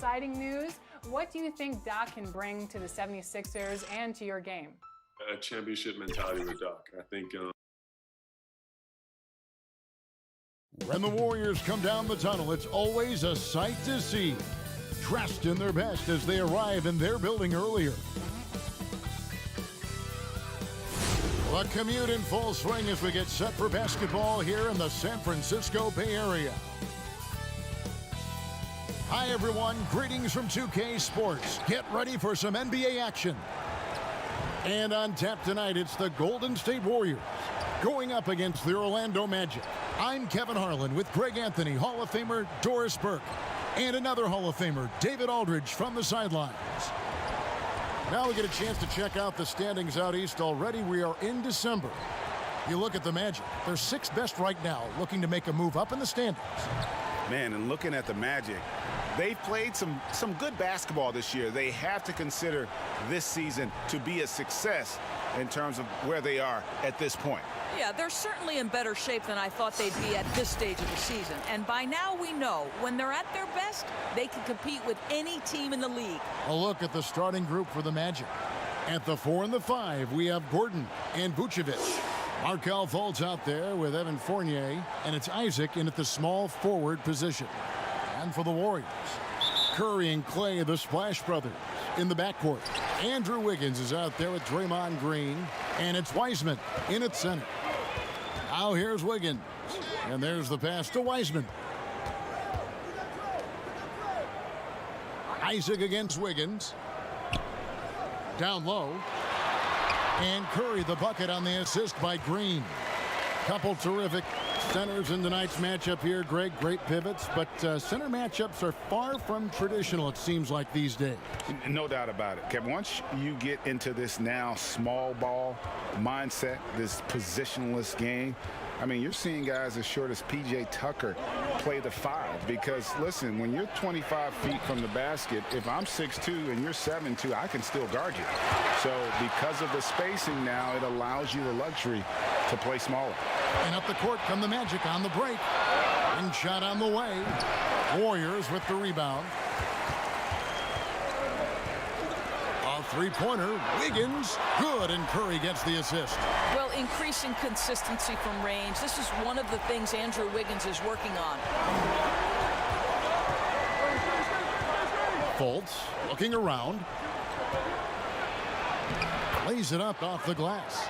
exciting news. What do you think Doc can bring to the 76ers and to your game? A championship mentality with Doc. I think when the Warriors come down the tunnel, it's always a sight to see. Dressed in their best as they arrive in their building earlier. The commute in full swing as we get set for basketball here in the San Francisco Bay Area. Hi everyone, greetings from 2K Sports. Get ready for some NBA action. And on tap tonight, it's the Golden State Warriors going up against the Orlando Magic. I'm Kevin Harlan with Greg Anthony, Hall of Famer Doris Burke, and another Hall of Famer, David Aldridge, from the sidelines. Now we get a chance to check out the standings out east. Already we are in December. You look at the Magic, they're sixth best right now, looking to make a move up in the standings. Man, and looking at the Magic, they've played some good basketball this year. They have to consider this season to be a success in terms of where they are at this point. Yeah, they're certainly in better shape than I thought they'd be at this stage of the season. And by now we know when they're at their best, they can compete with any team in the league. A look at the starting group for the Magic. At the 4 and the 5, we have Gordon and Vucevic. Markelle Fultz out there with Evan Fournier, and it's Isaac in at the small forward position. And for the Warriors, Curry and Clay, the Splash Brothers, in the backcourt. Andrew Wiggins is out there with Draymond Green, and it's Wiseman in at center. Now here's Wiggins, and there's the pass to Wiseman. Isaac against Wiggins. Down low. And Curry the bucket on the assist by Green. Couple terrific centers in tonight's matchup here, Greg. Great pivots, but center matchups are far from traditional, it seems like, these days. No doubt about it, Kevin. Once you get into this now small ball mindset, this positionless game, I mean, you're seeing guys as short as P.J. Tucker play the 5. Because, listen, when you're 25 feet from the basket, if I'm 6'2 and you're 7'2, I can still guard you. So because of the spacing now, it allows you the luxury to play smaller. And up the court come the Magic on the break. And shot on the way. Warriors with the rebound. A three-pointer. Wiggins. Good, and Curry gets the assist. Well, increasing consistency from range. This is one of the things Andrew Wiggins is working on. Fultz looking around. Lays it up off the glass.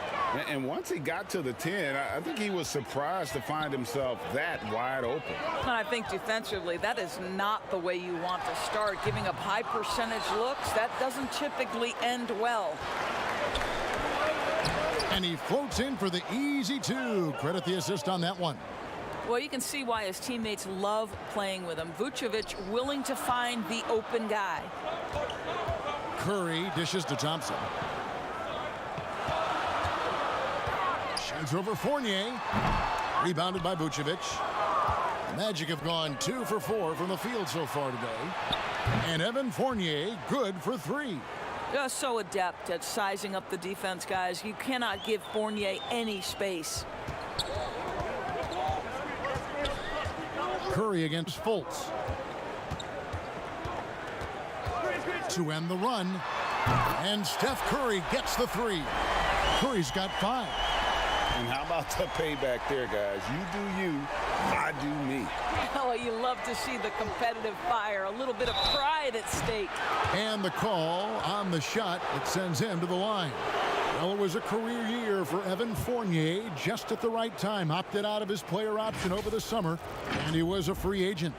And once he got to the 10, I think he was surprised to find himself that wide open. I think defensively, that is not the way you want to start. Giving up high percentage looks, that doesn't typically end well. And he floats in for the easy 2. Credit the assist on that one. Well, you can see why his teammates love playing with him. Vucevic willing to find the open guy. Curry dishes to Thompson. Shines over Fournier. Rebounded by Vucevic. The Magic have gone 2 for 4 from the field so far today. And Evan Fournier good for 3. Just so adept at sizing up the defense, guys. You cannot give Fournier any space. Curry against Fultz. To end the run. And Steph Curry gets the 3. Curry's got 5. And how about the payback there, guys? You do you, I do me. Oh, you love to see the competitive fire. A little bit of pride at stake. And the call on the shot that sends him to the line. Well, it was a career year for Evan Fournier, just at the right time. Opted out of his player option over the summer, and he was a free agent.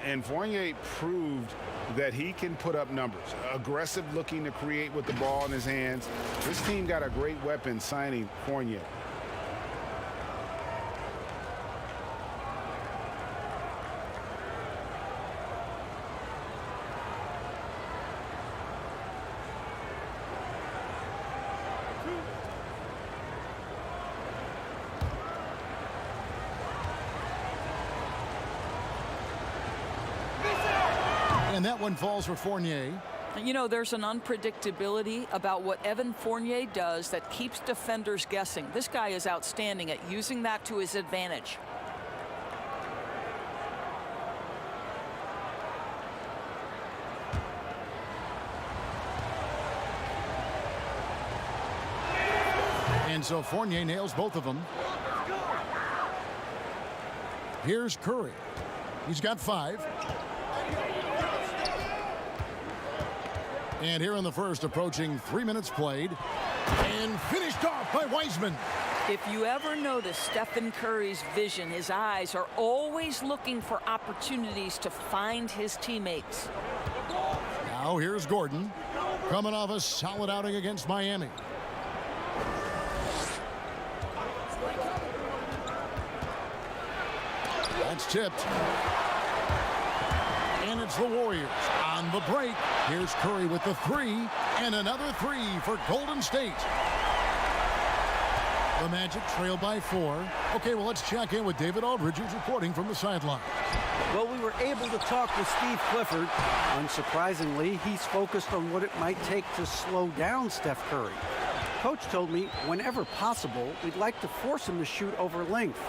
And Fournier proved that he can put up numbers. Aggressive looking to create with the ball in his hands. This team got a great weapon signing Fournier. And that one falls for Fournier. You know, there's an unpredictability about what Evan Fournier does that keeps defenders guessing. This guy is outstanding at using that to his advantage. And so Fournier nails both of them. Here's Curry. He's got 5. And here in the first, approaching 3 minutes played. And finished off by Wiseman. If you ever notice Stephen Curry's vision, his eyes are always looking for opportunities to find his teammates. Now here's Gordon, coming off a solid outing against Miami. That's tipped. And it's the Warriors on the break. Here's Curry with the 3, and another 3 for Golden State. The Magic trail by 4. Okay, well, let's check in with David Aldridge, who's reporting from the sideline. Well, we were able to talk with Steve Clifford. Unsurprisingly, he's focused on what it might take to slow down Steph Curry. Coach told me whenever possible, we'd like to force him to shoot over length.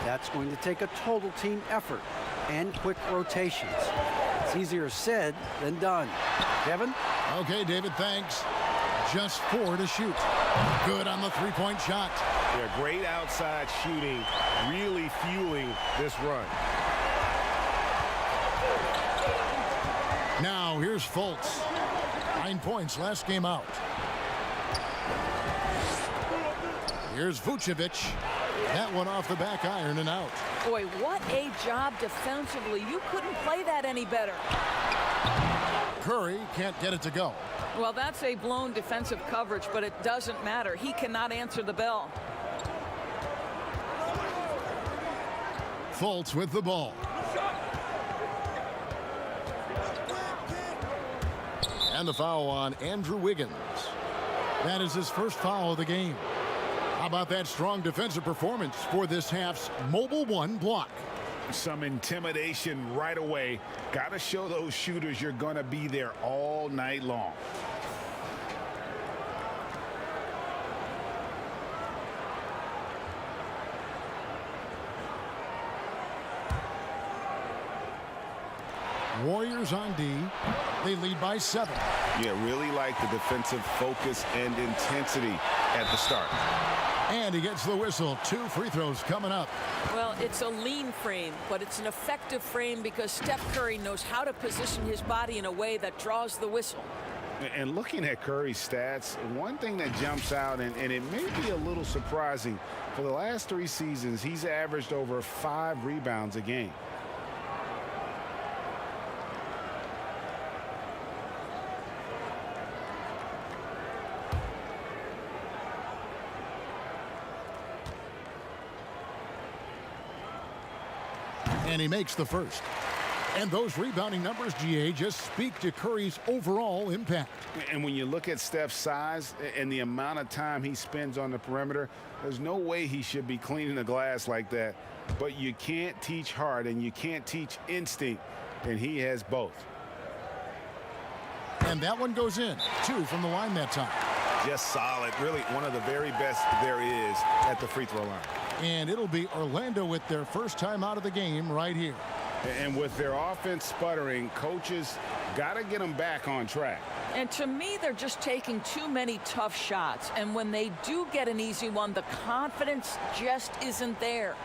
That's going to take a total team effort and quick rotations. It's easier said than done. Kevin? Okay, David, thanks. Just 4 to shoot. Good on the three-point shot. Yeah, great outside shooting, really fueling this run. Now here's Fultz. 9 points last game out. Here's Vucevic. That one off the back iron and out. Boy, what a job defensively. You couldn't play that any better. Curry can't get it to go. Well, that's a blown defensive coverage, but it doesn't matter. He cannot answer the bell. Fultz with the ball. And the foul on Andrew Wiggins. That is his first foul of the game. How about that strong defensive performance for this half's Mobile 1 block? Some intimidation right away. Got to show those shooters you're going to be there all night long. Warriors on D. They lead by 7. Yeah, really like the defensive focus and intensity at the start. And he gets the whistle. 2 free throws coming up. Well, it's a lean frame, but it's an effective frame because Steph Curry knows how to position his body in a way that draws the whistle. And looking at Curry's stats, one thing that jumps out, and it may be a little surprising, for the last 3 seasons, he's averaged over 5 rebounds a game. And he makes the first. And those rebounding numbers, GA, just speak to Curry's overall impact. And when you look at Steph's size and the amount of time he spends on the perimeter, there's no way he should be cleaning the glass like that. But you can't teach heart and you can't teach instinct, and he has both. And that one goes in. 2 from the line that time. Just solid. Really one of the very best there is at the free throw line. And it'll be Orlando with their first time out of the game right here. And with their offense sputtering, coaches got to get them back on track. And to me, they're just taking too many tough shots. And when they do get an easy one, the confidence just isn't there.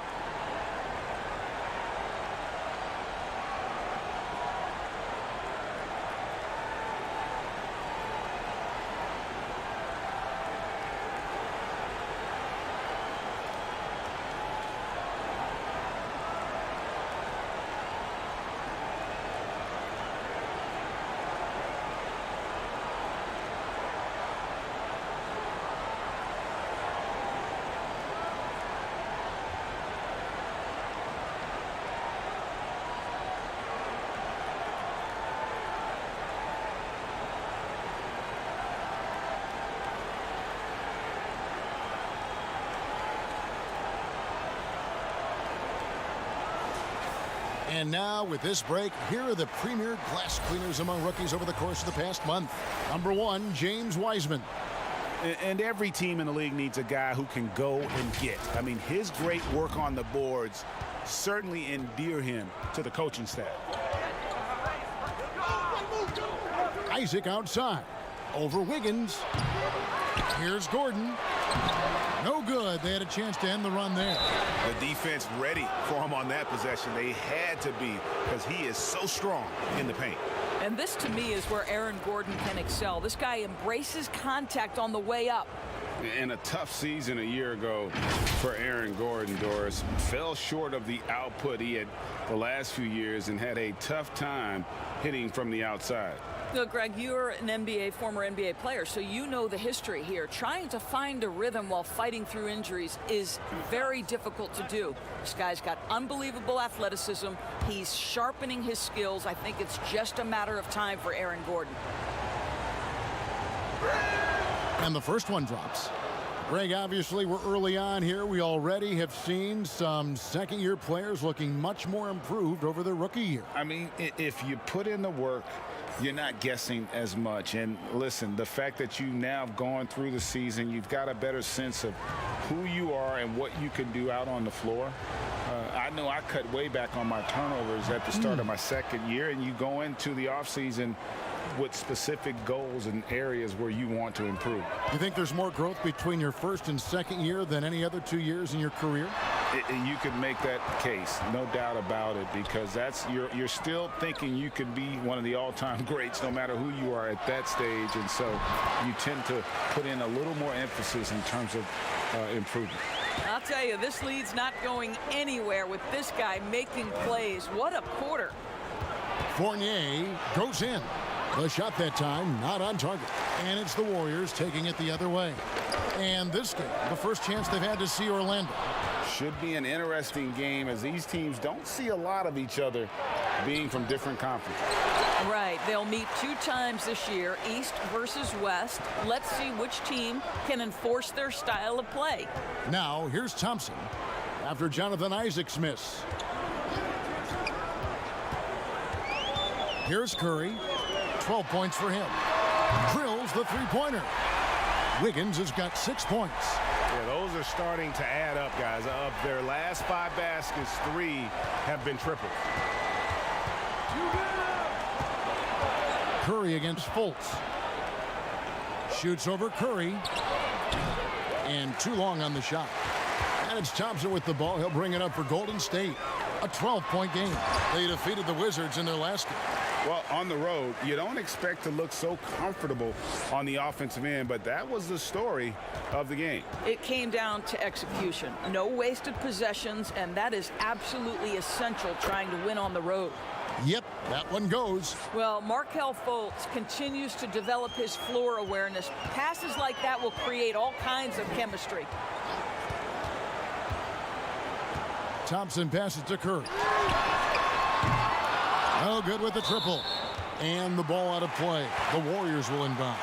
And now with this break, here are the premier glass cleaners among rookies over the course of the past month. Number 1, James Wiseman. And every team in the league needs a guy who can go and get. I mean, his great work on the boards certainly endear him to the coaching staff. Isaac outside. Over Wiggins. Here's Gordon. No good. They had a chance to end the run there. The defense ready for him on that possession. They had to be, because he is so strong in the paint. And this, to me, is where Aaron Gordon can excel. This guy embraces contact on the way up. In a tough season a year ago for Aaron Gordon, Doris, fell short of the output he had the last few years and had a tough time hitting from the outside. Look, Greg, you're an former NBA player, so you know the history here. Trying to find a rhythm while fighting through injuries is very difficult to do. This guy's got unbelievable athleticism. He's sharpening his skills. I think it's just a matter of time for Aaron Gordon. And the first one drops. Greg, obviously, we're early on here. We already have seen some second-year players looking much more improved over their rookie year. I mean, if you put in the work, you're not guessing as much. And listen, the fact that you now have gone through the season, you've got a better sense of who you are and what you can do out on the floor. I know I cut way back on my turnovers at the start of my second year, and you go into the offseason with specific goals and areas where you want to improve. You think there's more growth between your first and second year than any other 2 years in your career? You could make that case, no doubt about it, because you're still thinking you could be one of the all-time greats no matter who you are at that stage, and so you tend to put in a little more emphasis in terms of improvement. I'll tell you, this lead's not going anywhere with this guy making plays. What a quarter. Fournier goes in. The shot that time not on target. And it's the Warriors taking it the other way. And this game, the first chance they've had to see Orlando. Should be an interesting game, as these teams don't see a lot of each other being from different conferences. Right. They'll meet 2 times this year, East versus West. Let's see which team can enforce their style of play. Now, here's Thompson after Jonathan Isaac's miss. Here's Curry. 12 points for him. Drills the three-pointer. Wiggins has got 6 points. Yeah, those are starting to add up, guys. Of their last 5 baskets, 3 have been triples. Curry against Fultz. Shoots over Curry. And too long on the shot. And it's Thompson with the ball. He'll bring it up for Golden State. A 12-point game. They defeated the Wizards in their last game. Well, on the road, you don't expect to look so comfortable on the offensive end, but that was the story of the game. It came down to execution. No wasted possessions, and that is absolutely essential trying to win on the road. Yep, that one goes. Well, Markelle Fultz continues to develop his floor awareness. Passes like that will create all kinds of chemistry. Thompson passes to Curry. No good with the triple. And the ball out of play. The Warriors will inbound.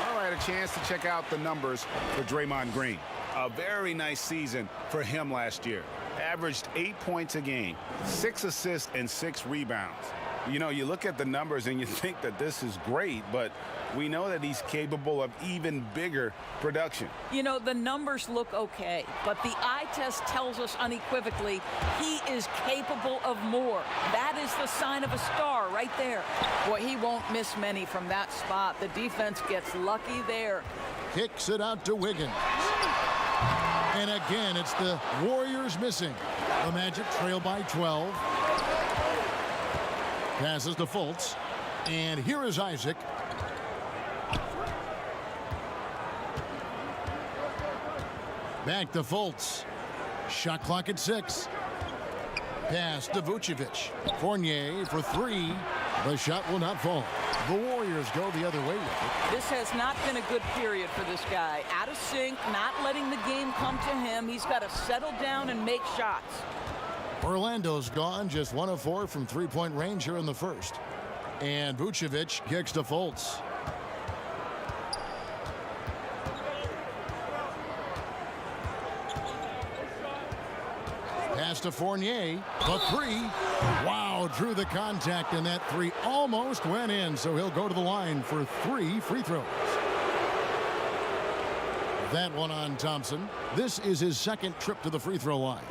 All right, a chance to check out the numbers for Draymond Green. A very nice season for him last year. Averaged 8 points a game, 6 assists, and 6 rebounds. You know, you look at the numbers and you think that this is great, but we know that he's capable of even bigger production. You know, the numbers look okay, but the eye test tells us unequivocally he is capable of more. That is the sign of a star right there. Boy, he won't miss many from that spot. The defense gets lucky there. Kicks it out to Wiggins. And again, it's the Warriors missing. The Magic trail by 12. Passes to Fultz. And here is Isaac. Back to Fultz. Shot clock at 6. Pass to Vucevic. Fournier for 3. The shot will not fall. The Warriors go the other way with it. This has not been a good period for this guy. Out of sync, not letting the game come to him. He's got to settle down and make shots. Orlando's gone just 1 of 4 from three-point range here in the first. And Vucevic kicks to Fultz. Pass to Fournier. The 3. Wow, drew the contact, and that 3 almost went in, so he'll go to the line for 3 free throws. That one on Thompson. This is his second trip to the free throw line.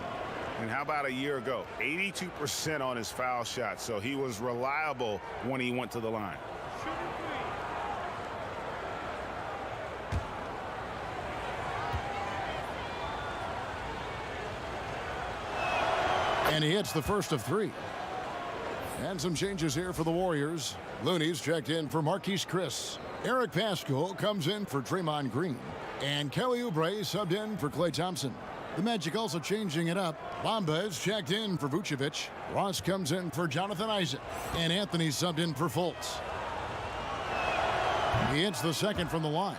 And how about a year ago? 82% on his foul shot, so he was reliable when he went to the line. And he hits the first of 3. And some changes here for the Warriors. Looney's checked in for Marquise Chris. Eric Paschal comes in for Draymond Green. And Kelly Oubre subbed in for Klay Thompson. The Magic also changing it up. Bamba is checked in for Vucevic. Ross comes in for Jonathan Isaac. And Anthony subbed in for Fultz. He hits the second from the line.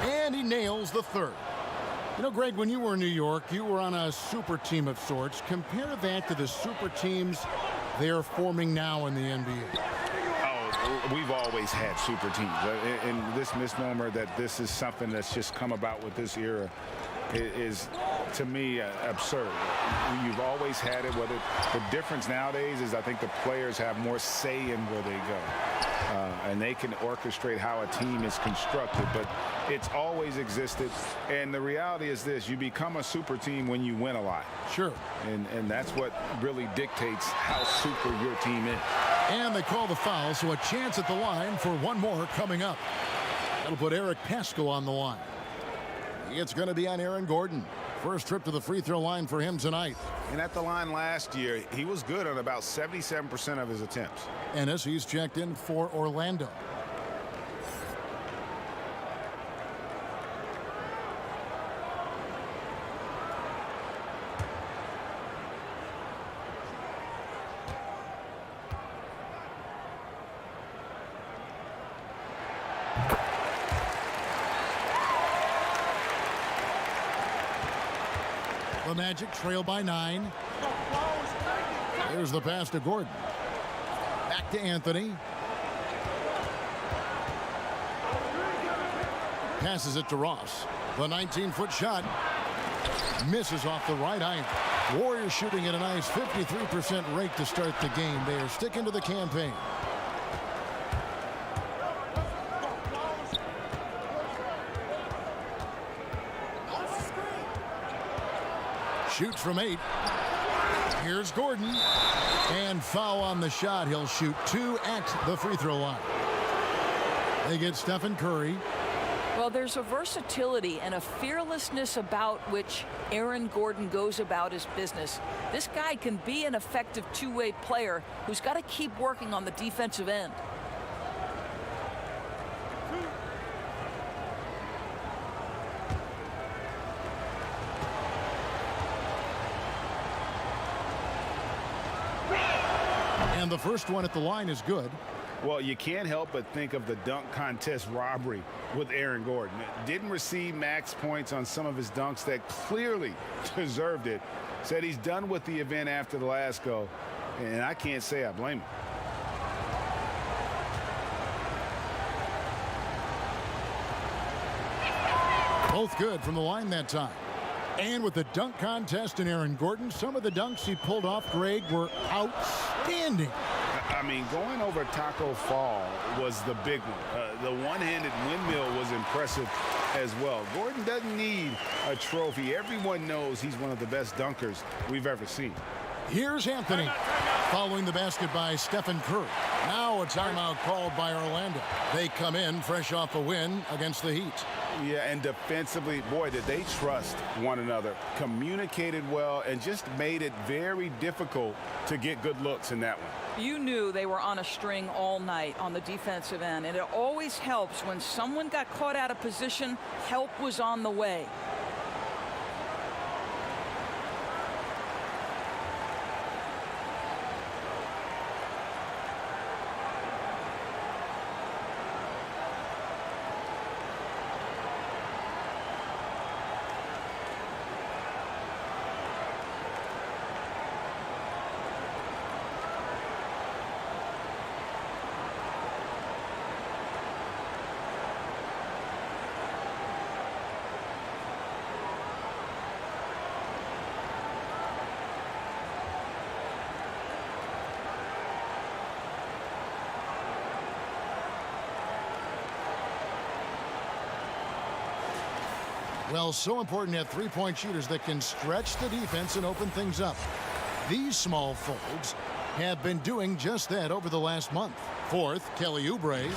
And he nails the third. You know, Greg, when you were in New York, you were on a super team of sorts. Compare that to the super teams they are forming now in the NBA. Oh, we've always had super teams. And this misnomer that this is something that's just come about with this era is, to me, absurd. You've always had it. Whether the difference nowadays is I think the players have more say in where they go. And they can orchestrate how a team is constructed, but it's always existed. And the reality is this: you become a super team when you win a lot. Sure. And that's what really dictates how super your team is. And they call the foul, so a chance at the line for one more coming up. That'll put Eric Paschal on the line. It's going to be on Aaron Gordon. First trip to the free throw line for him tonight. And at the line last year, he was good on about 77% of his attempts. Ennis, he's checked in for Orlando. The Magic trail by 9. Here's the pass to Gordon. Back to Anthony. Passes it to Ross. The 19-foot shot misses off the right iron. Warriors shooting at a nice 53% rate to start the game. They are sticking to the campaign. Shoots from 8. Here's Gordon. And foul on the shot. He'll shoot 2 at the free throw line. They get Stephen Curry. Well, there's a versatility and a fearlessness about which Aaron Gordon goes about his business. This guy can be an effective two-way player who's got to keep working on the defensive end. And the first one at the line is good. Well, you can't help but think of the dunk contest robbery with Aaron Gordon. Didn't receive max points on some of his dunks that clearly deserved it. Said he's done with the event after the last go, and I can't say I blame him. Both good from the line that time. And with the dunk contest and Aaron Gordon, some of the dunks he pulled off, Greg, were outstanding. I mean, going over Taco Fall was the big one. The one-handed windmill was impressive as well. Gordon doesn't need a trophy. Everyone knows he's one of the best dunkers we've ever seen. Here's Anthony. Following the basket by Stephen Curry. Now a timeout called by Orlando. They come in fresh off a win against the Heat. Yeah, and defensively, boy, did they trust one another. Communicated well and just made it very difficult to get good looks in that one. You knew they were on a string all night on the defensive end, and it always helps when someone got caught out of position, help was on the way. Well, so important to have three-point shooters that can stretch the defense and open things up. These small forwards have been doing just that over the last month. Fourth, Kelly Oubre.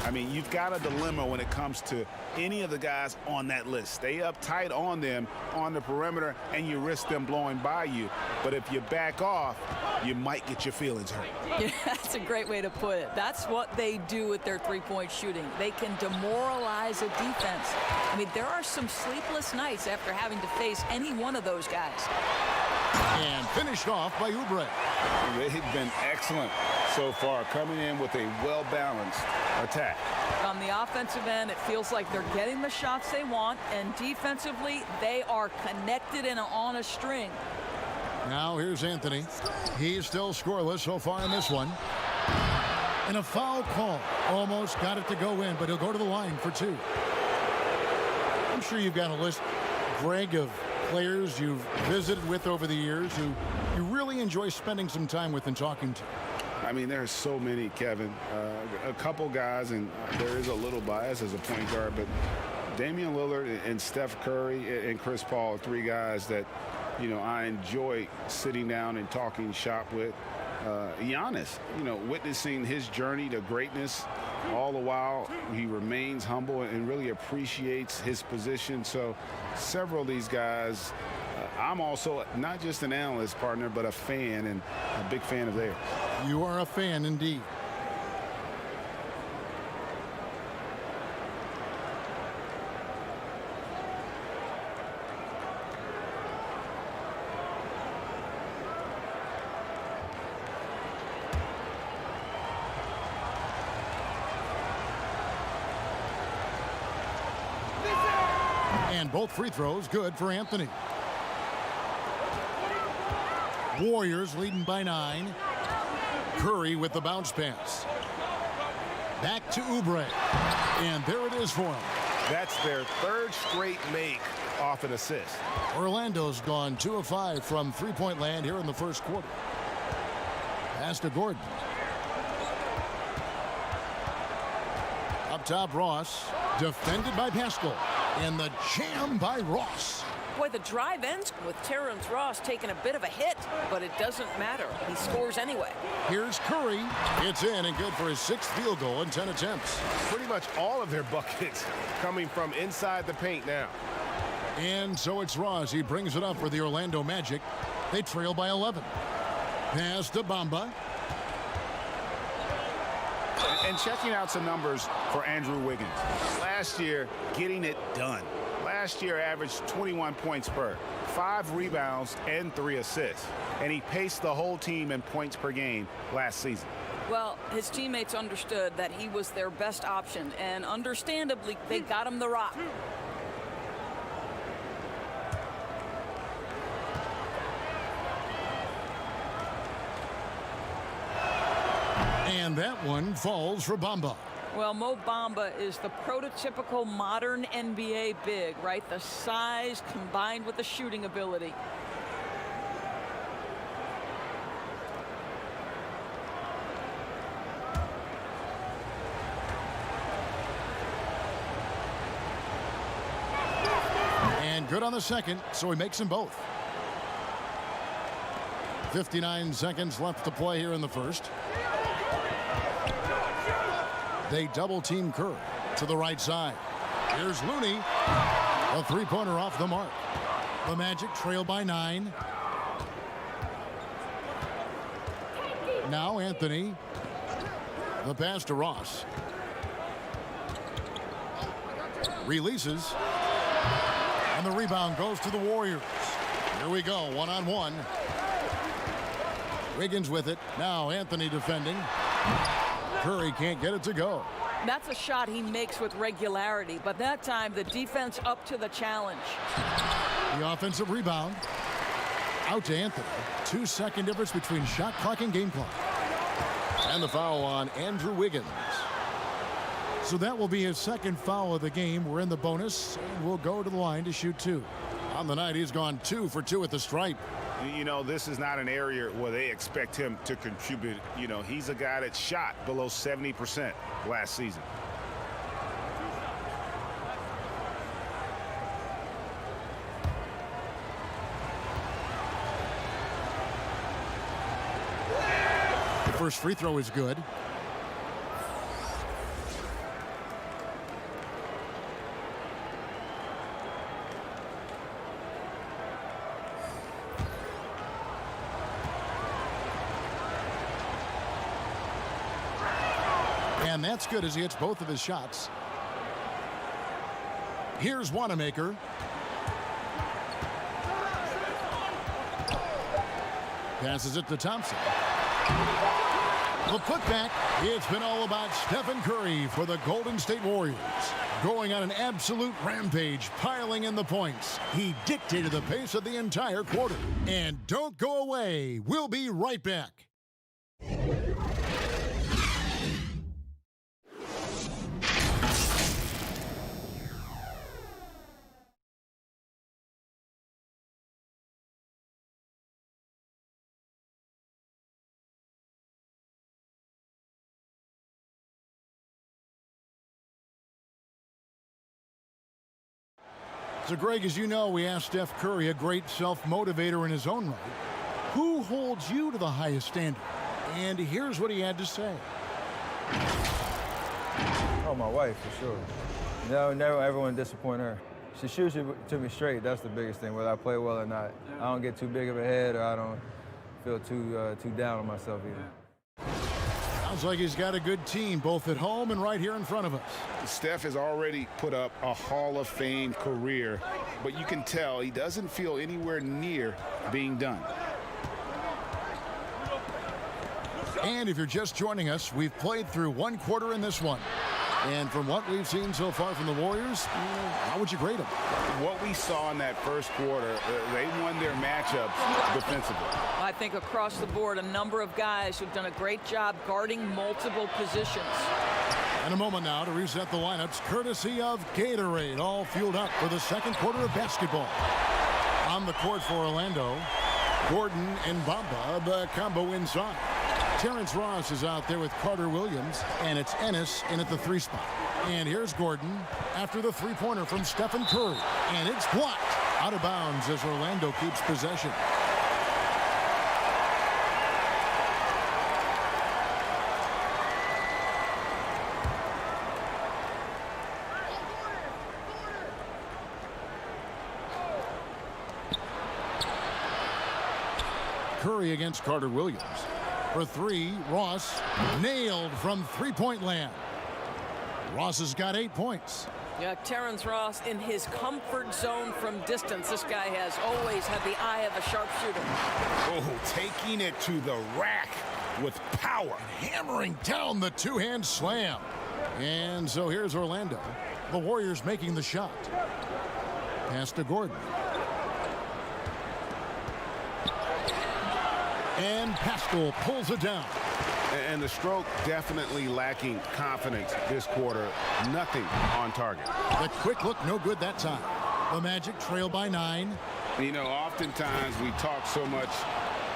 I mean, you've got a dilemma when it comes to any of the guys on that list. Stay up tight on them on the perimeter, and you risk them blowing by you. But if you back off, you might get your feelings hurt. Yeah, that's a great way to put it. That's what they do with their three-point shooting. They can demoralize a defense. I mean, there are some sleepless nights after having to face any one of those guys. And finished off by Oubre. They've been excellent so far, coming in with a well-balanced attack. On the offensive end, it feels like they're getting the shots they want, and defensively, they are connected and on a string. Now here's Anthony. He's still scoreless so far in this one. And a foul call. Almost got it to go in, but he'll go to the line for two. I'm sure you've got a list, Greg, of players you've visited with over the years who you really enjoy spending some time with and talking to. I mean, there's so many, Kevin. A couple guys, and there is a little bias as a point guard, but Damian Lillard and Steph Curry and Chris Paul are three guys that, you know, I enjoy sitting down and talking shop with. Giannis, you know, witnessing his journey to greatness, all the while he remains humble and really appreciates his position. So several of these guys, I'm also not just an analyst, partner, but a fan, and a big fan of theirs. You are a fan indeed. And both free throws good for Anthony. Warriors leading by 9. Curry with the bounce pass. Back to Oubre. And there it is for him. That's their third straight make off an assist. Orlando's gone 2 of 5 from three-point land here in the first quarter. Pass to Gordon. Up top, Ross. Defended by Pascal. And the jam by Ross. Boy, the drive ends with Terrence Ross taking a bit of a hit, but it doesn't matter. He scores anyway. Here's Curry. It's in and good for his 6th field goal in 10 attempts. Pretty much all of their buckets coming from inside the paint now. And so it's Ross. He brings it up for the Orlando Magic. They trail by 11. Pass to Bamba. And checking out some numbers for Andrew Wiggins. Last year, getting it done. Last year averaged 21 points per, 5 rebounds, and 3 assists. And he paced the whole team in points per game last season. Well, his teammates understood that he was their best option, and understandably, they got him the rock. And that one falls for Bamba. Well, Mo Bamba is the prototypical modern NBA big, right? The size combined with the shooting ability. And good on the second, so he makes them both. 59 seconds left to play here in the first. They double-team Curry to the right side. Here's Looney. A three-pointer off the mark. The Magic trail by 9. Now Anthony. The pass to Ross. Releases. And the rebound goes to the Warriors. Here we go, one-on-one. Wiggins with it. Now Anthony defending. Curry can't get it to go. That's a shot he makes with regularity, but that time the defense up to the challenge. The offensive rebound. Out to Anthony. 2-second difference between shot clock and game clock. And the foul on Andrew Wiggins. So that will be his second foul of the game. We're in the bonus, and we'll go to the line to shoot 2. On the night, he's gone 2 for 2 at the stripe. You know, this is not an area where they expect him to contribute. You know, he's a guy that shot below 70% last season. first free throw is good. And that's good as he hits both of his shots. Here's Wanamaker. Passes it to Thompson. The putback. It's been all about Stephen Curry for the Golden State Warriors. Going on an absolute rampage, piling in the points. He dictated the pace of the entire quarter. And don't go away. We'll be right back. So, Greg, as you know, we asked Steph Curry, a great self-motivator in his own right, who holds you to the highest standard? And here's what he had to say. Oh, my wife, for sure. No, never ever want to disappoint her. She shoots it to me straight. That's the biggest thing, whether I play well or not. I don't get too big of a head, or I don't feel too down on myself either. Sounds like he's got a good team, both at home and right here in front of us. Steph has already put up a Hall of Fame career, but you can tell he doesn't feel anywhere near being done. And if you're just joining us, we've played through one quarter in this one. And from what we've seen so far from the Warriors, how would you grade them? What we saw in that first quarter, they won their matchups defensively. I think across the board, a number of guys who've done a great job guarding multiple positions. And a moment now to reset the lineups, courtesy of Gatorade, all fueled up for the second quarter of basketball. On the court for Orlando, Gordon and Bamba, the combo inside. Terrence Ross is out there with Carter Williams, and it's Ennis in at the 3 spot. And here's Gordon after the three-pointer from Stephen Curry, and it's blocked out of bounds as Orlando keeps possession. Curry against Carter Williams. For 3, Ross nailed from three-point land. Ross has got 8 points. Yeah, Terrence Ross in his comfort zone from distance. This guy has always had the eye of a sharpshooter. Oh, taking it to the rack with power. Hammering down the two-hand slam. And so here's Orlando. The Warriors making the shot. Pass to Gordon. And Pascal pulls it down. And the stroke definitely lacking confidence this quarter. Nothing on target. The quick look, no good that time. The Magic trail by 9. You know, oftentimes we talk so much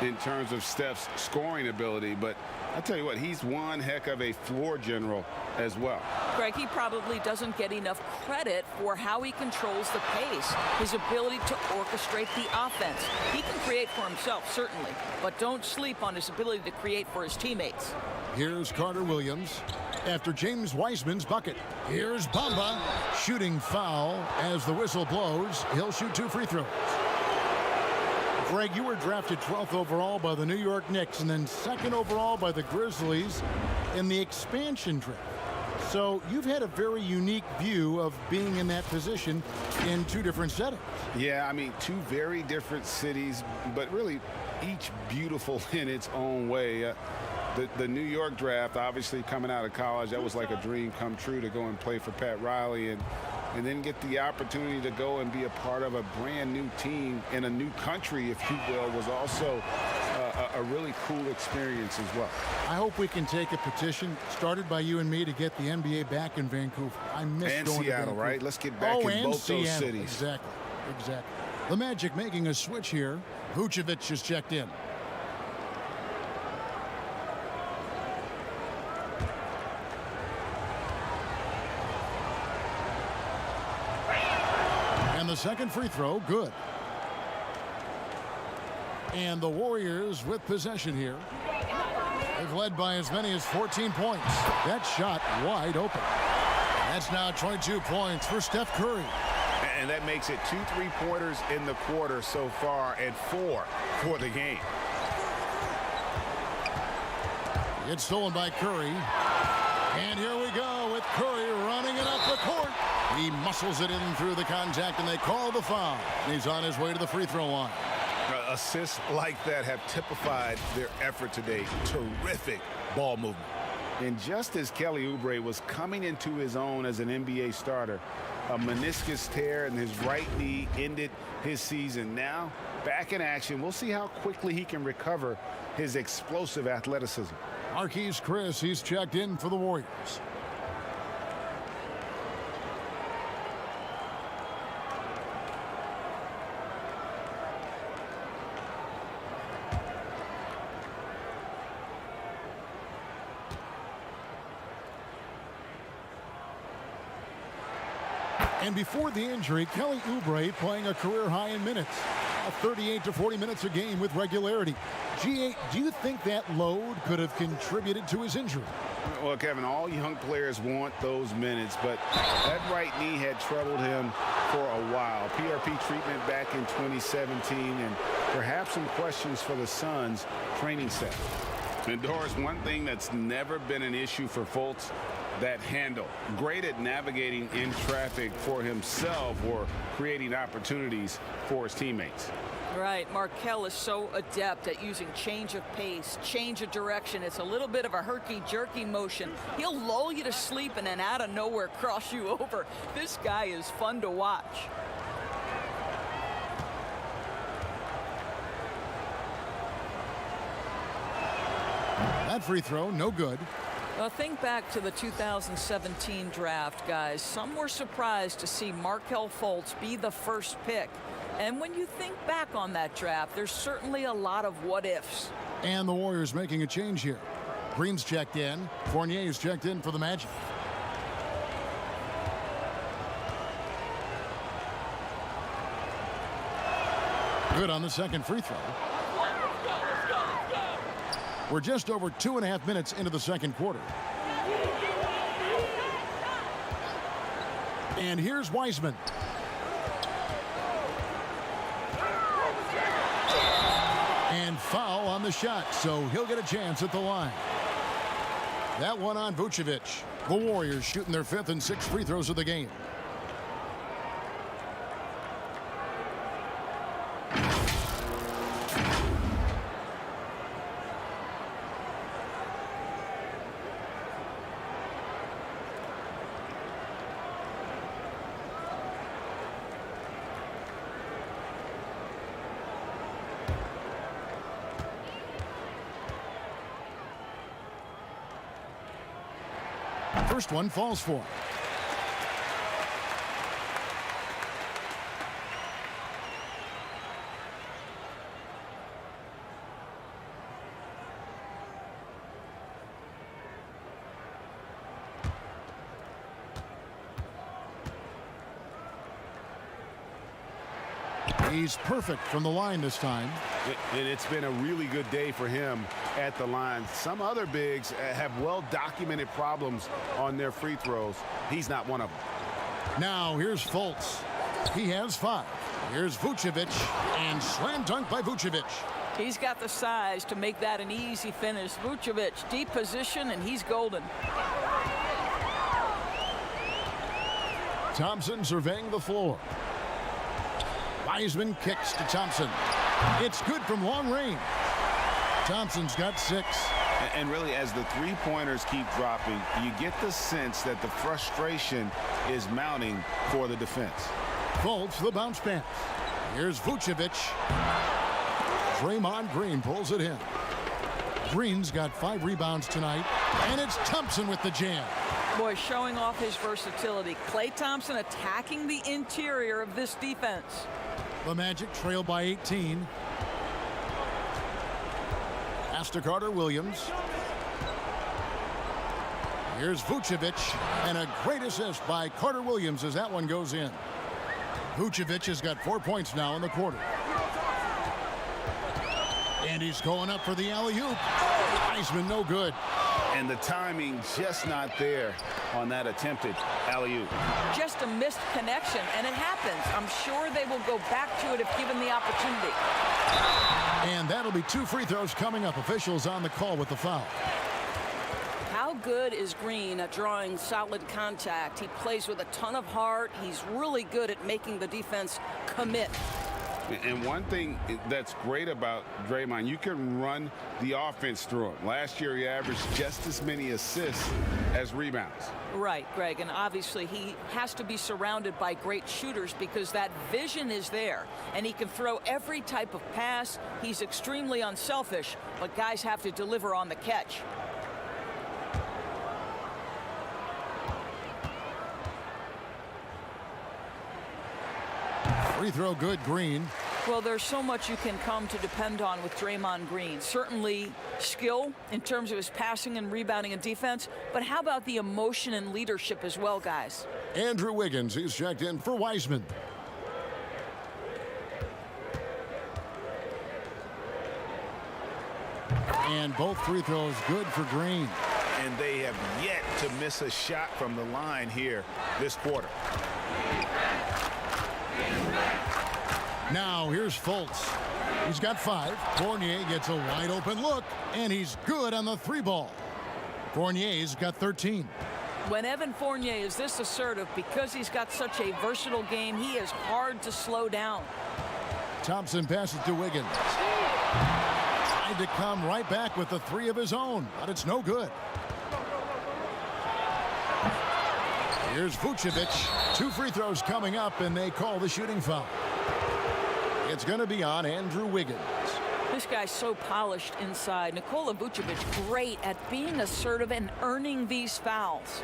in terms of Steph's scoring ability, but I tell you what, he's one heck of a floor general as well. Greg, he probably doesn't get enough credit for how he controls the pace, his ability to orchestrate the offense. He can create for himself, certainly, but don't sleep on his ability to create for his teammates. Here's Carter Williams after James Wiseman's bucket. Here's Bamba shooting foul as the whistle blows. He'll shoot 2 free throws. Greg, you were drafted 12th overall by the New York Knicks and then 2nd overall by the Grizzlies in the expansion draft. So you've had a very unique view of being in that position in 2 different settings. Yeah, I mean, 2 very different cities, but really each beautiful in its own way. The New York draft, obviously coming out of college, that was like a dream come true to go and play for Pat Riley and then get the opportunity to go and be a part of a brand new team in a new country, if you will, was also a really cool experience as well. I hope we can take a petition started by you and me to get the NBA back in Vancouver. I miss and going Seattle, to Vancouver. right? Let's get back in both Seattle. those cities. Exactly. The Magic making a switch here. Vucevic is checked in. And the second free throw, good. And the Warriors with possession here. They've led by as many as 14 points. That shot wide open. That's now 22 points for Steph Curry. And that makes it 2 3-pointers in the quarter so far and 4 for the game. It's stolen by Curry. And here we go with Curry running it up the court. He muscles it in through the contact, and they call the foul. And he's on his way to the free throw line. Assists like that have typified their effort today. Terrific ball movement. And just as Kelly Oubre was coming into his own as an NBA starter, a meniscus tear in his right knee ended his season. Now, back in action. We'll see how quickly he can recover his explosive athleticism. Marquise Chris, he's checked in for the Warriors. And before the injury, Kelly Oubre playing a career high in minutes. 38 to 40 minutes a game with regularity. G8, do you think that load could have contributed to his injury? Well, Kevin, all young players want those minutes, but that right knee had troubled him for a while. PRP treatment back in 2017, and perhaps some questions for the Suns training staff. And Doris, one thing that's never been an issue for Fultz, that handle. Great at navigating in traffic for himself or creating opportunities for his teammates. Right, Markelle is so adept at using change of pace, change of direction. It's a little bit of a herky-jerky motion. He'll lull you to sleep and then out of nowhere cross you over. This guy is fun to watch. That free throw, no good. Well, think back to the 2017 draft, guys. Some were surprised to see Markelle Fultz be the first pick. And when you think back on that draft, there's certainly a lot of what-ifs. And the Warriors making a change here. Green's checked in. Fournier's checked in for the Magic. Good on the second free throw. We're just over 2.5 minutes into the second quarter. And here's Wiseman. And foul on the shot, so he'll get a chance at the line. That one on Vucevic. The Warriors shooting their 5th and 6th free throws of the game. First one falls for him. He's perfect from the line this time. And it's been a really good day for him at the line. Some other bigs have well-documented problems on their free throws. He's not one of them. Now here's Fultz. He has 5. Here's Vucevic, and slam dunk by Vucevic. He's got the size to make that an easy finish. Vucevic, deep position, and he's golden. Thompson surveying the floor. Wiseman kicks to Thompson. It's good from long range. Thompson's got 6. And really, as the three-pointers keep dropping, you get the sense that the frustration is mounting for the defense. Fultz, the bounce pass. Here's Vucevic. Draymond Green pulls it in. Green's got 5 rebounds tonight, and it's Thompson with the jam. Boy, showing off his versatility. Klay Thompson attacking the interior of this defense. The Magic trail by 18. Pass to Carter Williams. Here's Vucevic, and a great assist by Carter Williams as that one goes in. Vucevic has got 4 points now in the quarter. And he's going up for the alley-oop. Wiseman no good. And the timing just not there on that attempted alley-oop. Just a missed connection, and it happens. I'm sure they will go back to it if given the opportunity. And that'll be 2 free throws coming up. Officials on the call with the foul. How good is Green at drawing solid contact? He plays with a ton of heart. He's really good at making the defense commit. And one thing that's great about Draymond, you can run the offense through him. Last year, he averaged just as many assists as rebounds. Right, Greg, and obviously he has to be surrounded by great shooters because that vision is there, and he can throw every type of pass. He's extremely unselfish, but guys have to deliver on the catch. Free throw good, Green. Well, there's so much you can come to depend on with Draymond Green. Certainly skill in terms of his passing and rebounding and defense, but how about the emotion and leadership as well, guys? Andrew Wiggins, he's checked in for Wiseman. And both free throws good for Green. And they have yet to miss a shot from the line here this quarter. Now here's Fultz. He's got 5. Fournier gets a wide open look, and he's good on the 3 ball. Fournier's got 13. When Evan Fournier is this assertive, because he's got such a versatile game, he is hard to slow down. Thompson passes to Wiggins. Tried to come right back with the 3 of his own, but it's no good. Here's Vucevic. 2 free throws coming up, and they call the shooting foul. It's going to be on Andrew Wiggins. This guy's so polished inside. Nikola Vucevic, great at being assertive and earning these fouls.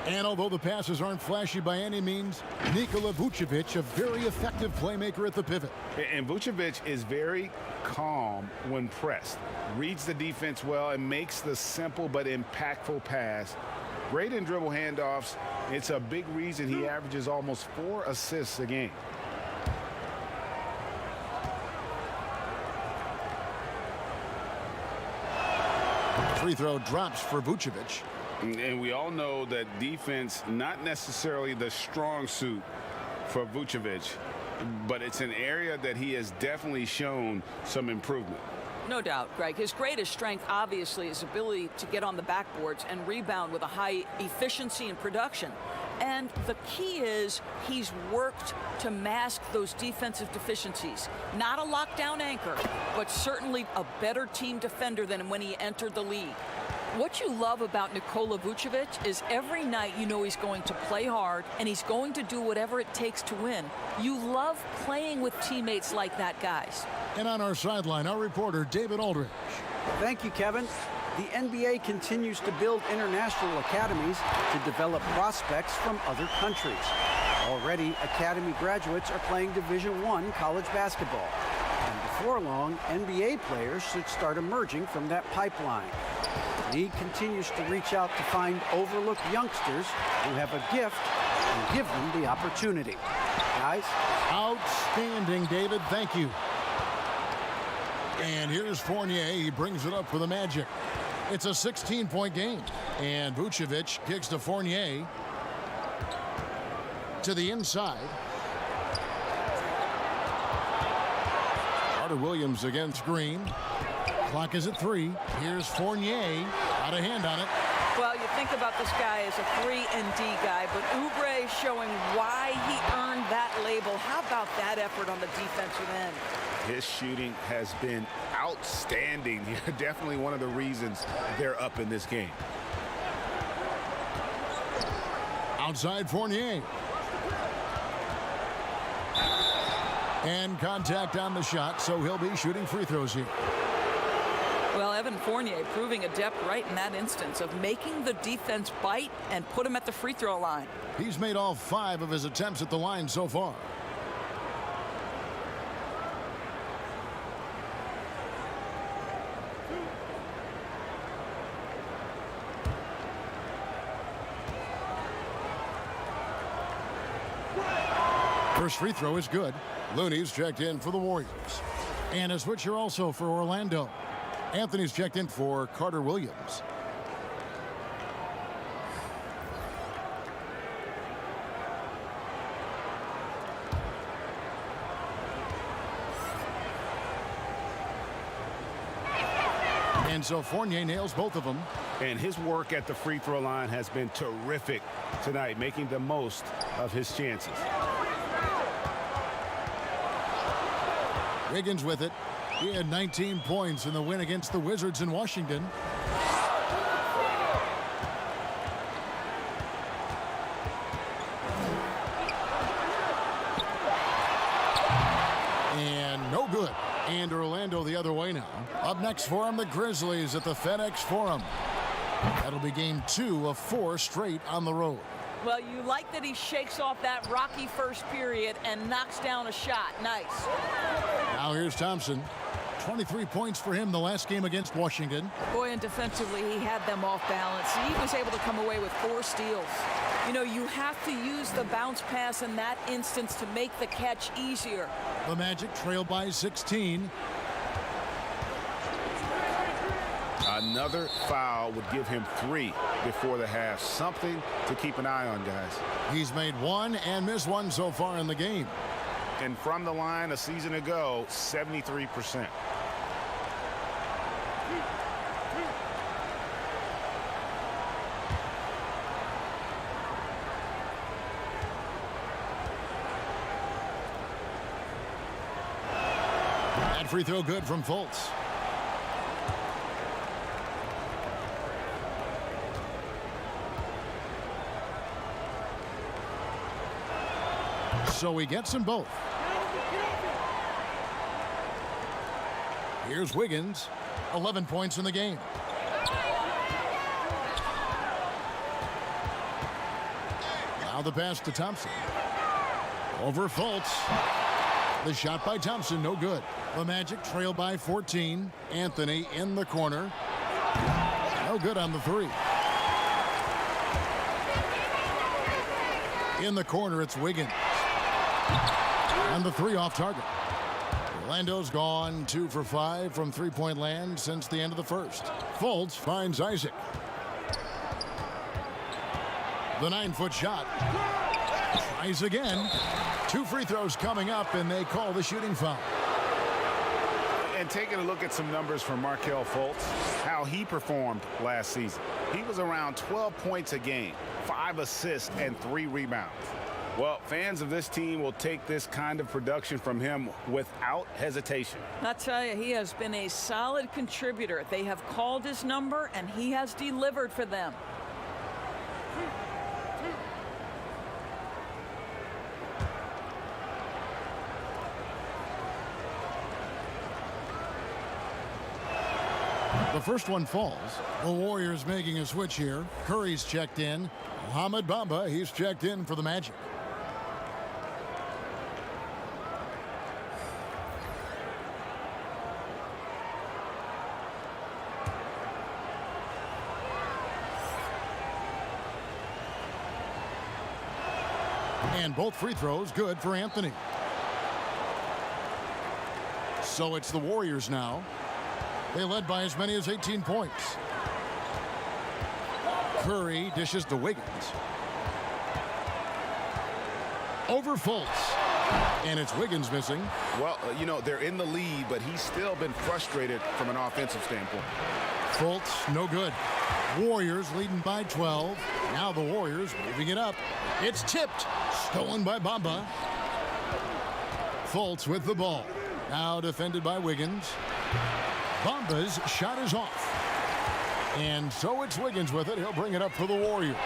And although the passes aren't flashy by any means, Nikola Vucevic, a very effective playmaker at the pivot. And Vucevic is very calm when pressed. Reads the defense well and makes the simple but impactful pass. Great in dribble handoffs. It's a big reason he averages almost 4 assists a game. Free throw drops for Vucevic. And we all know that defense, not necessarily the strong suit for Vucevic, but it's an area that he has definitely shown some improvement. No doubt, Greg. His greatest strength, obviously, is ability to get on the backboards and rebound with a high efficiency and production. And the key is he's worked to mask those defensive deficiencies. Not a lockdown anchor, but certainly a better team defender than when he entered the league. What you love about Nikola Vucevic is every night you know he's going to play hard and he's going to do whatever it takes to win. You love playing with teammates like that, guys. And on our sideline, our reporter, David Aldridge. Thank you, Kevin. The NBA continues to build international academies to develop prospects from other countries. Already, academy graduates are playing Division I college basketball. And before long, NBA players should start emerging from that pipeline. The league continues to reach out to find overlooked youngsters who have a gift and give them the opportunity. Guys? Outstanding, David. Thank you. And here's Fournier. He brings it up for the Magic. It's a 16-point game. And Vucevic kicks to Fournier. To the inside. Carter Williams against Green. Clock is at 3. Here's Fournier. Out of hand on it. Well, you think about this guy as a 3-and-D guy, but Oubre showing why he earned that label. How about that effort on the defensive end? His shooting has been outstanding. Definitely one of the reasons they're up in this game. Outside Fournier. And contact on the shot, so he'll be shooting free throws here. Well, Evan Fournier proving adept right in that instance of making the defense bite and put him at the free throw line. He's made all 5 of his attempts at the line so far. First free throw is good. Looney's checked in for the Warriors. And a switcher also for Orlando. Anthony's checked in for Carter Williams. And so Fournier nails both of them. And his work at the free throw line has been terrific tonight, making the most of his chances. Wiggins with it. He had 19 points in the win against the Wizards in Washington. And no good. And Orlando the other way now. Up next for them, the Grizzlies at the FedEx Forum. That'll be game 2 of 4 straight on the road. Well, you like that he shakes off that rocky first period and knocks down a shot. Nice. Now here's Thompson. 23 points for him the last game against Washington. Boy, and defensively, he had them off balance. He was able to come away with 4 steals. You know, you have to use the bounce pass in that instance to make the catch easier. The Magic trail by 16. Another foul would give him 3 before the half. Something to keep an eye on, guys. He's made 1 and missed 1 so far in the game. And from the line a season ago, 73%. That free throw good from Fultz. So he gets them both. Here's Wiggins, 11 points in the game. Now the pass to Thompson. Over Fultz. The shot by Thompson, no good. The Magic trail by 14. Anthony in the corner. No good on the 3. In the corner, it's Wiggins. And the 3 off target. Orlando's gone 2 for 5 from three-point land since the end of the first. Fultz finds Isaac. The 9-foot shot. Tries again. 2 free throws coming up, and they call the shooting foul. And taking a look at some numbers from Markelle Fultz, how he performed last season. He was around 12 points a game, 5 assists, and 3 rebounds. Well, fans of this team will take this kind of production from him without hesitation. I tell you, he has been a solid contributor. They have called his number, and he has delivered for them. The first one falls. The Warriors making a switch here. Curry's checked in. Mohamed Bamba, he's checked in for the Magic. And both free throws good for Anthony. So it's the Warriors now. They led by as many as 18 points. Curry dishes to Wiggins. Over Fultz. And it's Wiggins missing. Well, you know, they're in the lead, but he's still been frustrated from an offensive standpoint. Fultz, no good. Warriors leading by 12. Now the Warriors moving it up. It's tipped. Stolen by Bamba. Fultz with the ball. Now defended by Wiggins. Bamba's shot is off. And so it's Wiggins with it. He'll bring it up for the Warriors.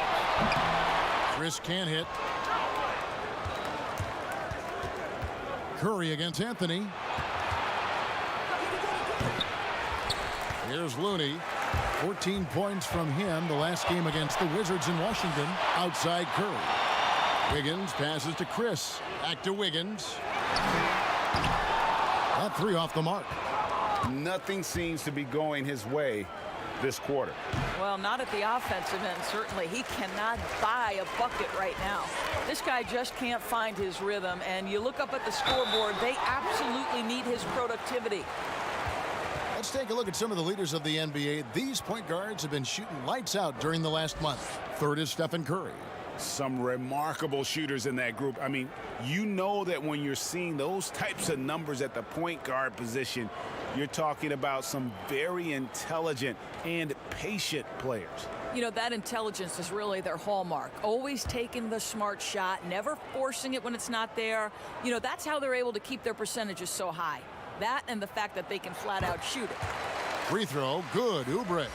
Chris can't hit. Curry against Anthony. Here's Looney. 14 points from him the last game against the Wizards in Washington. Outside Curry. Wiggins passes to Chris. Back to Wiggins. That 3 off the mark. Nothing seems to be going his way this quarter. Well, not at the offensive end, certainly. He cannot buy a bucket right now. This guy just can't find his rhythm, and you look up at the scoreboard, they absolutely need his productivity. Let's take a look at some of the leaders of the NBA. These point guards have been shooting lights out during the last month. Third is Stephen Curry. Some remarkable shooters in that group. I mean, you know that when you're seeing those types of numbers at the point guard position, you're talking about some very intelligent and patient players. You know, that intelligence is really their hallmark. Always taking the smart shot, never forcing it when it's not there. You know, that's how they're able to keep their percentages so high. That and the fact that they can flat out shoot it. Free throw, good, Oubre.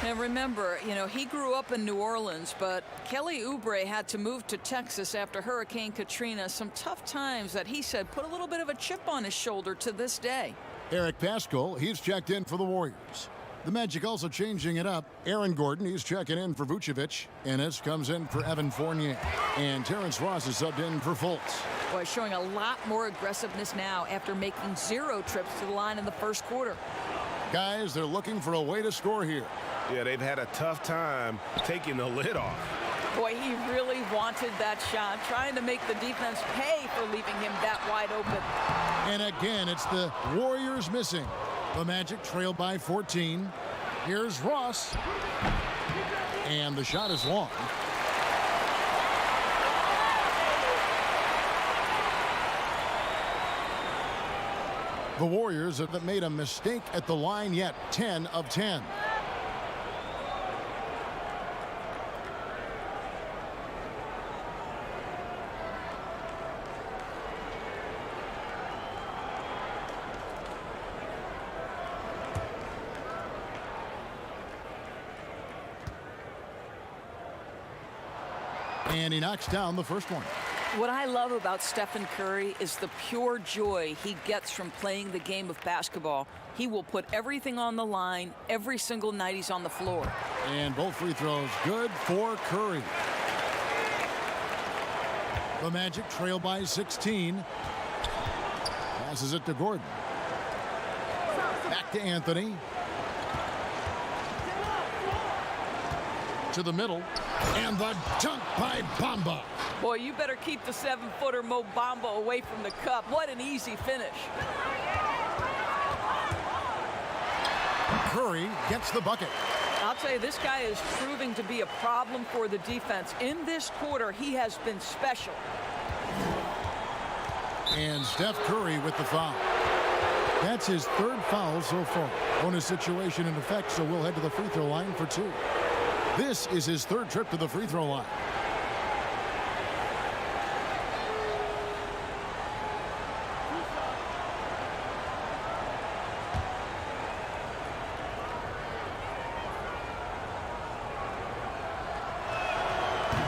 And remember, you know, he grew up in New Orleans, but Kelly Oubre had to move to Texas after Hurricane Katrina. Some tough times that he said put a little bit of a chip on his shoulder to this day. Eric Paschall, he's checked in for the Warriors. The Magic also changing it up. Aaron Gordon, he's checking in for Vucevic. Ennis comes in for Evan Fournier. And Terrence Ross is subbed in for Fultz. Boy, showing a lot more aggressiveness now after making 0 trips to the line in the first quarter. Guys, they're looking for a way to score here. Yeah, they've had a tough time taking the lid off. Boy, he really wanted that shot, trying to make the defense pay for leaving him that wide open. And again, it's the Warriors missing. The Magic trail by 14. Here's Ross. And the shot is long. The Warriors have made a mistake at the line yet. 10 of 10. And he knocks down the first one. What I love about Stephen Curry is the pure joy he gets from playing the game of basketball. He will put everything on the line every single night he's on the floor. And both free throws good for Curry. The Magic trail by 16. Passes it to Gordon. Back to Anthony. To the middle. And the dunk by Bamba. Boy, you better keep the 7-footer Mo Bamba away from the cup. What an easy finish. Curry gets the bucket. I'll tell you, this guy is proving to be a problem for the defense. In this quarter, he has been special. And Steph Curry with the foul. That's his third foul so far. Bonus situation in effect, so we'll head to the free throw line for 2. This is his third trip to the free throw line.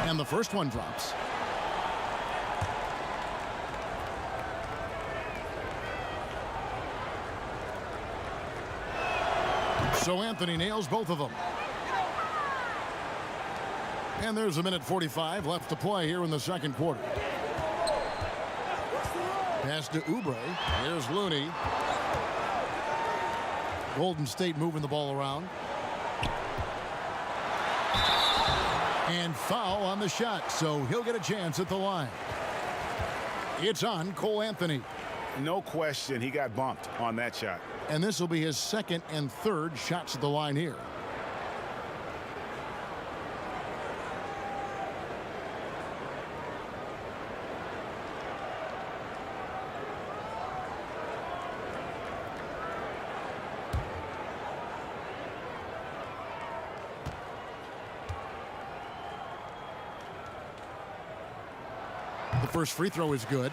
And the first one drops. So Anthony nails both of them. And there's a minute 45 left to play here in the second quarter. Pass to Oubre. Here's Looney. Golden State moving the ball around. And foul on the shot, so he'll get a chance at the line. It's on Cole Anthony. No question, he got bumped on that shot. And this will be his second and third shots at the line here. The first free throw is good.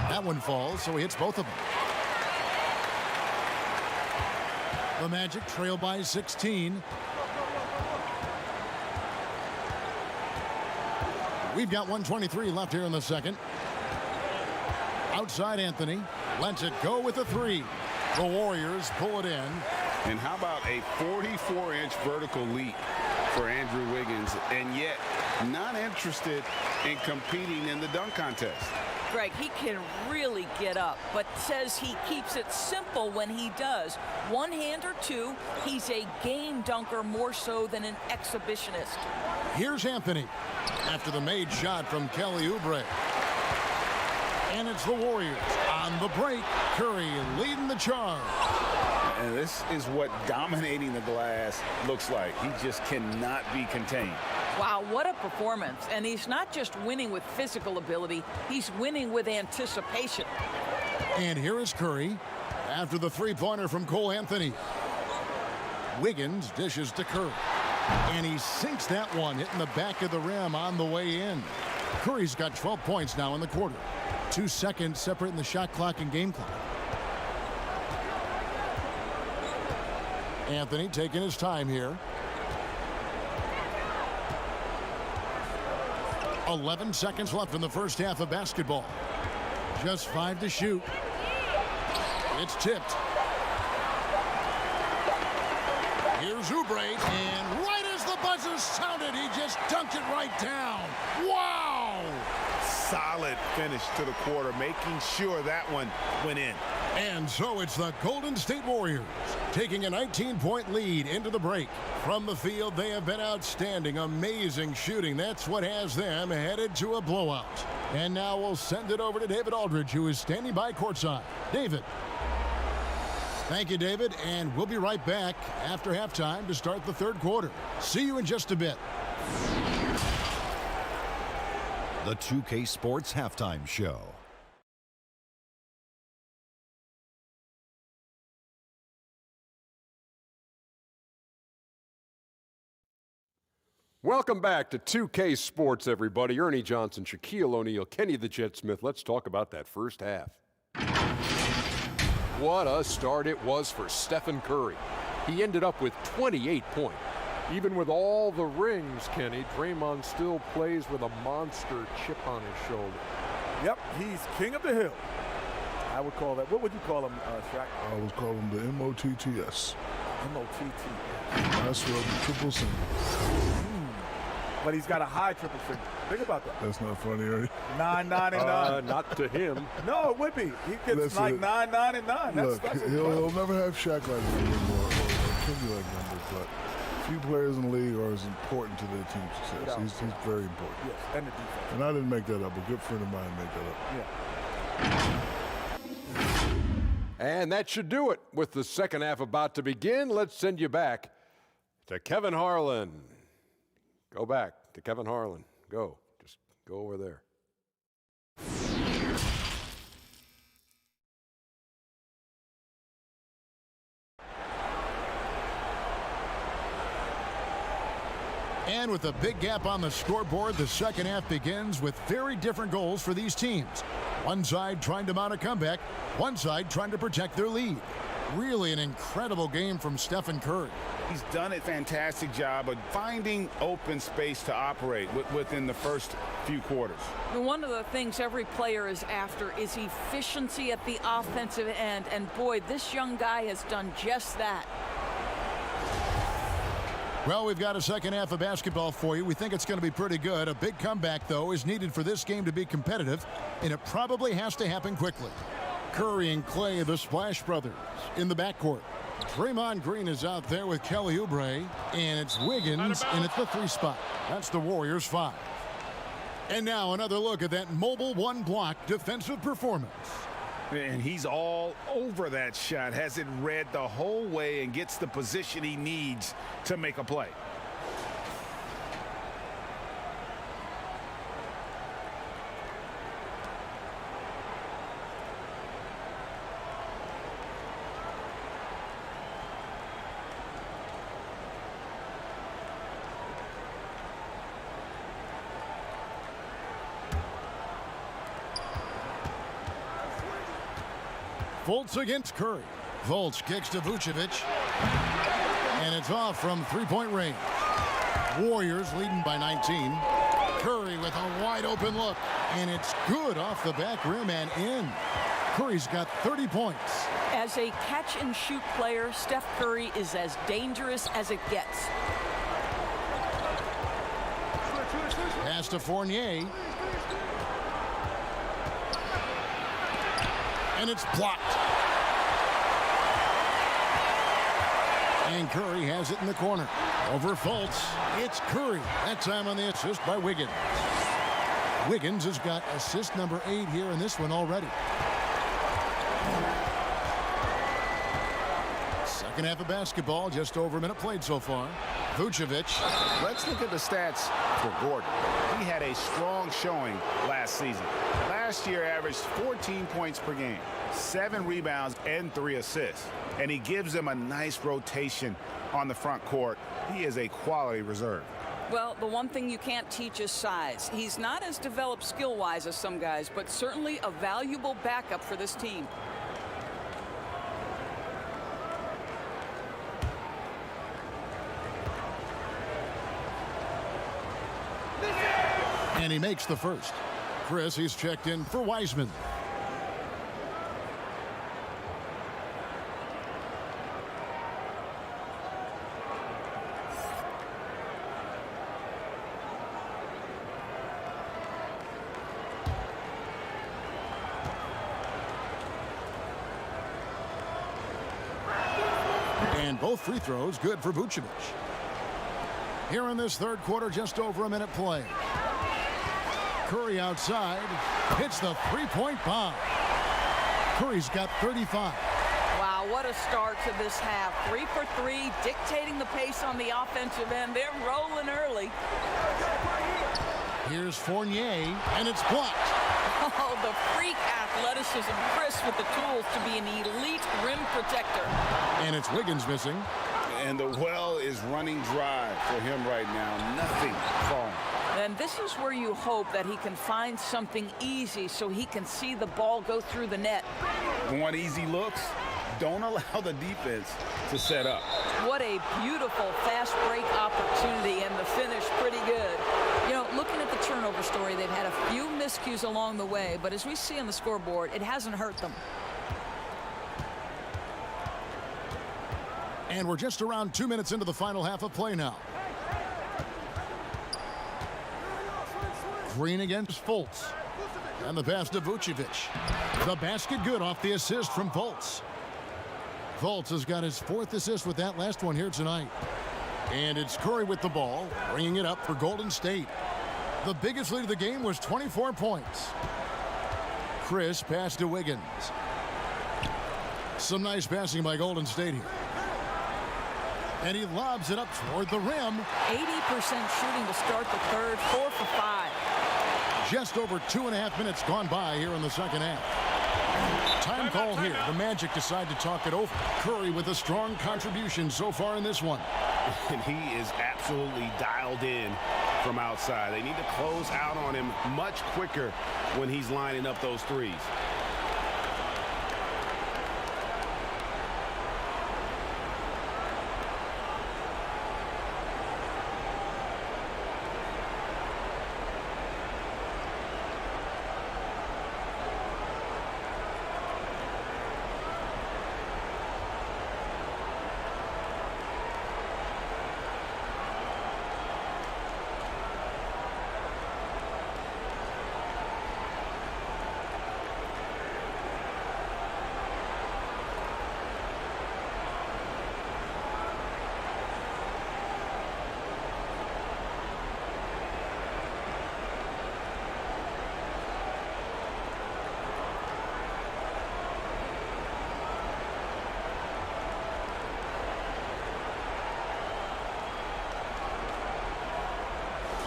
That one falls, so he hits both of them. The Magic trail by 16. We've got 1:23 left here in the second. Outside Anthony. Lets it go with a three. The Warriors pull it in. And how about a 44-inch vertical leap for Andrew Wiggins, and yet not interested in competing in the dunk contest. Greg, he can really get up, but says he keeps it simple when he does. One hand or two, he's a game dunker more so than an exhibitionist. Here's Anthony after the made shot from Kelly Oubre. And it's the Warriors on the break. Curry leading the charge. And this is what dominating the glass looks like. He just cannot be contained. Wow, what a performance. And he's not just winning with physical ability, he's winning with anticipation. And here is Curry after the three-pointer from Cole Anthony. Wiggins dishes to Curry. And he sinks that one, hitting the back of the rim on the way in. Curry's got 12 points now in the quarter. 2 seconds separating the shot clock and game clock. Anthony taking his time here. 11 seconds left in the first half of basketball. Just 5 to shoot. It's tipped. Here's Oubre, and right as the buzzer sounded, he just dunked it right down. Wow! Solid finish to the quarter, making sure that one went in. And so it's the Golden State Warriors taking a 19-point lead into the break. From the field, they have been outstanding, amazing shooting. That's what has them headed to a blowout. And now we'll send it over to David Aldridge, who is standing by courtside. David. Thank you, David, and we'll be right back after halftime to start the third quarter. See you in just a bit. The 2K Sports Halftime Show. Welcome back to 2K Sports, everybody. Ernie Johnson, Shaquille O'Neal, Kenny the Jet Smith. Let's talk about that first half. What a start it was for Stephen Curry. He ended up with 28 points. Even with all the rings, Kenny, Draymond still plays with a monster chip on his shoulder. Yep, he's king of the hill. I would call that. What would you call him, Shaq? I would call him the M-O-T-T-S. M-O-T-T. That's what the triple single. But he's got a high triple single. Think about that. That's not funny, right? 9, 9, and 9. Not to him. No, it would be. He gets like 9, 9, and 9. Look, he'll never have Shaq like number or Kenny like number, but few players in the league are as important to their team's success. He's very important. Yes, and the defense. And I didn't make that up. A good friend of mine made that up. Yeah. And that should do it. With the second half about to begin, let's send you back to Kevin Harlan. Go back to Kevin Harlan. Go. Just go over there. And with a big gap on the scoreboard, the second half begins with very different goals for these teams. One side trying to mount a comeback, one side trying to protect their lead. Really an incredible game from Stephen Curry. He's done a fantastic job of finding open space to operate within the first few quarters. One of the things every player is after is efficiency at the offensive end. And boy, this young guy has done just that. Well, we've got a second half of basketball for you. We think it's going to be pretty good. A big comeback, though, is needed for this game to be competitive, and it probably has to happen quickly. Curry and Clay, the Splash Brothers, in the backcourt. Draymond Green is out there with Kelly Oubre, and it's Wiggins in at the 3 spot. That's the Warriors' 5. And now another look at that mobile one-block defensive performance. And he's all over that shot, has it read the whole way and gets the position he needs to make a play. Fultz against Curry. Fultz kicks to Vucevic. And it's off from three-point range. Warriors leading by 19. Curry with a wide open look, and it's good off the back rim and in. Curry's got 30 points. As a catch-and-shoot player, Steph Curry is as dangerous as it gets. Pass to Fournier. And it's blocked. And Curry has it in the corner. Over Fultz. It's Curry. That time on the assist by Wiggins. Wiggins has got assist number 8 here in this one already. Second half of basketball, just over a minute played so far. Vucevic. Let's look at the stats for Gordon. He had a strong showing last season. Last year averaged 14 points per game, 7 rebounds, and 3 assists. And he gives them a nice rotation on the front court. He is a quality reserve. Well, the one thing you can't teach is size. He's not as developed skill-wise as some guys, but certainly a valuable backup for this team. And he makes the first. Chris, he's checked in for Wiseman. And both free throws good for Vucevic. Here in this third quarter, just over a minute play. Curry outside, hits the three-point bomb. Curry's got 35. Wow, what a start to this half. 3 for 3, dictating the pace on the offensive end. They're rolling early. Here's Fournier, and it's blocked. Oh, the freak athleticism. Chris with the tools to be an elite rim protector. And it's Wiggins missing. And the well is running dry for him right now. Nothing falling. And this is where you hope that he can find something easy so he can see the ball go through the net. Want easy looks? Don't allow the defense to set up. What a beautiful fast break opportunity, and the finish pretty good. You know, looking at the turnover story, they've had a few miscues along the way, but as we see on the scoreboard, it hasn't hurt them. And we're just around 2 minutes into the final half of play now. Green against Fultz. And the pass to Vucevic. The basket good off the assist from Fultz. Fultz has got his 4th assist with that last one here tonight. And it's Curry with the ball, bringing it up for Golden State. The biggest lead of the game was 24 points. Chris passed to Wiggins. Some nice passing by Golden State here. And he lobs it up toward the rim. 80% shooting to start the third, 4 for 5. Just over 2.5 minutes gone by here in the second half. Time call here. The Magic decide to talk it over. Curry with a strong contribution so far in this one. And he is absolutely dialed in from outside. They need to close out on him much quicker when he's lining up those threes.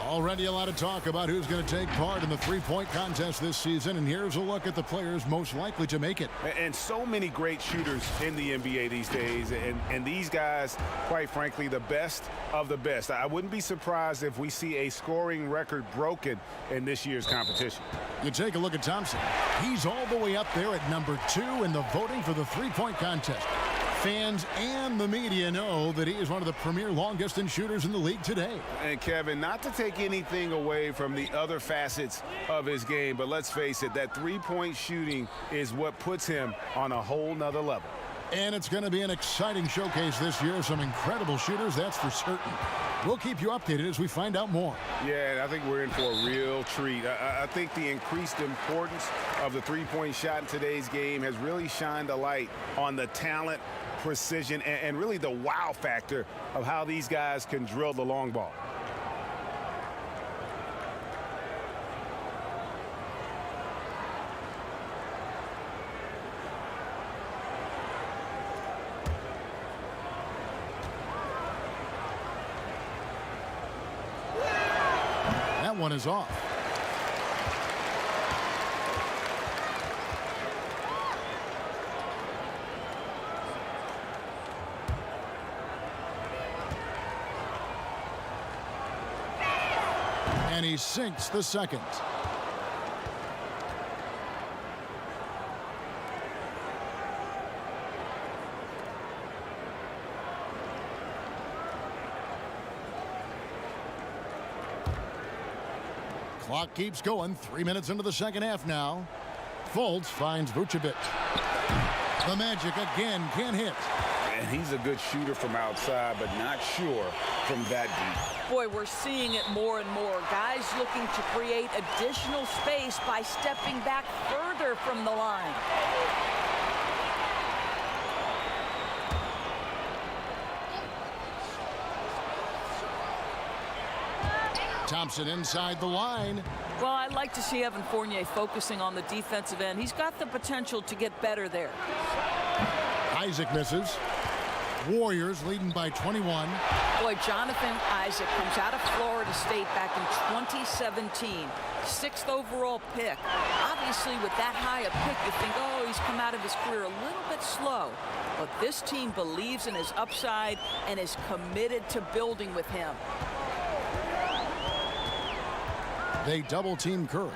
Already a lot of talk about who's going to take part in the three-point contest this season, and here's a look at the players most likely to make it. And so many great shooters in the NBA these days, and these guys, quite frankly, the best of the best. I wouldn't be surprised if we see a scoring record broken in this year's competition. You take a look at Thompson. He's all the way up there at number 2 in the voting for the three-point contest. Fans and the media know that he is one of the premier long-distance shooters in the league today. And Kevin, not to take anything away from the other facets of his game, but let's face it, that three-point shooting is what puts him on a whole nother level. And it's going to be an exciting showcase this year. Some incredible shooters, that's for certain. We'll keep you updated as we find out more. Yeah, I think we're in for a real treat. I think the increased importance of the three-point shot in today's game has really shined a light on the talent, precision, and really the wow factor of how these guys can drill the long ball. That one is off. And he sinks the second. Clock keeps going. 3 minutes into the second half now. Fultz finds Vucevic. The Magic again can't hit. And he's a good shooter from outside, but not sure from that deep. Boy, we're seeing it more and more. Guys looking to create additional space by stepping back further from the line. Thompson inside the line. Well, I'd like to see Evan Fournier focusing on the defensive end. He's got the potential to get better there. Isaac misses. Warriors leading by 21. Boy, Jonathan Isaac comes out of Florida State back in 2017. 6th overall pick. Obviously, with that high a pick, you think, oh, he's come out of his career a little bit slow. But this team believes in his upside and is committed to building with him. They double-team Curry.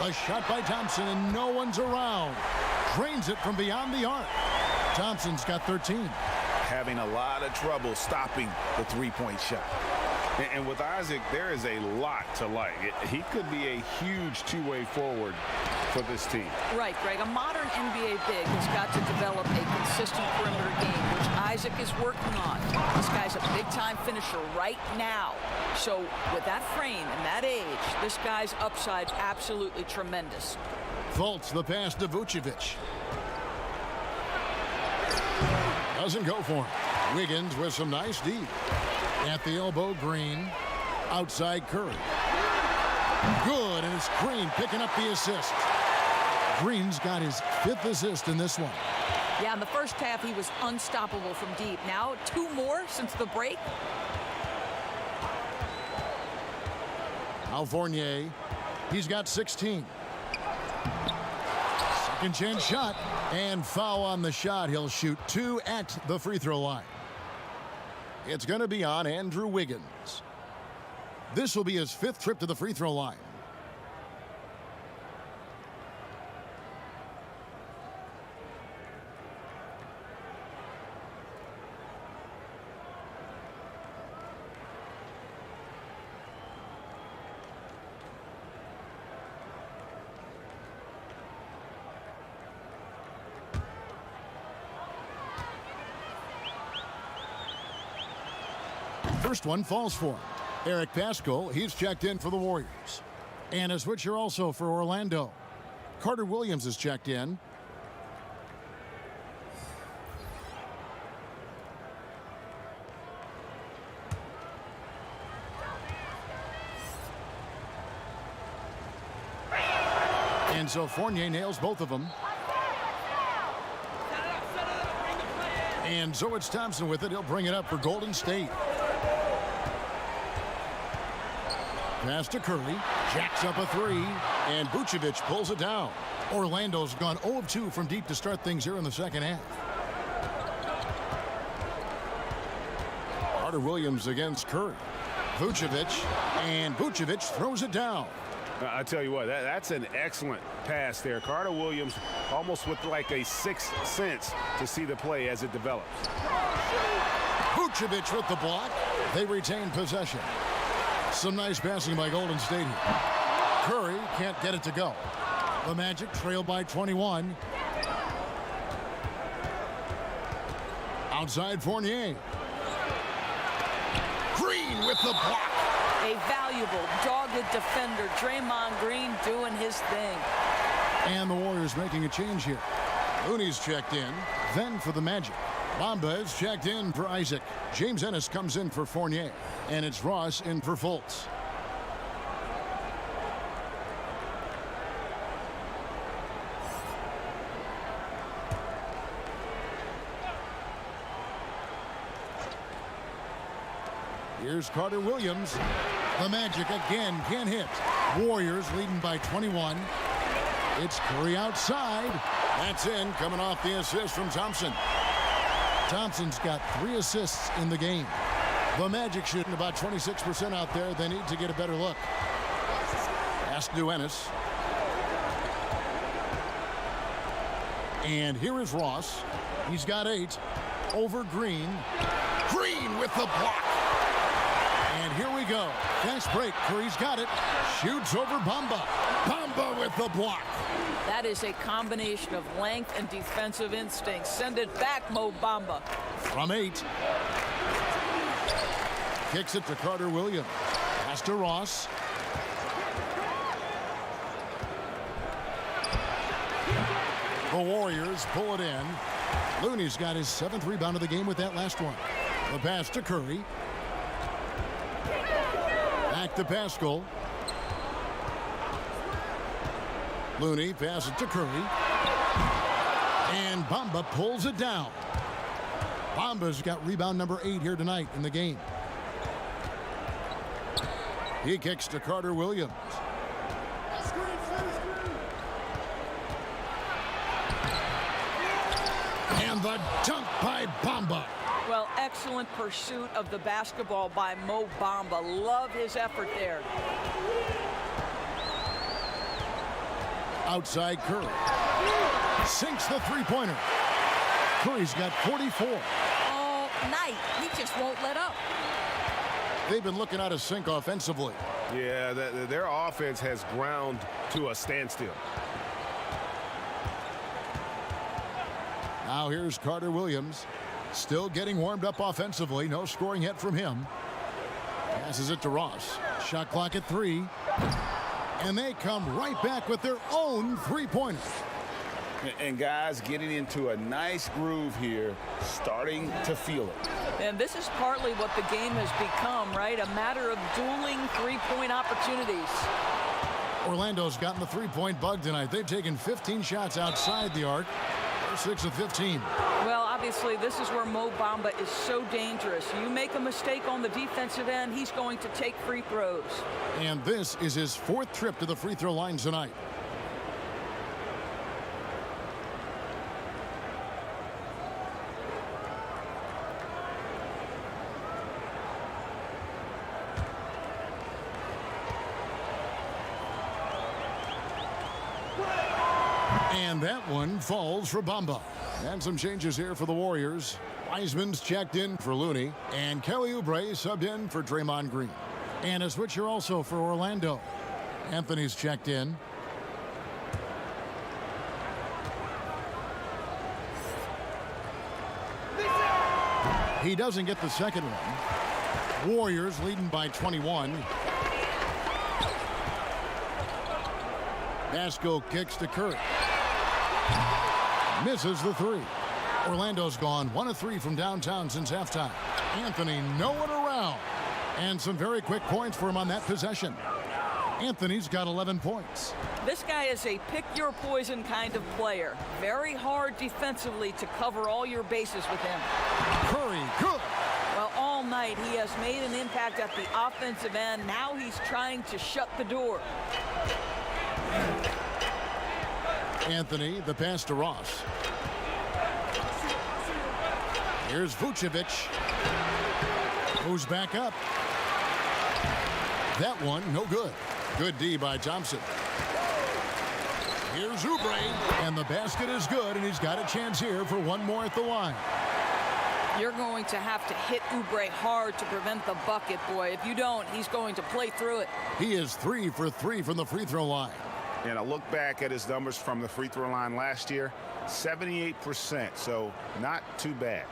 A shot by Thompson, and no one's around. Drains it from beyond the arc. Thompson's got 13. Having a lot of trouble stopping the three-point shot. And with Isaac, there is a lot to like. He could be a huge two-way forward for this team. Right, Greg. A modern NBA big has got to develop a consistent perimeter game, which Isaac is working on. This guy's a big-time finisher right now. So with that frame and that age, this guy's upside's absolutely tremendous. Fultz the pass to Vucevic. Doesn't go for him. Wiggins with some nice D. At the elbow, Green. Outside, Curry. Good, and it's Green picking up the assist. Green's got his 5th assist in this one. Yeah, in the first half, he was unstoppable from deep. Now, 2 more since the break. Now Fournier, he's got 16. Second chance shot, and foul on the shot. He'll shoot 2 at the free throw line. It's going to be on Andrew Wiggins. This will be his 5th trip to the free throw line. First one falls for him. Eric Paschal, he's checked in for the Warriors. And a switcher also for Orlando. Carter Williams is checked in. And so Fournier nails both of them. And so it's Thompson with it. He'll bring it up for Golden State. Pass to Curry, jacks up a 3, and Vucevic pulls it down. Orlando's gone 0 of 2 from deep to start things here in the second half. Carter Williams against Curry. Vucevic, and Vucevic throws it down. I tell you what, that's an excellent pass there. Carter Williams almost with like a sixth sense to see the play as it develops. Vucevic with the block. They retain possession. Some nice passing by Golden State here. Curry can't get it to go. The Magic trail by 21. Outside Fournier. Green with the block. A valuable, dogged defender. Draymond Green doing his thing. And the Warriors making a change here. Looney's checked in. Then for the Magic. Bamba is checked in for Isaac. James Ennis comes in for Fournier. And it's Ross in for Fultz. Here's Carter Williams. The Magic again can't hit. Warriors leading by 21. It's Curry outside. That's in, coming off the assist from Thompson. Thompson's got 3 assists in the game. The Magic shooting about 26% out there. They need to get a better look. Pass to Ennis. And here is Ross. He's got 8. Over Green. Green with the block. And here we go. Fast break. Curry's got it. Shoots over Bamba. Bamba with the block. That is a combination of length and defensive instinct. Send it back, Mo Bamba. From 8. Kicks it to Carter Williams. Pass to Ross. The Warriors pull it in. Looney's got his 7th rebound of the game with that last one. The pass to Curry. Back to Pascal. Looney passes it to Curry. And Bamba pulls it down. Bamba's got rebound number 8 here tonight in the game. He kicks to Carter Williams. And the dunk by Bamba. Well, excellent pursuit of the basketball by Mo Bamba. Love his effort there. Outside Curry. Sinks the three-pointer. Curry's got 44. All night. He just won't let up. They've been looking out of sync offensively. Yeah, their offense has ground to a standstill. Now here's Carter Williams. Still getting warmed up offensively. No scoring yet from him. Passes it to Ross. Shot clock at 3. And they come right back with their own three-pointer. And guys getting into a nice groove here, starting to feel it. And this is partly what the game has become, right? A matter of dueling three-point opportunities. Orlando's gotten the three-point bug tonight. They've taken 15 shots outside the arc. They're 6 of 15. Well, obviously, this is where Mo Bamba is so dangerous. You make a mistake on the defensive end, he's going to take free throws. And this is his 4th trip to the free throw line tonight. And that one falls for Bamba. And some changes here for the Warriors. Wiseman's checked in for Looney. And Kelly Oubre subbed in for Draymond Green. And a switcher also for Orlando. Anthony's checked in. He doesn't get the second one. Warriors leading by 21. Pascal kicks to Curry. Misses the 3. Orlando's gone 1 of 3 from downtown since halftime. Anthony nowhere around. And some very quick points for him on that possession. Anthony's got 11 points. This guy is a pick-your-poison kind of player. Very hard defensively to cover all your bases with him. Curry, good. Well, all night he has made an impact at the offensive end. Now he's trying to shut the door. Anthony, the pass to Ross. Here's Vucevic. Who's back up? That one, no good. Good D by Thompson. Here's Oubre, and the basket is good, and he's got a chance here for one more at the line. You're going to have to hit Oubre hard to prevent the bucket, boy. If you don't, he's going to play through it. He is 3 for 3 from the free throw line. And I look back at his numbers from the free throw line last year, 78%, so not too bad.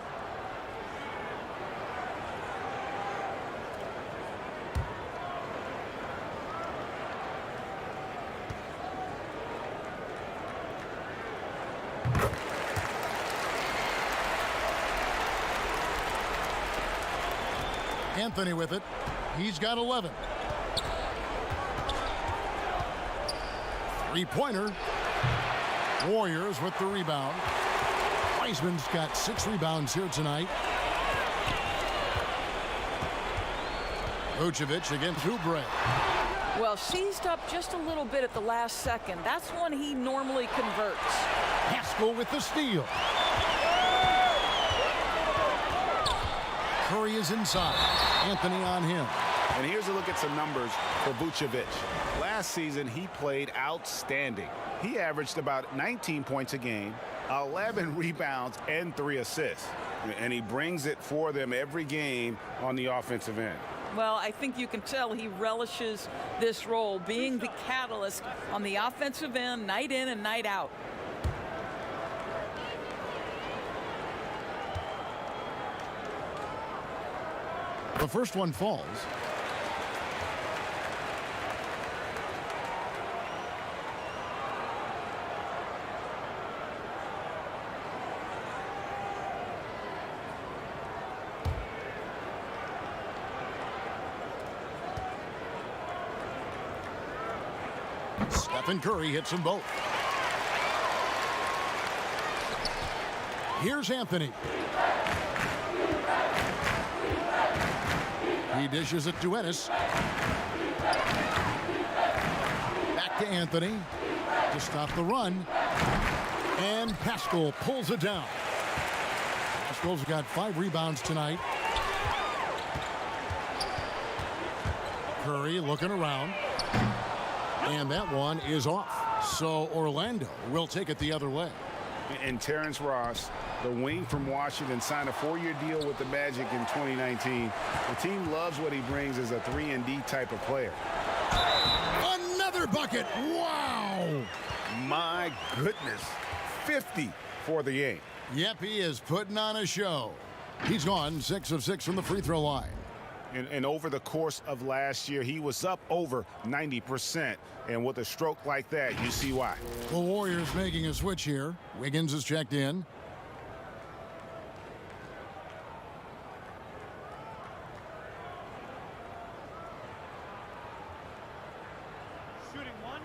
Anthony with it. He's got 11. Three-pointer. Warriors with the rebound. Wiseman's got 6 rebounds here tonight. Vucevic against Oubre. Well, seized up just a little bit at the last second. That's when he normally converts. Pascal with the steal. Curry is inside. Anthony on him. And here's a look at some numbers for Vucevic. Last season, he played outstanding. He averaged about 19 points a game, 11 rebounds, and 3 assists. And he brings it for them every game on the offensive end. Well, I think you can tell he relishes this role, being the catalyst on the offensive end, night in and night out. The first one falls. Stephen Curry hits them both. Here's Anthony. He dishes it to Ennis. Back to Anthony to stop the run. And Pascal pulls it down. Pascal's got 5 rebounds tonight. Curry looking around. And that one is off. So Orlando will take it the other way. And Terrence Ross, the wing from Washington, signed a 4-year deal with the Magic in 2019. The team loves what he brings as a 3-and-D type of player. Another bucket. Wow. My goodness. 50 for the game. Yep, he is putting on a show. He's gone 6 of 6 from the free throw line. And over the course of last year, he was up over 90%. And with a stroke like that, you see why. The Warriors making a switch here. Wiggins is checked in. Shooting one.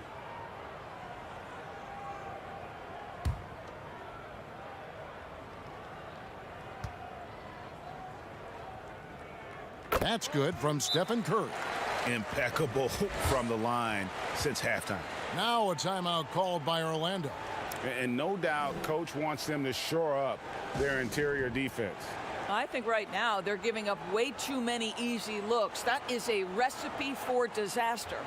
That's good from Stephen Curry. Impeccable from the line since halftime. Now a timeout called by Orlando. And no doubt, Coach wants them to shore up their interior defense. I think right now they're giving up way too many easy looks. That is a recipe for disaster.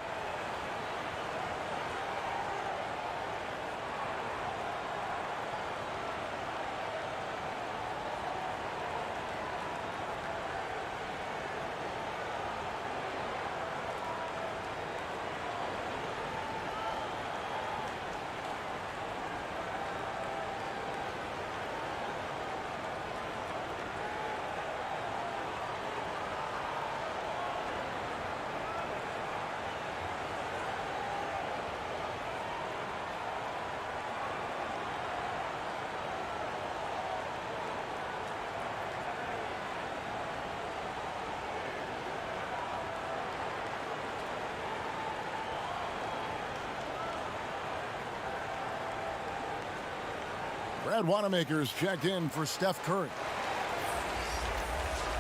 Brad Wanamaker's checked in for Steph Curry.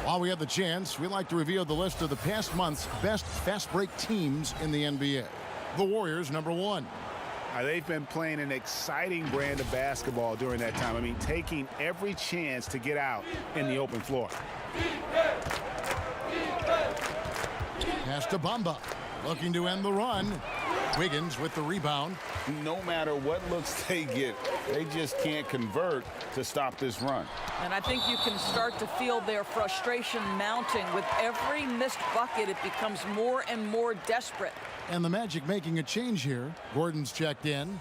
While we have the chance, we'd like to reveal the list of the past month's best fast break teams in the NBA. The Warriors, number 1. They've been playing an exciting brand of basketball during that time. I mean, taking every chance to get out in the open floor. Pass to Bamba, looking to end the run. Wiggins with the rebound. No matter what looks they get, they just can't convert to stop this run. And I think you can start to feel their frustration mounting. With every missed bucket, it becomes more and more desperate. And the Magic making a change here. Gordon's checked in.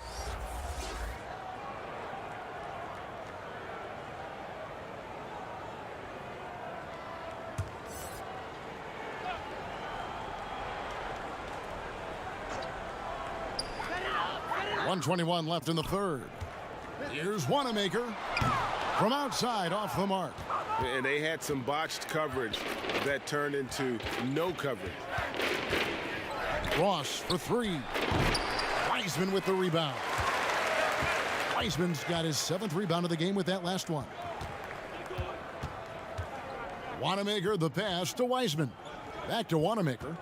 .121 left in the third. Here's Wanamaker from outside off the mark. And they had some botched coverage that turned into no coverage. Ross for three. Wiseman with the rebound. Wiseman's got his 7th rebound of the game with that last one. Wanamaker the pass to Wiseman. Back to Wanamaker.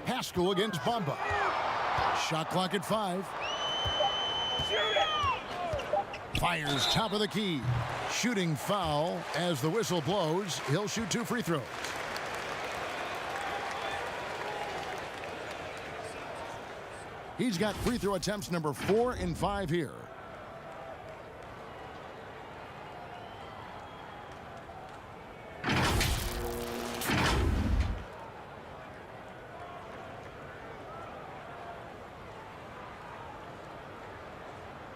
Haskell against Bamba. Shot clock at 5. Fires top of the key. Shooting foul as the whistle blows. He'll shoot 2 free throws. He's got free throw attempts number 4 and 5 here.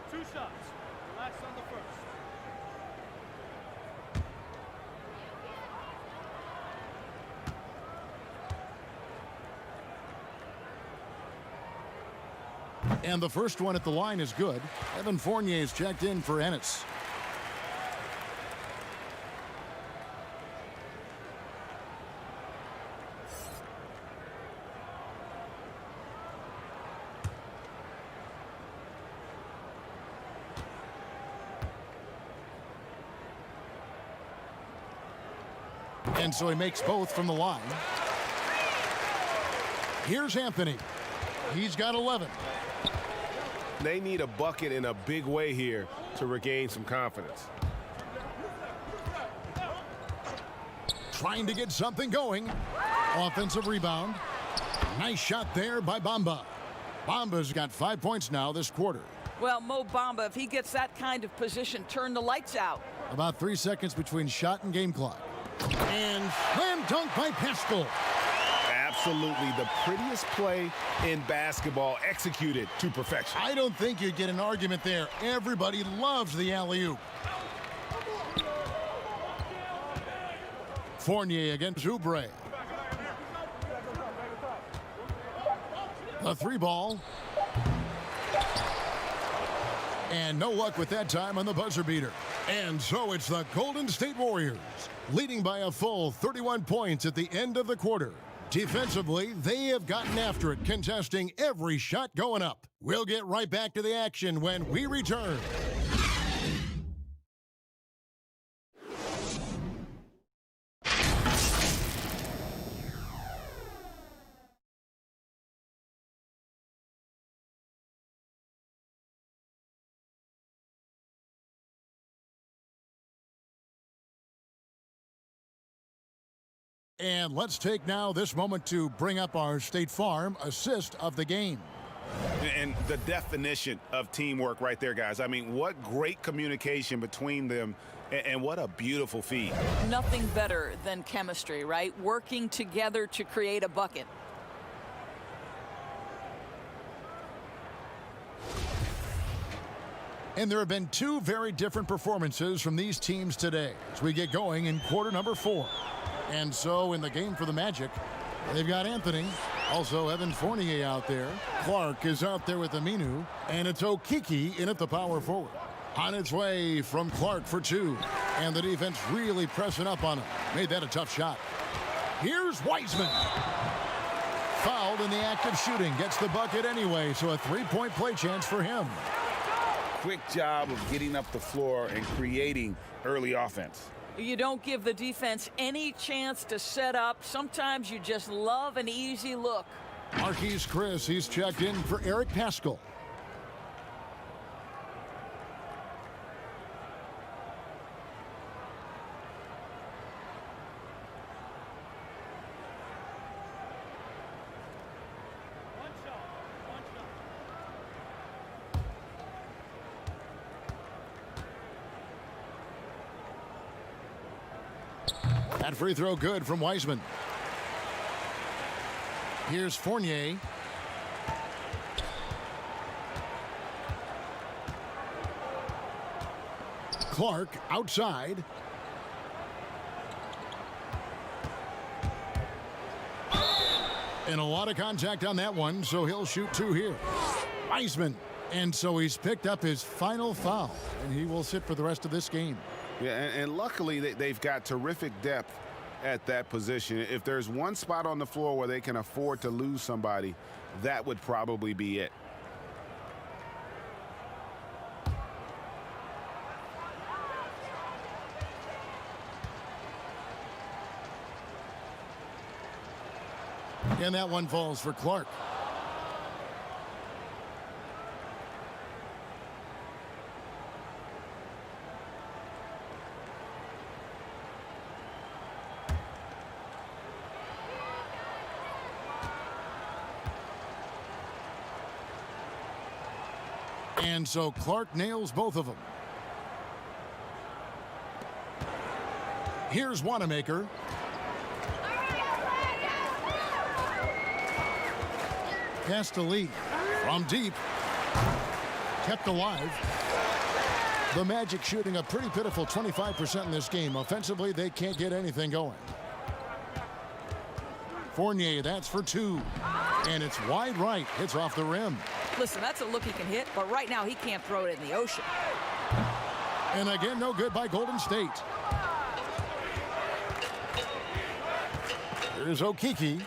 Two shots. Relax on the first. And the first one at the line is good. Evan Fournier is checked in for Ennis. And so he makes both from the line. Here's Anthony. He's got 11. They need a bucket in a big way here to regain some confidence. Trying to get something going. Offensive rebound. Nice shot there by Bamba. Bamba's got 5 points now this quarter. Well, Mo Bamba, if he gets that kind of position, turn the lights out. About 3 seconds between shot and game clock. And slam dunk by Haskell. Absolutely the prettiest play in basketball, executed to perfection. I don't think you'd get an argument there. Everybody loves the alley-oop. Fournier against Oubre. The 3 ball. And no luck with that time on the buzzer beater. And so it's the Golden State Warriors leading by a full 31 points at the end of the quarter. Defensively, they have gotten after it, contesting every shot going up. We'll get right back to the action when we return. And let's take now this moment to bring up our State Farm assist of the game. And the definition of teamwork right there, guys. I mean, what great communication between them, and what a beautiful feed. Nothing better than chemistry, right? Working together to create a bucket. And there have been 2 very different performances from these teams today as we get going in quarter number 4. And so in the game for the Magic, they've got Anthony, also Evan Fournier out there. Clark is out there with Aminu, and it's Okiki in at the power forward. On its way from Clark for 2, and the defense really pressing up on him. Made that a tough shot. Here's Wiseman. Fouled in the act of shooting, gets the bucket anyway, so a 3-point play chance for him. Quick job of getting up the floor and creating early offense. You don't give the defense any chance to set up. Sometimes you just love an easy look. Marquise Chris, he's checked in for Eric Haskell. That free throw good from Wiseman. Here's Fournier. Clark outside. And a lot of contact on that one, so he'll shoot 2 here. Wiseman. And so he's picked up his final foul, and he will sit for the rest of this game. Yeah, and luckily they've got terrific depth at that position. If there's one spot on the floor where they can afford to lose somebody, that would probably be it. And that one falls for Clark. And so Clark nails both of them. Here's Wanamaker. Pass to Lee from deep. Kept alive. The Magic shooting a pretty pitiful 25% in this game. Offensively, they can't get anything going. Fournier, that's for 2. And it's wide right. It's off the rim. Listen, that's a look he can hit, but right now he can't throw it in the ocean. And again, no good by Golden State. Here's Okeke.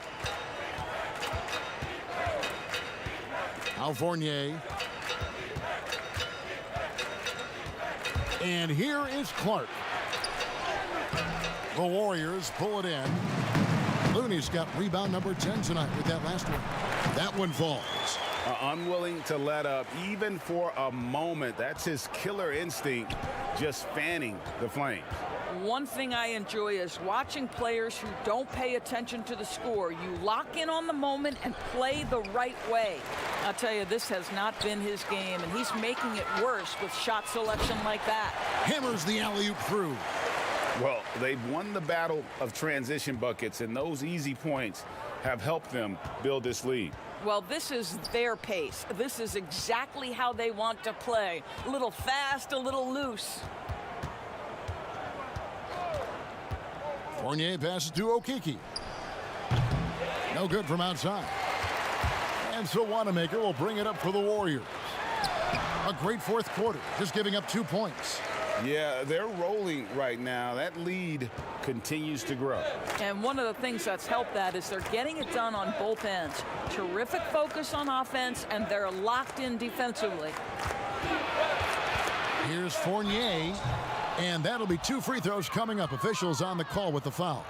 Now Fournier. And here is Clark. The Warriors pull it in. Looney's got rebound number 10 tonight with that last one. That one falls. Unwilling to let up even for a moment. That's his killer instinct, just fanning the flames. One thing I enjoy is watching players who don't pay attention to the score. You lock in on the moment and play the right way. I'll tell you, this has not been his game, and he's making it worse with shot selection like that. Hammers the alley-oop through. Well, they've won the battle of transition buckets, and those easy points have helped them build this lead. Well, this is their pace. This is exactly how they want to play. A little fast, a little loose. Fournier passes to Okeke. No good from outside. And so Wanamaker will bring it up for the Warriors. A great fourth quarter, just giving up 2 points. Yeah, they're rolling right now. That lead continues to grow. And one of the things that's helped that is they're getting it done on both ends. Terrific focus on offense, and they're locked in defensively. Here's Fournier, and that'll be 2 free throws coming up. Officials on the call with the foul.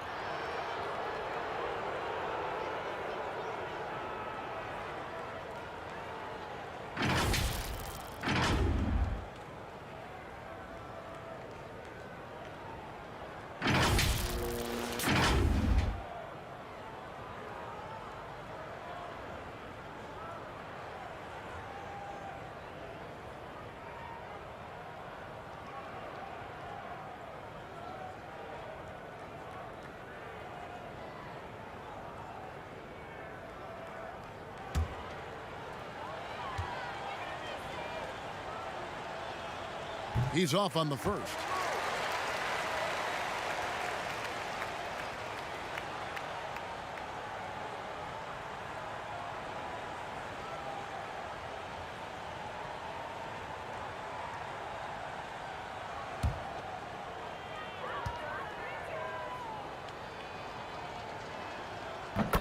He's off on the first.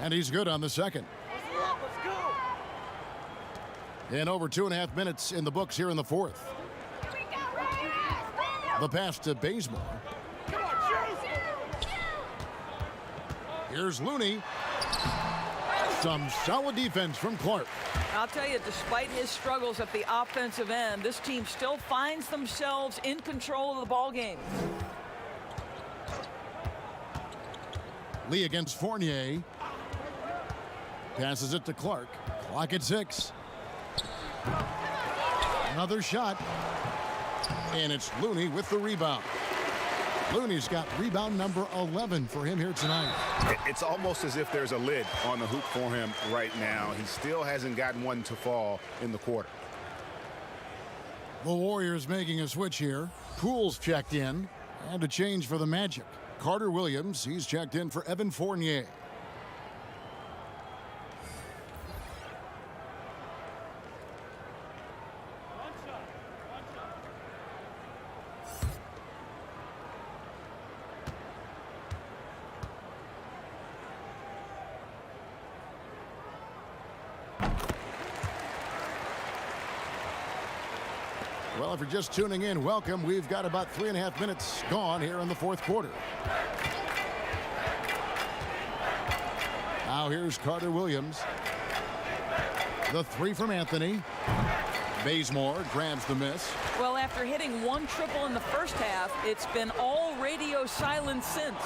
And he's good on the second. And over 2.5 minutes in the books here in the fourth. The pass to Bazemore. Here's Looney. Some solid defense from Clark. I'll tell you, despite his struggles at the offensive end, this team still finds themselves in control of the ball game. Lee against Fournier. Passes it to Clark. Clock at 6. Another shot. And it's Looney with the rebound. Looney's got rebound number 11 for him here tonight. It's almost as if there's a lid on the hoop for him right now. He still hasn't gotten one to fall in the quarter. The Warriors making a switch here. Poole's checked in. And a change for the Magic. Carter Williams, he's checked in for Evan Fournier. Well, if you're just tuning in, welcome. We've got about 3.5 minutes gone here in the fourth quarter. Now here's Carter Williams. The three from Anthony. Bazemore grabs the miss. Well, after hitting one triple in the first half, it's been all radio silence since.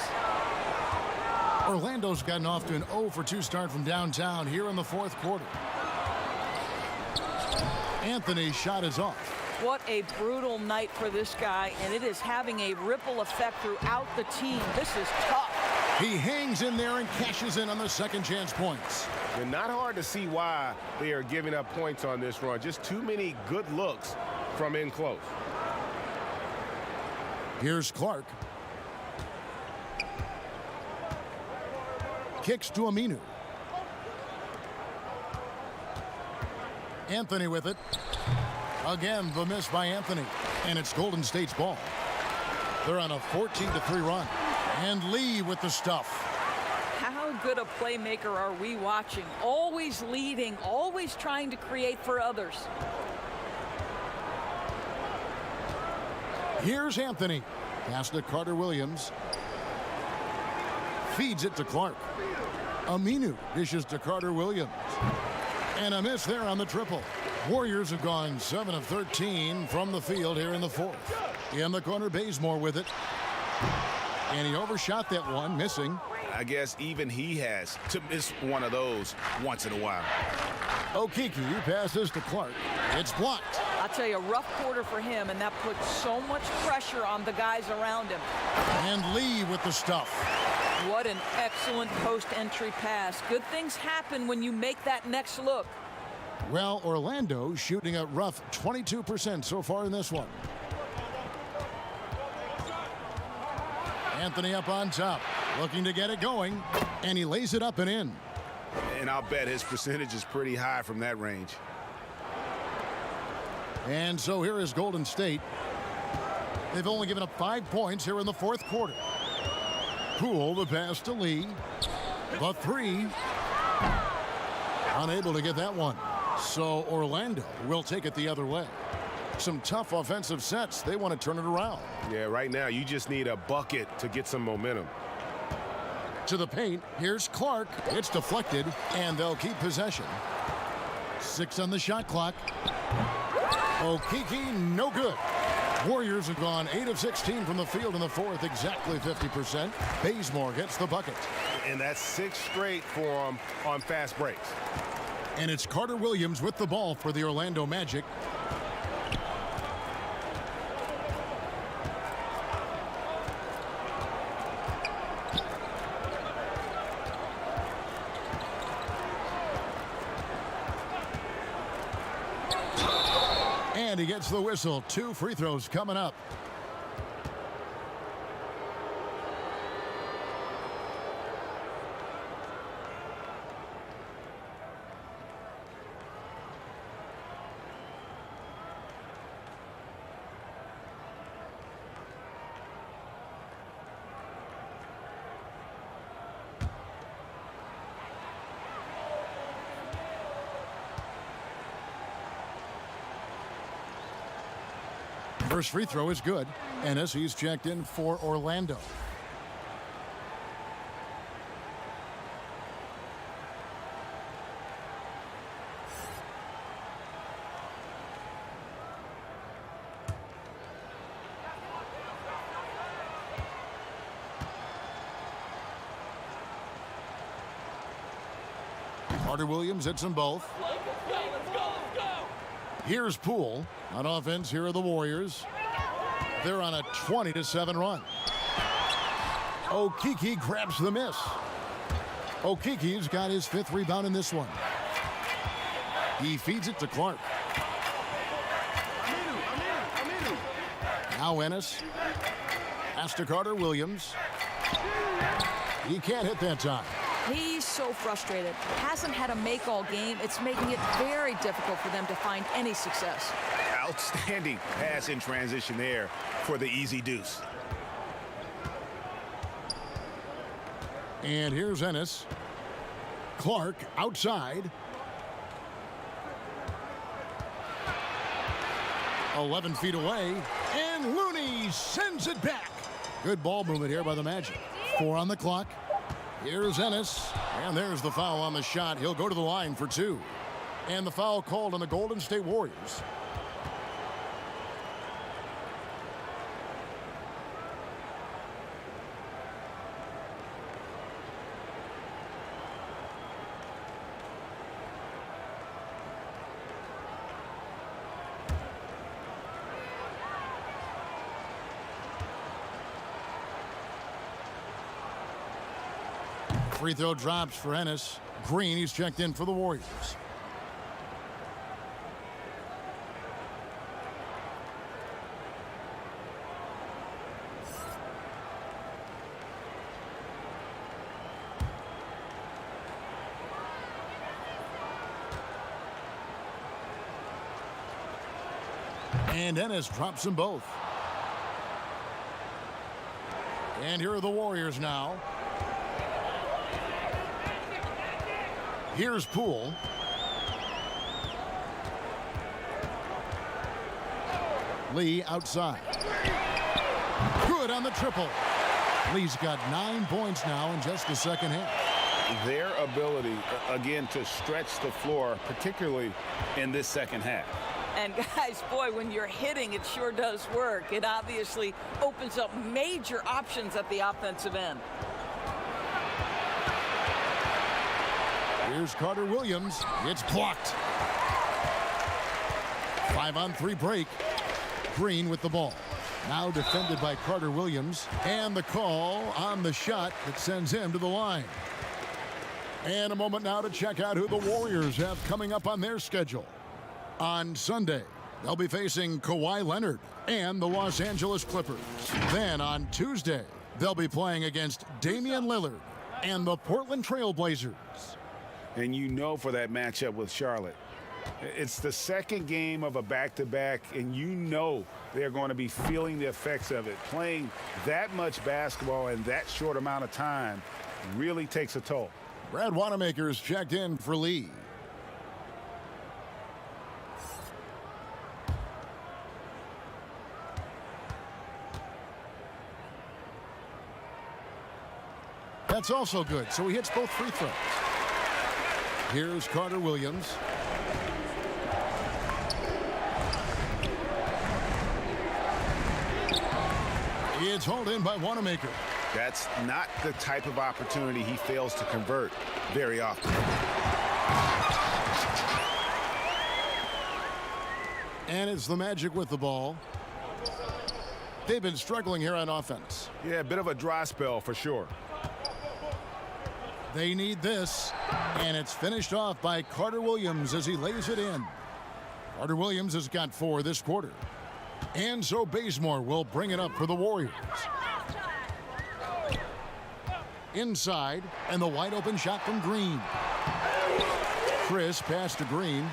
Orlando's gotten off to an 0-for-2 start from downtown here in the fourth quarter. Anthony's shot is off. What a brutal night for this guy, and it is having a ripple effect throughout the team. This is tough. He hangs in there and cashes in on the second chance points. And not hard to see why they are giving up points on this run. Just too many good looks from in close. Here's Clark. Kicks to Aminu. Anthony with it. Again, the miss by Anthony. And it's Golden State's ball. They're on a 14-3 run. And Lee with the stuff. How good a playmaker are we watching? Always leading, always trying to create for others. Here's Anthony. Pass to Carter Williams. Feeds it to Clark. Aminu dishes to Carter Williams. And a miss there on the triple. Warriors have gone 7 of 13 from the field here in the fourth. In the corner, Bazemore with it. And he overshot that one, missing. I guess even he has to miss one of those once in a while. Okeke passes to Clark. It's blocked. I'll tell you, a rough quarter for him, and that puts so much pressure on the guys around him. And Lee with the stuff. What an excellent post-entry pass. Good things happen when you make that next look. Well, Orlando shooting a rough 22% so far in this one. Anthony up on top, looking to get it going, and he lays it up and in. And I'll bet his percentage is pretty high from that range. And so here is Golden State. They've only given up 5 points here in the fourth quarter. Poole, the pass to Lee. The three. Unable to get that one. So Orlando will take it the other way. Some tough offensive sets. They want to turn it around. Yeah, right now you just need a bucket to get some momentum. To the paint. Here's Clark. It's deflected, and they'll keep possession. 6 on the shot clock. Okeke, no good. Warriors have gone 8 of 16 from the field in the fourth, exactly 50%. Bazemore gets the bucket. And that's 6 straight for him on fast breaks. And it's Carter Williams with the ball for the Orlando Magic. And he gets the whistle. 2 free throws coming up. First free throw is good. Ennis, he's checked in for Orlando. Carter Williams hits them both. Here's Poole. On offense, here are the Warriors. They're on a 20-7 run. Okeke grabs the miss. Okeke's got his 5th rebound in this one. He feeds it to Clark. Now Ennis. Pass to Carter Williams. He can't hit that time. He's so frustrated. Hasn't had a make all game. It's making it very difficult for them to find any success. Outstanding pass in transition there for the easy deuce. And here's Ennis. Clark outside. 11 feet away. And Looney sends it back. Good ball movement here by the Magic. 4 on the clock. Here's Ennis. And there's the foul on the shot. He'll go to the line for 2. And the foul called on the Golden State Warriors. Free throw drops for Ennis. Green, he's checked in for the Warriors. And Ennis drops them both. And here are the Warriors now. Here's Poole. Lee outside. Good on the triple. Lee's got 9 points now in just the second half. Their ability, again, to stretch the floor, particularly in this second half. And guys, boy, when you're hitting, it sure does work. It obviously opens up major options at the offensive end. Here's Carter Williams. It's blocked. 5-on-3 break. Green with the ball. Now defended by Carter Williams. And the call on the shot that sends him to the line. And a moment now to check out who the Warriors have coming up on their schedule. On Sunday, they'll be facing Kawhi Leonard and the Los Angeles Clippers. Then on Tuesday, they'll be playing against Damian Lillard and the Portland Trail Blazers. And you know, for that matchup with Charlotte, it's the second game of a back-to-back, and you know they're going to be feeling the effects of it. Playing that much basketball in that short amount of time really takes a toll. Brad Wanamaker's checked in for Lee. That's also good, so he hits both free throws. Here's Carter Williams. It's hauled in by Wanamaker. That's not the type of opportunity he fails to convert very often. And it's the Magic with the ball. They've been struggling here on offense. Yeah, a bit of a dry spell for sure. They need this, and it's finished off by Carter Williams as he lays it in. Carter Williams has got 4 this quarter. And so Bazemore will bring it up for the Warriors. Inside, and the wide open shot from Green. Chris pass to Green.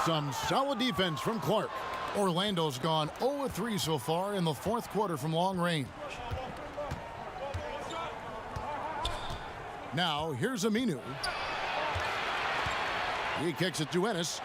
Some solid defense from Clark. Orlando's gone 0-3 so far in the 4th quarter from long range. Now, here's Aminu. He kicks it to Ennis.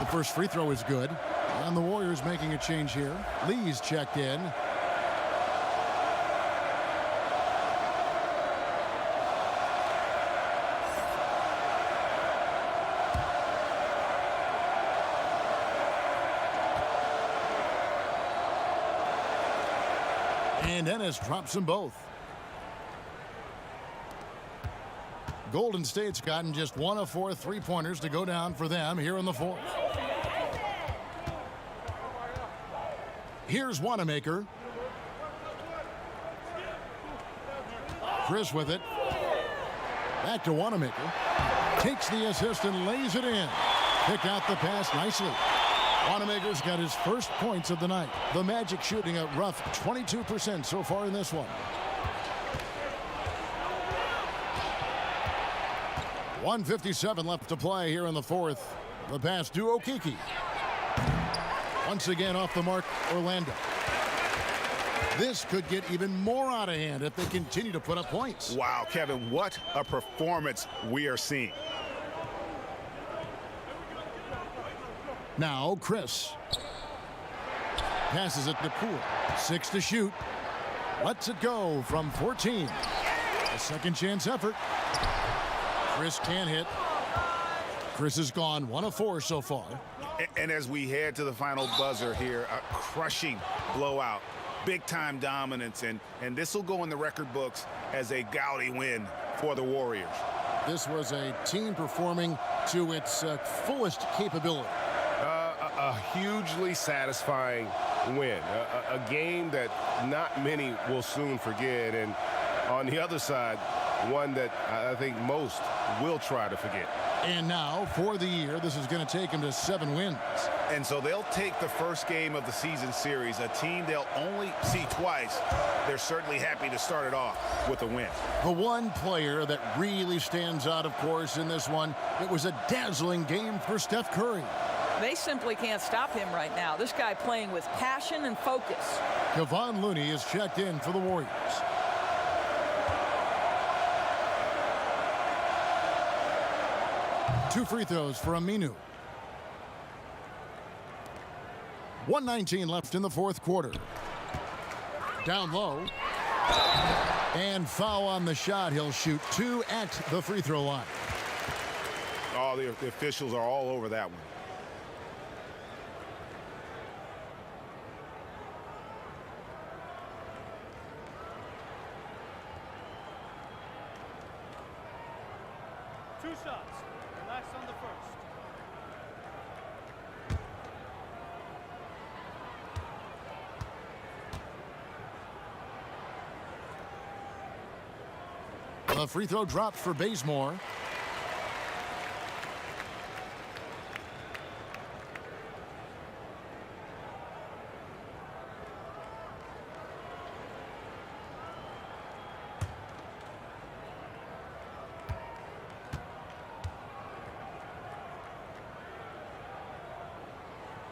The first free throw is good. And the Warriors making a change here. Lee's checked in. And Ennis drops them both. Golden State's gotten just 1 of 4 3-pointers to go down for them here in the fourth. Here's Wanamaker. Chris with it. Back to Wanamaker. Takes the assist and lays it in. Picked out the pass nicely. Wanamaker's got his first points of the night. The Magic shooting a rough 22% so far in this one. .157 left to play here in the fourth. The pass to Okeke. Once again off the mark, Orlando. This could get even more out of hand if they continue to put up points. Wow, Kevin, what a performance we are seeing. Now Chris. Passes it to Poole. 6 to shoot. Lets it go from 14. A second chance effort. Chris can't hit. Chris has gone 1 of 4 so far. And as we head to the final buzzer here, a crushing blowout. Big time dominance, and this will go in the record books as a gaudy win for the Warriors. This was a team performing to its fullest capability. A hugely satisfying win. A game that not many will soon forget. And on the other side, one that I think most will try to forget. And now, for the year, this is going to take them to 7 wins. And so they'll take the first game of the season series, a team they'll only see twice. They're certainly happy to start it off with a win. The one player that really stands out, of course, in this one, it was a dazzling game for Steph Curry. They simply can't stop him right now. This guy playing with passion and focus. Kevon Looney is checked in for the Warriors. Two free throws for Aminu. 1:19 left in the fourth quarter. Down low. And foul on the shot. He'll shoot 2 at the free throw line. Oh, the officials are all over that one. Two shots. Relax on the first. The free throw dropped for Bazemore.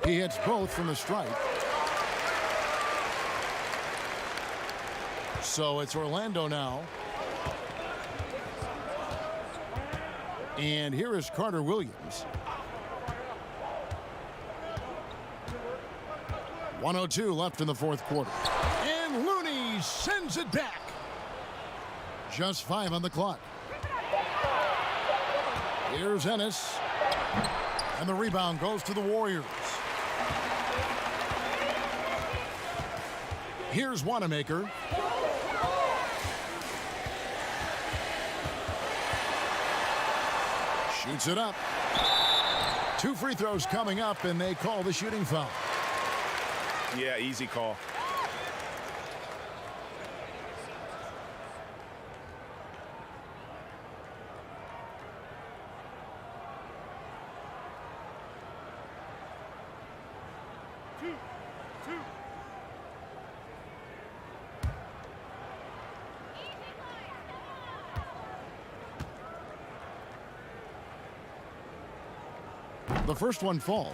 He hits both from the stripe. So it's Orlando now. And here is Carter Williams. 1:02 left in the fourth quarter. And Looney sends it back. Just 5 on the clock. Here's Ennis. And the rebound goes to the Warriors. Here's Wanamaker. Shoots it up. 2 free throws coming up, and they call the shooting foul. Yeah, easy call. The first one falls.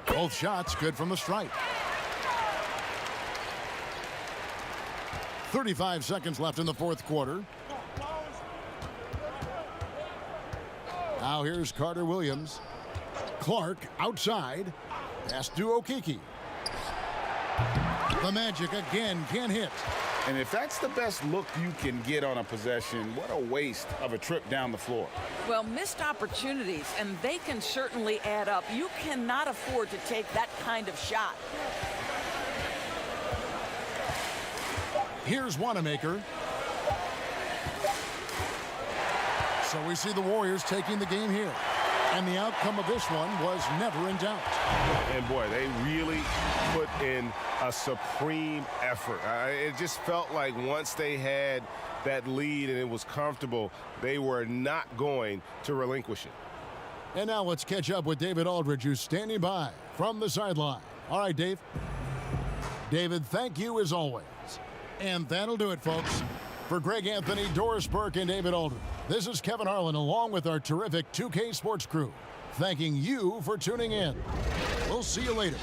Both shots good from the stripe. 35 seconds left in the fourth quarter. Now here's Carter Williams. Clark outside. Pass to Okeke. The Magic again can't hit. And if that's the best look you can get on a possession, what a waste of a trip down the floor. Well, missed opportunities, and they can certainly add up. You cannot afford to take that kind of shot. Here's Wanamaker. So we see the Warriors taking the game here. And the outcome of this one was never in doubt. And boy, they really put in a supreme effort. It just felt like once they had that lead and it was comfortable, they were not going to relinquish it. And now let's catch up with David Aldridge, who's standing by from the sideline. All right, Dave. David, thank you as always. And that'll do it, folks. For Greg Anthony, Doris Burke, and David Aldridge, this is Kevin Harlan along with our terrific 2K Sports crew, thanking you for tuning in. We'll see you later.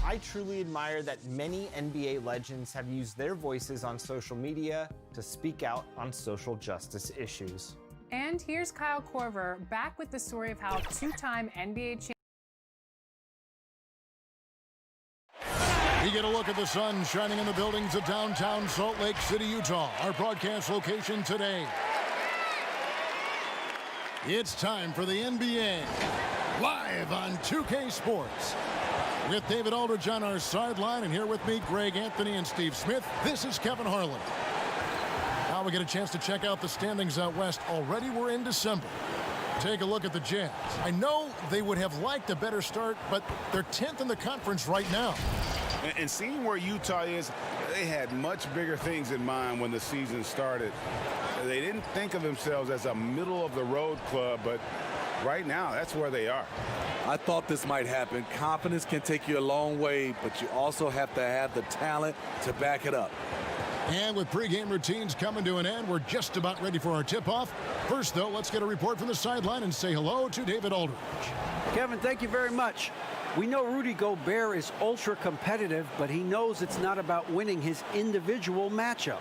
I truly admire that many NBA legends have used their voices on social media to speak out on social justice issues. And here's Kyle Korver back with the story of how two-time NBA champion. We get a look at the sun shining in the buildings of downtown Salt Lake City, Utah, our broadcast location today. It's time for the NBA, live on 2K Sports. With David Aldridge on our sideline, and here with me, Greg Anthony and Steve Smith, this is Kevin Harlan. Now we get a chance to check out the standings out west. Already we're in December. Take a look at the Jazz. I know they would have liked a better start, but they're 10th in the conference right now. And seeing where Utah is, they had much bigger things in mind when the season started. They didn't think of themselves as a middle-of-the-road club, but right now, that's where they are. I thought this might happen. Confidence can take you a long way, but you also have to have the talent to back it up. And with pregame routines coming to an end, we're just about ready for our tip-off. First, though, let's get a report from the sideline and say hello to David Aldridge. Kevin, thank you very much. We know Rudy Gobert is ultra competitive, but he knows it's not about winning his individual matchup.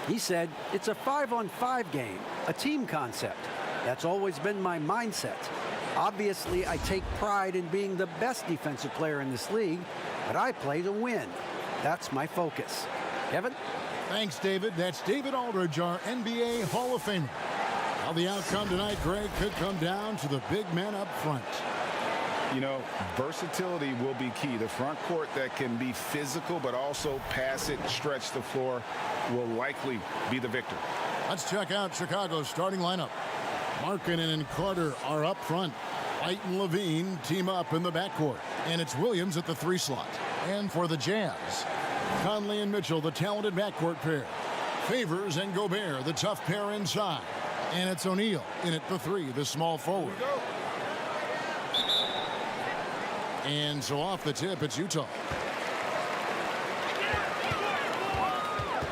He said, it's a 5-on-5 game, a team concept. That's always been my mindset. Obviously, I take pride in being the best defensive player in this league, but I play to win. That's my focus. Kevin? Thanks, David. That's David Aldridge, our NBA Hall of Famer. Now the outcome tonight, Greg, could come down to the big men up front. You know, versatility will be key. The front court that can be physical but also pass it, stretch the floor will likely be the victor. Let's check out Chicago's starting lineup. Markkanen and Carter are up front. White and Levine team up in the backcourt. And it's Williams at the 3 slot. And for the Jazz, Conley and Mitchell, the talented backcourt pair. Favors and Gobert, the tough pair inside. And it's O'Neal in at the 3, the small forward. And so off the tip, it's Utah.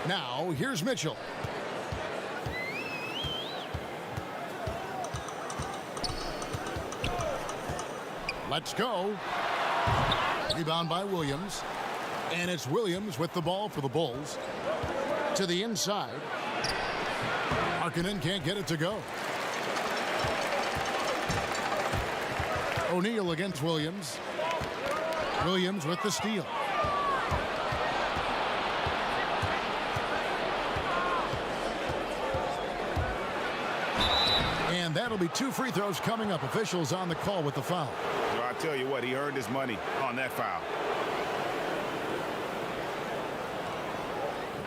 Now, here's Mitchell. Let's go. Rebound by Williams. And it's Williams with the ball for the Bulls. To the inside. Markkanen can't get it to go. O'Neal against Williams. Williams with the steal. And that'll be 2 free throws coming up. Officials on the call with the foul. Well, I tell you what, he earned his money on that foul.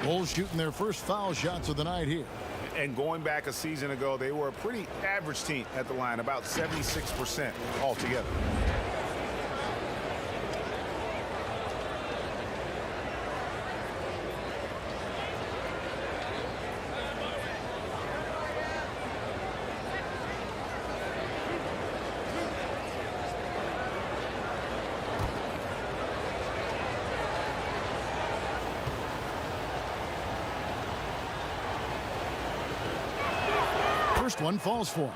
Bulls shooting their first foul shots of the night here. And going back a season ago, they were a pretty average team at the line, about 76% altogether. First one falls for him.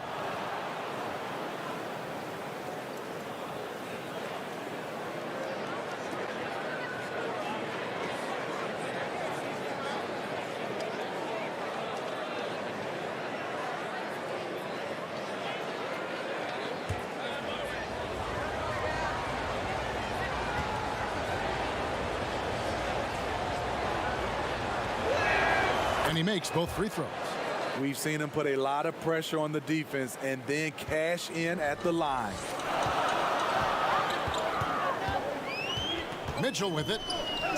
And he makes both free throws. We've seen him put a lot of pressure on the defense and then cash in at the line. Mitchell with it.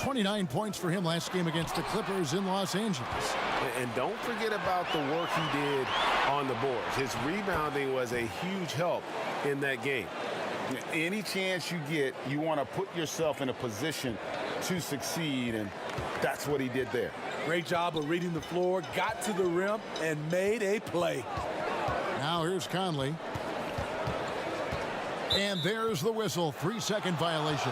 29 points for him last game against the Clippers in Los Angeles. And don't forget about the work he did on the boards. His rebounding was a huge help in that game. Any chance you get, you want to put yourself in a position to succeed, and that's what he did there. Great job of reading the floor, got to the rim, and made a play. Now here's Conley. And there's the whistle. 3-second violation.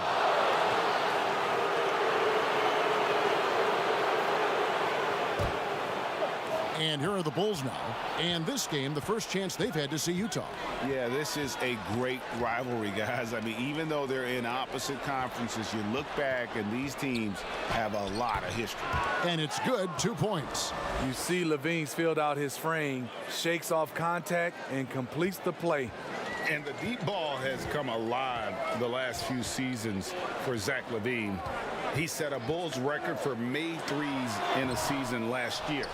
And here are the Bulls now. And this game, the first chance they've had to see Utah. Yeah, this is a great rivalry, guys. I mean, even though they're in opposite conferences, you look back and these teams have a lot of history. And it's good, 2 points. You see Levine's filled out his frame, shakes off contact, and completes the play. And the deep ball has come alive the last few seasons for Zach LaVine. He set a Bulls record for made threes in a season last year.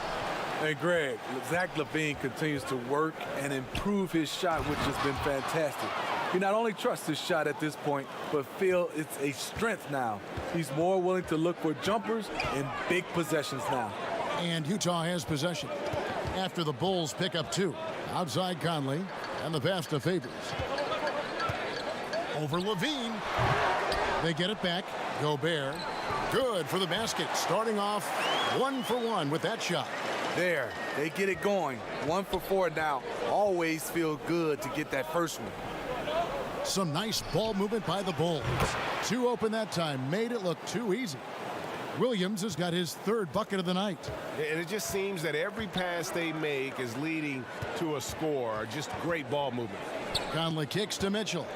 Hey, Greg, Zach LaVine continues to work and improve his shot, which has been fantastic. He not only trusts his shot at this point, but feel it's a strength now. He's more willing to look for jumpers in big possessions now. And Utah has possession after the Bulls pick up 2. Outside Conley, and the pass to Favors. Over Levine. They get it back. Gobert. Good for the basket. Starting off 1 for 1 with that shot. There, they get it going. 1 for 4 now. Always feel good to get that first one. Some nice ball movement by the Bulls. 2 open that time. Made it look too easy. Williams has got his 3rd bucket of the night. And it just seems that every pass they make is leading to a score. Just great ball movement. Conley kicks to Mitchell.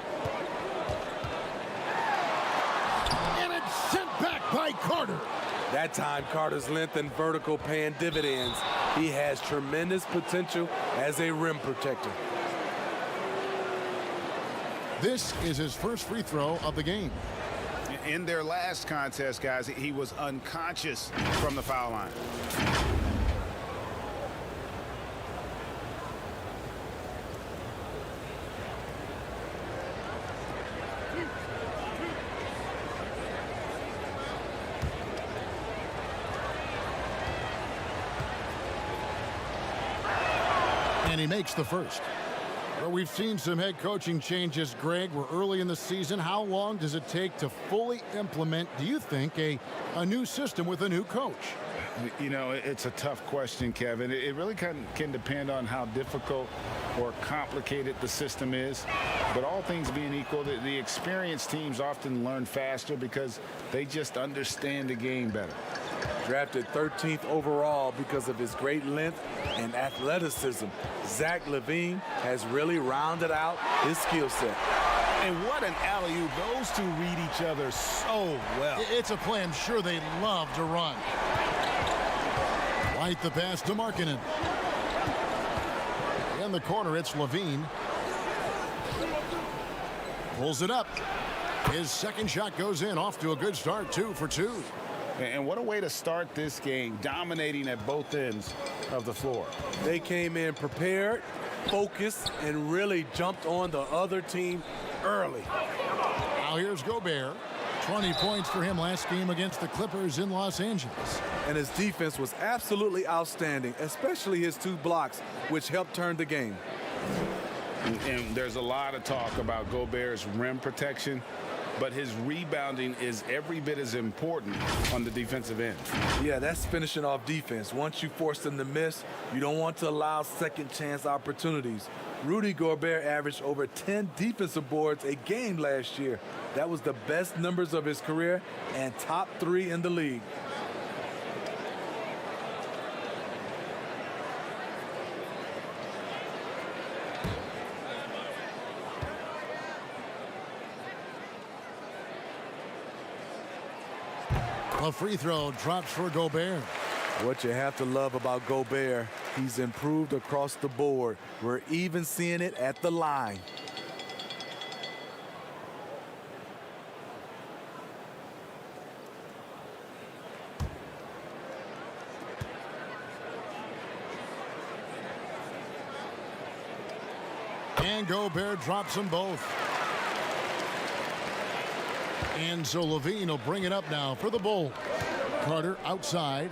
That time, Carter's length and vertical paying dividends. He has tremendous potential as a rim protector. This is his first free throw of the game. In their last contest, guys, he was unconscious from the foul line. And he makes the first. Well, we've seen some head coaching changes, Greg. We're early in the season. How long does it take to fully implement, do you think, a new system with a new coach? You know, it's a tough question, Kevin. It really can depend on how difficult or complicated the system is. But all things being equal, the experienced teams often learn faster because they just understand the game better. Drafted 13th overall because of his great length and athleticism, Zach LaVine has really rounded out his skill set. And what an alley-oop. Those two read each other so well. It's a play I'm sure they love to run. Right the pass to Markkanen. In the corner, it's LaVine. Pulls it up. His second shot goes in, off to a good start, 2 for 2. And what a way to start this game, dominating at both ends of the floor. They came in prepared, focused, and really jumped on the other team early. Now here's Gobert. 20 points for him last game against the Clippers in Los Angeles. And his defense was absolutely outstanding, especially his 2 blocks, which helped turn the game. And there's a lot of talk about Gobert's rim protection, but his rebounding is every bit as important on the defensive end. Yeah, that's finishing off defense. Once you force them to miss, you don't want to allow second chance opportunities. Rudy Gobert averaged over 10 defensive boards a game last year. That was the best numbers of his career and top 3 in the league. A free throw drops for Gobert. What you have to love about Gobert, he's improved across the board. We're even seeing it at the line. And Gobert drops them both. And so LaVine will bring it up now for the Bulls. Carter outside.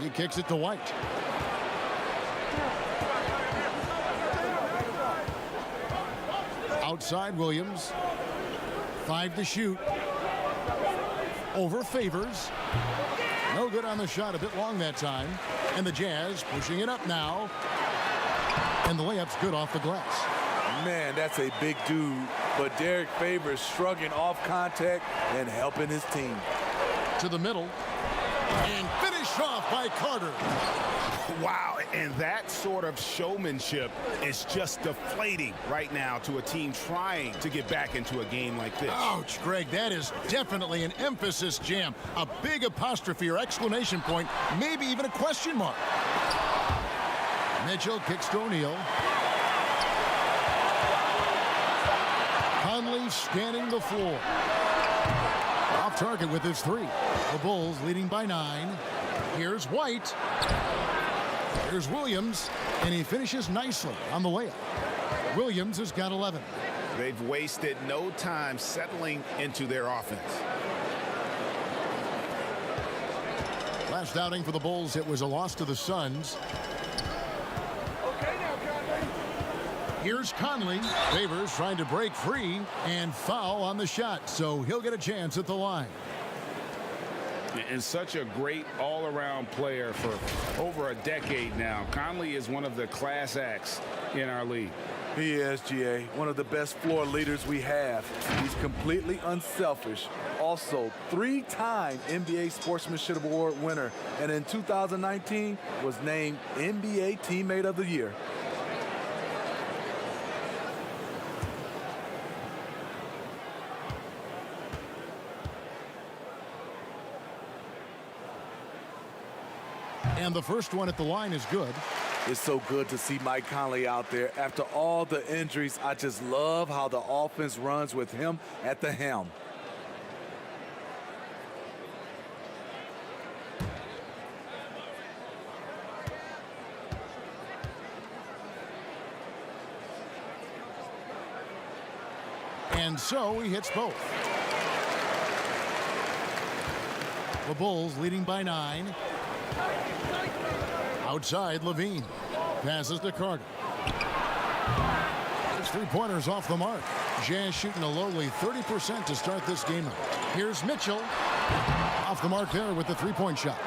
He kicks it to White. Outside Williams. 5 to shoot. Over Favors. No good on the shot, a bit long that time. And the Jazz pushing it up now. And the layup's good off the glass. Man, that's a big dude, but Derek Favors shrugging off contact and helping his team. To the middle, and finished off by Carter. Wow, and that sort of showmanship is just deflating right now to a team trying to get back into a game like this. Ouch, Greg, that is definitely an emphasis jam. A big apostrophe or exclamation point, maybe even a question mark. Mitchell kicks to O'Neal. Conley scanning the floor. Off target with his 3. The Bulls leading by 9. Here's White. Here's Williams, and he finishes nicely on the layup. Williams has got 11. They've wasted no time settling into their offense. Last outing for the Bulls, it was a loss to the Suns. Here's Conley. Favors trying to break free and foul on the shot, so he'll get a chance at the line. And such a great all-around player for over a decade now. Conley is one of the class acts in our league. He is, GA, one of the best floor leaders we have. He's completely unselfish. Also, 3-time NBA Sportsmanship Award winner, and in 2019 was named NBA Teammate of the Year. And the first one at the line is good. It's so good to see Mike Conley out there. After all the injuries, I just love how the offense runs with him at the helm. And so he hits both. The Bulls leading by 9. Outside, Levine passes to Carter. His three-pointers off the mark. Jazz shooting a lowly 30% to start this game out. Here's Mitchell. Off the mark there with the three-point shot.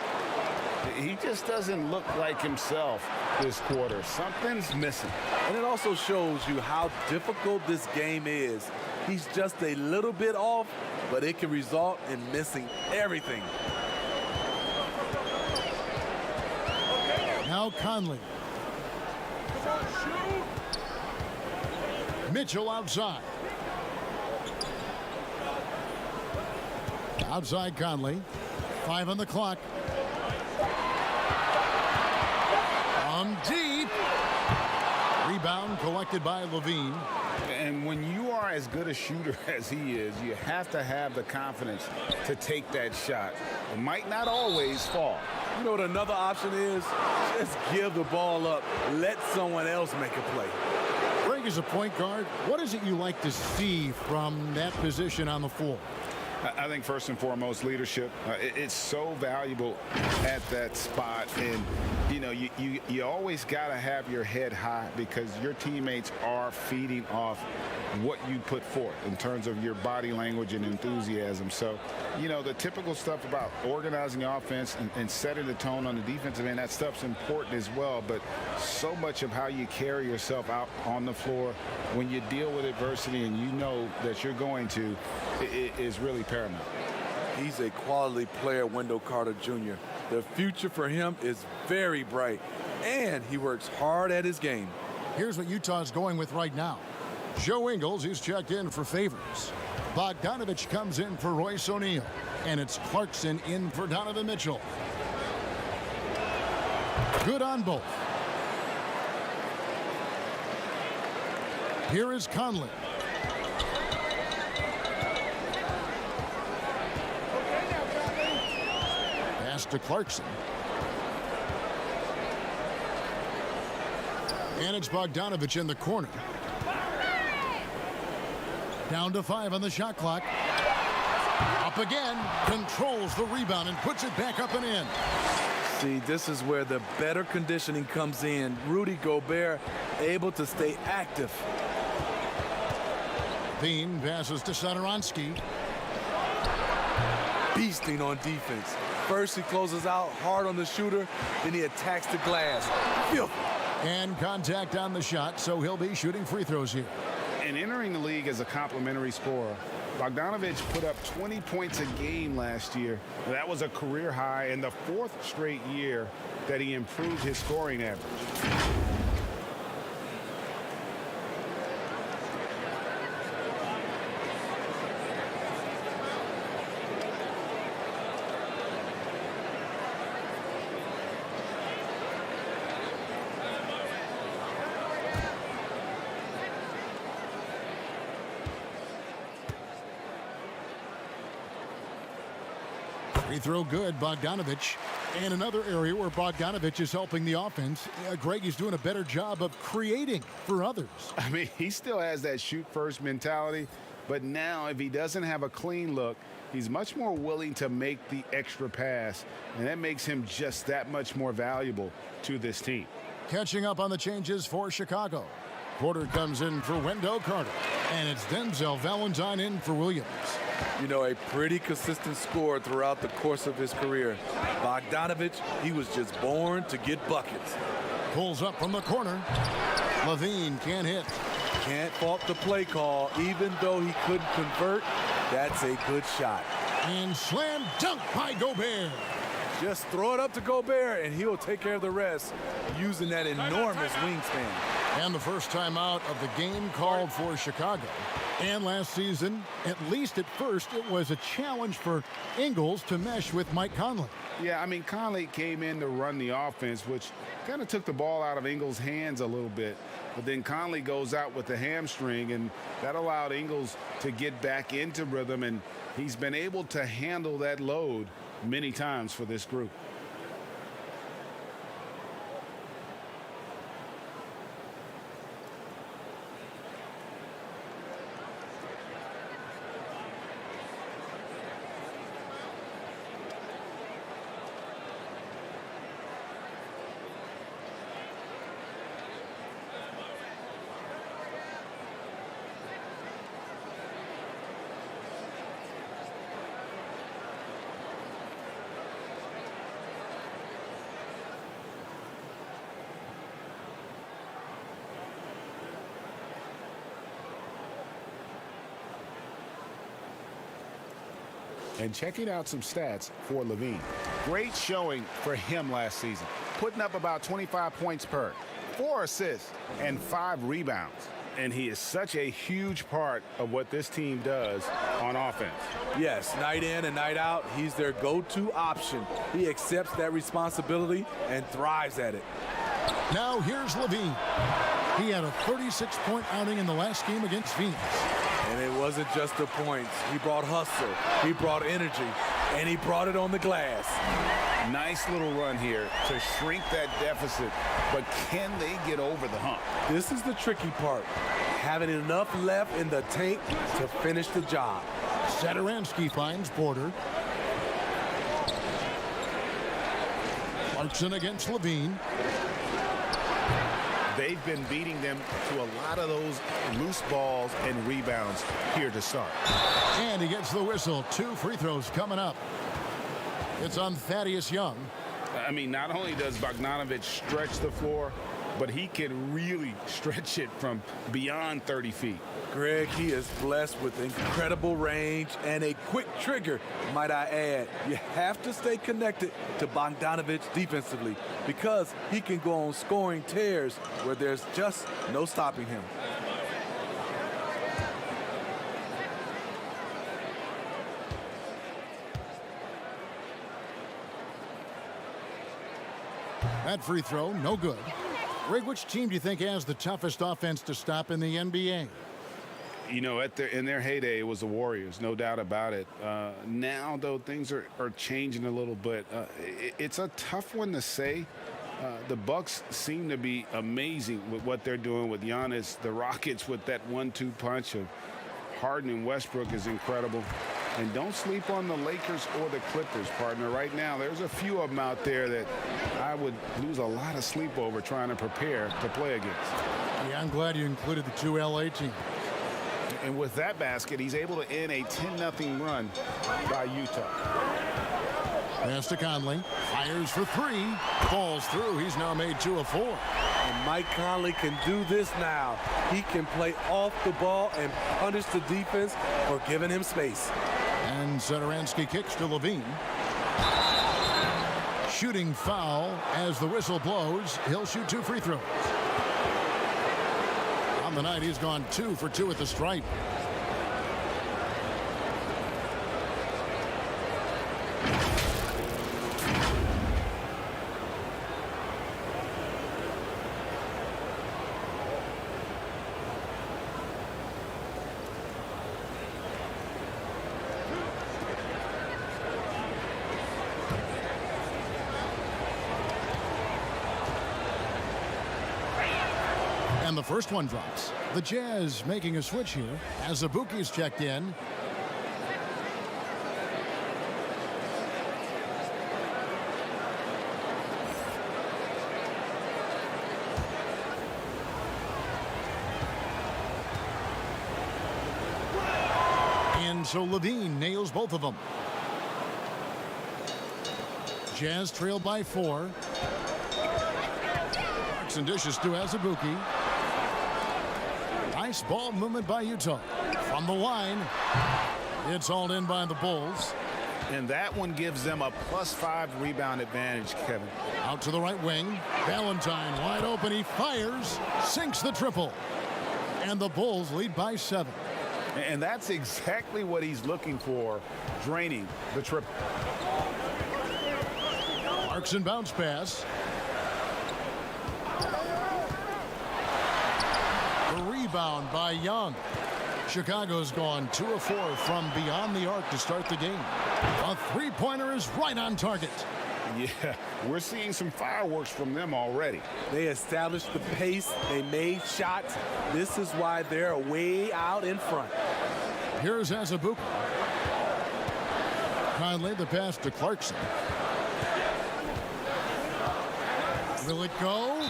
He just doesn't look like himself this quarter. Something's missing. And it also shows you how difficult this game is. He's just a little bit off, but it can result in missing everything. Now Conley. Mitchell outside. Outside Conley. 5 on the clock. From deep. Rebound collected by Levine. And when you are as good a shooter as he is, you have to have the confidence to take that shot. It might not always fall. You know what another option is? Just give the ball up. Let someone else make a play. Greg is a point guard. What is it you like to see from that position on the floor? I think first and foremost, leadership. It's so valuable at that spot. And, you know, you always got to have your head high because your teammates are feeding off what you put forth in terms of your body language and enthusiasm. So, you know, the typical stuff about organizing the offense and setting the tone on the defensive end, that stuff's important as well. But so much of how you carry yourself out on the floor when you deal with adversity and you know that you're going to, it is really paramount. He's a quality player, Wendell Carter Jr. The future for him is very bright, and he works hard at his game. Here's what Utah's going with right now. Joe Ingles, who's checked in for Favors. Bogdanovich comes in for Royce O'Neal. And it's Clarkson in for Donovan Mitchell. Good on both. Here is Conley. Pass to Clarkson. And it's Bogdanovich in the corner. Down to 5 on the shot clock. Up again. Controls the rebound and puts it back up and in. See, this is where the better conditioning comes in. Rudy Gobert able to stay active. Bean passes to Satoransky. Beasting on defense. First he closes out hard on the shooter, then he attacks the glass. Filthy. And contact on the shot, so he'll be shooting free throws here. And entering the league as a complimentary scorer, Bogdanovich put up 20 points a game last year. That was a career high in the 4th straight year that he improved his scoring average. Free throw good, Bogdanovich. And another area where Bogdanovich is helping the offense. Greg is doing a better job of creating for others. I mean, he still has that shoot-first mentality, but now if he doesn't have a clean look, he's much more willing to make the extra pass, and that makes him just that much more valuable to this team. Catching up on the changes for Chicago. Porter comes in for Wendell Carter, and it's Denzel Valentine in for Williams. You know, a pretty consistent scorer throughout the course of his career. Bogdanovich, he was just born to get buckets. Pulls up from the corner. Levine can't hit. Can't fault the play call. Even though he couldn't convert, that's a good shot. And slam dunk by Gobert. Just throw it up to Gobert, and he'll take care of the rest using that enormous wingspan. And the first time out of the game called for Chicago. And last season, at least at first, it was a challenge for Ingles to mesh with Mike Conley. Yeah, I mean, Conley came in to run the offense, which kind of took the ball out of Ingles' hands a little bit. But then Conley goes out with the hamstring, and that allowed Ingles to get back into rhythm, and he's been able to handle that load many times for this group. And checking out some stats for Levine. Great showing for him last season, putting up about 25 points per, 4 assists, and 5 rebounds. And he is such a huge part of what this team does on offense. Yes, night in and night out, he's their go-to option. He accepts that responsibility and thrives at it. Now here's Levine. He had a 36-point outing in the last game against Phoenix. And it wasn't just the points. He brought hustle, he brought energy, and he brought it on the glass. Nice little run here to shrink that deficit, but can they get over the hump? This is the tricky part, having enough left in the tank to finish the job. Satoransky finds Porter. Clarkson against Levine. They've been beating them to a lot of those loose balls and rebounds here to start. And he gets the whistle. 2 free throws coming up. It's on Thaddeus Young. I mean, not only does Bogdanovic stretch the floor, but he can really stretch it from beyond 30 feet. Greg, he is blessed with incredible range and a quick trigger, might I add. You have to stay connected to Bogdanovic defensively because he can go on scoring tears where there's just no stopping him. That free throw, no good. Greg, which team do you think has the toughest offense to stop in the NBA? You know, in their heyday, it was the Warriors, no doubt about it. Now, though, things are changing a little bit. It's a tough one to say. The Bucks seem to be amazing with what they're doing with Giannis. The Rockets with that 1-2 punch of Harden and Westbrook is incredible. And don't sleep on the Lakers or the Clippers, partner. Right now, there's a few of them out there that I would lose a lot of sleep over trying to prepare to play against. Yeah, I'm glad you included the 2 LA teams. And with that basket, he's able to end a 10-0 run by Utah. Pass to Conley. Fires for 3. Falls through. He's now made 2 of 4. And Mike Conley can do this now. He can play off the ball and punish the defense for giving him space. And Satoransky kicks to Levine. Shooting foul as the whistle blows. He'll shoot 2 free throws. On the night, he's gone 2 for 2 at the stripe. And the first one drops. The Jazz making a switch here as Azubuike's checked in. And so Levine nails both of them. Jazz trail by 4. Clarkson dishes to Azubuike. Nice ball movement by Utah. From the line, it's hauled in by the Bulls. And that one gives them a +5 rebound advantage, Kevin. Out to the right wing. Valentine wide open. He fires. Sinks the triple. And the Bulls lead by 7. And that's exactly what he's looking for, draining the triple. Clarkson bounce pass. The rebound by Young. Chicago's gone 2 of 4 from beyond the arc to start the game. A three-pointer is right on target. Yeah, we're seeing some fireworks from them already. They established the pace. They made shots. This is why they're way out in front. Here's Azubuike. Conley, the pass to Clarkson. Will it go?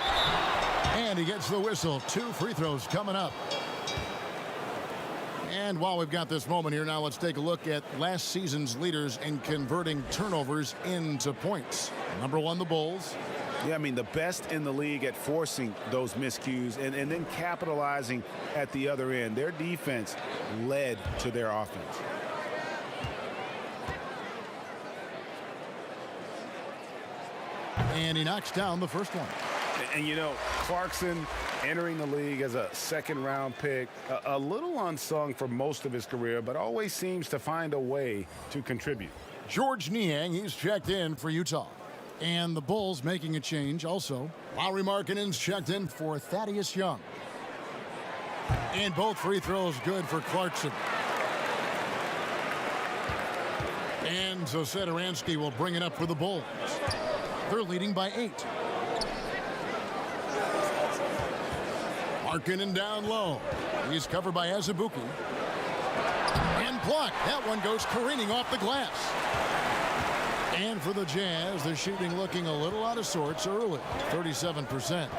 And he gets the whistle. 2 free throws coming up. And while we've got this moment here, now let's take a look at last season's leaders in converting turnovers into points. Number 1, the Bulls. Yeah, I mean, the best in the league at forcing those miscues and then capitalizing at the other end. Their defense led to their offense. And he knocks down the first one. And, you know, Clarkson entering the league as a second-round pick, a little unsung for most of his career, but always seems to find a way to contribute. George Niang, he's checked in for Utah. And the Bulls making a change also. Lauri Markkanen's checked in for Thaddeus Young. And both free throws good for Clarkson. And so Satoransky will bring it up for the Bulls. They're leading by 8. Markkanen down low. He's covered by Azubuike. And blocked. That one goes careening off the glass. And for the Jazz, the shooting looking a little out of sorts early. 37%.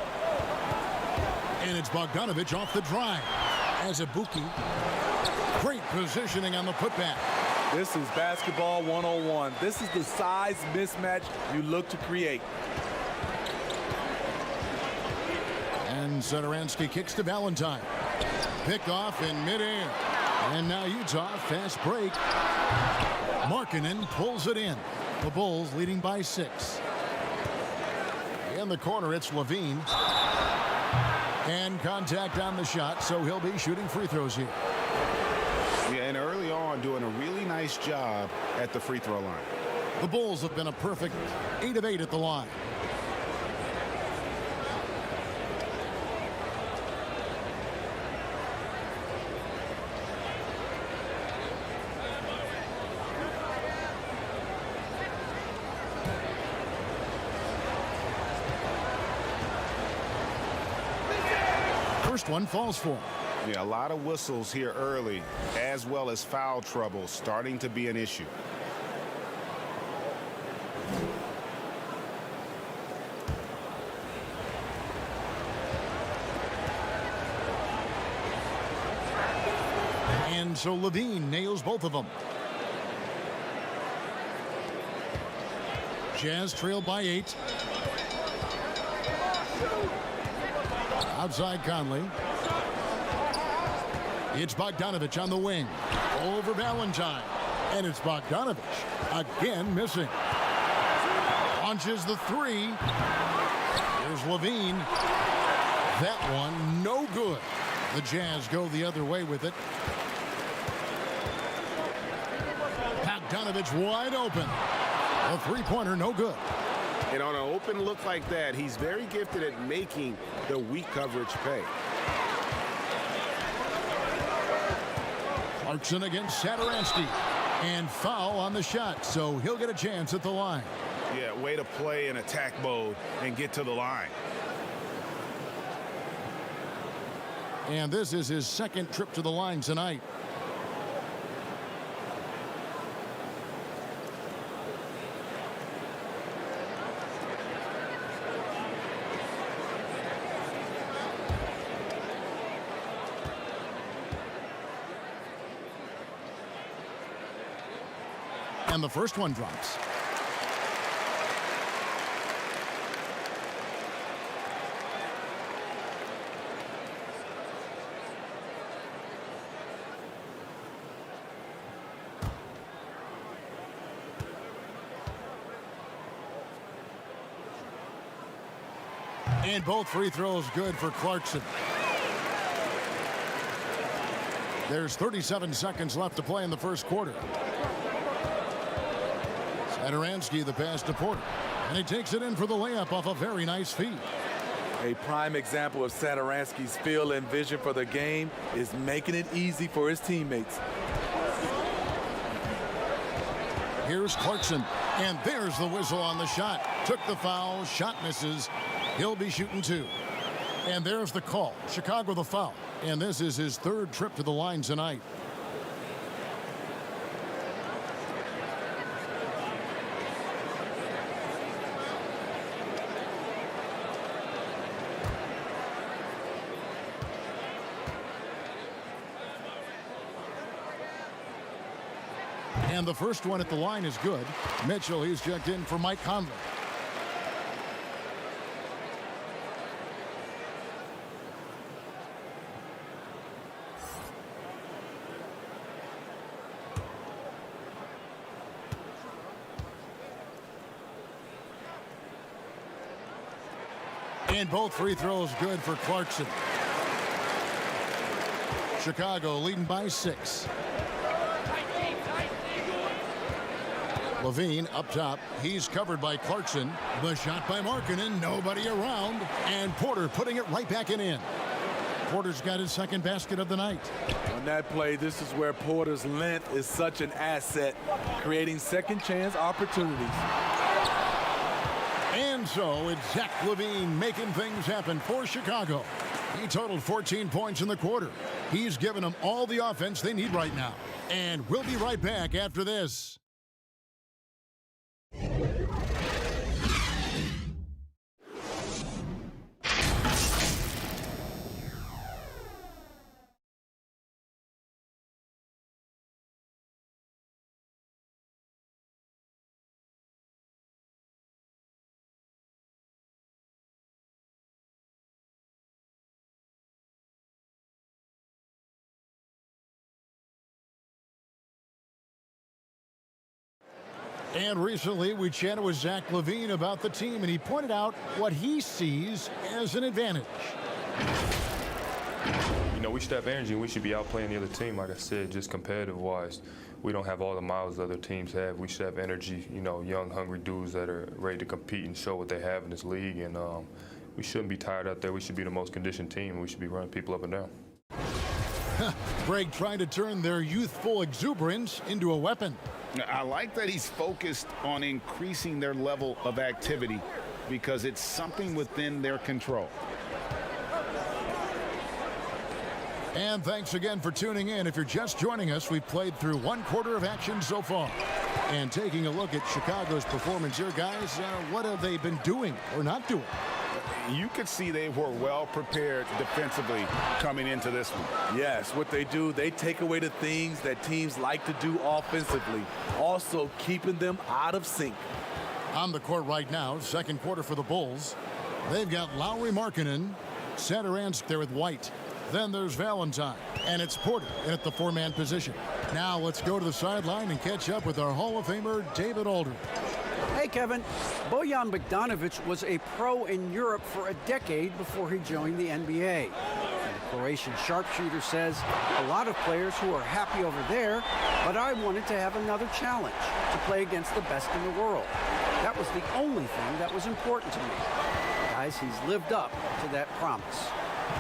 And it's Bogdanovic off the drive. Azubuike. Great positioning on the putback. This is basketball 101. This is the size mismatch you look to create. And Satoransky kicks to Valentine. Picked off in midair. And now Utah, fast break. Markkanen pulls it in. The Bulls leading by 6. In the corner, it's Levine. And contact on the shot, so he'll be shooting free throws here. Yeah, and early on doing a really nice job at the free throw line. The Bulls have been a perfect 8 of 8 at the line. First one falls for him. Yeah, a lot of whistles here early, as well as foul trouble starting to be an issue. And so Levine nails both of them. Jazz trail by 8. Outside Conley. It's Bogdanovic on the wing. Over Valentine. And it's Bogdanovic again missing. Launches the 3. Here's Levine. That one no good. The Jazz go the other way with it. Bogdanovic wide open. A three-pointer no good. And on an open look like that, he's very gifted at making the weak coverage pay. Clarkson against Satoransky. And foul on the shot, so he'll get a chance at the line. Yeah, way to play in attack mode and get to the line. And this is his second trip to the line tonight. And the first one drops. And both free throws good for Clarkson. There's 37 seconds left to play in the first quarter. Satoransky the pass to Porter. And he takes it in for the layup off a very nice feed. A prime example of Satoransky's feel and vision for the game is making it easy for his teammates. Here's Clarkson, and there's the whistle on the shot. Took the foul, shot misses. He'll be shooting 2. And there's the call. Chicago the foul. And this is his 3rd trip to the line tonight. And the first one at the line is good. Mitchell, he's checked in for Mike Conley. And both free throws good for Clarkson. Chicago leading by 6. Levine up top. He's covered by Clarkson. The shot by Markkanen. Nobody around. And Porter putting it right back in. Porter's got his 2nd basket of the night. On that play, this is where Porter's length is such an asset, creating second chance opportunities. And so it's Zach LaVine making things happen for Chicago. He totaled 14 points in the quarter. He's given them all the offense they need right now. And we'll be right back after this. And recently, we chatted with Zach LaVine about the team, and he pointed out what he sees as an advantage. You know, we should have energy, and we should be outplaying the other team, like I said, just competitive-wise. We don't have all the miles other teams have. We should have energy, you know, young, hungry dudes that are ready to compete and show what they have in this league. And we shouldn't be tired out there. We should be the most conditioned team, and we should be running people up and down. Greg trying to turn their youthful exuberance into a weapon. I like that he's focused on increasing their level of activity because it's something within their control. And thanks again for tuning in. If you're just joining us, we've played through 1 quarter of action so far. And taking a look at Chicago's performance here, guys, what have they been doing or not doing? You could see they were well prepared defensively coming into this one. Yes, what they do, they take away the things that teams like to do offensively, also keeping them out of sync. On the court right now, 2nd quarter for the Bulls. They've got Lowry, Markkanen, Satoransky there with White. Then there's Valentine, and it's Porter in at the 4-man position. Now let's go to the sideline and catch up with our Hall of Famer, David Aldridge. Hey, Kevin. Bojan Bogdanovic was a pro in Europe for a decade before he joined the NBA. And the Croatian sharpshooter says, a lot of players who are happy over there, but I wanted to have another challenge, to play against the best in the world. That was the only thing that was important to me. Guys, he's lived up to that promise.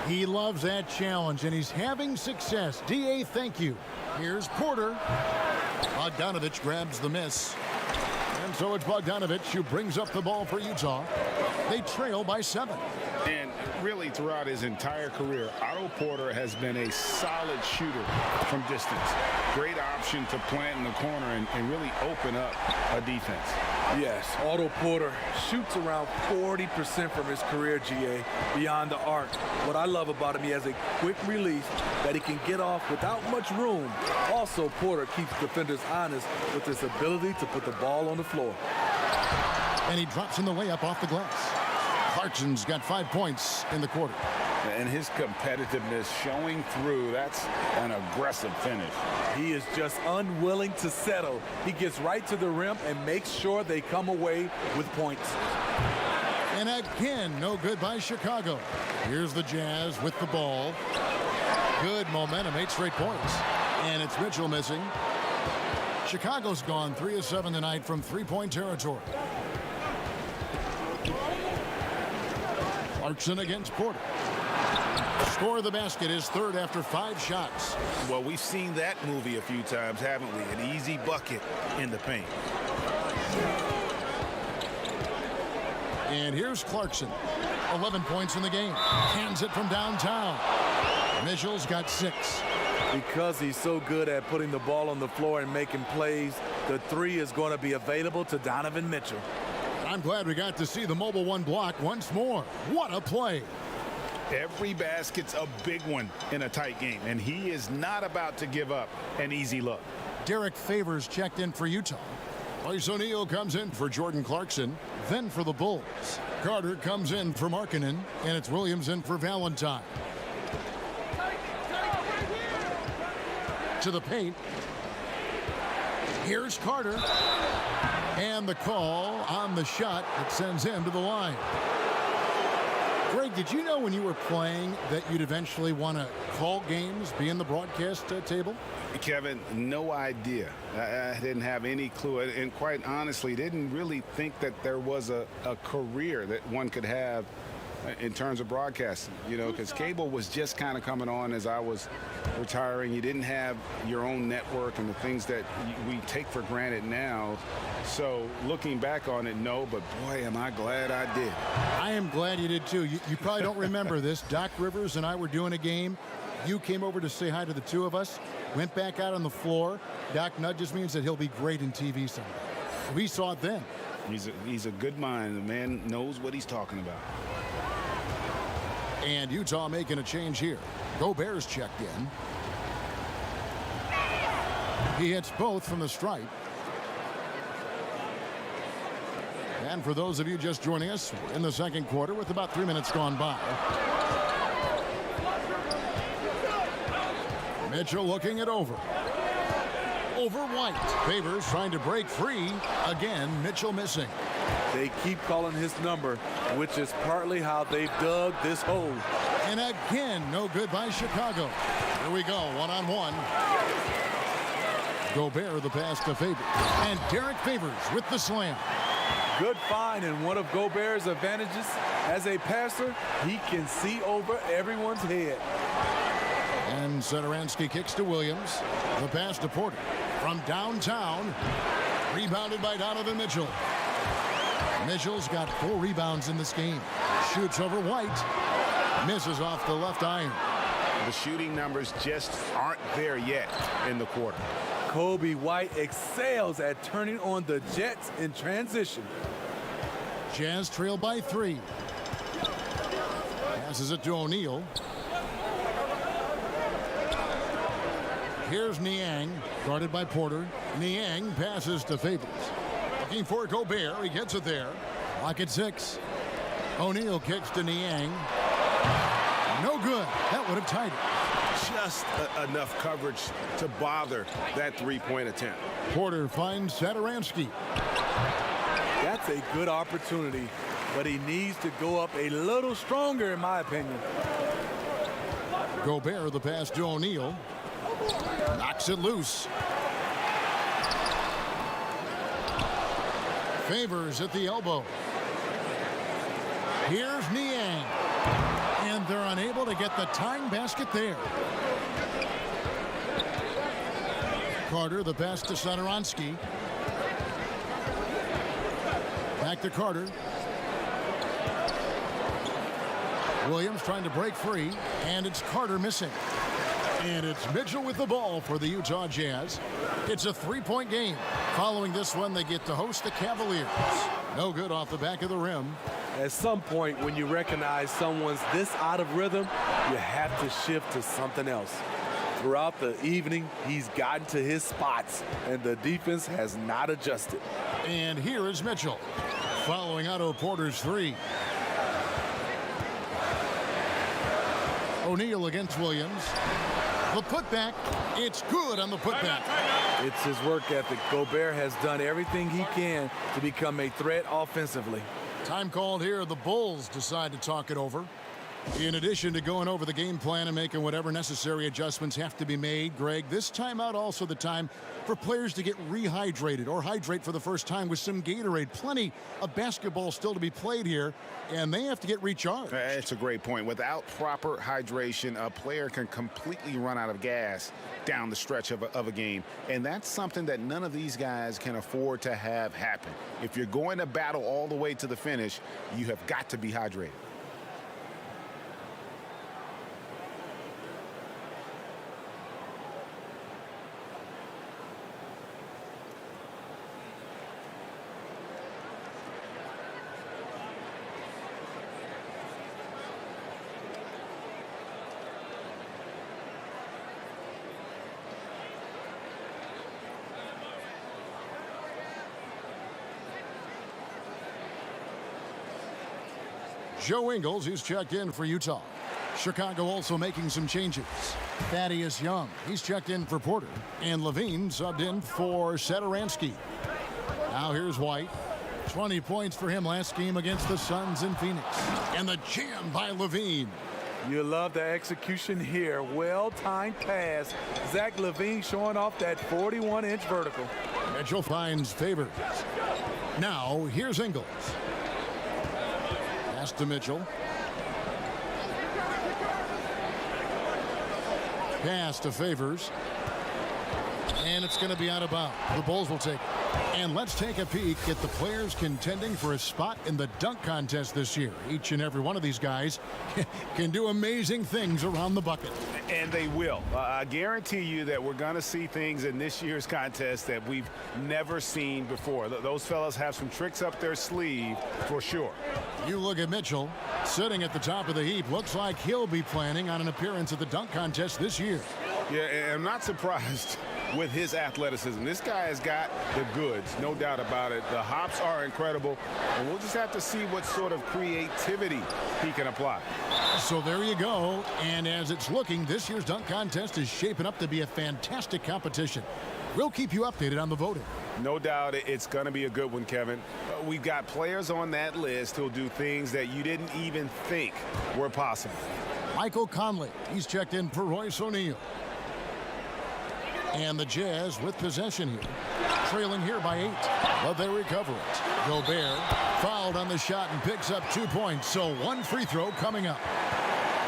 He loves that challenge, and he's having success. D.A., thank you. Here's Porter. Bogdanovic grabs the miss. And so it's Bogdanovic who brings up the ball for Utah. They trail by 7. And really throughout his entire career, Otto Porter has been a solid shooter from distance. Great option to plant in the corner and really open up a defense. Yes, Otto Porter shoots around 40% from his career, GA, beyond the arc. What I love about him, he has a quick release that he can get off without much room. Also, Porter keeps defenders honest with his ability to put the ball on the floor. And he drops in the layup off the glass. Clarkson's got 5 points in the quarter. And his competitiveness showing through. That's an aggressive finish. He is just unwilling to settle. He gets right to the rim and makes sure they come away with points. And again, no good by Chicago. Here's the Jazz with the ball. Good momentum, 8 straight points. And it's Mitchell missing. Chicago's gone 3 of 7 tonight from three-point territory. Clarkson against Porter. Score of the basket is third after 5 shots. Well, we've seen that movie a few times, haven't we? An easy bucket in the paint. And here's Clarkson. 11 points in the game. Hands it from downtown. Mitchell's got 6. Because he's so good at putting the ball on the floor and making plays, the 3 is going to be available to Donovan Mitchell. I'm glad we got to see the mobile one block once more. What a play. Every basket's a big one in a tight game, and he is not about to give up an easy look. Derek Favors checked in for Utah. Royce O'Neal comes in for Jordan Clarkson, then for the Bulls. Carter comes in for Markkanen, and it's Williams in for Valentine. To the paint. Here's Carter. And the call on the shot that sends him to the line. Greg, did you know when you were playing that you'd eventually want to call games, be in the broadcast table? Kevin, no idea. I didn't have any clue. And quite honestly, didn't really think that there was a career that one could have in terms of broadcasting, you know, because cable was just kind of coming on as I was retiring. You didn't have your own network and the things that we take for granted now. So looking back on it, no, but boy, am I glad I did. I am glad you did too. You probably don't remember this. Doc Rivers and I were doing a game. You came over to say hi to the two of us, went back out on the floor. Doc nudges me and said he'll be great in TV someday. We saw it then. He's a good mind. The man knows what he's talking about. And Utah making a change here. Gobert's checked in. He hits both from the stripe. And for those of you just joining us, we're in the second quarter with about 3 minutes gone by. Mitchell looking it over. Over White. Favors trying to break free. Again, Mitchell missing. They keep calling his number, which is partly how they've dug this hole. And again, no good by Chicago. Here we go, one-on-one. Gobert the pass to Favors. And Derek Favors with the slam. Good find, and one of Gobert's advantages as a passer, he can see over everyone's head. And Satoransky kicks to Williams. The pass to Porter from downtown. Rebounded by Donovan Mitchell. Mitchell's got 4 rebounds in this game. Shoots over White. Misses off the left iron. The shooting numbers just aren't there yet in the quarter. Kobe White excels at turning on the Jets in transition. Jazz trail by 3. Passes it to O'Neal. Here's Niang, guarded by Porter. Niang passes to Favors. Looking for Gobert. He gets it there. Lock at 6. O'Neal kicks to Niang. No good. That would have tied it. Just enough coverage to bother that three-point attempt. Porter finds Satoransky. That's a good opportunity, but he needs to go up a little stronger, in my opinion. Gobert the pass to O'Neal. Knocks it loose. Favors at the elbow. Here's Niang. And they're unable to get the tying basket there. Carter, the pass to Satoransky. Back to Carter. Williams trying to break free, and it's Carter missing. And it's Mitchell with the ball for the Utah Jazz. It's a 3-point game. Following this one, they get to host the Cavaliers. No good off the back of the rim. At some point, when you recognize someone's this out of rhythm, you have to shift to something else. Throughout the evening, he's gotten to his spots, and the defense has not adjusted. And here is Mitchell, following Otto Porter's 3. O'Neal against Williams. The putback, it's good on the putback. It's his work ethic. Gobert has done everything he can to become a threat offensively. Time called here. The Bulls decide to talk it over. In addition to going over the game plan and making whatever necessary adjustments have to be made, Greg, this timeout also the time for players to get rehydrated or hydrate for the first time with some Gatorade. Plenty of basketball still to be played here, and they have to get recharged. That's a great point. Without proper hydration, a player can completely run out of gas down the stretch of a game, and that's something that none of these guys can afford to have happen. If you're going to battle all the way to the finish, you have got to be hydrated. Joe Ingles, who's checked in for Utah. Chicago also making some changes. Thaddeus Young, he's checked in for Porter. And Levine subbed in for Satoransky. Now here's White. 20 points for him last game against the Suns in Phoenix. And the jam by Levine. You love the execution here. Well-timed pass. Zach LaVine showing off that 41-inch vertical. Mitchell finds Favors. Now here's Ingles. Pass to Mitchell. Pass to Favors. And it's going to be out of bounds. The Bulls will take it. And let's take a peek at the players contending for a spot in the dunk contest this year. Each and every one of these guys can do amazing things around the bucket. And they will. I guarantee you that we're going to see things in this year's contest that we've never seen before. Those fellas have some tricks up their sleeve for sure. You look at Mitchell sitting at the top of the heap. Looks like he'll be planning on an appearance at the dunk contest this year. Yeah, and I'm not surprised with his athleticism. This guy has got the goods, no doubt about it. The hops are incredible, and we'll just have to see what sort of creativity he can apply. So there you go, and as it's looking, this year's dunk contest is shaping up to be a fantastic competition. We'll keep you updated on the voting. No doubt it's going to be a good one, Kevin. We've got players on that list who'll do things that you didn't even think were possible. Michael Conley, he's checked in for Royce O'Neal. And the Jazz with possession here. Trailing here by 8. But they recover it. Gobert fouled on the shot and picks up 2 points. So one free throw coming up.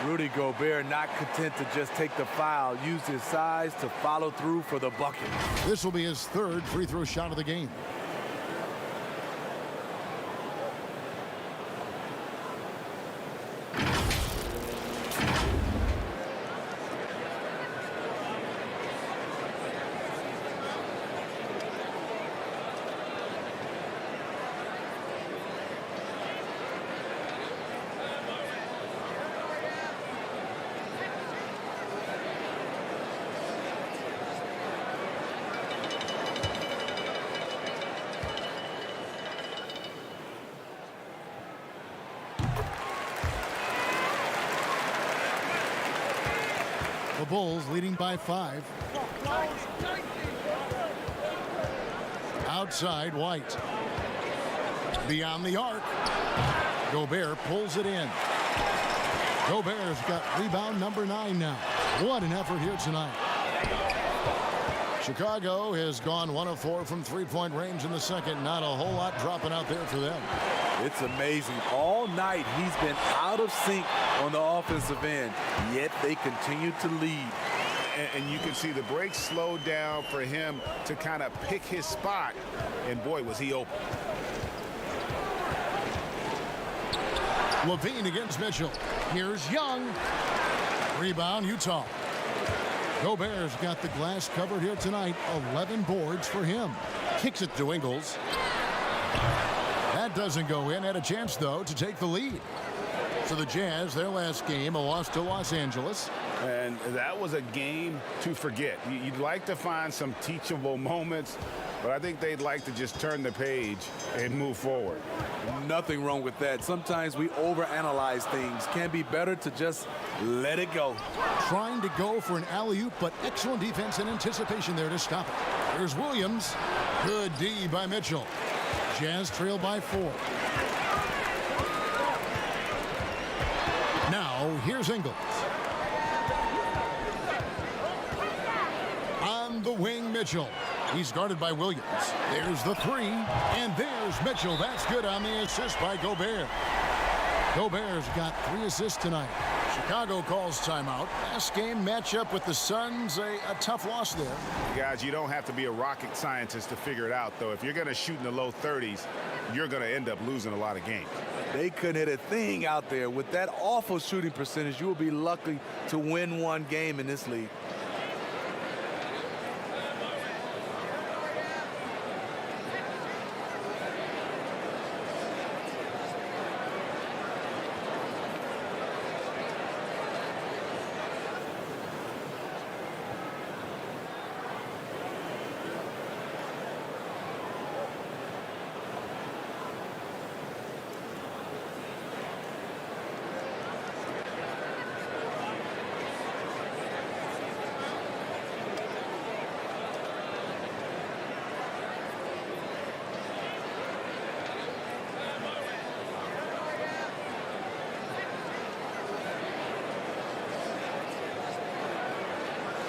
Rudy Gobert not content to just take the foul. Use his size to follow through for the bucket. This will be his 3rd free throw shot of the game. The Bulls leading by 5. Outside, White. Beyond the arc. Gobert pulls it in. Gobert's got rebound number 9 now. What an effort here tonight. Chicago has gone 1 of 4 from three-point range in the second. Not a whole lot dropping out there for them. It's amazing. All night he's been out of sync on the offensive end, yet they continue to lead. And you can see the break slowed down for him to kind of pick his spot, and boy, was he open. Levine against Mitchell. Here's Young. Rebound, Utah. Gobert's got the glass covered here tonight. 11 boards for him. Kicks it to Ingles. That doesn't go in. Had a chance, though, to take the lead. So the Jazz, their last game, a loss to Los Angeles. And that was a game to forget. You'd like to find some teachable moments, but I think they'd like to just turn the page and move forward. Nothing wrong with that. Sometimes we overanalyze things. Can be better to just let it go. Trying to go for an alley-oop, but excellent defense and anticipation there to stop it. Here's Williams. Good D by Mitchell. Jazz trail by 4. Now Now, here's Ingles. On the wing, Mitchell. He's guarded by Williams. There's the three, and there's Mitchell. That's good on the assist by Gobert. Gobert's got 3 assists tonight. Chicago calls timeout. Last game matchup with the Suns, a tough loss there. Guys, you don't have to be a rocket scientist to figure it out, though. If you're going to shoot in the low 30s, you're going to end up losing a lot of games. They couldn't hit a thing out there. With that awful shooting percentage, you will be lucky to win one game in this league.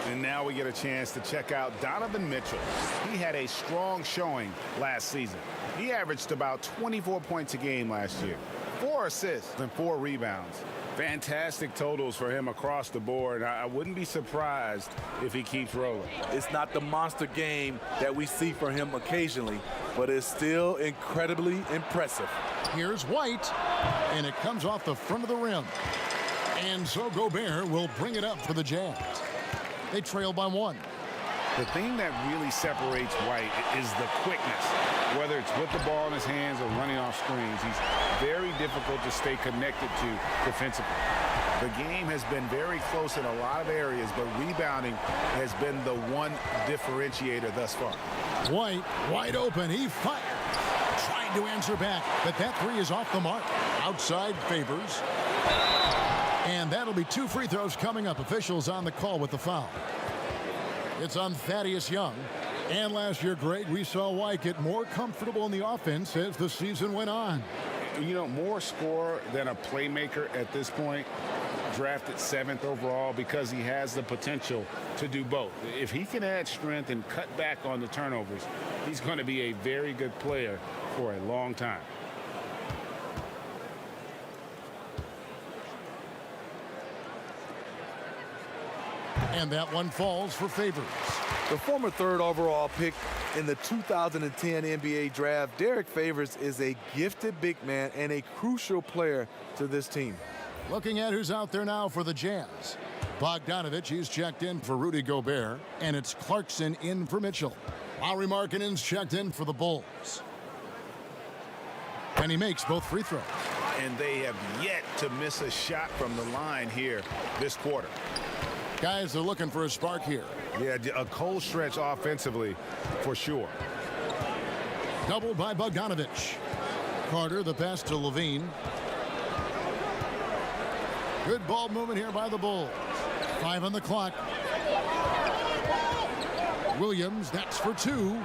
And now we get a chance to check out Donovan Mitchell. He had a strong showing last season. He averaged about 24 points a game last year, 4 assists and 4 rebounds. Fantastic totals for him across the board. I wouldn't be surprised if he keeps rolling. It's not the monster game that we see for him occasionally, but it's still incredibly impressive. Here's White, and it comes off the front of the rim. And so Gobert will bring it up for the Jazz. They trail by 1. The thing that really separates White is the quickness. Whether it's with the ball in his hands or running off screens, he's very difficult to stay connected to defensively. The game has been very close in a lot of areas, but rebounding has been the one differentiator thus far. White, wide open. He fired. Trying to answer back, but that 3 is off the mark. Outside Favors. And that'll be 2 free throws coming up. Officials on the call with the foul. It's on Thaddeus Young. And last year, Greg, we saw White get more comfortable in the offense as the season went on. You know, more scorer than a playmaker at this point. Drafted 7th overall because he has the potential to do both. If he can add strength and cut back on the turnovers, he's going to be a very good player for a long time. And that one falls for Favors. The former 3rd overall pick in the 2010 NBA draft, Derek Favors is a gifted big man and a crucial player to this team. Looking at who's out there now for the Jazz. Bogdanovich, he's checked in for Rudy Gobert, and it's Clarkson in for Mitchell. Lauri Markkanen's checked in for the Bulls. And he makes both free throws. And they have yet to miss a shot from the line here this quarter. Guys are looking for a spark here. Yeah, a cold stretch offensively for sure. Doubled by Bogdanovich. Carter, the pass to Levine. Good ball movement here by the Bulls. 5 on the clock. Williams, that's for 2.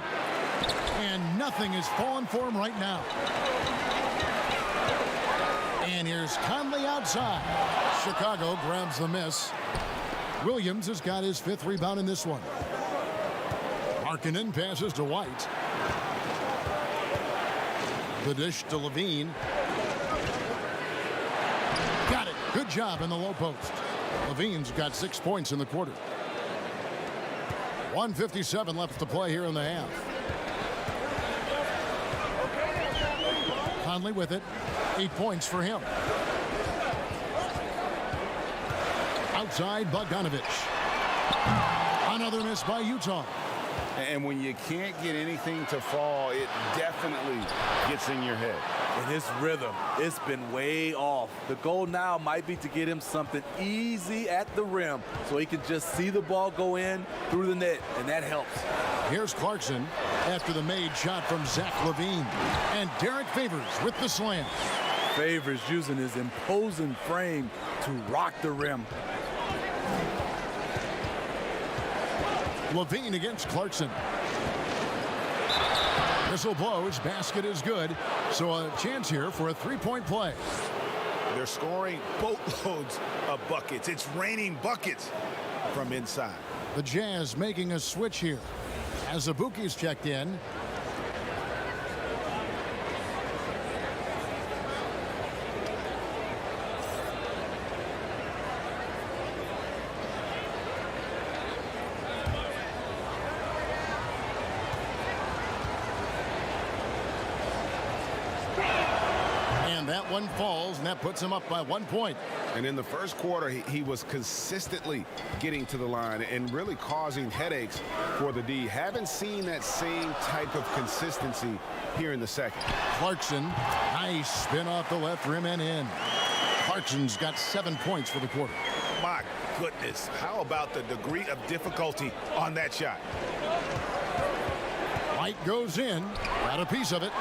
And nothing is falling for him right now. And here's Conley outside. Chicago grabs the miss. Williams has got his 5th rebound in this one. Markkanen passes to White. The dish to Levine. Got it. Good job in the low post. Levine's got 6 points in the quarter. 1:57 left to play here in the half. Conley with it. 8 points for him. Outside Bogdanovich. Another miss by Utah. And when you can't get anything to fall, it definitely gets in your head. And his rhythm, it's been way off. The goal now might be to get him something easy at the rim so he can just see the ball go in through the net, and that helps. Here's Clarkson after the made shot from Zach LaVine. And Derek Favors with the slam. Favors using his imposing frame to rock the rim. LaVine against Clarkson. Whistle blows, basket is good, so a chance here for a 3-point play. They're scoring boatloads of buckets. It's raining buckets from inside. The Jazz making a switch here as Abuki's checked in. And that one falls, and that puts him up by 1 point. And in the first quarter, he was consistently getting to the line and really causing headaches for the D. Haven't seen that same type of consistency here in the second. Clarkson, nice spin off the left rim and in. Clarkson's got 7 points for the quarter. My goodness, how about the degree of difficulty on that shot? White goes in, got a piece of it.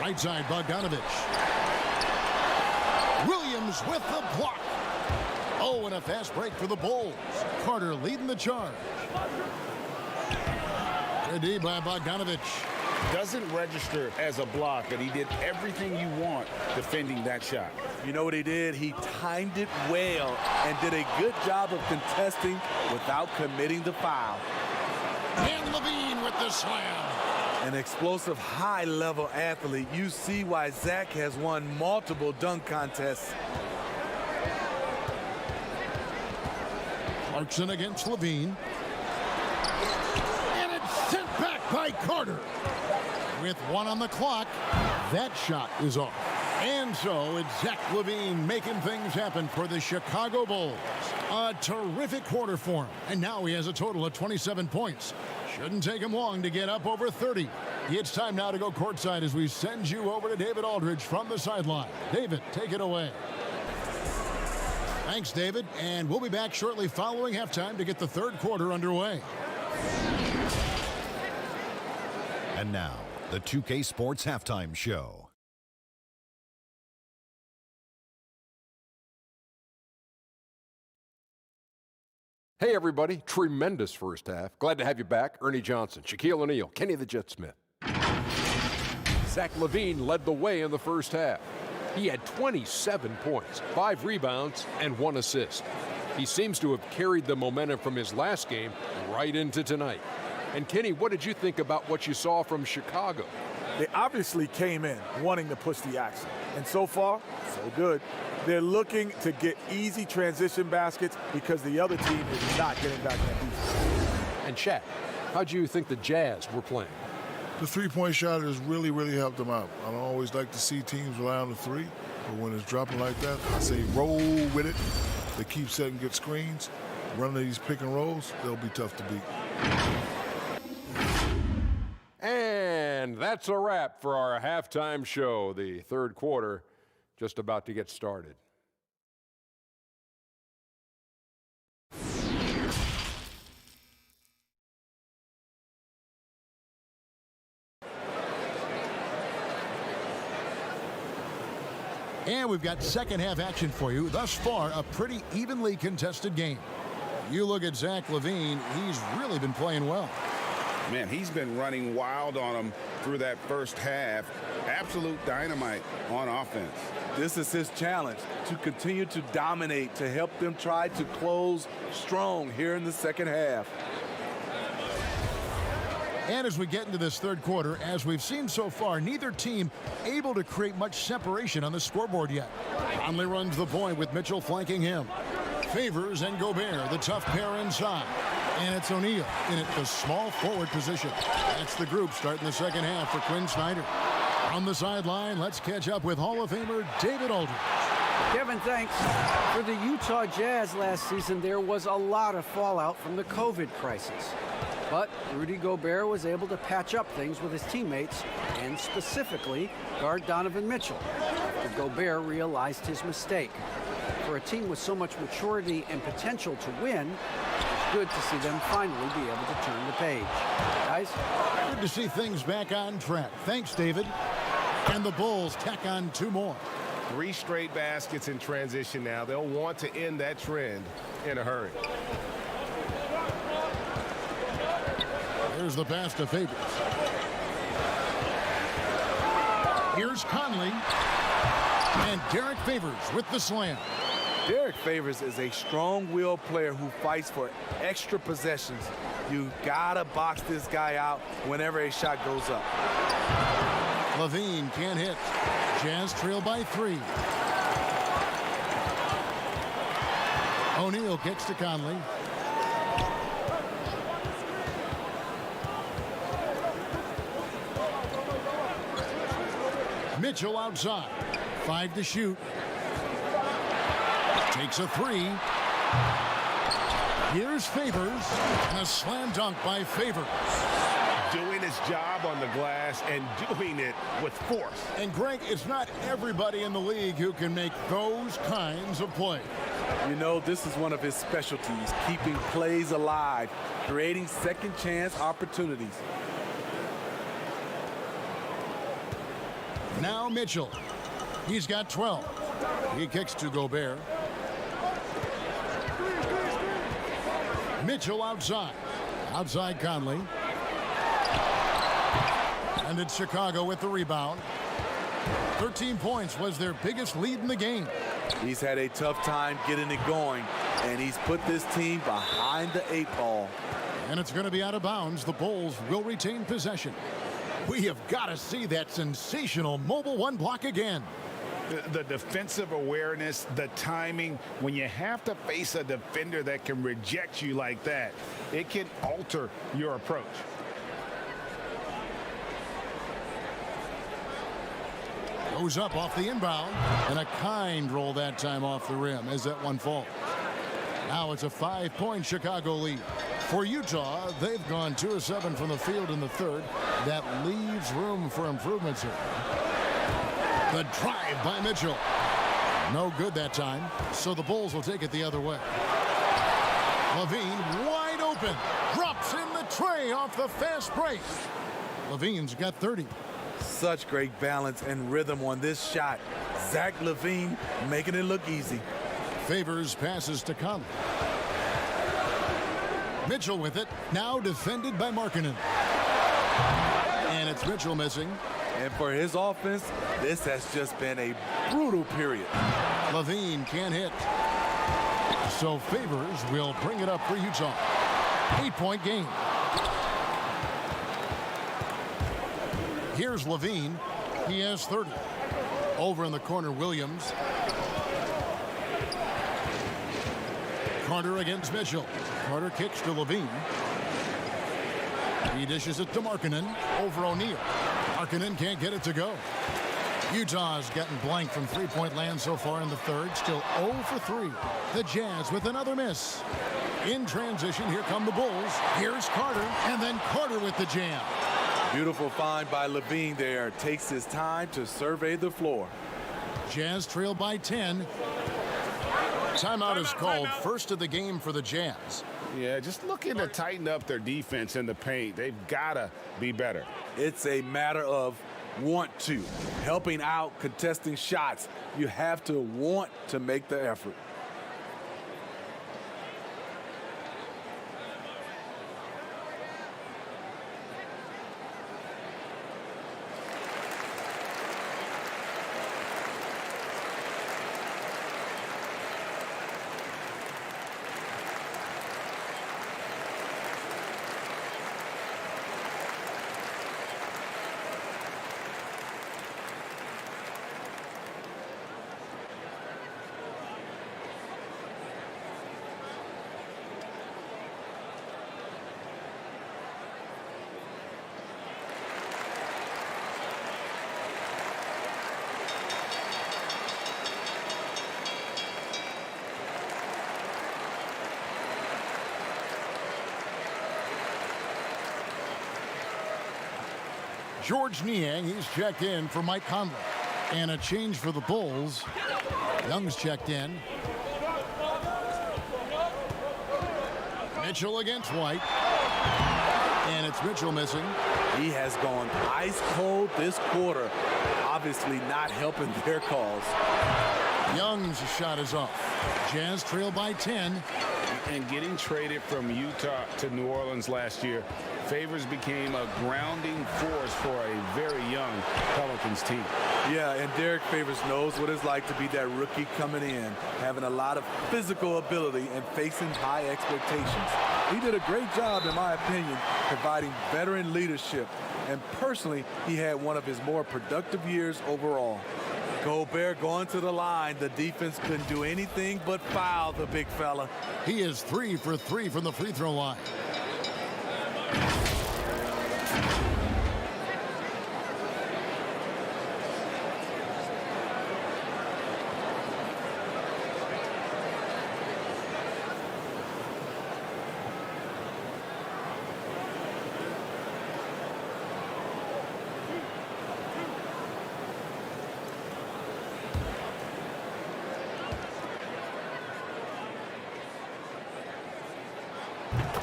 Right side, Bogdanovich. Williams with the block. Oh, and a fast break for the Bulls. Carter leading the charge. Good D by Bogdanovich. Doesn't register as a block, but he did everything you want defending that shot. You know what he did? He timed it well and did a good job of contesting without committing the foul. And Levine with the slam. An explosive, high-level athlete. You see why Zach has won multiple dunk contests. Clarkson against Levine. And it's sent back by Carter. With 1 on the clock, that shot is off. And so it's Zach Levine making things happen for the Chicago Bulls. A terrific quarter for him. And now he has a total of 27 points. Shouldn't take him long to get up over 30. It's time now to go courtside as we send you over to David Aldridge from the sideline. David, take it away. Thanks, David. And we'll be back shortly following halftime to get the third quarter underway. And now, the 2K Sports Halftime Show. Hey, everybody. Tremendous first half. Glad to have you back. Ernie Johnson, Shaquille O'Neal, Kenny the Jet Smith. Zach LaVine led the way in the first half. He had 27 points, 5 rebounds, and 1 assist. He seems to have carried the momentum from his last game right into tonight. And Kenny, what did you think about what you saw from Chicago? They obviously came in wanting to push the action. And so far, so good. They're looking to get easy transition baskets because the other team is not getting back in that defense. And Shaq, how do you think the Jazz were playing? The three-point shot has really, really helped them out. I don't always like to see teams rely on the three, but when it's dropping like that, I say roll with it. They keep setting good screens, running these pick and rolls, they'll be tough to beat. And that's a wrap for our halftime show. The third quarter just about to get started. And we've got second half action for you. Thus far, a pretty evenly contested game. You look at Zach LaVine, he's really been playing well. Man, he's been running wild on them through that first half. Absolute dynamite on offense. This is his challenge, to continue to dominate, to help them try to close strong here in the second half. And as we get into this third quarter, as we've seen so far, neither team able to create much separation on the scoreboard yet. Conley runs the point with Mitchell flanking him. Favors and Gobert, the tough pair inside. And it's O'Neal in at the small forward position. That's the group starting the second half for Quinn Snyder. On the sideline, let's catch up with Hall of Famer David Aldridge. Kevin, thanks. For the Utah Jazz last season, there was a lot of fallout from the COVID crisis. But Rudy Gobert was able to patch up things with his teammates, and specifically guard Donovan Mitchell, after Gobert realized his mistake. For a team with so much maturity and potential to win, it's good to see them finally be able to turn the page. Guys? Good to see things back on track. Thanks, David. And the Bulls tack on 2 more. 3 straight baskets in transition now. They'll want to end that trend in a hurry. Here's the pass to Favors. Here's Conley. And Derek Favors with the slam. Derek Favors is a strong-willed player who fights for extra possessions. You gotta box this guy out whenever a shot goes up. Levine can't hit. Jazz trail by 3. O'Neal kicks to Conley. Mitchell outside. 5 to shoot. Takes a 3. Here's Favors. And a slam dunk by Favors. Doing his job on the glass and doing it with force. And Greg, it's not everybody in the league who can make those kinds of plays. You know, this is one of his specialties, keeping plays alive, creating second chance opportunities. Now Mitchell. He's got 12. He kicks to Gobert. Mitchell outside. Outside Conley. And it's Chicago with the rebound. 13 points was their biggest lead in the game. He's had a tough time getting it going, and he's put this team behind the 8 ball. And it's going to be out of bounds. The Bulls will retain possession. We have got to see that sensational mobile 1 block again. The defensive awareness, the timing, when you have to face a defender that can reject you like that, it can alter your approach. Goes up off the inbound, and a kind roll that time off the rim as that one falls. Now it's a 5-point Chicago lead. For Utah, they've gone 2 of 7 from the field in the third. That leaves room for improvements here. The drive by Mitchell. No good that time, so the Bulls will take it the other way. Levine wide open. Drops in the tray off the fast break. Levine's got 30. Such great balance and rhythm on this shot. Zach LaVine making it look easy. Favors passes to Conley. Mitchell with it. Now defended by Markkanen. And it's Mitchell missing. And for his offense, this has just been a brutal period. Levine can't hit. So Favors will bring it up for Utah. 8-point game. Here's Levine. He has 30. Over in the corner, Williams. Carter against Mitchell. Carter kicks to Levine. He dishes it to Markkanen. Over O'Neal. Markkanen can't get it to go. Utah's gotten blank from three-point land so far in the third. Still 0 for 3. The Jazz with another miss. In transition, here come the Bulls. Here's Carter, and then Carter with the jam. Beautiful find by Levine there. Takes his time to survey the floor. Jazz trail by 10. Timeout is called. First of the game for the Jazz. Yeah, just looking to tighten up their defense in the paint. They've got to be better. It's a matter of want to. Helping out, contesting shots. You have to want to make the effort. George Niang, he's checked in for Mike Conley. And a change for the Bulls. Young's checked in. Mitchell against White. And it's Mitchell missing. He has gone ice cold this quarter. Obviously not helping their cause. Young's shot is off. Jazz trail by 10. And getting traded from Utah to New Orleans last year, Favors became a grounding force for a very young Pelicans team. Yeah, and Derek Favors knows what it's like to be that rookie coming in, having a lot of physical ability and facing high expectations. He did a great job, in my opinion, providing veteran leadership. And personally, he had one of his more productive years overall. Gobert going to the line. The defense couldn't do anything but foul the big fella. He is 3 for 3 from the free throw line.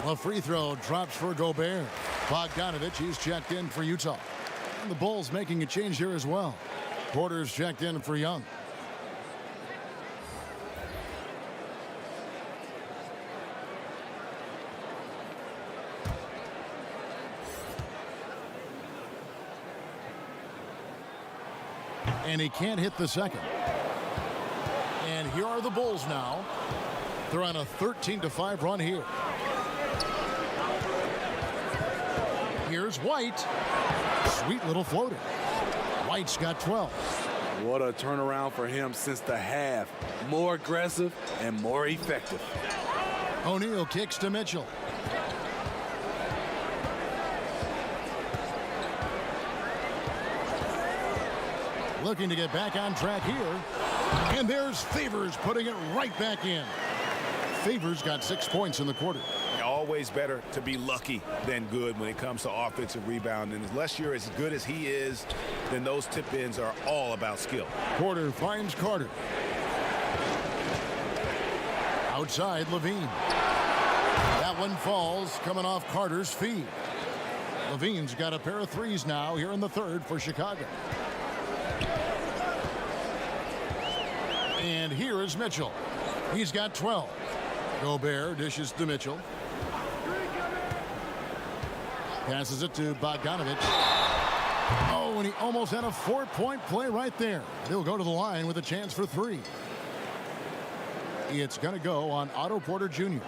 The free throw drops for Gobert. Bogdanovich, he's checked in for Utah. And the Bulls making a change here as well. Porter's checked in for Young. And he can't hit the second. And here are the Bulls now. They're on a 13-5 run here. Here's White. Sweet little floater. White's got 12. What a turnaround for him since the half. More aggressive and more effective. O'Neal kicks to Mitchell. Looking to get back on track here. And there's Favors putting it right back in. Favors got 6 points in the quarter. Always better to be lucky than good when it comes to offensive rebounding. Unless you're as good as he is, then those tip-ins are all about skill. Porter finds Carter. Outside, Levine. That one falls, coming off Carter's feed. Levine's got a pair of threes now here in the third for Chicago. And here is Mitchell. He's got 12. Gobert dishes to Mitchell. Passes it to Bogdanovich. Oh, and he almost had a 4-point play right there. He'll go to the line with a chance for 3. It's going to go on Otto Porter Jr.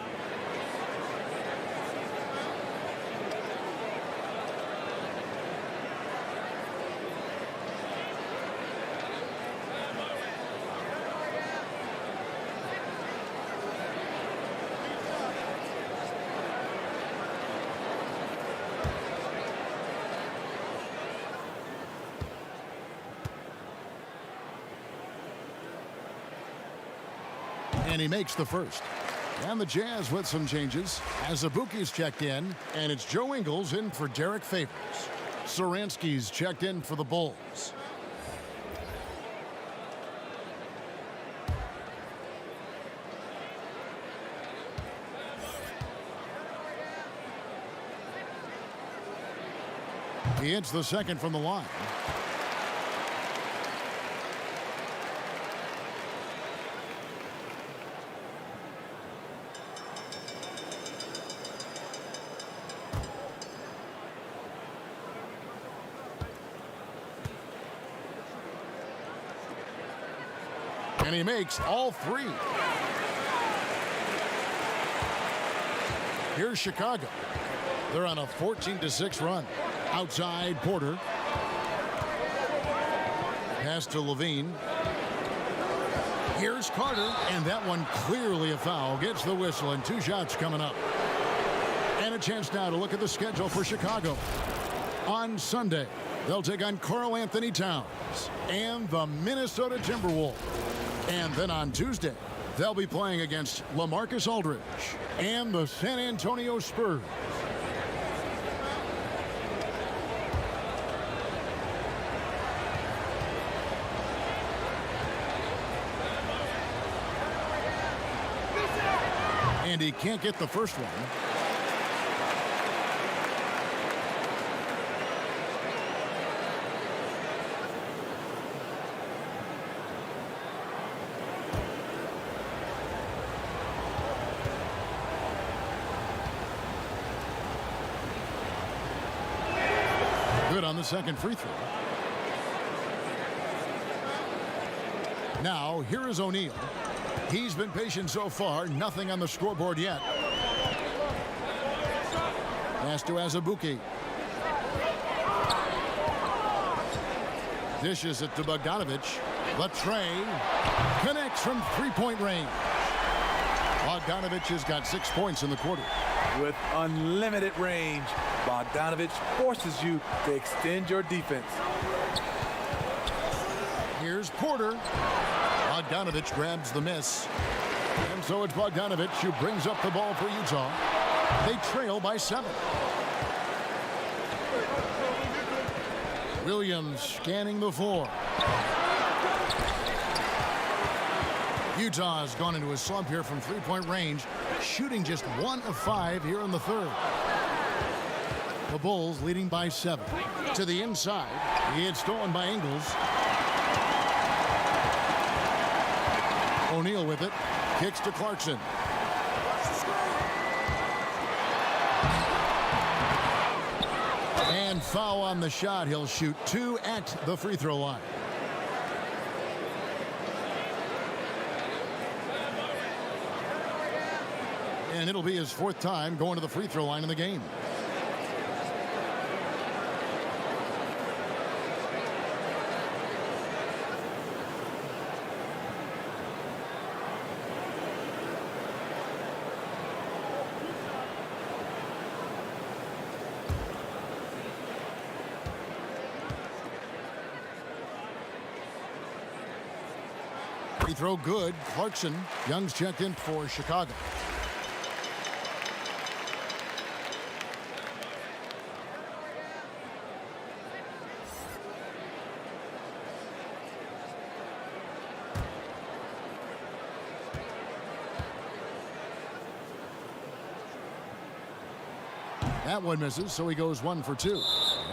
And he makes the first. And the Jazz with some changes. Azubuike's checked in, and it's Joe Ingles in for Derek Favors. Saransky's checked in for the Bulls. He hits the second from the line. And he makes all 3. Here's Chicago. They're on a 14-6 run. Outside, Porter. Pass to Levine. Here's Carter, and that one clearly a foul. Gets the whistle, and 2 shots coming up. And a chance now to look at the schedule for Chicago. On Sunday, they'll take on Karl Anthony Towns and the Minnesota Timberwolves. And then on Tuesday, they'll be playing against LaMarcus Aldridge and the San Antonio Spurs. And he can't get the first one. Good on the second free throw. Now, here is O'Neal. He's been patient so far. Nothing on the scoreboard yet. Pass to Azubuike. Dishes it to Bogdanovich. Latre connects from three-point range. Bogdanovich has got 6 points in the quarter. With unlimited range, Bogdanovich forces you to extend your defense. Here's Porter. Bogdanovich grabs the miss. And so it's Bogdanovich who brings up the ball for Utah. They trail by 7. Williams scanning the floor. Utah has gone into a slump here from three-point range, shooting just 1 of 5 here in the third. The Bulls leading by 7. To the inside. It's stolen by Ingles. O'Neal with it. Kicks to Clarkson. And foul on the shot. He'll shoot 2 at the free throw line. And it'll be his 4th time going to the free throw line in the game. Free throw good. Clarkson. Young's checked in for Chicago. That one misses, so he goes 1 for 2.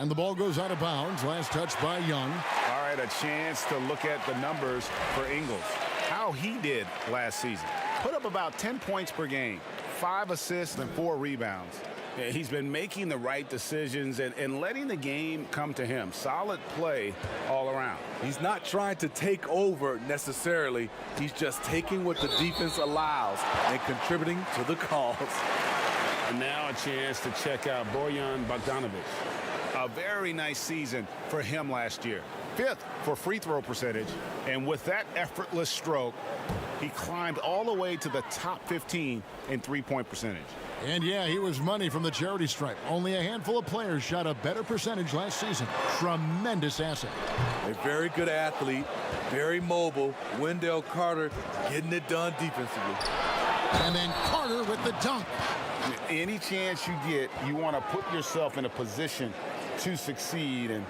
And the ball goes out of bounds. Last touch by Young. All right, a chance to look at the numbers for Ingles. How he did last season. Put up about 10 points per game, 5 assists and 4 rebounds. He's been making the right decisions and letting the game come to him. Solid play all around. He's not trying to take over necessarily. He's just taking what the defense allows and contributing to the cause. And now a chance to check out Bojan Bogdanovich. A very nice season for him last year. 5th for free throw percentage. And with that effortless stroke, he climbed all the way to the top 15 in three-point percentage. And yeah, he was money from the charity stripe. Only a handful of players shot a better percentage last season. Tremendous asset. A very good athlete, very mobile. Wendell Carter getting it done defensively. And then Carter with the dunk. Any chance you get, you want to put yourself in a position to succeed, and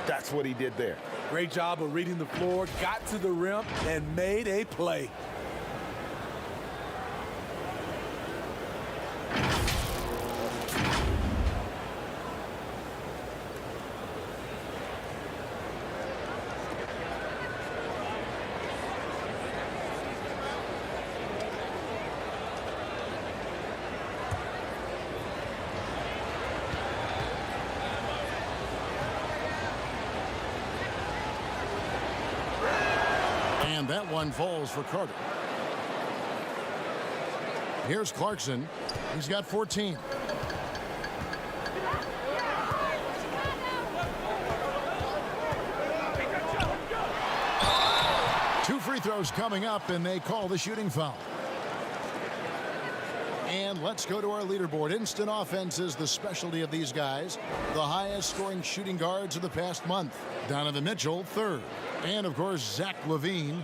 that's what he did there. Great job of reading the floor, got to the rim, and made a play. And that one falls for Carter. Here's Clarkson. He's got 14. Two free throws coming up, and they call the shooting foul. And let's go to our leaderboard. Instant offense is the specialty of these guys. The highest scoring shooting guards of the past month. Donovan Mitchell, 3rd. And, of course, Zach LaVine.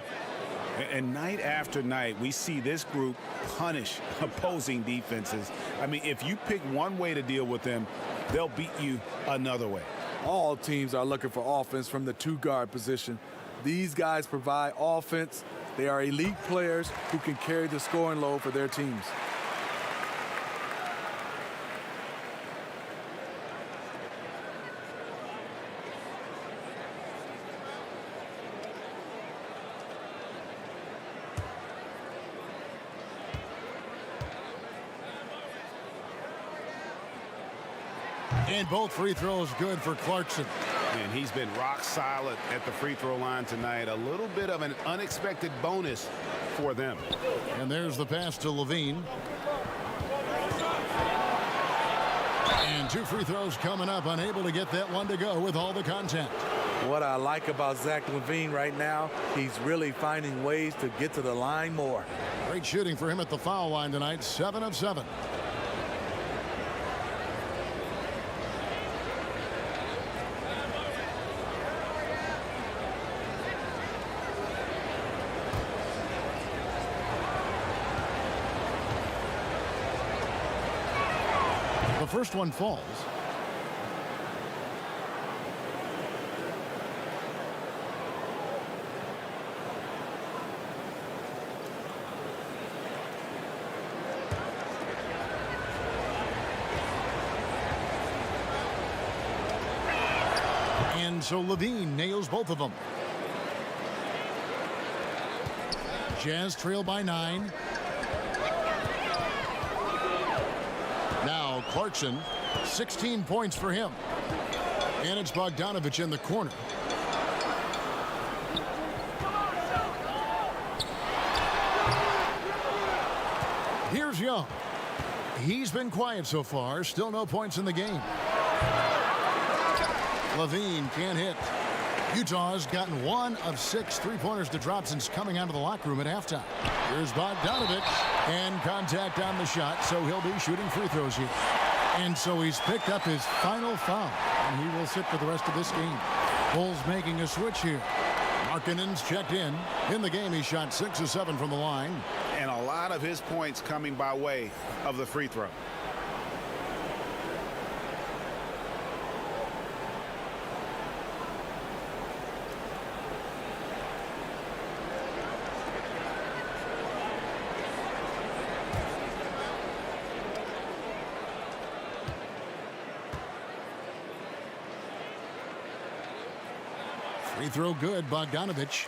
And night after night, we see this group punish opposing defenses. I mean, if you pick one way to deal with them, they'll beat you another way. All teams are looking for offense from the 2-guard position. These guys provide offense. They are elite players who can carry the scoring load for their teams. And both free throws good for Clarkson. And he's been rock solid at the free throw line tonight. A little bit of an unexpected bonus for them. And there's the pass to Levine. And 2 free throws coming up, unable to get that one to go with all the contact. What I like about Zach LaVine right now, he's really finding ways to get to the line more. Great shooting for him at the foul line tonight, 7 of 7. The first one falls. And so Levine nails both of them. Jazz trail by 9. Now Clarkson, 16 points for him. And it's Bogdanovich in the corner. Here's Young. He's been quiet so far. Still no points in the game. Levine can't hit. Utah's gotten 1 of 6 3-pointers to drop since coming out of the locker room at halftime. Here's Bogdanovich, and contact on the shot, so he'll be shooting free throws here. And so he's picked up his final foul, and he will sit for the rest of this game. Bulls making a switch here. Markkanen's checked in. In the game, he shot 6 of 7 from the line. And a lot of his points coming by way of the free throw. Free throw good, Bogdanovich.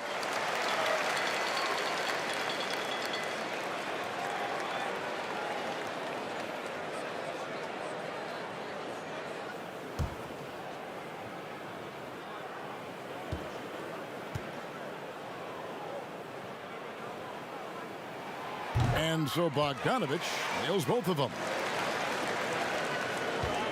And so Bogdanovich nails both of them.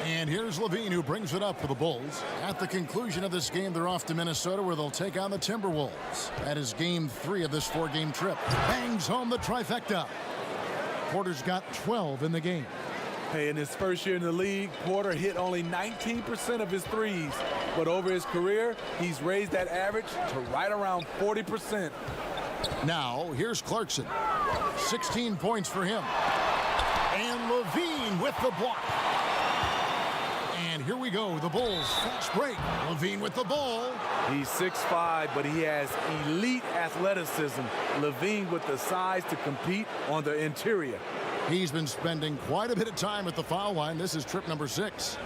And here's Levine, who brings it up for the Bulls. At the conclusion of this game, they're off to Minnesota, where they'll take on the Timberwolves. That is game 3 of this 4-game trip. Bangs home the trifecta. Porter's got 12 in the game. Hey, in his first year in the league, Porter hit only 19% of his threes. But over his career, he's raised that average to right around 40%. Now, here's Clarkson. 16 points for him. And Levine with the block. And here we go, the Bulls fast break. Levine with the ball. He's 6'5", but he has elite athleticism. Levine with the size to compete on the interior. He's been spending quite a bit of time at the foul line. This is trip number 6.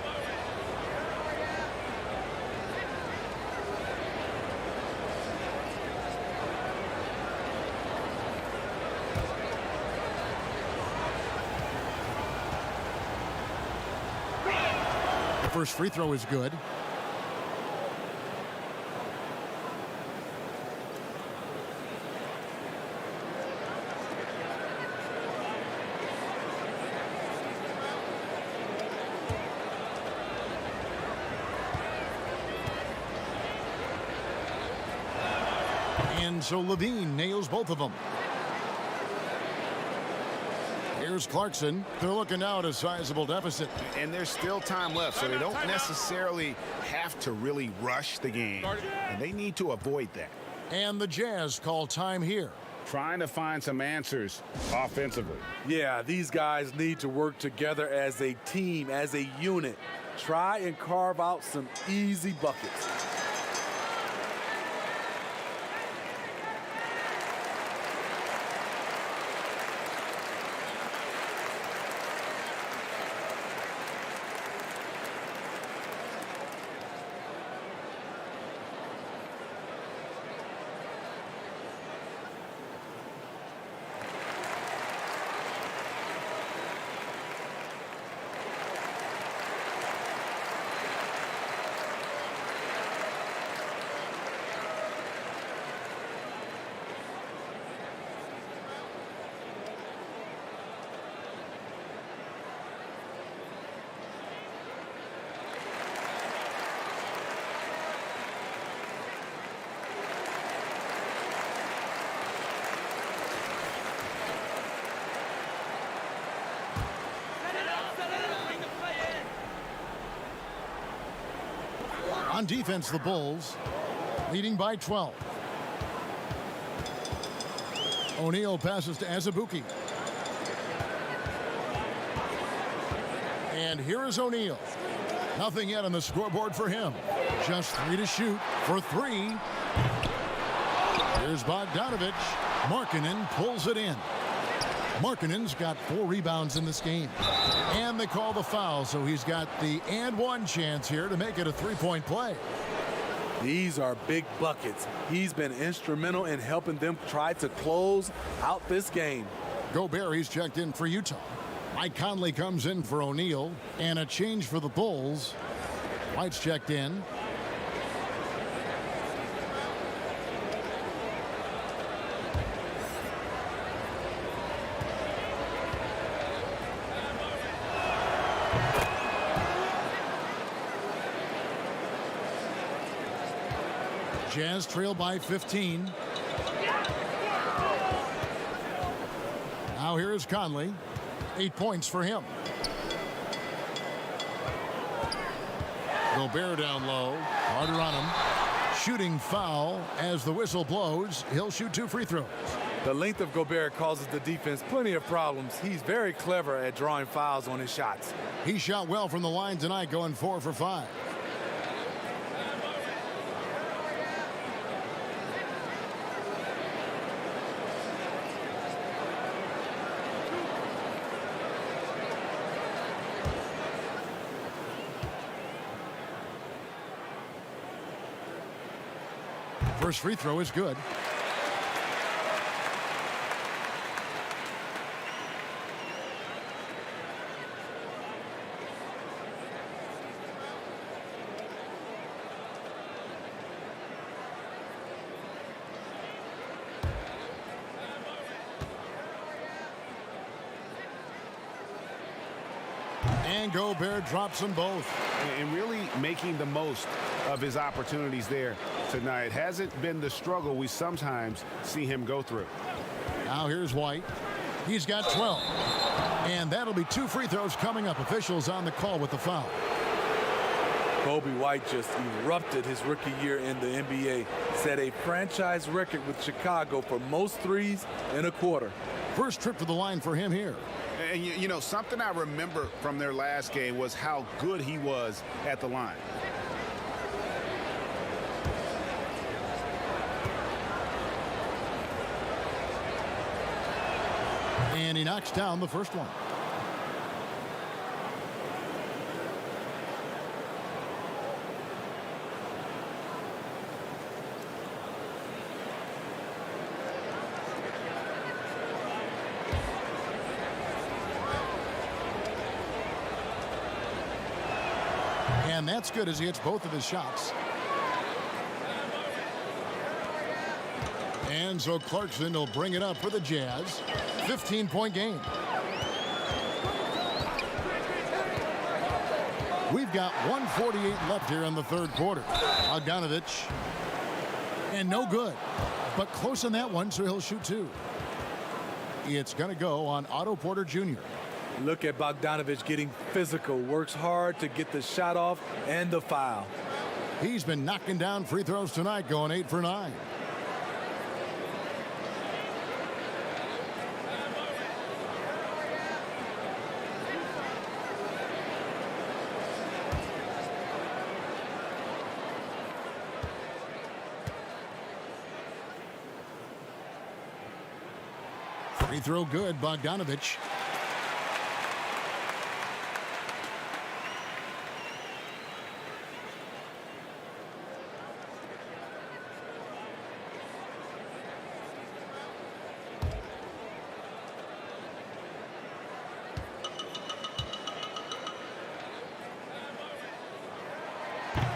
First free throw is good. And so Levine nails both of them. Here's Clarkson. They're looking now at a sizable deficit. And there's still time left, so they don't necessarily have to really rush the game. And they need to avoid that. And the Jazz call time here. Trying to find some answers offensively. Yeah, these guys need to work together as a team, as a unit. Try and carve out some easy buckets. On defense, the Bulls leading by 12. O'Neal passes to Azubuike. And here is O'Neal. Nothing yet on the scoreboard for him. Just 3 to shoot for 3. Here's Bogdanovich. Markkanen pulls it in. Markkanen's got 4 rebounds in this game. And they call the foul, so he's got the and one chance here to make it a 3-point play. These are big buckets. He's been instrumental in helping them try to close out this game. Gobert, he's checked in for Utah. Mike Conley comes in for O'Neal, and a change for the Bulls. White's checked in. Jazz trail by 15. Now here is Conley. 8 points for him. Gobert down low. Harder on him. Shooting foul as the whistle blows. He'll shoot 2 free throws. The length of Gobert causes the defense plenty of problems. He's very clever at drawing fouls on his shots. He shot well from the line tonight, going 4 for 5. First free throw is good. And Gobert drops them both. And really making the most of his opportunities there tonight. Hasn't been the struggle we sometimes see him go through. Now here's White. He's got 12. And that'll be 2 free throws coming up. Officials on the call with the foul. Kobe White just erupted his rookie year in the NBA. Set a franchise record with Chicago for most threes in a quarter. First trip to the line for him here. And you know, something I remember from their last game was how good he was at the line. And he knocks down the first one. And that's good as he hits both of his shots. And so Clarkson will bring it up for the Jazz. 15-point game. We've got 1:48 left here in the third quarter. Bogdanovich. And no good. But close on that one, so he'll shoot 2. It's going to go on Otto Porter Jr. Look at Bogdanovich getting physical. Works hard to get the shot off and the foul. He's been knocking down free throws tonight, going 8 for 9. Free throw good, Bogdanovich.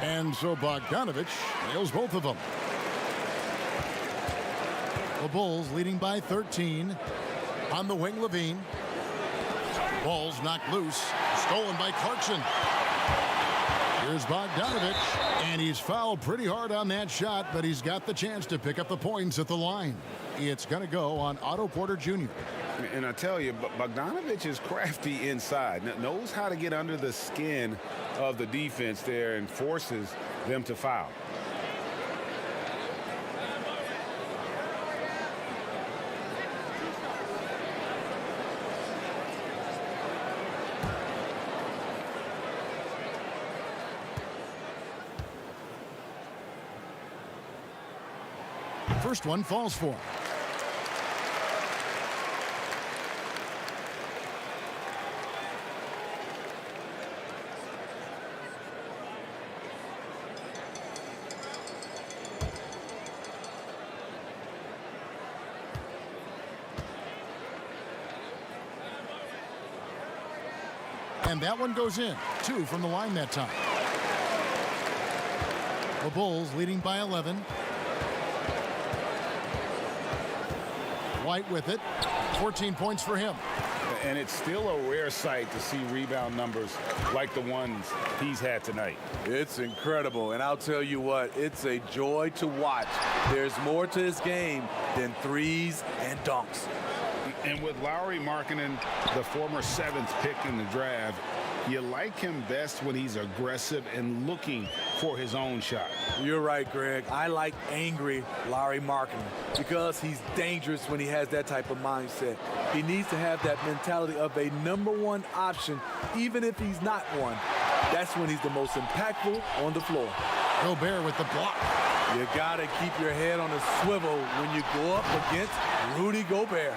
And so Bogdanovich nails both of them. The Bulls leading by 13. On the wing, Levine. Ball's knocked loose. Stolen by Clarkson. Here's Bogdanovich, and he's fouled pretty hard on that shot, but he's got the chance to pick up the points at the line. It's going to go on Otto Porter Jr. And I tell you, Bogdanovich is crafty inside, knows how to get under the skin of the defense there and forces them to foul. First one falls for him. And that one goes in. 2 from the line that time. The Bulls leading by 11. White with it. 14 points for him. And it's still a rare sight to see rebound numbers like the ones he's had tonight. It's incredible, and I'll tell you what, it's a joy to watch. There's more to his game than threes and dunks. And with Lauri Markkanen, the former 7th pick in the draft, you like him best when he's aggressive and looking for his own shot. You're right, Greg. I like angry Lauri Markkanen because he's dangerous when he has that type of mindset. He needs to have that mentality of a #1 option, even if he's not one. That's when he's the most impactful on the floor. Gobert with the block. You got to keep your head on a swivel when you go up against Rudy Gobert.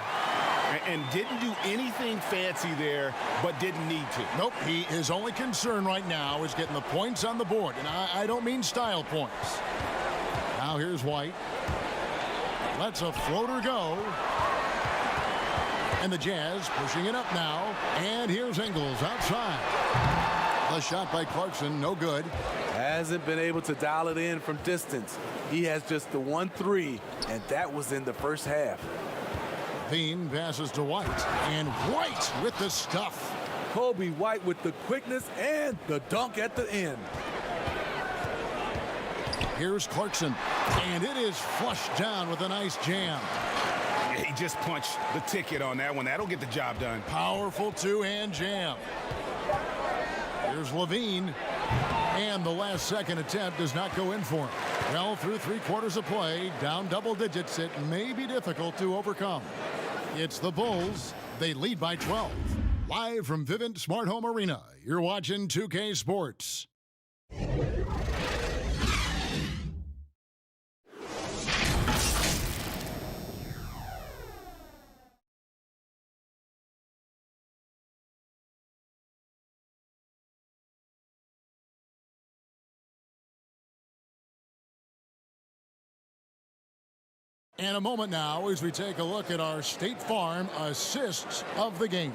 And didn't do anything fancy there, but didn't need to. Nope, his only concern right now is getting the points on the board, and I don't mean style points. Now here's White. Lets a floater go. And the Jazz pushing it up now, and here's Ingles outside. The shot by Clarkson, no good. Hasn't been able to dial it in from distance. He has just the 1-3, and that was in the first half. Bean passes to White, and White with the stuff. Kobe White with the quickness and the dunk at the end. Here's Clarkson, and it is flushed down with a nice jam. Yeah, he just punched the ticket on that one. That'll get the job done. Powerful two-hand jam. Here's Levine, and the last second attempt does not go in for him. Well, through 3/4 of play, down double digits, it may be difficult to overcome. It's the Bulls. They lead by 12. Live from Vivint Smart Home Arena, you're watching 2K Sports. And a moment now as we take a look at our State Farm assists of the game.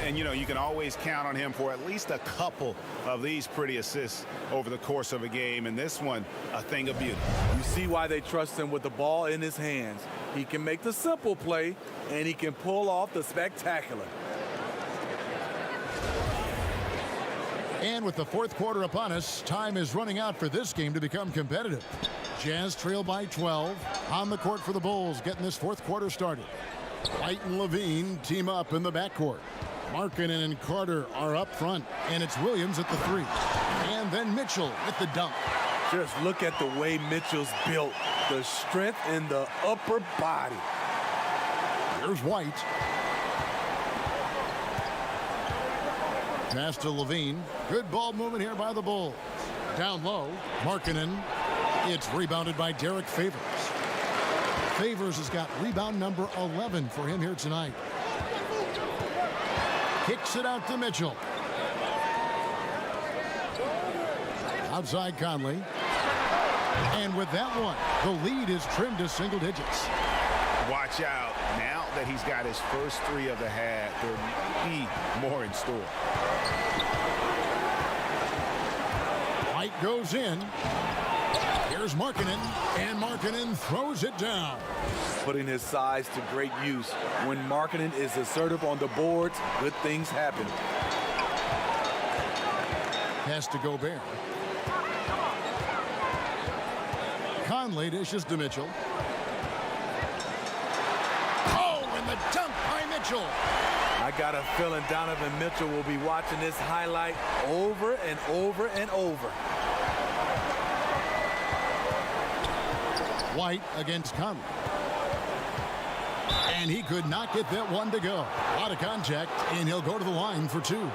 And, you know, you can always count on him for at least a couple of these pretty assists over the course of a game. And this one, a thing of beauty. You see why they trust him with the ball in his hands. He can make the simple play, and he can pull off the spectacular. And with the 4th quarter upon us, time is running out for this game to become competitive. Jazz trail by 12. On the court for the Bulls, getting this 4th quarter started. White and Levine team up in the backcourt. Markkanen and Carter are up front, and it's Williams at the 3. And then Mitchell with the dunk. Just look at the way Mitchell's built. The strength in the upper body. Here's White. Pass to Levine. Good ball movement here by the Bulls. Down low, Markkanen. It's rebounded by Derek Favors. Favors has got rebound number 11 for him here tonight. Kicks it out to Mitchell. Outside Conley. And with that one, the lead is trimmed to single digits. Watch out. Now that he's got his first 3 of the half, there may be more in store. White goes in. Here's Markkanen, and Markkanen throws it down. Putting his size to great use. When Markkanen is assertive on the boards, good things happen. Pass to Gobert. Conley dishes to Mitchell. Oh, and the dunk by Mitchell. I got a feeling Donovan Mitchell will be watching this highlight over and over and over. White against Conley. And he could not get that one to go. Out of contact, and he'll go to the line for two.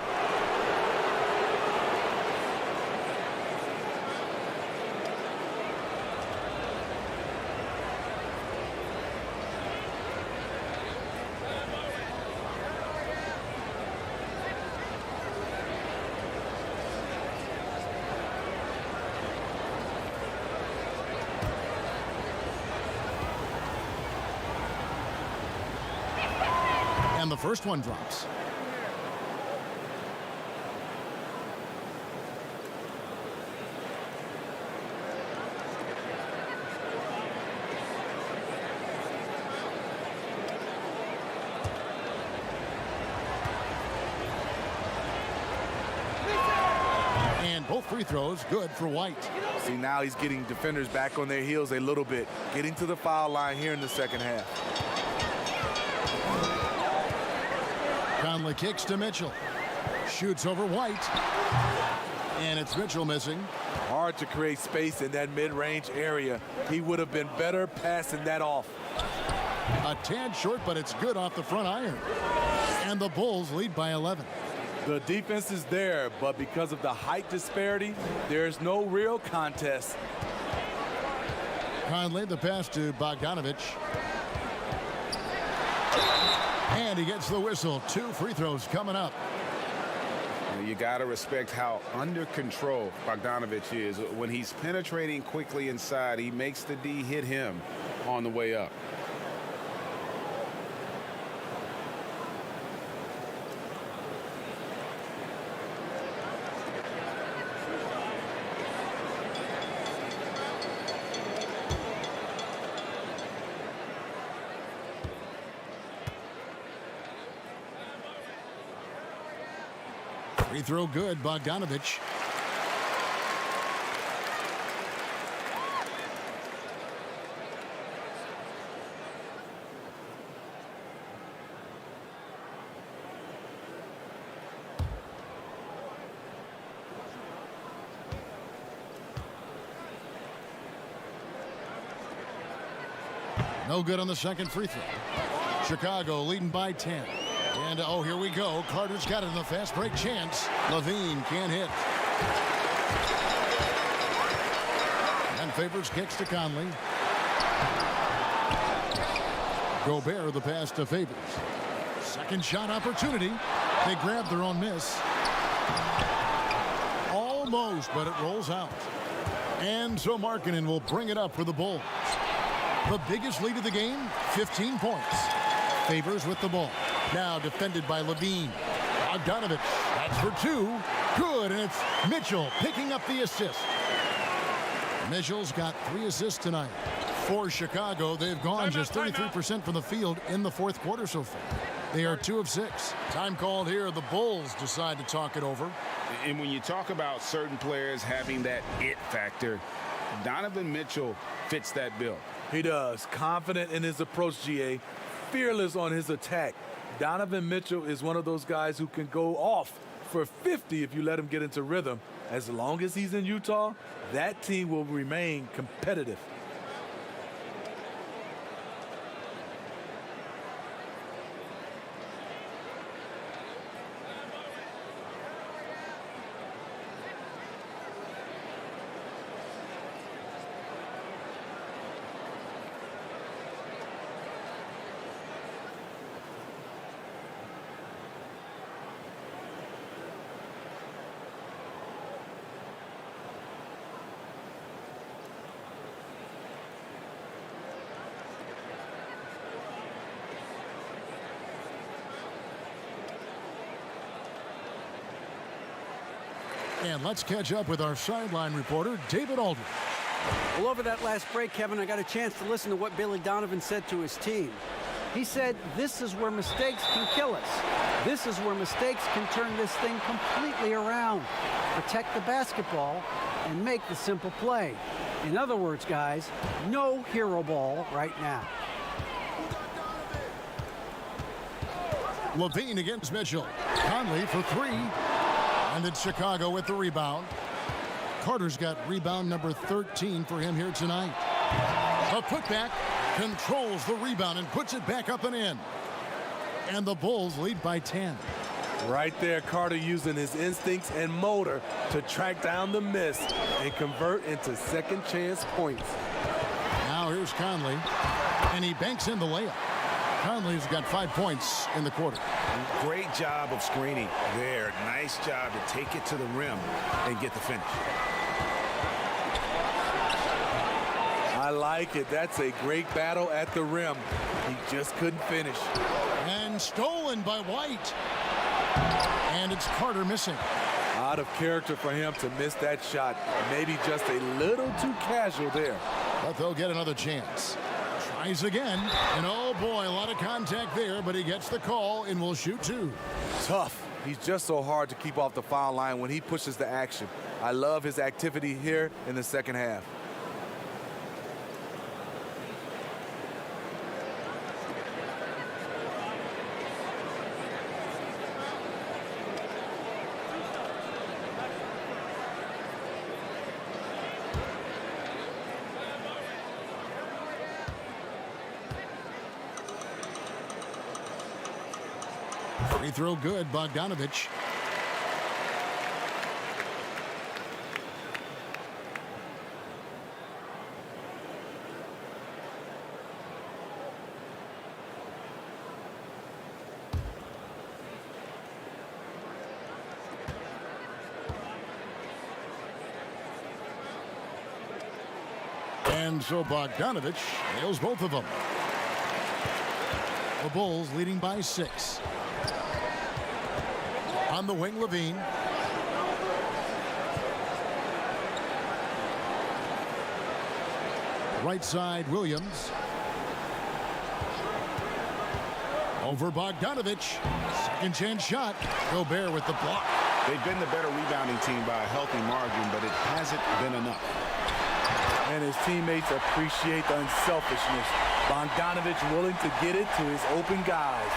And the first one drops. And both free throws good for White. See, now he's getting defenders back on their heels a little bit, getting to the foul line here in the second half. Conley kicks to Mitchell. Shoots over White. And it's Mitchell missing. Hard to create space in that mid-range area. He would have been better passing that off. A tad short, but it's good off the front iron. And the Bulls lead by 11. The defense is there, but because of the height disparity, there's no real contest. Conley, the pass to Bogdanovich. And he gets the whistle. 2 free throws coming up. You got to respect how under control Bogdanovich is. When he's penetrating quickly inside, he makes the D hit him on the way up. Free throw good, Bogdanovich. No good on the second free throw. Chicago leading by 10. And, oh, here we go. Carter's got it in the fast break chance. Levine can't hit. And Favors kicks to Conley. Gobert the pass to Favors. Second shot opportunity. They grab their own miss. Almost, but it rolls out. And so Markkanen will bring it up for the Bulls. The biggest lead of the game, 15 points. Favors with the ball. Now defended by Levine. Bogdanovich, that's for 2. Good, and it's Mitchell picking up the assist. Mitchell's got 3 assists tonight. For Chicago, they've gone just 33% from the field in the fourth quarter so far. They are 2 of 6. Time called here. The Bulls decide to talk it over. And when you talk about certain players having that it factor, Donovan Mitchell fits that bill. He does. Confident in his approach, GA. Fearless on his attack. Donovan Mitchell is one of those guys who can go off for 50 if you let him get into rhythm. As long as he's in Utah, that team will remain competitive. And let's catch up with our sideline reporter, David Aldridge. Well, over that last break, Kevin, I got a chance to listen to what Billy Donovan said to his team. He said, this is where mistakes can kill us. This is where mistakes can turn this thing completely around. Protect the basketball and make the simple play. In other words, guys, no hero ball right now. Levine against Mitchell. Conley for three. And it's Chicago with the rebound. Carter's got rebound number 13 for him here tonight. A putback, controls the rebound and puts it back up and in. And the Bulls lead by 10. Right there, Carter using his instincts and motor to track down the miss and convert into second chance points. Now here's Conley, and he banks in the layup. Conley's got 5 points in the quarter. Great job of screening there. Nice job to take it to the rim and get the finish. I like it. That's a great battle at the rim. He just couldn't finish. And stolen by White. And it's Carter missing. Out of character for him to miss that shot. Maybe just a little too casual there. But they'll get another chance. Tries again. And oh boy, a lot of contact there, but he gets the call and will shoot two. Tough. He's just so hard to keep off the foul line when he pushes the action. I love his activity here in the second half. Free throw good, Bogdanovich. And so Bogdanovich nails both of them. The Bulls leading by 6. On the wing, Levine. Right side, Williams. Over Bogdanovich. Second chance shot. Gobert with the block. They've been the better rebounding team by a healthy margin, but it hasn't been enough. And his teammates appreciate the unselfishness. Bogdanovich willing to get it to his open guys.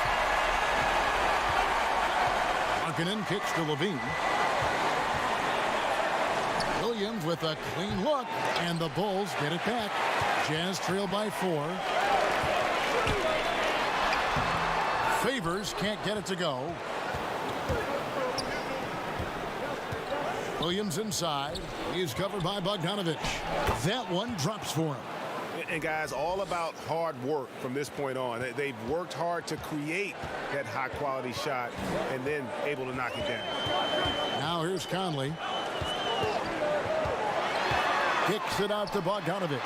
Markkanen kicks to Levine. Williams with a clean look, and the Bulls get it back. Jazz trail by 4. Favors can't get it to go. Williams inside. He's covered by Bogdanovich. That one drops for him. And guys, all about hard work from this point on. They've worked hard to create that high-quality shot and then able to knock it down. Now here's Conley. Kicks it out to Bogdanovich.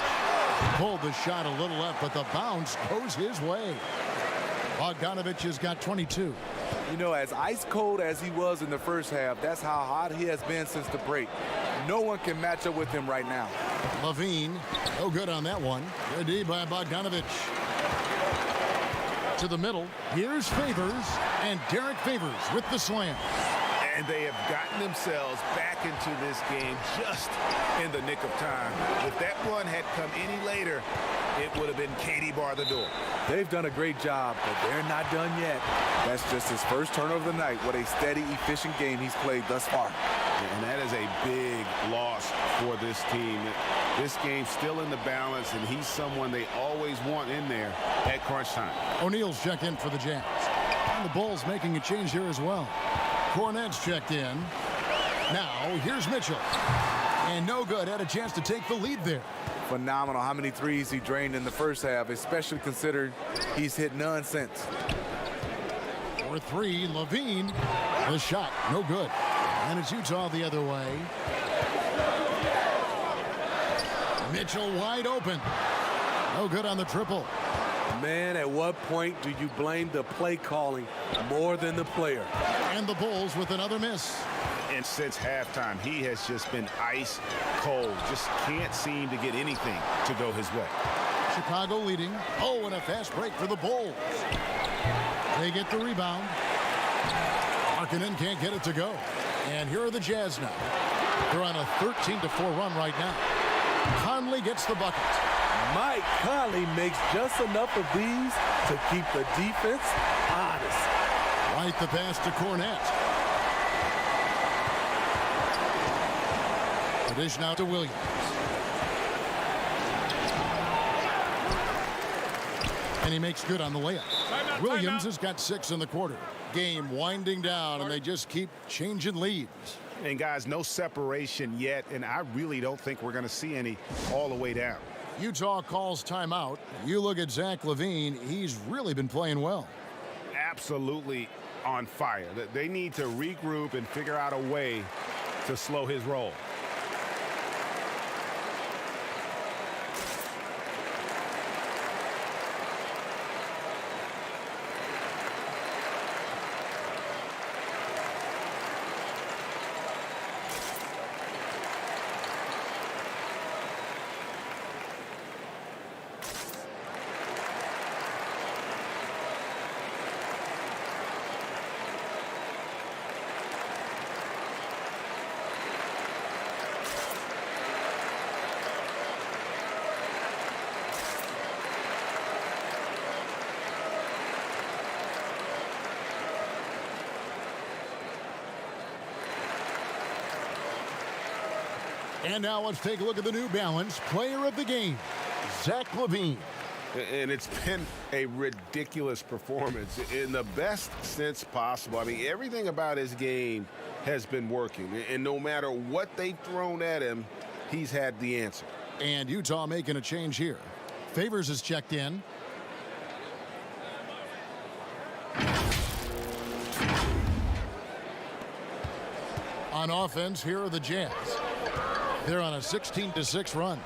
Pulled the shot a little left, but the bounce goes his way. Bogdanovich has got 22. You know, as ice cold as he was in the first half, that's how hot he has been since the break. No one can match up with him right now. Levine, no good on that one. Good D by Bogdanovich. To the middle. Here's Favors, and Derek Favors with the slam. And they have gotten themselves back into this game just in the nick of time. If that one had come any later, it would have been Katie bar the door. They've done a great job, but they're not done yet. That's just his first turnover of the night. What a steady, efficient game he's played thus far. And that is a big loss for this team. This game's still in the balance, and he's someone they always want in there at crunch time. O'Neal's checked in for the Jazz. And the Bulls making a change here as well. Cornette's checked in. Now, here's Mitchell. And no good. Had a chance to take the lead there. Phenomenal how many threes he drained in the first half, especially considered he's hit none since. For 3, Levine. The shot, no good. And it's Utah the other way. Mitchell wide open. No good on the triple. Man, at what point do you blame the play calling more than the player? And the Bulls with another miss. And since halftime, he has just been ice cold. Just can't seem to get anything to go his way. Chicago leading. Oh, and a fast break for the Bulls. They get the rebound. Markkanen can't get it to go. And here are the Jazz now. They're on a 13-4 run right now. Conley gets the bucket. Mike Conley makes just enough of these to keep the defense honest. Right the pass to Cornette. The dish now to Williams. And he makes good on the layup. Williams has got 6 in the quarter. Game winding down, and they just keep changing leads. And guys, no separation yet, and I really don't think we're going to see any all the way down. Utah calls timeout. You look at Zach LaVine, he's really been playing well. Absolutely on fire. They need to regroup and figure out a way to slow his roll. And now let's take a look at the New Balance player of the game, Zach LaVine. And it's been a ridiculous performance in the best sense possible. I mean, everything about his game has been working. And no matter what they've thrown at him, he's had the answer. And Utah making a change here. Favors is checked in. On offense, here are the Jazz. They're on a 16-6 run.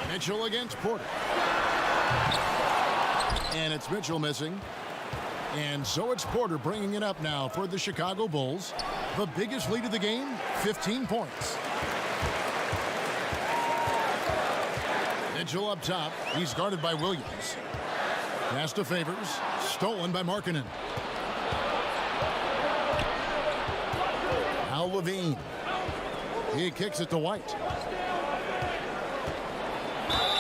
Mitchell against Porter. And it's Mitchell missing. And so it's Porter bringing it up now for the Chicago Bulls. The biggest lead of the game, 15 points. Mitchell up top. He's guarded by Williams. Pass to Favors. Stolen by Markkanen. Now LaVine. He kicks it to White.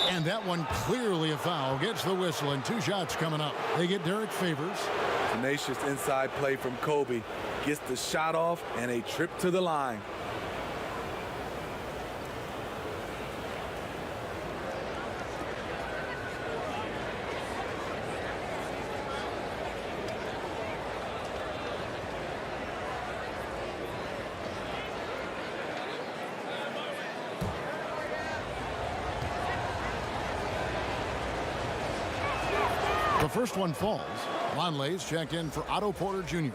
And that one clearly a foul. Gets the whistle and 2 shots coming up. They get Derek Favors. Tenacious inside play from Kobe. Gets the shot off and a trip to the line. The first one falls. Lonley's checked in for Otto Porter Jr.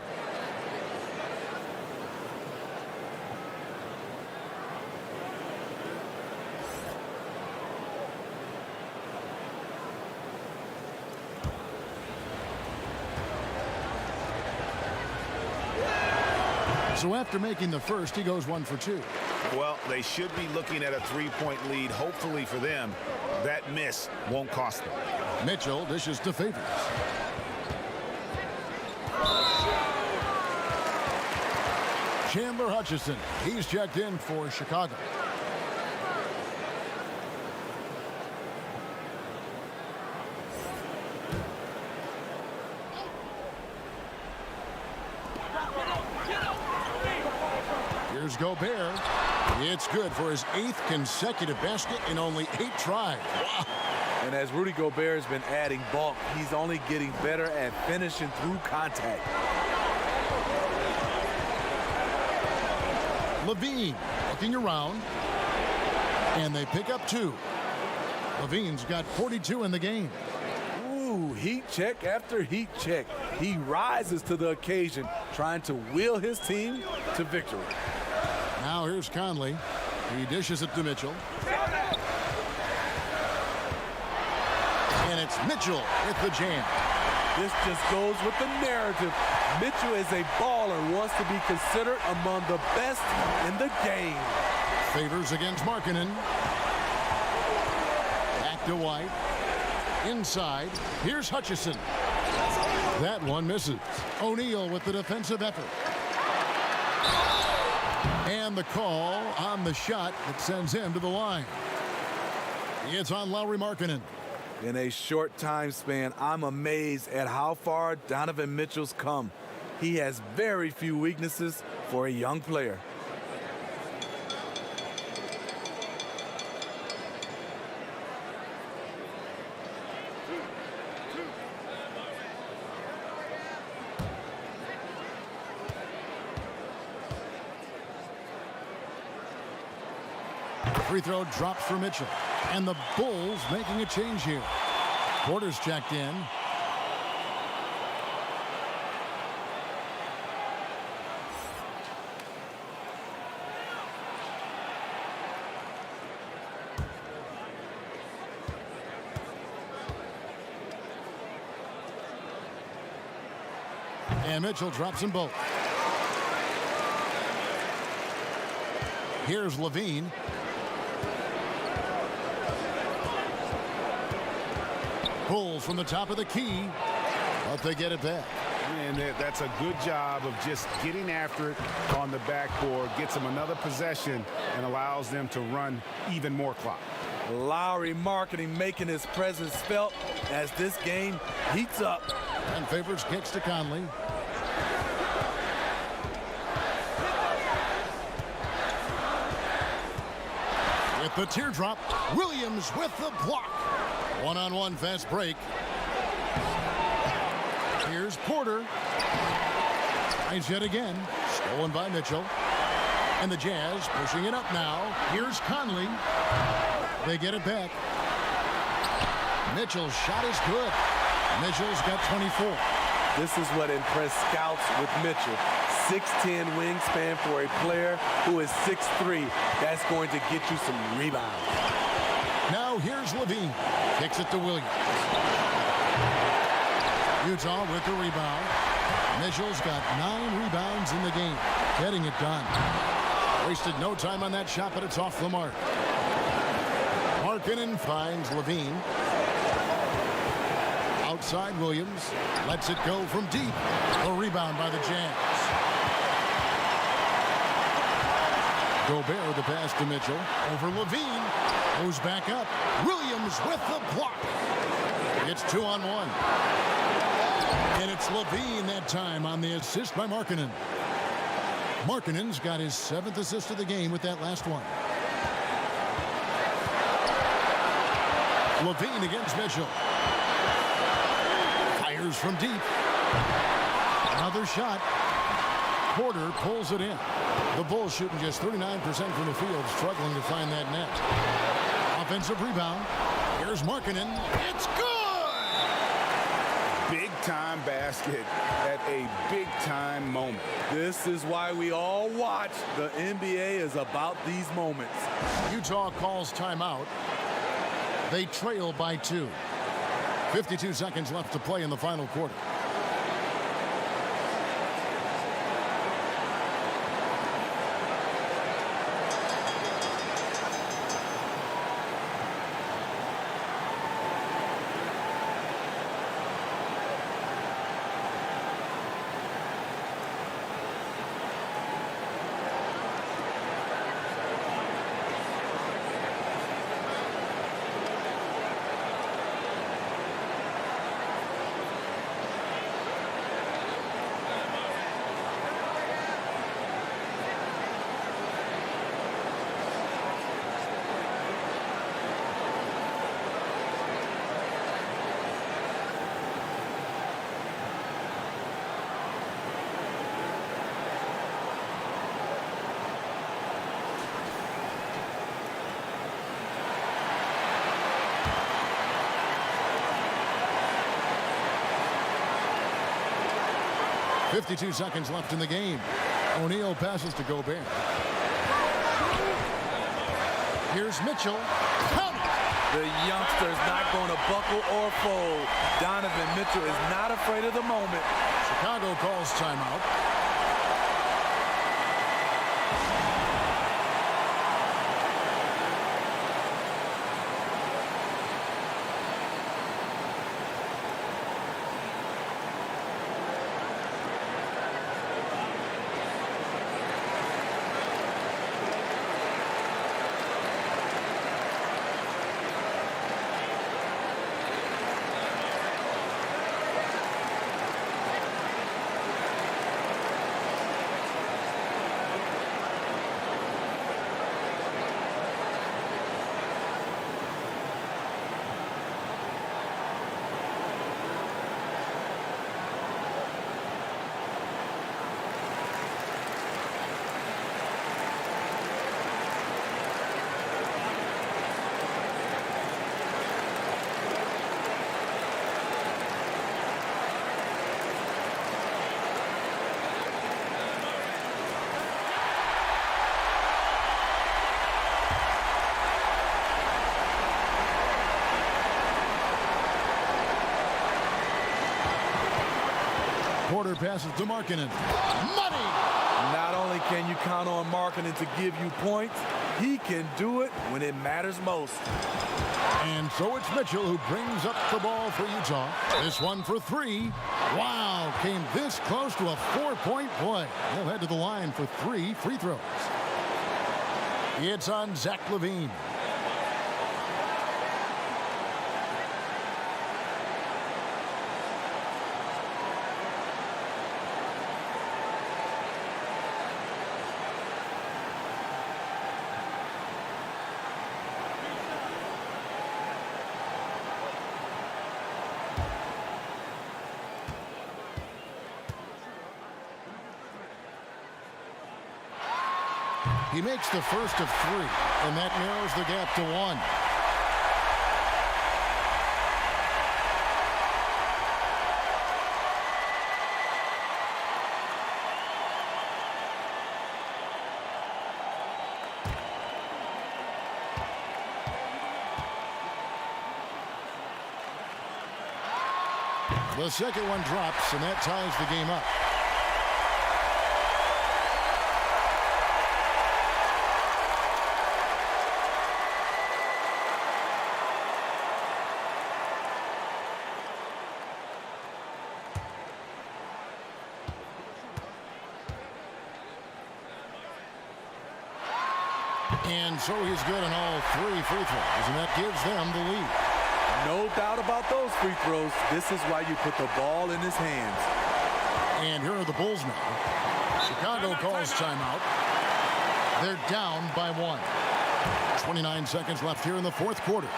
So after making the first, he goes 1 for 2. Well, they should be looking at a 3-point lead. Hopefully for them, that miss won't cost them. Mitchell dishes to Favors. Chandler Hutchison. He's checked in for Chicago. Here's Gobert. It's good for his 8th consecutive basket in only 8 tries. Wow. And as Rudy Gobert has been adding bulk, he's only getting better at finishing through contact. LaVine looking around. And they pick up 2. LaVine's got 42 in the game. Ooh, heat check after heat check. He rises to the occasion, trying to will his team to victory. Now here's Conley. He dishes it to Mitchell. And it's Mitchell with the jam. This just goes with the narrative. Mitchell is a baller, wants to be considered among the best in the game. Favors against Markkanen. Back to White. Inside. Here's Hutchison. That one misses. O'Neal with the defensive effort. And the call on the shot that sends him to the line. It's on Lauri Markkanen. In a short time span, I'm amazed at how far Donovan Mitchell's come. He has very few weaknesses for a young player. Free throw drops for Mitchell. And the Bulls making a change here. Porter's checked in. And Mitchell drops them both. Here's Levine. Pulls from the top of the key, but they get it back. And that's a good job of just getting after it on the backboard, gets them another possession, and allows them to run even more clock. Lauri Markkanen making his presence felt as this game heats up. And favors kicks to Conley. With the teardrop, Williams with the block. One-on-one fast break. Here's Porter. Tries yet again. Stolen by Mitchell. And the Jazz pushing it up now. Here's Conley. They get it back. Mitchell's shot is good. Mitchell's got 24. This is what impressed scouts with Mitchell. 6'10" wingspan for a player who is 6'3". That's going to get you some rebounds. Now here's Levine. Kicks it to Williams. Utah with the rebound. Mitchell's got 9 rebounds in the game. Getting it done. Wasted no time on that shot, but it's off the mark. Markkanen finds Levine. Outside Williams. Lets it go from deep. A rebound by the Jazz. Gobert the pass to Mitchell. Over Levine. Goes back up. Williams with the block. It's 2-on-1. And it's Levine that time on the assist by Markkanen. Markkanen's got his 7th assist of the game with that last one. Levine against Mitchell. Fires from deep. Another shot. Porter pulls it in. The Bulls shooting just 39% from the field, struggling to find that net. Offensive rebound. Here's Markkanen. It's good! Big-time basket at a big-time moment. This is why we all watch. The NBA is about these moments. Utah calls timeout. They trail by 2. 52 seconds left to play in the final quarter. .52 seconds left in the game. O'Neal passes to Gobert. Here's Mitchell. Count it! The youngster is not going to buckle or fold. Donovan Mitchell is not afraid of the moment. Chicago calls timeout. quarter passes to Markkanen. Money! Not only can you count on Markkanen to give you points, he can do it when it matters most. And so it's Mitchell who brings up the ball for Utah. This one for three. Wow, came this close to a 4-point play. They'll head to the line for 3 free throws. It's on Zach LaVine. He makes the first of 3, and that narrows the gap to 1. The second one drops, and that ties the game up. And so he's good on all 3 free throws, and that gives them the lead. No doubt about those free throws. This is why you put the ball in his hands. And here are the Bulls now. Chicago calls timeout. They're down by 1. 29 seconds left here in the fourth quarter.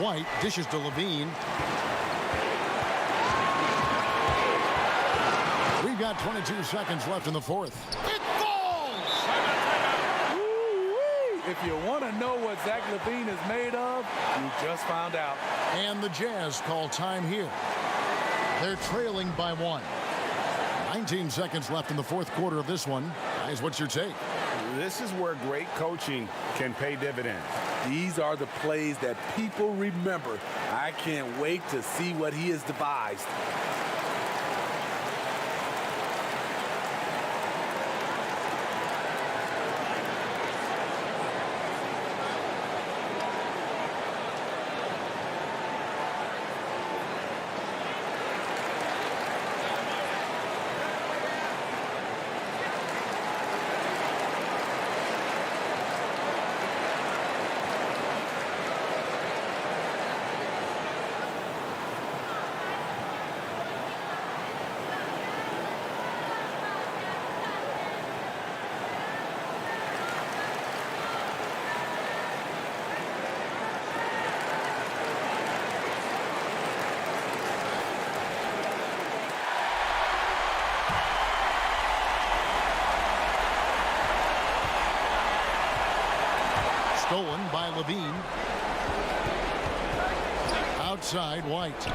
White dishes to LaVine. We've got 22 seconds left in the fourth. It falls! If you want to know what Zach LaVine is made of, you just found out. And the Jazz call time here. They're trailing by 1. 19 seconds left in the fourth quarter of this one. Guys, what's your take? This is where great coaching can pay dividends. These are the plays that people remember. I can't wait to see what he has devised. Stolen by LaVine. Outside White.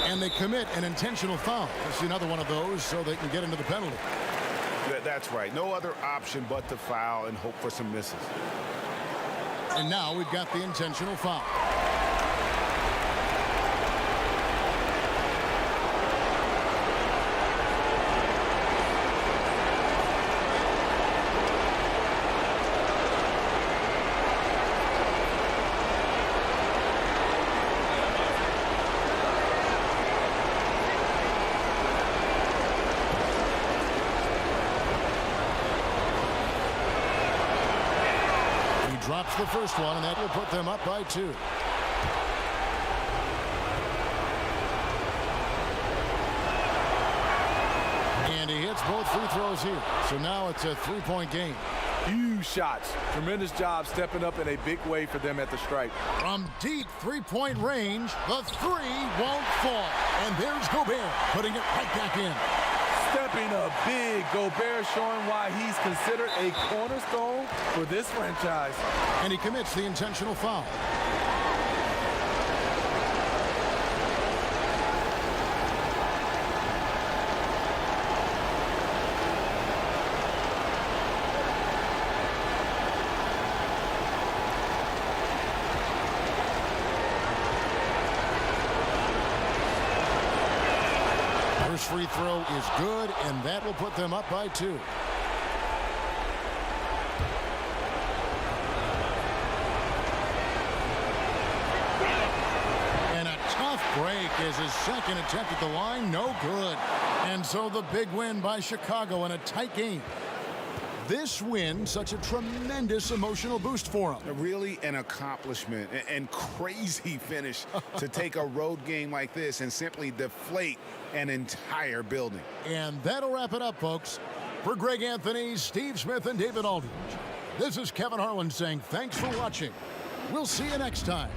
And they commit an intentional foul. Let's see another one of those so they can get into the penalty. That's right. No other option but to foul and hope for some misses. And now we've got the intentional foul. drops the first one, and that will put them up by 2. And he hits both free throws here. So now it's a 3-point game. Huge shots. Tremendous job stepping up in a big way for them at the stripe. From deep 3-point range, the 3 won't fall. And there's Gobert putting it right back in. Stepping up big. Gobert showing why he's considered a cornerstone for this franchise. And he commits the intentional foul. First free throw is good, and that will put them up by 2. And a tough break is his second attempt at the line. No good. And so the big win by Chicago in a tight game. This win, such a tremendous emotional boost for him. Really an accomplishment and crazy finish to take a road game like this and simply deflate an entire building. And that'll wrap it up, folks. For Greg Anthony, Steve Smith, and David Aldridge, this is Kevin Harlan saying thanks for watching. We'll see you next time.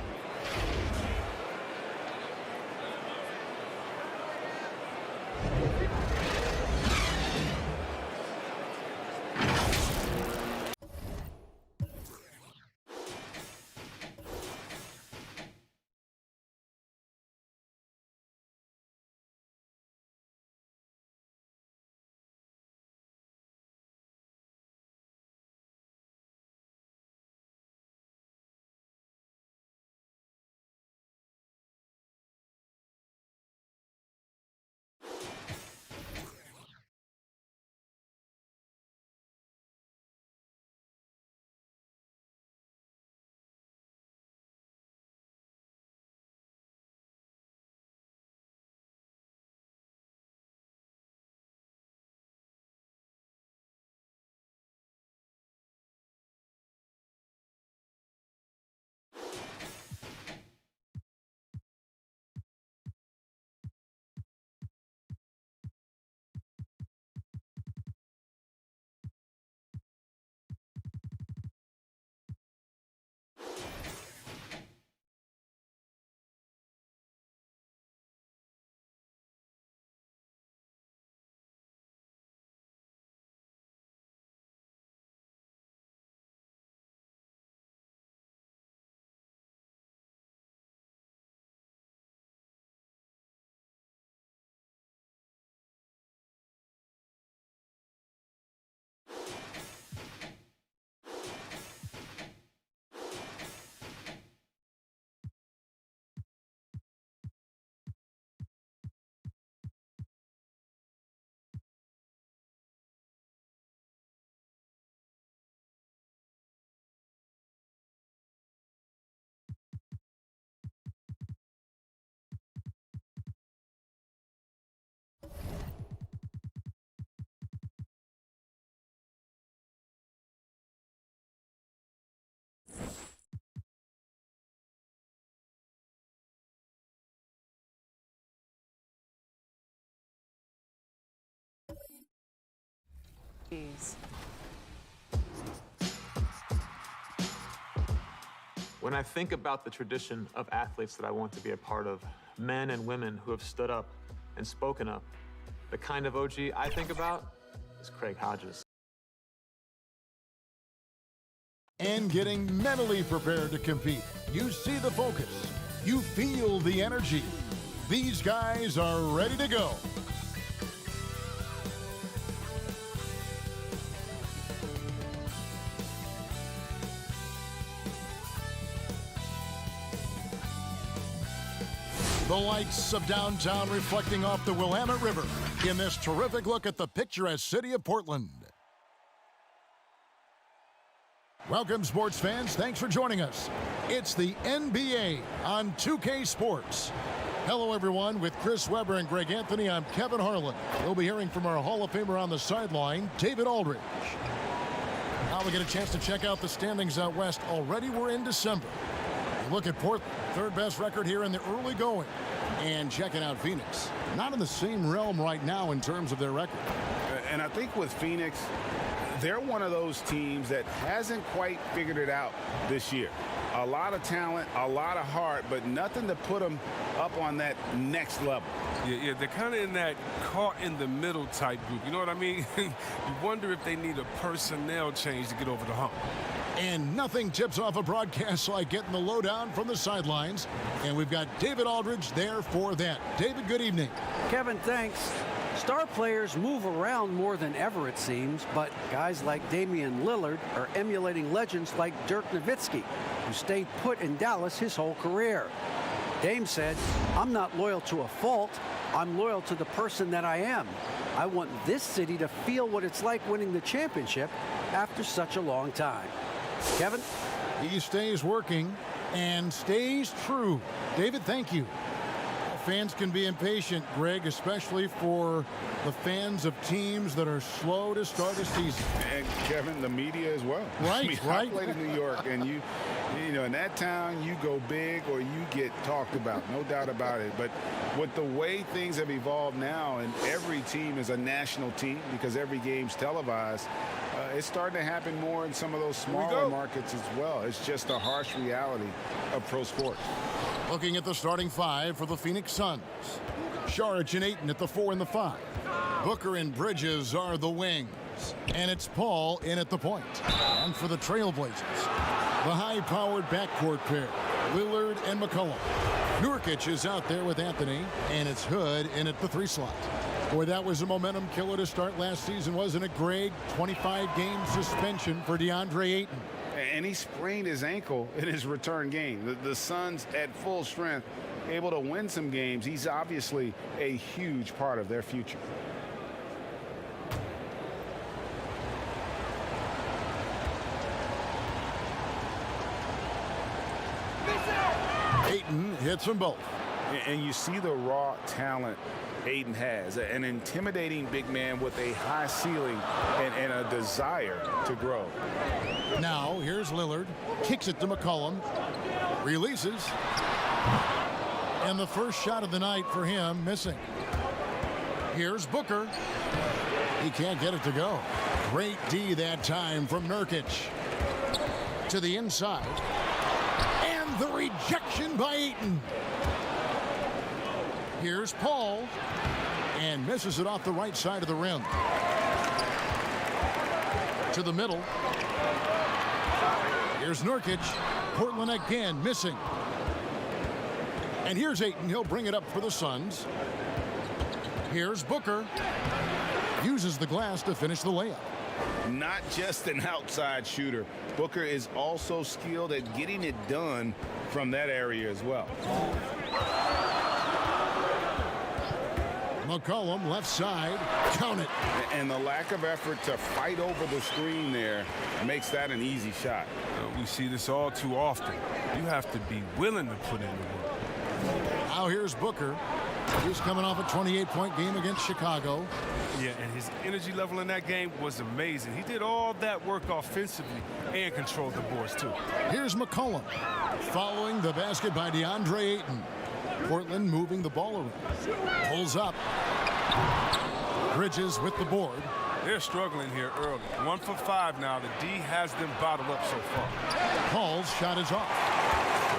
When I think about the tradition of athletes that I want to be a part of, men and women who have stood up and spoken up, the kind of OG I think about is Craig Hodges. And getting mentally prepared to compete. You see the focus. You feel the energy. These guys are ready to go. The lights of downtown reflecting off the Willamette River in this terrific look at the picturesque city of Portland. Welcome, sports fans. Thanks for joining us. It's the NBA on 2K Sports. Hello, everyone. With Chris Webber and Greg Anthony, I'm Kevin Harlan. We'll be hearing from our Hall of Famer on the sideline, David Aldridge. Now we get a chance to check out the standings out west. Already we're in December. Look at Portland, third best record here in the early going. And checking out Phoenix. Not in the same realm right now in terms of their record. And I think with Phoenix, they're one of those teams that hasn't quite figured it out this year. A lot of talent, a lot of heart, but nothing to put them up on that next level. Yeah, they're kind of in that caught in the middle type group. You know what I mean? You wonder if they need a personnel change to get over the hump. And nothing tips off a broadcast like getting the lowdown from the sidelines. And we've got David Aldridge there for that. David, good evening. Kevin, thanks. Star players move around more than ever, it seems, but guys like Damian Lillard are emulating legends like Dirk Nowitzki, who stayed put in Dallas his whole career. Dame said, "I'm not loyal to a fault. I'm loyal to the person that I am. I want this city to feel what it's like winning the championship after such a long time." Kevin? He stays working and stays true. David, thank you. Fans can be impatient, Greg, especially for the fans of teams that are slow to start a season. And Kevin, the media as well. Right, I mean, right. I played in New York, and you know, in that town, you go big or you get talked about, no doubt about it. But with the way things have evolved now, and every team is a national team because every game's televised, it's starting to happen more in some of those smaller markets as well. It's just a harsh reality of pro sports. Looking at the starting five for the Phoenix Suns. Saric and Ayton at the 4 and the 5. Booker and Bridges are the wings. And it's Paul in at the point. And for the Trailblazers, the high-powered backcourt pair, Lillard and McCollum. Nurkic is out there with Anthony, and it's Hood in at the 3 slot. Boy, that was a momentum killer to start last season, wasn't it, Greg? 25-game suspension for DeAndre Ayton. And he sprained his ankle in his return game. The Suns at full strength, able to win some games. He's obviously a huge part of their future. Ayton hits them both. And you see the raw talent Ayton has. An intimidating big man with a high ceiling and a desire to grow. Now, here's Lillard. Kicks it to McCollum. Releases. And the first shot of the night for him, missing. Here's Booker. He can't get it to go. Great D that time from Nurkic. To the inside. And the rejection by Ayton. Here's Paul. And misses it off the right side of the rim. To the middle. Here's Nurkic. Portland again missing. And here's Ayton. He'll bring it up for the Suns. Here's Booker. Uses the glass to finish the layup. Not just an outside shooter. Booker is also skilled at getting it done from that area as well. McCollum, left side. Count it. And the lack of effort to fight over the screen there makes that an easy shot. We see this all too often. You have to be willing to put in the work. Now here's Booker. He's coming off a 28-point game against Chicago. Yeah, and his energy level in that game was amazing. He did all that work offensively and controlled the boards, too. Here's McCollum. Following the basket by DeAndre Ayton. Portland moving the ball around. Pulls up. Bridges with the board. They're struggling here early. 1 for 5 now. The D has them bottled up so far. Paul's shot is off.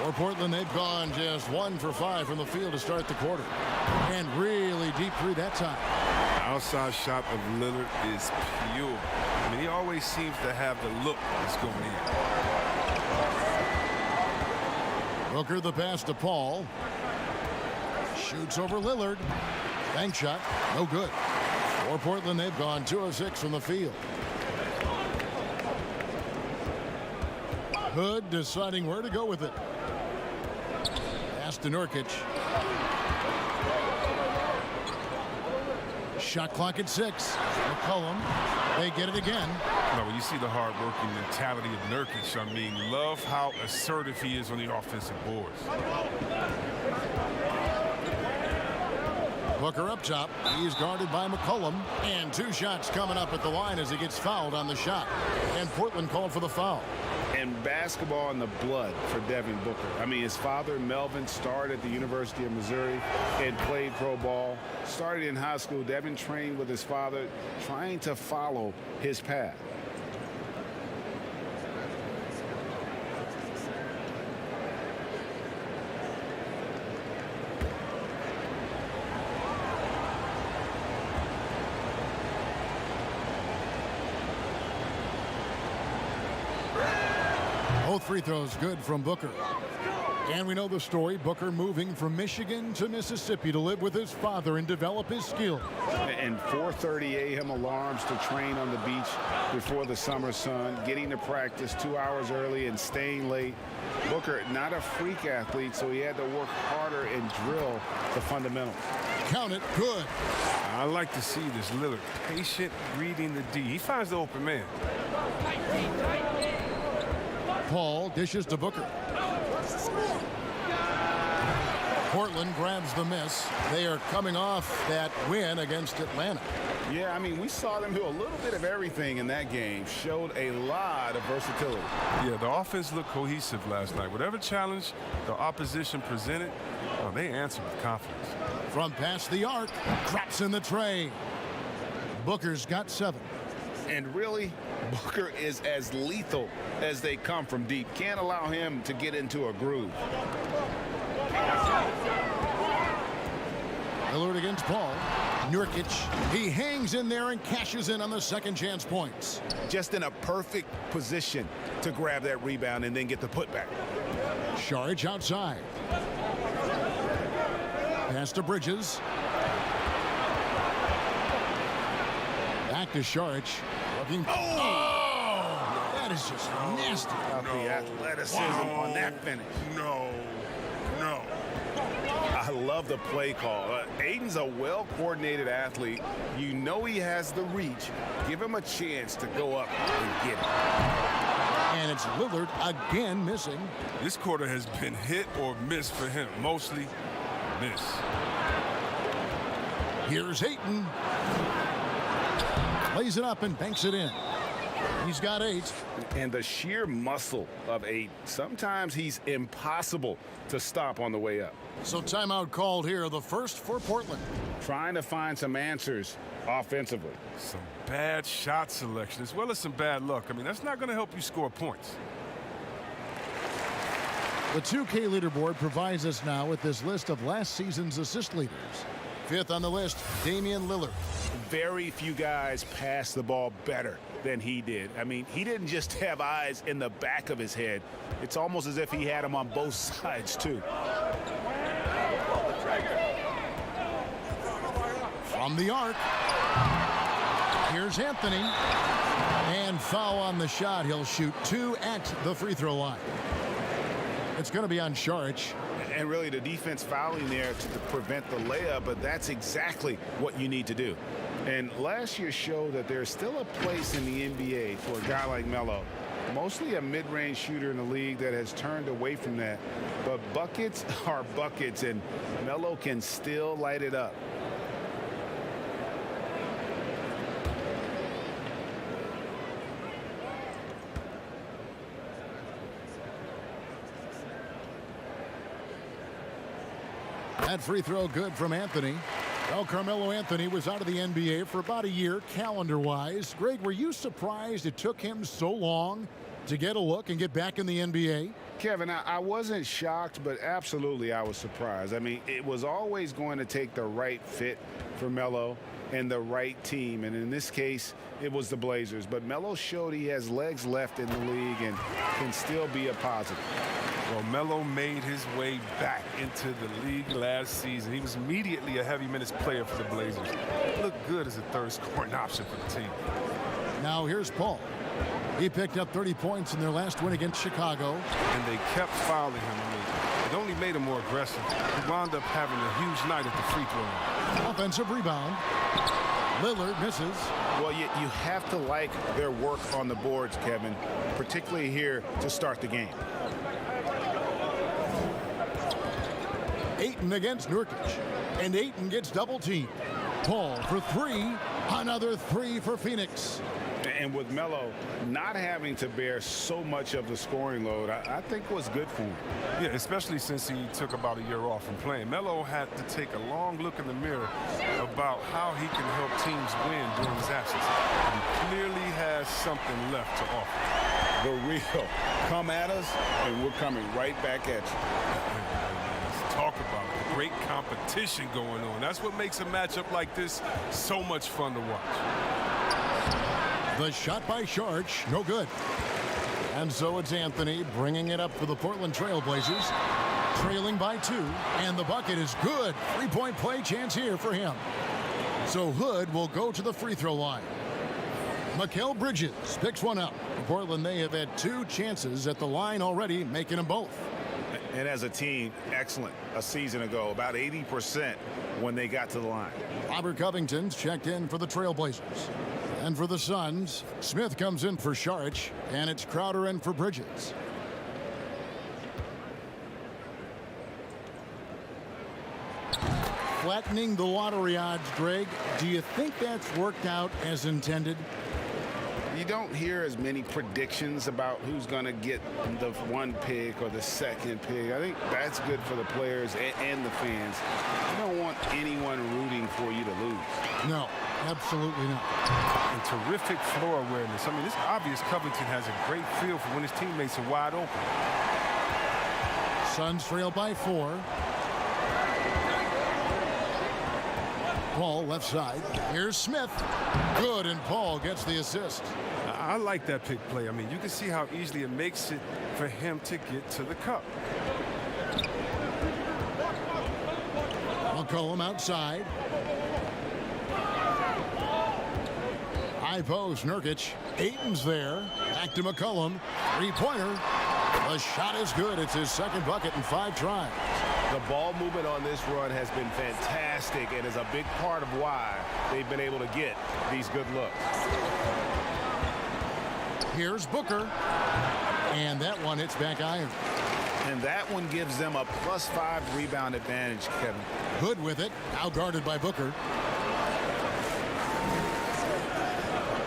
For Portland, they've gone just 1 for 5 from the field to start the quarter. And really deep through that time. Outside shot of Lillard is pure. I mean, he always seems to have the look that's going in. Booker the pass to Paul. Shoots over Lillard. Bank shot. No good. For Portland, they've gone 2 of 6 from the field. Hood deciding where to go with it. Pass to Nurkic. Shot clock at 6. McCollum. They get it again. No, when you see the hard-working mentality of Nurkic, I mean, love how assertive he is on the offensive boards. Booker up top. He's guarded by McCollum. And 2 shots coming up at the line as he gets fouled on the shot. And Portland called for the foul. And basketball in the blood for Devin Booker. I mean, his father, Melvin, started at the University of Missouri and played pro ball. Started in high school. Devin trained with his father, trying to follow his path. Both free throws good from Booker. And we know the story. Booker moving from Michigan to Mississippi to live with his father and develop his skills. And 4:30 a.m. alarms to train on the beach before the summer sun, getting to practice 2 hours early and staying late. Booker, not a freak athlete, so he had to work harder and drill the fundamentals. Count it, good. I like to see this Lillard patient reading the D. He finds the open man. Paul dishes to Booker. Portland grabs the miss. They are coming off that win against Atlanta. Yeah, I mean, we saw them do a little bit of everything in that game. Showed a lot of versatility. Yeah, the offense looked cohesive last night. Whatever challenge the opposition presented, they answered with confidence. From past the arc, drops in the tray. Booker's got 7. And really, Booker is as lethal as they come from deep. Can't allow him to get into a groove. Lillard against Paul. Nurkic, he hangs in there and cashes in on the second chance points. Just in a perfect position to grab that rebound and then get the putback. Saric outside. Pass to Bridges. Back to Saric. Looking. Oh! That is just nasty. The athleticism on that finish. No. I love the play call. Aiden's a well-coordinated athlete. You know he has the reach. Give him a chance to go up and get it. And it's Lillard again missing. This quarter has been hit or miss for him. Mostly miss. Here's Ayton. Plays it up and banks it in. He's got 8. And the sheer muscle of Ayton. Sometimes he's impossible to stop on the way up. So timeout called here, the first for Portland. Trying to find some answers offensively. Some bad shot selection as well as some bad luck. I mean, that's not going to help you score points. The 2K leaderboard provides us now with this list of last season's assist leaders. 5th on the list, Damian Lillard. Very few guys pass the ball better than he did. I mean, he didn't just have eyes in the back of his head. It's almost as if he had them on both sides, too. From the arc. Here's Anthony. And foul on the shot. He'll shoot 2 at the free throw line. It's going to be on Saric. And really the defense fouling there to prevent the layup, but that's exactly what you need to do. And last year showed that there's still a place in the NBA for a guy like Melo. Mostly a mid-range shooter in the league that has turned away from that. But buckets are buckets, and Melo can still light it up. That free throw good from Anthony. Well, Carmelo Anthony was out of the NBA for about a year, calendar-wise. Greg, were you surprised it took him so long to get a look and get back in the NBA? Kevin, I wasn't shocked, but absolutely I was surprised. I mean, it was always going to take the right fit for Melo and the right team. And in this case, it was the Blazers. But Melo showed he has legs left in the league and can still be a positive. Well, Melo made his way back into the league last season. He was immediately a heavy minutes player for the Blazers. Looked good as a third scoring option for the team. Now here's Paul. He picked up 30 points in their last win against Chicago. And they kept fouling him. I mean, it only made him more aggressive. He wound up having a huge night at the free throw line. Offensive rebound. Lillard misses. Well, you have to like their work on the boards, Kevin, particularly here to start the game. Ayton against Nurkic. And Ayton gets double teamed. Paul for three. Another three for Phoenix. And with Melo not having to bear so much of the scoring load, I think was good for him. Yeah, especially since he took about a year off from playing. Melo had to take a long look in the mirror about how he can help teams win during his absence. He clearly has something left to offer. The real come at us, and we're coming right back at you. Let's talk about it. Great competition going on. That's what makes a matchup like this so much fun to watch. The shot by Sharch, no good. And so it's Anthony bringing it up for the Portland Trail Blazers. Trailing by 2, and the bucket is good. Three-point play chance here for him. So Hood will go to the free throw line. Mikal Bridges picks one up. For Portland, they have had 2 chances at the line already, making them both. And as a team, excellent. A season ago, about 80% when they got to the line. Robert Covington's checked in for the Trailblazers. And for the Suns, Smith comes in for Sharch, and it's Crowder in for Bridges. Flattening the lottery odds, Greg. Do you think that's worked out as intended? You don't hear as many predictions about who's going to get the 1 pick or the 2nd pick. I think that's good for the players and the fans. You don't want anyone rooting for you to lose. No, absolutely not. And terrific floor awareness. I mean, it's obvious Covington has a great feel for when his teammates are wide open. Suns trail by 4. Paul left side. Here's Smith. Good, and Paul gets the assist. I like that pick play. I mean, you can see how easily it makes it for him to get to the cup. McCollum outside. High post, Nurkic. Ayton's there. Back to McCollum. Three-pointer. The shot is good. It's his 2nd bucket in 5 tries. The ball movement on this run has been fantastic and is a big part of why they've been able to get these good looks. Here's Booker. And that one hits back iron. And that one gives them a +5 rebound advantage, Kevin. Hood with it. Now guarded by Booker.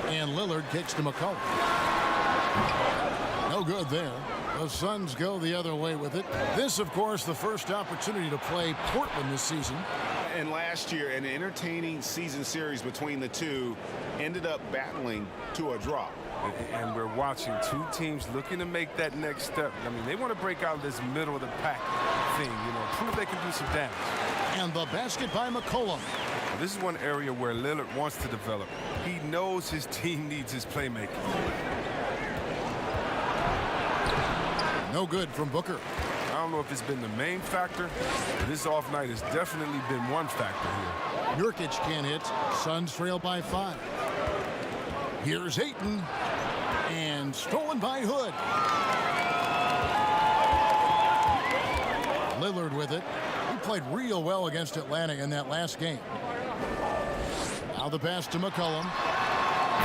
And Lillard kicks to McCollum. No good there. The Suns go the other way with it. This, of course, the first opportunity to play Portland this season. And last year, an entertaining season series between the two ended up battling to a draw. And we're watching 2 teams looking to make that next step. I mean, they want to break out of this middle of the pack thing, you know, prove they can do some damage. And the basket by McCollum. This is one area where Lillard wants to develop. He knows his team needs his playmaking. No good from Booker. I don't know if it's been the main factor, but this off night has definitely been one factor here. Nurkic can't hit. Suns trail by 5. Here's Ayton. And stolen by Hood. Lillard with it. He played real well against Atlanta in that last game. Now the pass to McCollum.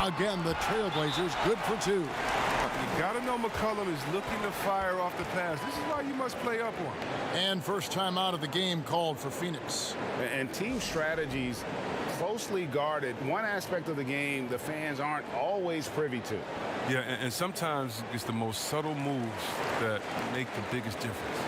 Again, the Trailblazers good for 2. You got to know McCollum is looking to fire off the pass. This is why you must play up on. And first time out of the game called for Phoenix. And team strategies closely guarded. One aspect of the game the fans aren't always privy to. Yeah, and sometimes it's the most subtle moves that make the biggest difference.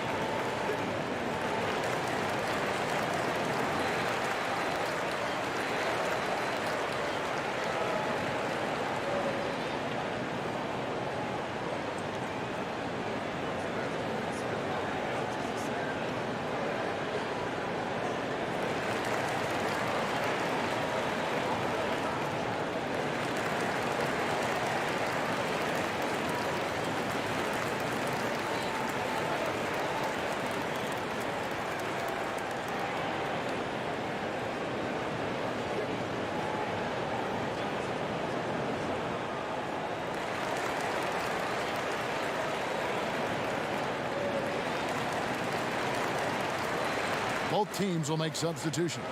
Both teams will make substitutions.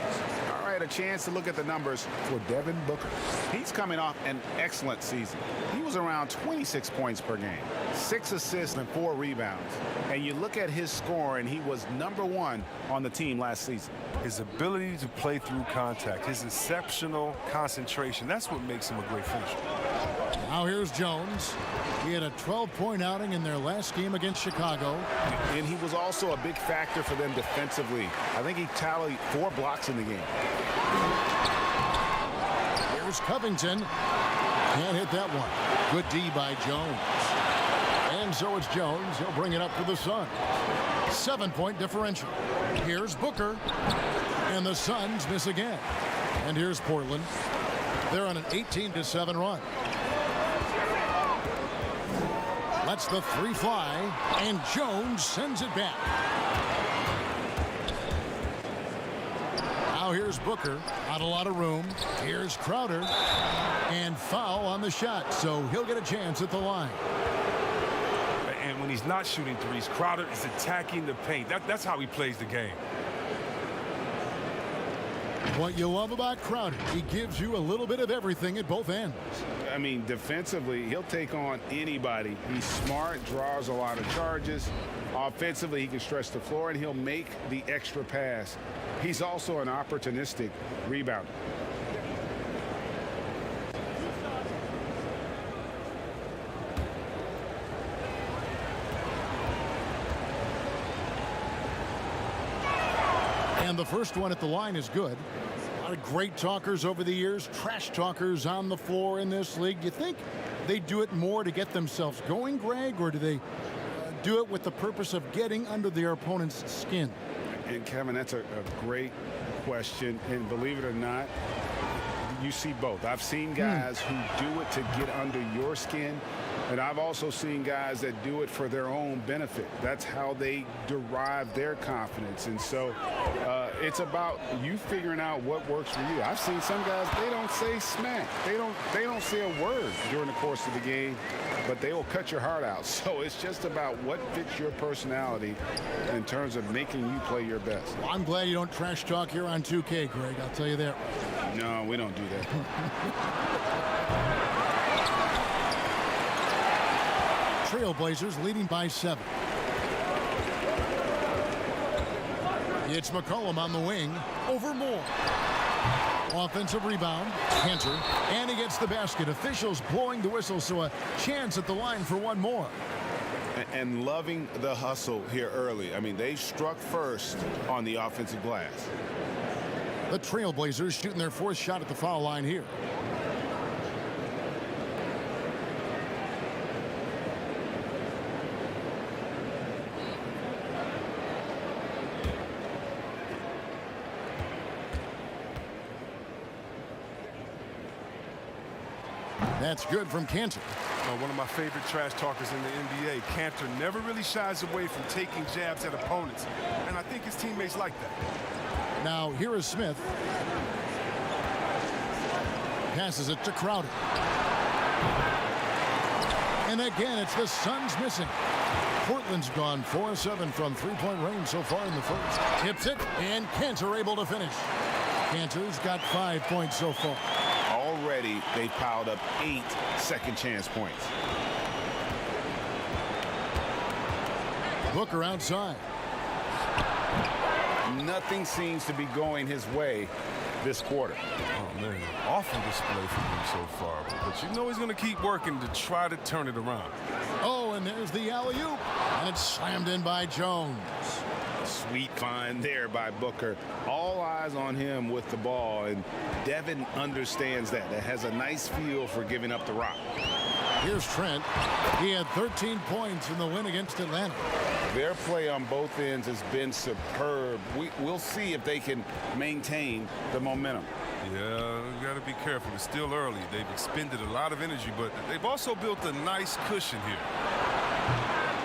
All right, had a chance to look at the numbers for Devin Booker. He's coming off an excellent season. He was around 26 points per game, 6 assists and 4 rebounds. And you look at his score, and he was #1 on the team last season. His ability to play through contact, his exceptional concentration, that's what makes him a great finisher. Now here's Jones. He had a 12-point outing in their last game against Chicago. And he was also a big factor for them defensively. I think he tallied 4 blocks in the game. Here's Covington. Can't hit that one. Good D by Jones. And so it's Jones. He'll bring it up for the Suns. 7-point differential. Here's Booker. And the Suns miss again. And here's Portland. They're on an 18-7 run. Lets the 3 fly, and Jones sends it back. Now here's Booker. Not a lot of room. Here's Crowder. And foul on the shot, so he'll get a chance at the line. And when he's not shooting threes, Crowder is attacking the paint. That's how he plays the game. What you love about Crowder, he gives you a little bit of everything at both ends. I mean, defensively, he'll take on anybody. He's smart, draws a lot of charges. Offensively, he can stretch the floor, and he'll make the extra pass. He's also an opportunistic rebounder. And the first one at the line is good. A lot of great talkers over the years, trash talkers on the floor in this league. Do you think they do it more to get themselves going, Greg, or do they do it with the purpose of getting under their opponent's skin? And Kevin, that's a great question. And believe it or not, you see both. I've seen guys who do it to get under your skin, and I've also seen guys that do it for their own benefit. That's how they derive their confidence. And so it's about you figuring out what works for you. I've seen some guys, they don't say smack. They don't say a word during the course of the game, but they will cut your heart out. So it's just about what fits your personality in terms of making you play your best. Well, I'm glad you don't trash talk here on 2K, Greg. I'll tell you that. No, we don't do that. Trailblazers leading by 7. It's McCollum on the wing over Moore. Offensive rebound, Cantor, and he gets the basket. Officials blowing the whistle, so a chance at the line for one more. And loving the hustle here early. I mean, they struck first on the offensive glass. The Trailblazers shooting their 4th shot at the foul line here. That's good from Cantor. One of my favorite trash talkers in the NBA. Cantor never really shies away from taking jabs at opponents, and I think his teammates like that. Now here is Smith. Passes it to Crowder. And again, it's the Suns missing. Portland's gone 4-7 from 3-point range so far in the first. Tips it, and Cantor able to finish. Cantor's got 5 points so far. Already, they've piled up 8 second chance points. Booker outside. Nothing seems to be going his way this quarter. Oh, man, awful display from him so far. But you know he's going to keep working to try to turn it around. Oh, and there's the alley-oop. And it's slammed in by Jones. Sweet find there by Booker. All eyes on him with the ball, and Devin understands that. That has a nice feel for giving up the rock. Here's Trent. He had 13 points in the win against Atlanta. Their play on both ends has been superb. We'll see if they can maintain the momentum. Yeah, you got to be careful. It's still early. They've expended a lot of energy, but they've also built a nice cushion here.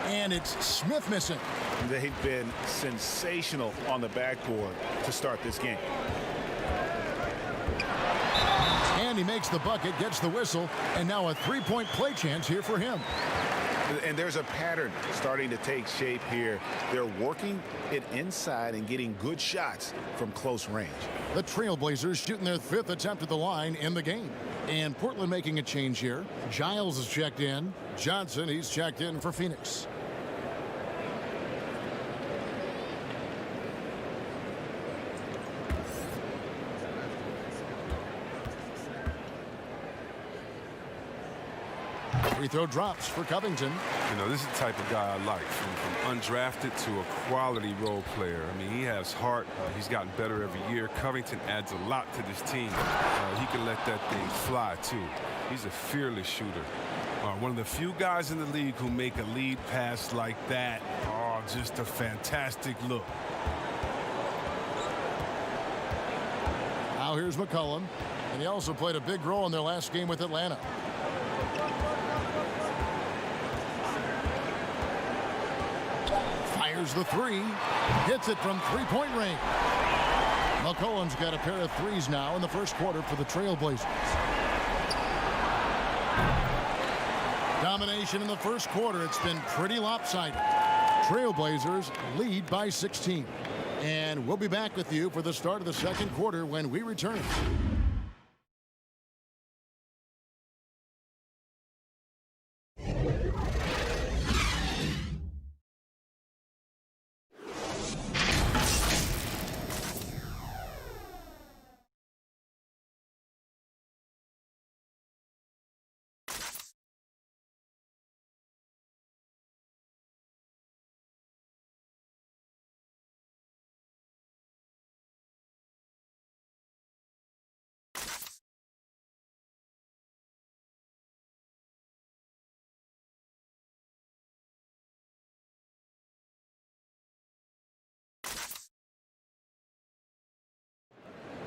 And it's Smith missing. They've been sensational on the backboard to start this game. And he makes the bucket, gets the whistle, and now a 3-point play chance here for him. And there's a pattern starting to take shape here. They're working it inside and getting good shots from close range. The Trailblazers shooting their 5th attempt at the line in the game. And Portland making a change here. Giles is checked in. Johnson, he's checked in for Phoenix. Free throw drops for Covington. You know, this is the type of guy I like, from undrafted to a quality role player. I mean, he has heart. He's gotten better every year. Covington adds a lot to this team. He can let that thing fly, too. He's a fearless shooter. One of the few guys in the league who make a lead pass like that. Oh, just a fantastic look. Now here's McCollum. And he also played a big role in their last game with Atlanta. Fires the three. Hits it from three-point range. McCollum's got a pair of threes now in the first quarter for the Trailblazers. Domination in the first quarter. It's been pretty lopsided. Trailblazers lead by 16. And we'll be back with you for the start of the second quarter when we return.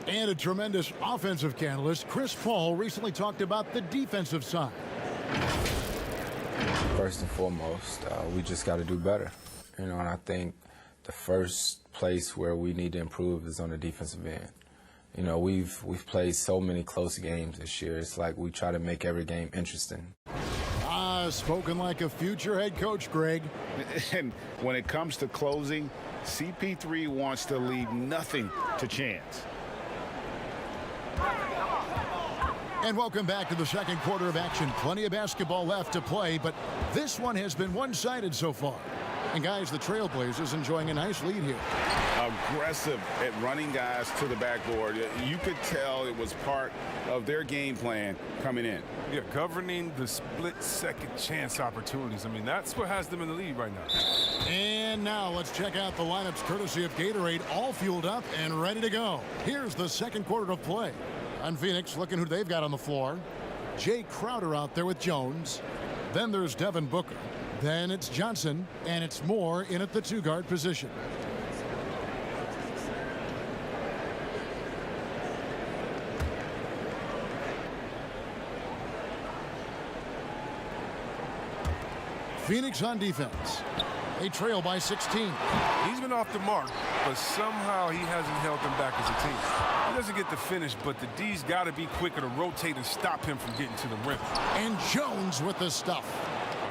And a tremendous offensive catalyst, Chris Paul recently talked about the defensive side. First and foremost, we just got to do better. You know, and I think the first place where we need to improve is on the defensive end. You know, we've played so many close games this year. It's like we try to make every game interesting. Spoken like a future head coach, Greg. And when it comes to closing, CP3 wants to leave nothing to chance. And welcome back to the second quarter of action. Plenty of basketball left to play, but this one has been one-sided so far. And guys, the Trailblazers enjoying a nice lead here. Aggressive at running guys to the backboard. You could tell it was part of their game plan coming in. Yeah, governing the split-second chance opportunities. I mean, that's what has them in the lead right now. And now let's check out the lineups courtesy of Gatorade, all fueled up and ready to go. Here's the second quarter of play. On Phoenix, looking who they've got on the floor. Jay Crowder out there with Jones. Then there's Devin Booker. Then it's Johnson, and it's Moore in at the two-guard position. Phoenix on defense. They trail by 16. He's been off the mark, but somehow he hasn't held them back as a team. He doesn't get the finish, but the D's got to be quicker to rotate and stop him from getting to the rim. And Jones with the stuff.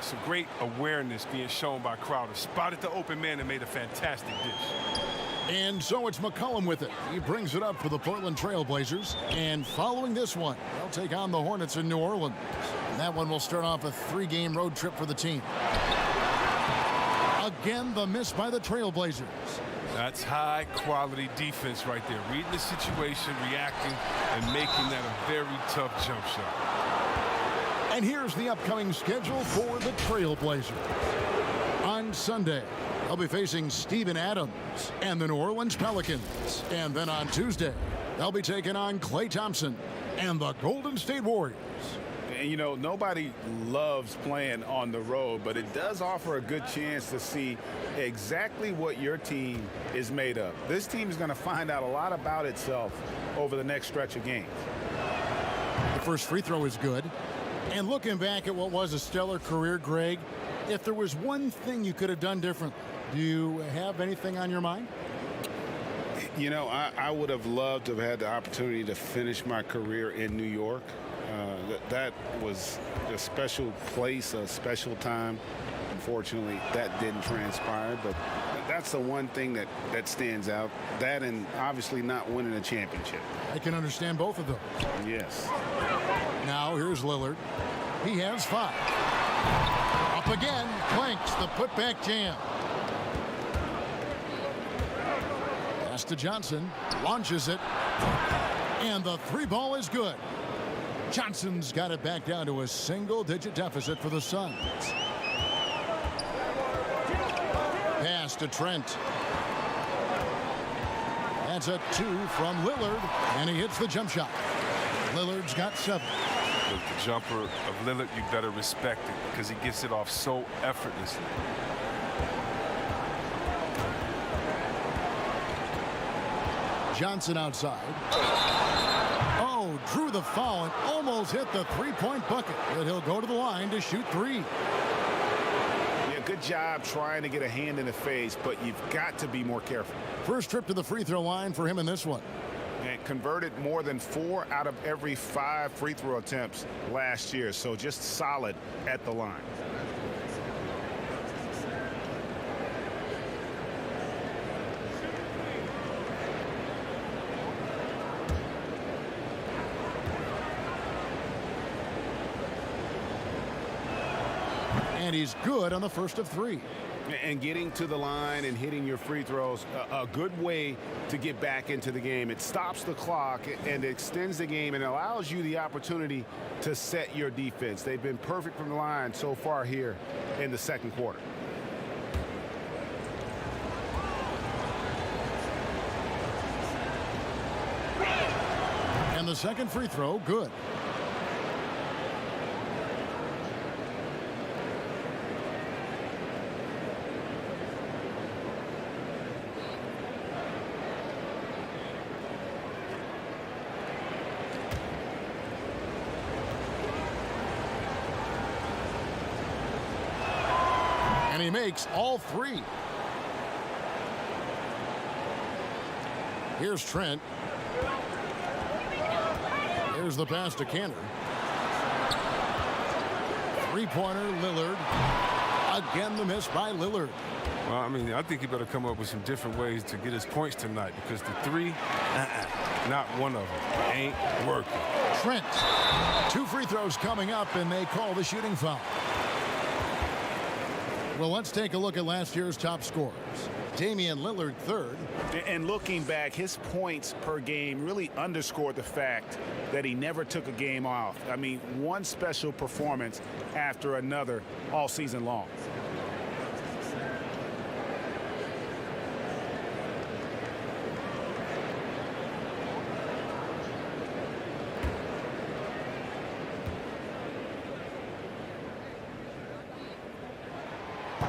Some great awareness being shown by Crowder. Spotted the open man and made a fantastic dish. And so it's McCollum with it. He brings it up for the Portland Trailblazers. And following this one, they'll take on the Hornets in New Orleans. And that one will start off a 3-game road trip for the team. Again, the miss by the Trailblazers. That's high-quality defense right there. Reading the situation, reacting, and making that a very tough jump shot. And here's the upcoming schedule for the Trailblazers. On Sunday, they'll be facing Steven Adams and the New Orleans Pelicans. And then on Tuesday, they'll be taking on Klay Thompson and the Golden State Warriors. And, you know, nobody loves playing on the road, but it does offer a good chance to see exactly what your team is made of. This team is going to find out a lot about itself over the next stretch of games. The first free throw is good. And looking back at what was a stellar career, Greg, if there was one thing you could have done differently, do you have anything on your mind? You know, I would have loved to have had the opportunity to finish my career in New York. That was a special place, a special time. Unfortunately, that didn't transpire, but that's the one thing that stands out. That and obviously not winning a championship. I can understand both of them. Yes. Now here's Lillard. He has 5. Up again, clanks the putback jam. Pass to Johnson, launches it, and the 3-ball is good. Johnson's got it back down to a single-digit deficit for the Suns. Pass to Trent. That's a 2 from Lillard, and he hits the jump shot. Lillard's got 7. The jumper of Lillard, you better respect it because he gets it off so effortlessly. Johnson outside. Oh, drew the foul and almost hit the 3-point bucket. But he'll go to the line to shoot 3. Yeah, good job trying to get a hand in the face, but you've got to be more careful. First trip to the free throw line for him in this one. And converted more than 4 out of every 5 free throw attempts last year, so just solid at the line. And he's good on the first of 3. And getting to the line and hitting your free throws, a good way to get back into the game. It stops the clock and extends the game and allows you the opportunity to set your defense. They've been perfect from the line so far here in the second quarter. And the second free throw, good. And he makes all 3. Here's Trent. Here's the pass to Cantor. 3-pointer, Lillard. Again, the miss by Lillard. Well, I mean, I think he better come up with some different ways to get his points tonight because the 3, not one of them, ain't working. Trent. 2 free throws coming up, and they call the shooting foul. Well, let's take a look at last year's top scorers. Damian Lillard, 3rd. And looking back, his points per game really underscored the fact that he never took a game off. I mean, one special performance after another all season long.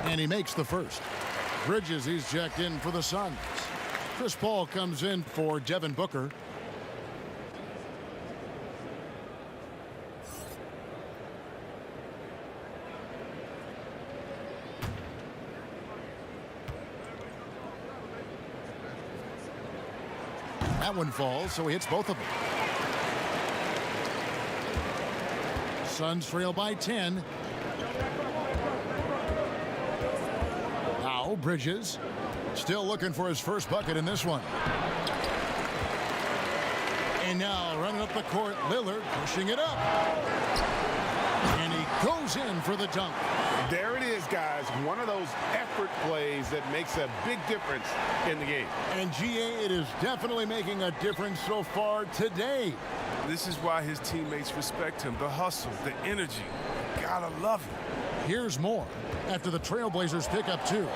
And he makes the first. Bridges, he's checked in for the Suns. Chris Paul comes in for Devin Booker. That one falls, so he hits both of them. Suns trail by 10. Now Bridges still looking for his first bucket in this one. And now running up the court, Lillard pushing it up. And he goes in for the dunk. There it is, guys. One of those effort plays that makes a big difference in the game. And GA, it is definitely making a difference so far today. This is why his teammates respect him. The hustle, the energy. You gotta love it. Here's more after the Trailblazers pick up 2.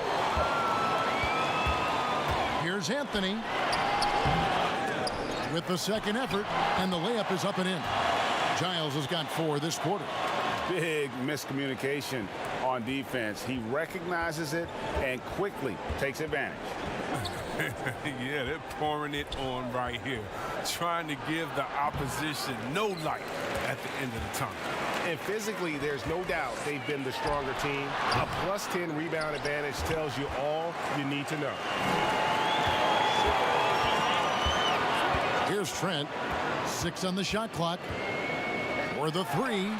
Here's Anthony with the second effort, and the layup is up and in. Giles has got 4 this quarter. Big miscommunication on defense. He recognizes it and quickly takes advantage. Yeah, they're pouring it on right here, trying to give the opposition no light at the end of the tunnel. And physically, there's no doubt they've been the stronger team. A +10 rebound advantage tells you all you need to know. Here's Trent. 6 on the shot clock. for the three.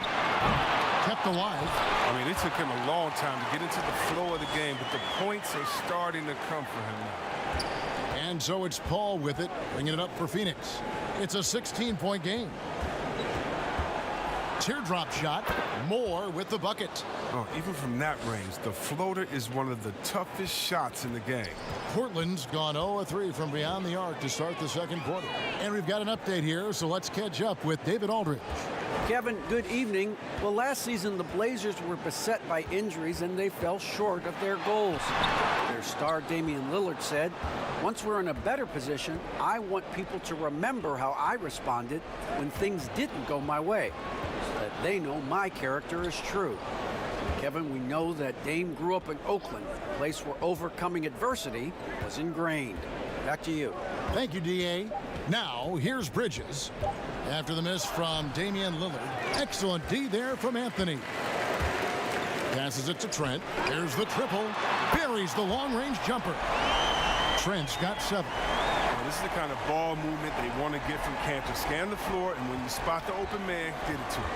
Kept alive. I mean, it took him a long time to get into the flow of the game, but the points are starting to come for him now. And so it's Paul with it, bringing it up for Phoenix. It's a 16-point game. Teardrop shot. Moore with the bucket. Oh, even from that range, the floater is one of the toughest shots in the game. Portland's gone 0-3 from beyond the arc to start the second quarter. And we've got an update here, so let's catch up with David Aldridge. Kevin, good evening. Well, last season, the Blazers were beset by injuries, and they fell short of their goals. Their star, Damian Lillard, said, "Once we're in a better position, I want people to remember how I responded when things didn't go my way, so that they know my character is true." Kevin, we know that Dame grew up in Oakland, a place where overcoming adversity was ingrained. Back to you. Thank you, D.A. Now, here's Bridges. After the miss from Damian Lillard. Excellent D there from Anthony. Passes it to Trent. There's the triple. Buries the long-range jumper. Trent's got 7. Well, this is the kind of ball movement they want to get from Cantor. Scan the floor, and when you spot the open man, get it to him.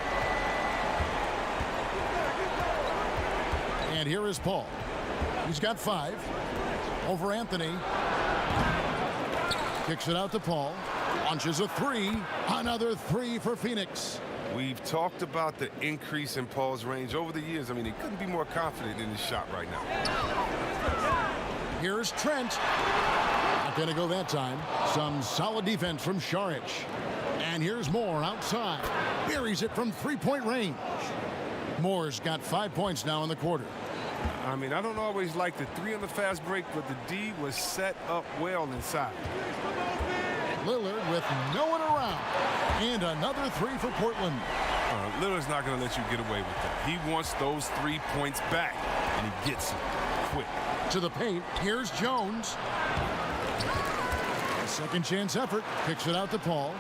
And here is Paul. He's got 5. Over Anthony. Kicks it out to Paul. Launches a 3. Another 3 for Phoenix. We've talked about the increase in Paul's range over the years. I mean, he couldn't be more confident in his shot right now. Here's Trent. Not going to go that time. Some solid defense from Šarić. And here's Moore outside. Buries it from 3-point range. Moore's got 5 points now in the quarter. I mean, I don't always like the 3 on the fast break, but the D was set up well inside. Lillard with no one around. And another 3 for Portland. Lillard's not going to let you get away with that. He wants those 3 points back, and he gets it quick. To the paint. Here's Jones. A second chance effort. Kicks it out to Paul.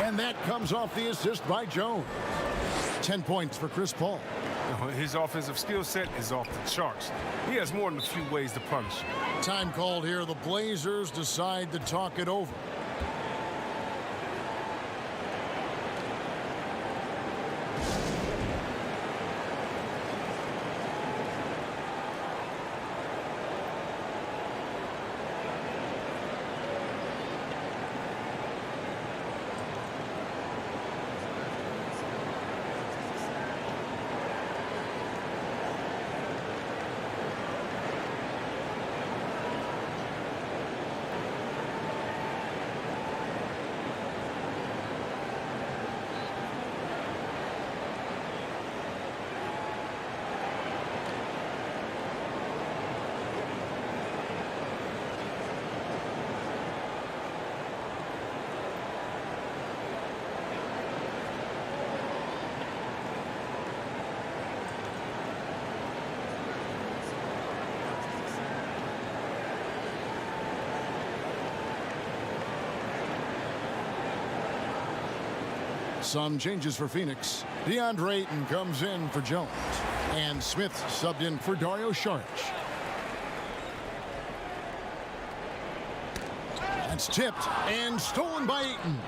And that comes off the assist by Jones. 10 points for Chris Paul. His offensive skill set is off the charts. He has more than a few ways to punish. Time called here. The Blazers decide to talk it over. Some changes for Phoenix. DeAndre Ayton comes in for Jones. And Smith subbed in for Dario Šarić. That's tipped and stolen by Ayton.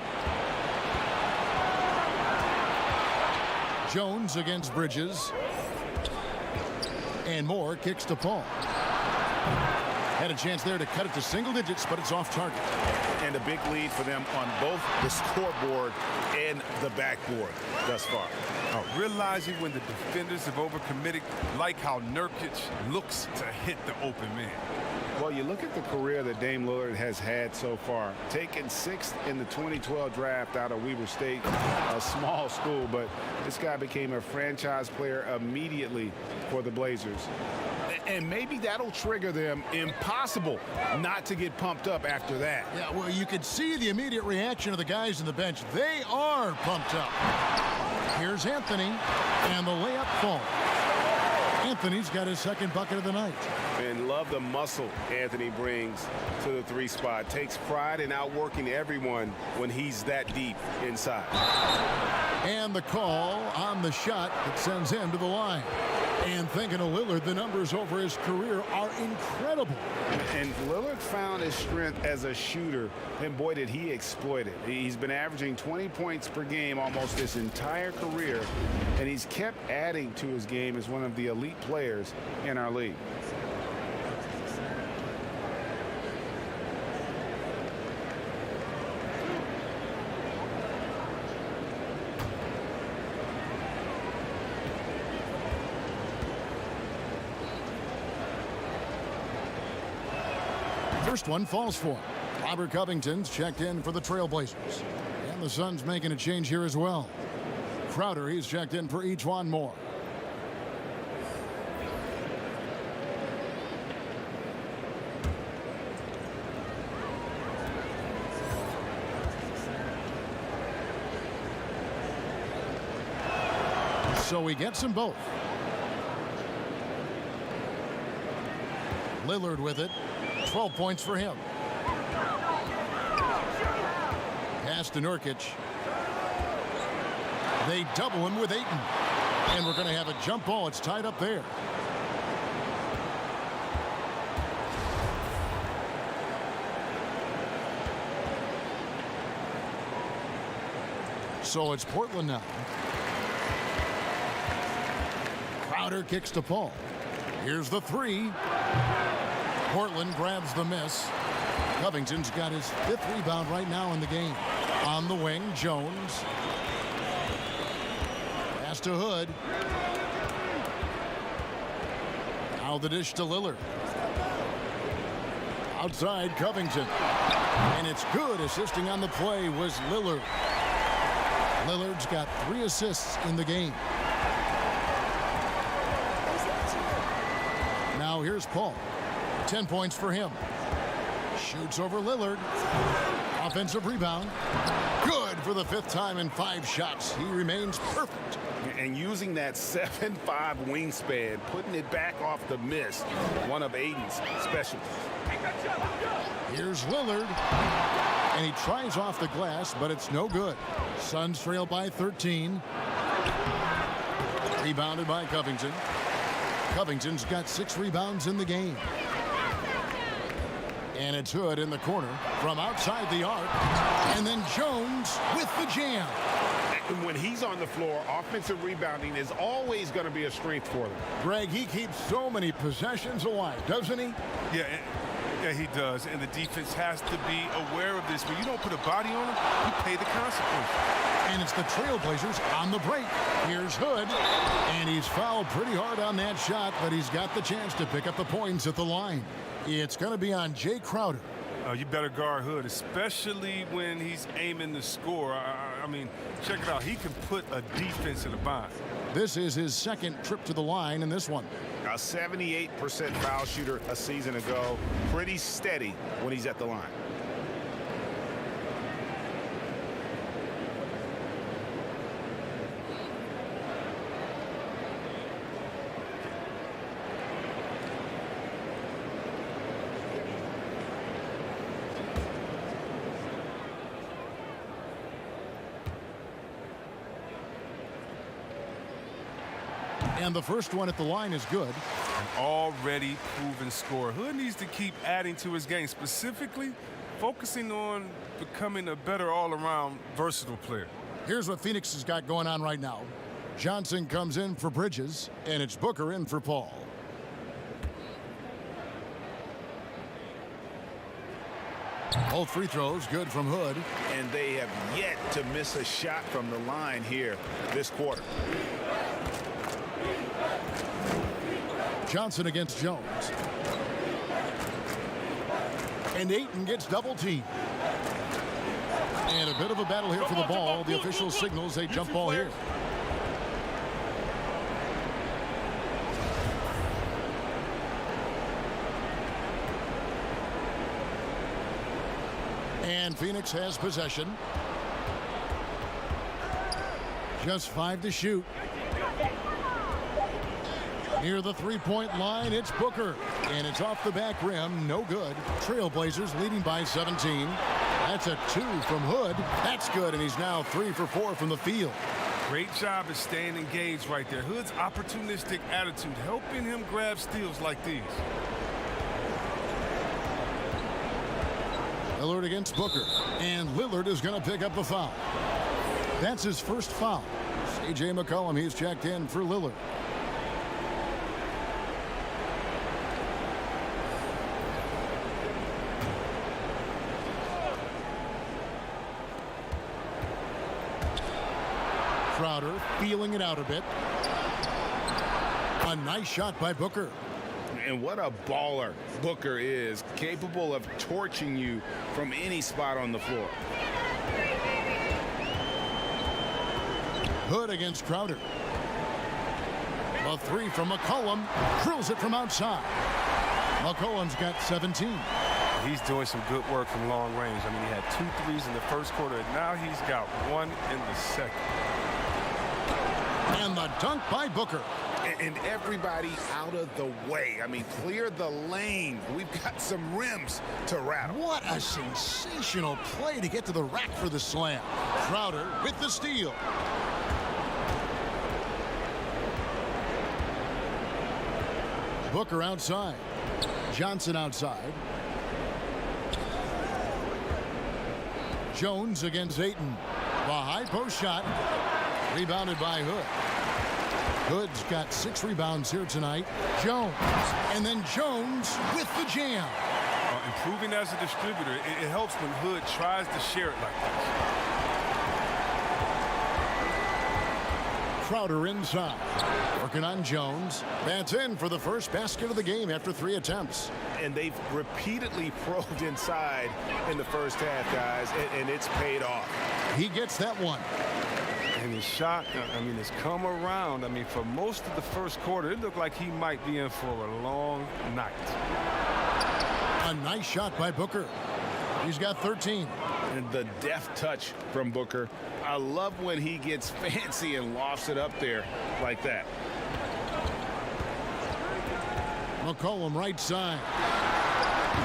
Jones against Bridges. And Moore kicks to Paul. Had a chance there to cut it to single digits, but it's off target. And a big lead for them on both the scoreboard and the backboard thus far. Realizing when the defenders have overcommitted, like how Nurkic looks to hit the open man. Well, you look at the career that Dame Lillard has had so far. Taken 6th in the 2012 draft out of Weber State, a small school, but this guy became a franchise player immediately for the Blazers. And maybe that'll trigger them. Impossible not to get pumped up after that. Yeah, well, you could see the immediate reaction of the guys on the bench. They are pumped up. Here's Anthony, and the layup falls. Anthony's got his second bucket of the night. And love the muscle Anthony brings to the 3 spot. Takes pride in outworking everyone when he's that deep inside. And the call on the shot that sends him to the line. And thinking of Lillard, the numbers over his career are incredible. And Lillard found his strength as a shooter, and boy, did he exploit it. He's been averaging 20 points per game almost his entire career, and he's kept adding to his game as one of the elite players in our league. First one falls for him. Robert Covington's checked in for the Trailblazers. And the Suns making a change here as well. Crowder, he's checked in for Ejuan Moore. So he gets them both. Lillard with it. 12 points for him. Pass to Nurkic. They double him with Ayton. And we're going to have a jump ball. It's tied up there. So it's Portland now. Crowder kicks to Paul. Here's the three. Portland grabs the miss. Covington's got his 5th rebound right now in the game. On the wing, Jones. Pass to Hood. Now the dish to Lillard. Outside, Covington. And it's good. Assisting on the play was Lillard. Lillard's got 3 assists in the game. Now here's Paul. 10 points for him. Shoots over Lillard. Offensive rebound. Good for the 5th time in 5 shots. He remains perfect. And using that 7'5" wingspan, putting it back off the miss, one of Aiden's specialties. Here's Lillard. And he tries off the glass, but it's no good. Suns trail by 13. Rebounded by Covington. Covington's got 6 rebounds in the game. And it's Hood in the corner from outside the arc. And then Jones with the jam. And when he's on the floor, offensive rebounding is always going to be a strength for them. Greg, he keeps so many possessions alive, doesn't he? Yeah, he does. And the defense has to be aware of this. When you don't put a body on him, you pay the consequences. And it's the Trailblazers on the break. Here's Hood. And he's fouled pretty hard on that shot, but he's got the chance to pick up the points at the line. It's going to be on Jay Crowder. You better guard Hood, especially when he's aiming to score. I mean, check it out. He can put a defense in a bind. This is his 2nd trip to the line in this one. A 78% foul shooter a season ago. Pretty steady when he's at the line. And the first one at the line is good. An already proven scorer. Hood needs to keep adding to his game, specifically focusing on becoming a better all-around versatile player. Here's what Phoenix has got going on right now. Johnson comes in for Bridges, and it's Booker in for Paul. Both free throws good from Hood. And they have yet to miss a shot from the line here this quarter. Johnson against Jones. And Ayton gets double teamed. And a bit of a battle here for the ball. The official signals a jump ball here. And Phoenix has possession. Just 5 to shoot. Near the 3-point line, it's Booker. And it's off the back rim, no good. Trailblazers leading by 17. That's a 2 from Hood. That's good, and he's now 3 for 4 from the field. Great job at staying engaged right there. Hood's opportunistic attitude helping him grab steals like these. Lillard against Booker, and Lillard is going to pick up a foul. That's his first foul. C.J. McCollum, he's checked in for Lillard. Crowder feeling it out a bit. A nice shot by Booker. And what a baller Booker is, capable of torching you from any spot on the floor. Hood against Crowder. A three from McCollum. Drills it from outside. McCollum's got 17. He's doing some good work from long range. I mean, he had 2 threes in the first quarter, and now he's got 1 in the second. And the dunk by Booker. And everybody out of the way. I mean, clear the lane. We've got some rims to rattle. What a sensational play to get to the rack for the slam. Crowder with the steal. Booker outside. Johnson outside. Jones against Ayton. The high post shot. Rebounded by Hood. Hood's got 6 rebounds here tonight. Jones. And then Jones with the jam. Improving as a distributor, it helps when Hood tries to share it like this. Crowder inside. Working on Jones. That's in for the first basket of the game after 3 attempts. And they've repeatedly probed inside in the first half, guys, and it's paid off. He gets that one. And his shot, I mean, has come around. I mean, for most of the first quarter, it looked like he might be in for a long night. A nice shot by Booker. He's got 13. And the deft touch from Booker. I love when he gets fancy and lofts it up there like that. McCollum right side.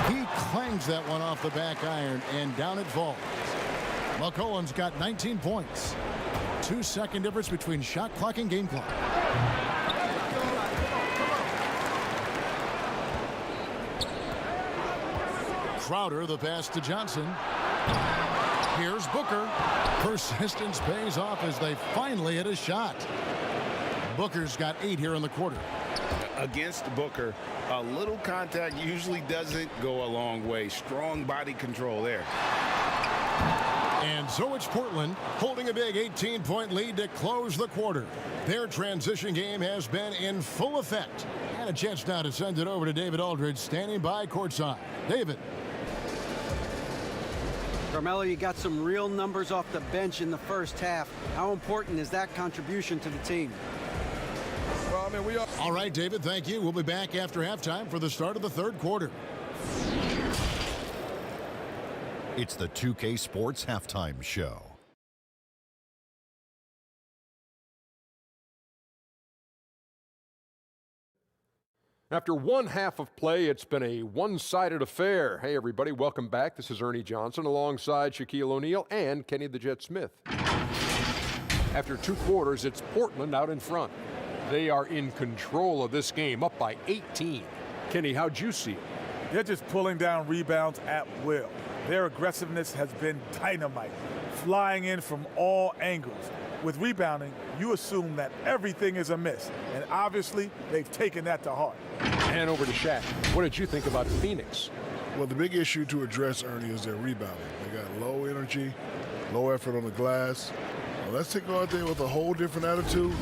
He clangs that one off the back iron, and down it falls. McCollum's got 19 points. 2-second difference between shot clock and game clock. Crowder, the pass to Johnson. Here's Booker. Persistence pays off as they finally hit a shot. Booker's got 8 here in the quarter. Against Booker, a little contact usually doesn't go a long way. Strong body control there. And so it's Portland holding a big 18-point lead to close the quarter. Their transition game has been in full effect. And a chance now to send it over to David Aldridge, standing by courtside. David. Carmelo, you got some real numbers off the bench in the first half. How important is that contribution to the team? Well, I mean, we are. All right, David, thank you. We'll be back after halftime for the start of the third quarter. It's the 2K Sports Halftime Show. After 1 half of play, it's been a one-sided affair. Hey, everybody, welcome back. This is Ernie Johnson alongside Shaquille O'Neal and Kenny the Jet Smith. After 2 quarters, it's Portland out in front. They are in control of this game, up by 18. Kenny, how'd you see it? They're just pulling down rebounds at will. Their aggressiveness has been dynamite, flying in from all angles. With rebounding, you assume that everything is amiss, and obviously they've taken that to heart. And over to Shaq. What did you think about Phoenix? Well, the big issue to address, Ernie, is their rebounding. They got low energy, low effort on the glass. Well, let's take out there with a whole different attitude.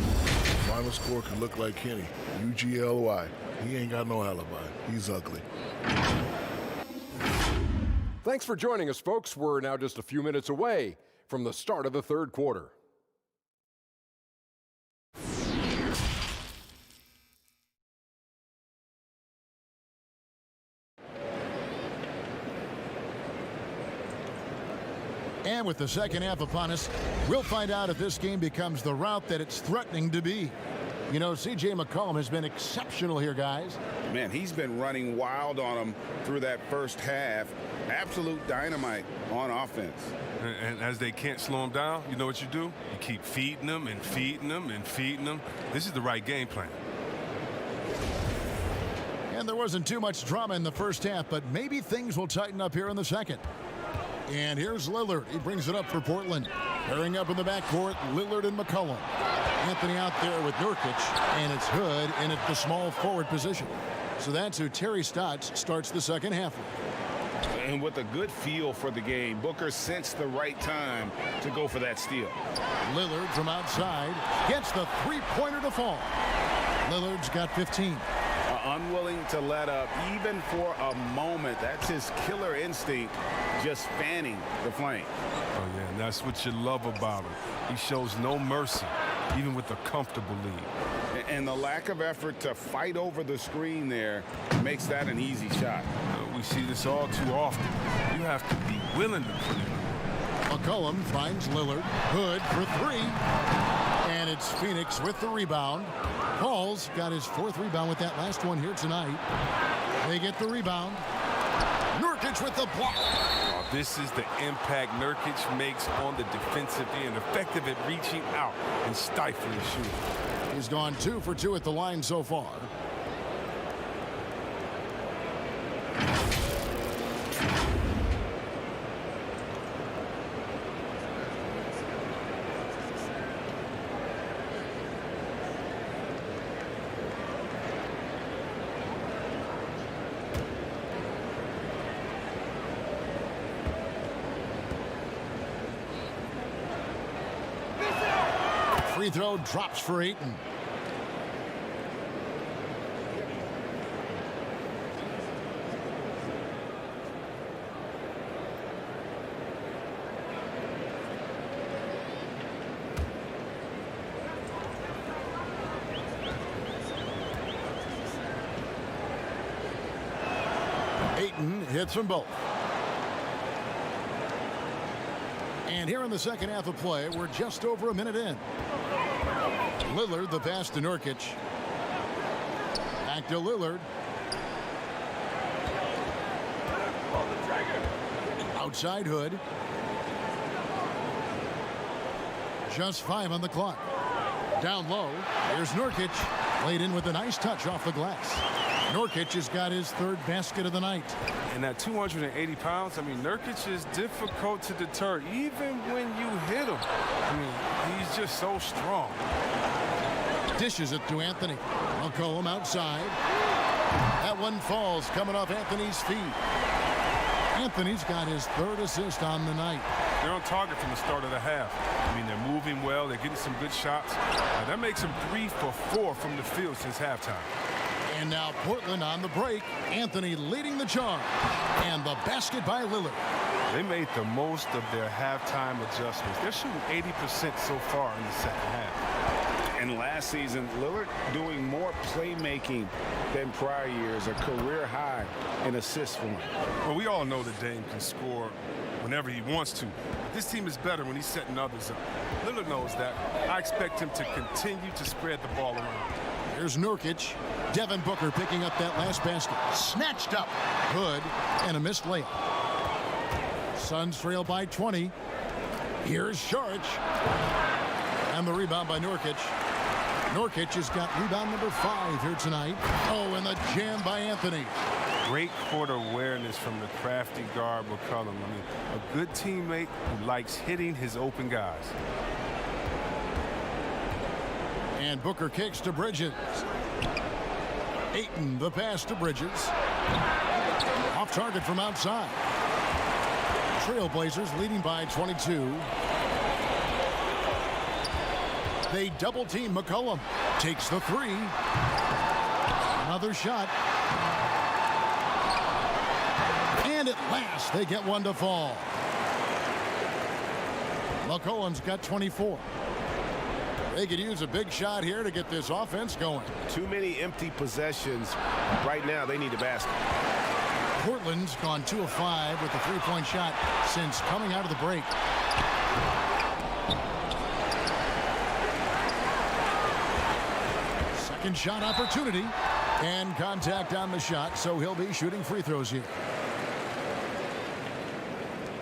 Final score can look like Kenny, UGLY. He ain't got no alibi. He's ugly. Thanks for joining us, folks. We're now just a few minutes away from the start of the third quarter. And with the second half upon us, we'll find out if this game becomes the route that it's threatening to be. You know, C.J. McCollum has been exceptional here, guys. Man, he's been running wild on them through that first half. Absolute dynamite on offense. And as they can't slow him down, you know what you do? You keep feeding them and feeding them and feeding them. This is the right game plan. And there wasn't too much drama in the first half, but maybe things will tighten up here in the second. And here's Lillard. He brings it up for Portland. Pairing up in the backcourt, Lillard and McCollum. Anthony out there with Nurkic, and it's Hood in at the small forward position. So that's who Terry Stotts starts the second half with. And with a good feel for the game, Booker sensed the right time to go for that steal. Lillard from outside gets the three-pointer to fall. Lillard's got 15. Unwilling to let up even for a moment. That's his killer instinct, just fanning the flame. Oh, yeah, and that's what you love about him. He shows no mercy, even with a comfortable lead. And the lack of effort to fight over the screen there makes that an easy shot. We see this all too often. You have to be willing to put it in. McCollum finds Lillard. Hood for three. And it's Phoenix with the rebound. Paul's got his fourth rebound with that last one here tonight. They get the rebound. Nurkic with the block. Oh, this is the impact Nurkic makes on the defensive end. Effective at reaching out and stifling the shooter. He's gone 2 for 2 at the line so far. Free throw drops for Ayton. Ayton hits from both. And here in the second half of play, we're just over a minute in. Lillard, the pass to Nurkic. Back to Lillard. Outside Hood. Just 5 on the clock. Down low, here's Nurkic. Laid in with a nice touch off the glass. Nurkic has got his third basket of the night. And at 280 pounds, I mean, Nurkic is difficult to deter, even when you hit him. I mean, he's just so strong. Dishes it to Anthony. McCollum outside. That one falls, coming off Anthony's feet. Anthony's got his third assist on the night. They're on target from the start of the half. I mean, they're moving well. They're getting some good shots. That makes them 3 for 4 from the field since halftime. And now Portland on the break. Anthony leading the charge. And the basket by Lillard. They made the most of their halftime adjustments. They're shooting 80% so far in the second half. And last season, Lillard doing more playmaking than prior years, a career high in assists for him. Well, we all know that Dame can score whenever he wants to. This team is better when he's setting others up. Lillard knows that. I expect him to continue to spread the ball around. Here's Nurkic. Devin Booker picking up that last basket. Snatched up. Hood and a missed layup. Suns trail by 20. Here's Saric. And the rebound by Nurkic. Nurkic has got rebound number 5 here tonight. Oh, and the jam by Anthony. Great court awareness from the crafty guard McCollum. I mean, a good teammate who likes hitting his open guys. And Booker kicks to Bridges. Ayton, the pass to Bridges. Off target from outside. Trailblazers leading by 22. They double team McCollum. Takes the 3. Another shot. And at last, they get one to fall. McCollum's got 24. They could use a big shot here to get this offense going. Too many empty possessions. Right now, they need a basket. Portland's gone 2 of 5 with the 3-point shot since coming out of the break. Second shot opportunity. And contact on the shot, so he'll be shooting free throws here.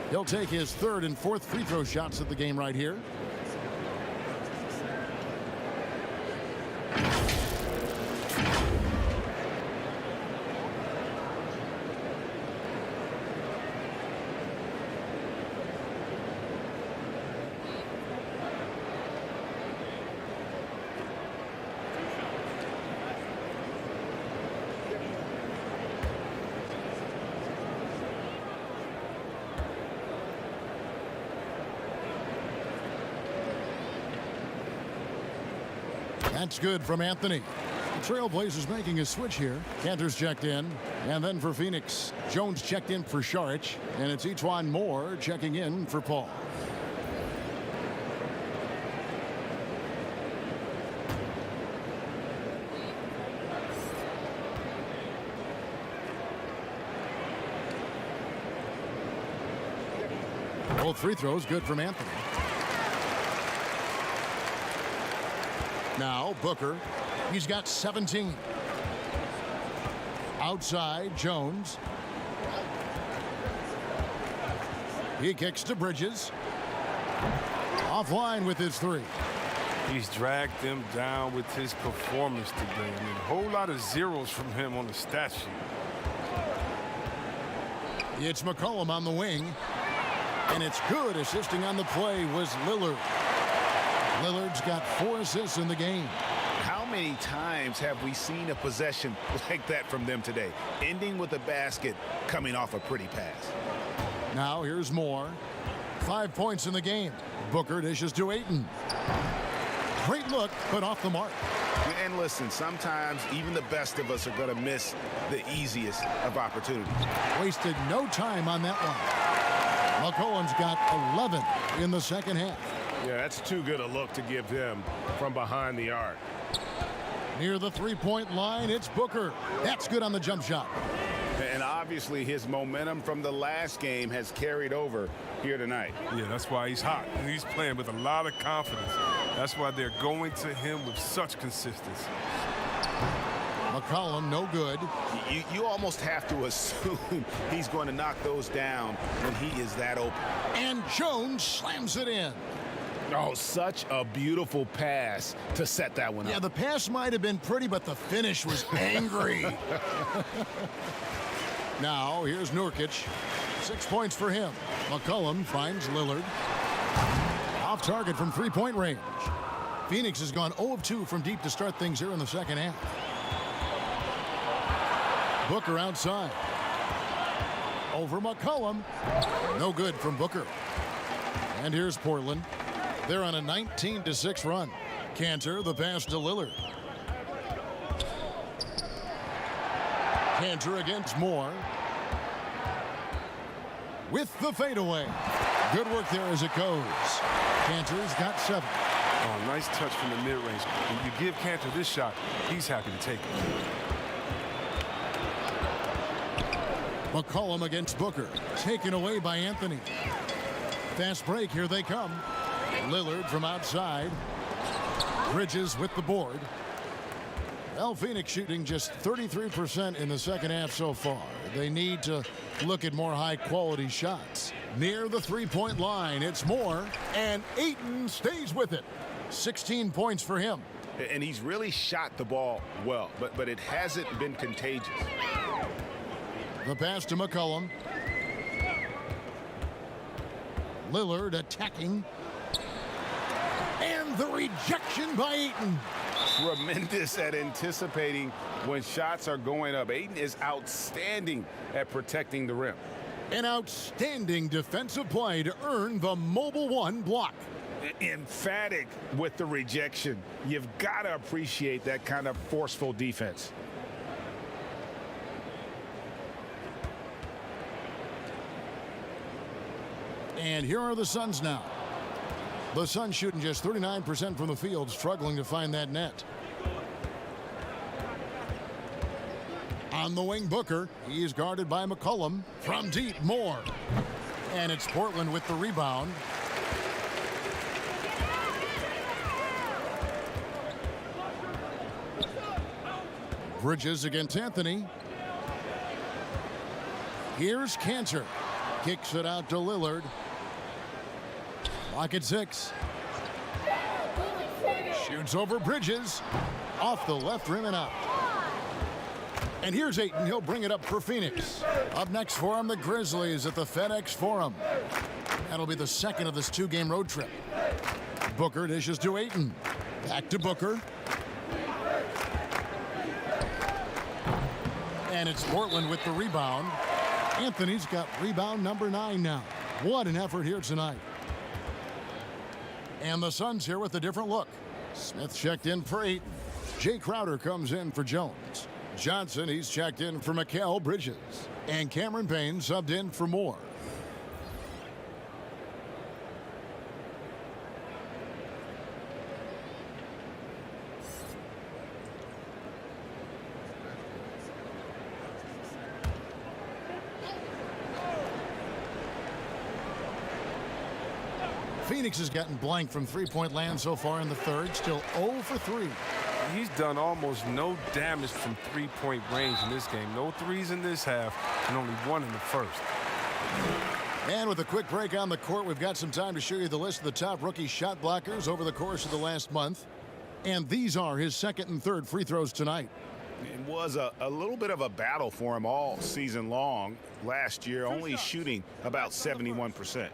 He'll take his third and fourth free throw shots at the game right here. That's good from Anthony. The Trailblazers making a switch here. Cantor's checked in. And then for Phoenix, Jones checked in for Saric. And it's Etuan Moore checking in for Paul. Both free throws good from Anthony. Now Booker, he's got 17. Outside, Jones. He kicks to Bridges. Offline with his three. He's dragged them down with his performance today. I mean, a whole lot of zeros from him on the stat sheet. It's McCollum on the wing. And it's good. Assisting on the play was Lillard. Lillard's got 4 assists in the game. How many times have we seen a possession like that from them today? Ending with a basket, coming off a pretty pass. Now here's Moore. 5 points in the game. Booker dishes to Ayton. Great look, but off the mark. And listen, sometimes even the best of us are going to miss the easiest of opportunities. Wasted no time on that one. McCollum's got 11 in the second half. Yeah, that's too good a look to give him from behind the arc. Near the three-point line, it's Booker. That's good on the jump shot. And obviously his momentum from the last game has carried over here tonight. Yeah, that's why he's hot. And he's playing with a lot of confidence. That's why they're going to him with such consistency. McCollum, no good. You almost have to assume he's going to knock those down when he is that open. And Jones slams it in. Oh, such a beautiful pass to set that one up. Yeah, the pass might have been pretty, but the finish was angry. Now, here's Nurkic. 6 points for him. McCollum finds Lillard. Off target from three-point range. Phoenix has gone 0 of 2 from deep to start things here in the second half. Booker outside. Over McCollum. No good from Booker. And here's Portland. They're on a 19-6 run. Cantor, the pass to Lillard. Cantor against Moore. With the fadeaway. Good work there as it goes. Cantor's got 7. Oh, nice touch from the mid-range. When you give Cantor this shot, he's happy to take it. McCollum against Booker. Taken away by Anthony. Fast break, here they come. Lillard from outside. Bridges with the board. Well, Phoenix shooting just 33% in the second half so far. They need to look at more high-quality shots. Near the three-point line, it's Moore, and Ayton stays with it. 16 points for him. And he's really shot the ball well, but it hasn't been contagious. The pass to McCollum. Lillard attacking. And the rejection by Ayton. Tremendous at anticipating when shots are going up. Ayton is outstanding at protecting the rim. An outstanding defensive play to earn the Mobile One block. Emphatic with the rejection. You've got to appreciate that kind of forceful defense. And here are the Suns now. The Suns shooting just 39% from the field, struggling to find that net. On the wing, Booker. He is guarded by McCollum. From deep, Moore. And it's Portland with the rebound. Bridges against Anthony. Here's Cantor. Kicks it out to Lillard. Lock at 6. Shoots over Bridges. Off the left rim and out. And here's Ayton. He'll bring it up for Phoenix. Up next for him, the Grizzlies at the FedEx Forum. That'll be the second of this 2-game road trip. Booker dishes to Ayton. Back to Booker. And it's Portland with the rebound. Anthony's got rebound number 9 now. What an effort here tonight. And the Suns here with a different look. Smith checked in for Ayton. Jay Crowder comes in for Jones. Johnson, he's checked in for Mikal Bridges. And Cameron Payne subbed in for Moore. Phoenix has gotten blank from three-point land so far in the third. Still 0 for 3. He's done almost no damage from three-point range in this game. No threes in this half and only 1 in the first. And with a quick break on the court, we've got some time to show you the list of the top rookie shot blockers over the course of the last month. And these are his second and third free throws tonight. It was a little bit of a battle for him all season long. Last year, only shooting about 71%.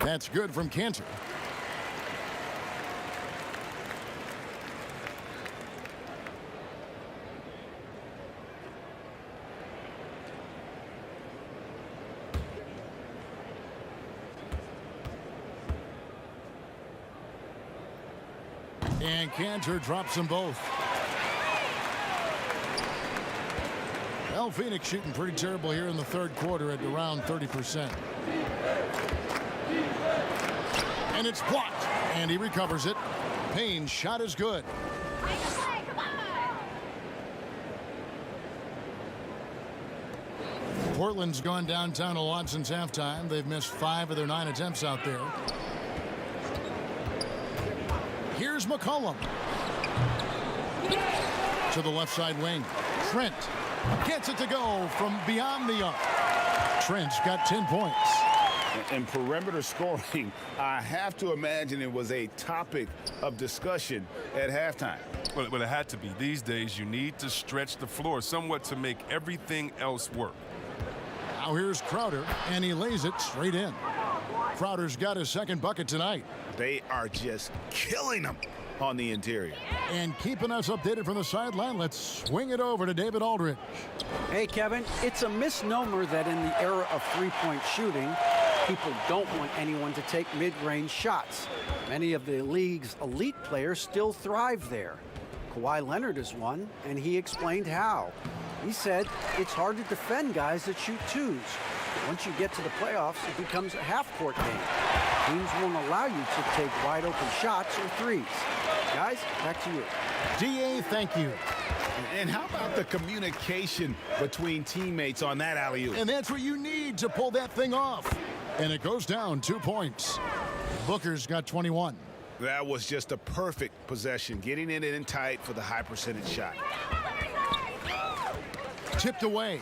That's good from Cantor. And Cantor drops them both. Well, Phoenix shooting pretty terrible here in the third quarter at around 30%. And it's blocked. And he recovers it. Payne's shot is good. Portland's gone downtown a lot since halftime. They've missed 5 of their 9 attempts out there. Here's McCollum. To the left side wing. Trent gets it to go from beyond the arc. Trent's got 10 points. In perimeter scoring, I have to imagine it was a topic of discussion at halftime. Well, it had to be. These days, you need to stretch the floor somewhat to make everything else work. Now here's Crowder, and he lays it straight in. Crowder's got his second bucket tonight. They are just killing them on the interior. And keeping us updated from the sideline, let's swing it over to David Aldridge. Hey, Kevin, it's a misnomer that in the era of three-point shooting, people don't want anyone to take mid-range shots. Many of the league's elite players still thrive there. Kawhi Leonard is one, and he explained how. He said it's hard to defend guys that shoot twos. Once you get to the playoffs, it becomes a half-court game. Teams won't allow you to take wide-open shots or threes. Guys, back to you. DA, thank you. And how about the communication between teammates on that alley-oop? And that's what you need to pull that thing off. And it goes down 2 points. Booker's got 21. That was just a perfect possession, getting it in tight for the high percentage shot. Tipped away.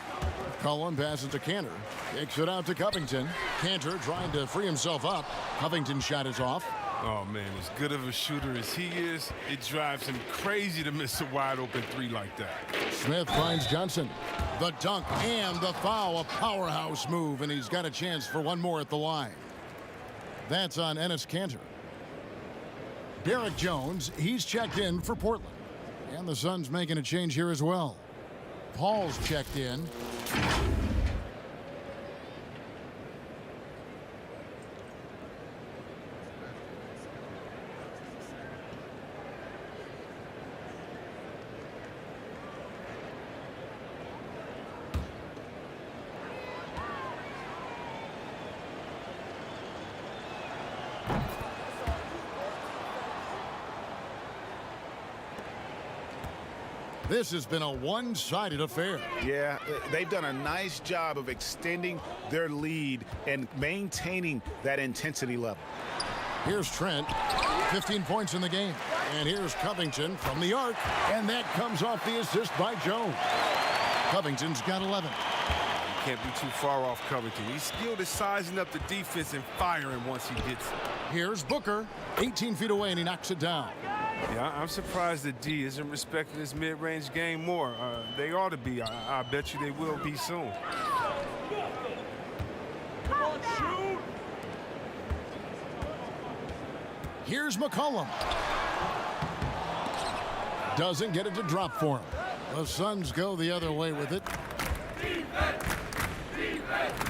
Cullen passes to Cantor. Kicks it out to Covington. Cantor trying to free himself up. Covington's shot is off. Oh, man, as good of a shooter as he is, it drives him crazy to miss a wide-open three like that. Smith finds Johnson. The dunk and the foul, a powerhouse move, and he's got a chance for one more at the line. That's on Enes Kanter. Derek Jones, he's checked in for Portland. And the Suns making a change here as well. Paul's checked in. This has been a one-sided affair. Yeah, they've done a nice job of extending their lead and maintaining that intensity level. Here's Trent, 15 points in the game. And here's Covington from the arc, and that comes off the assist by Jones. Covington's got 11. You can't be too far off Covington. He's skilled at sizing up the defense and firing once he gets it. Here's Booker, 18 feet away, and he knocks it down. Yeah, I'm surprised that D isn't respecting his mid-range game more. They ought to be. I bet you they will be soon. Here's McCollum. Doesn't get it to drop for him. The Suns go the other way with it.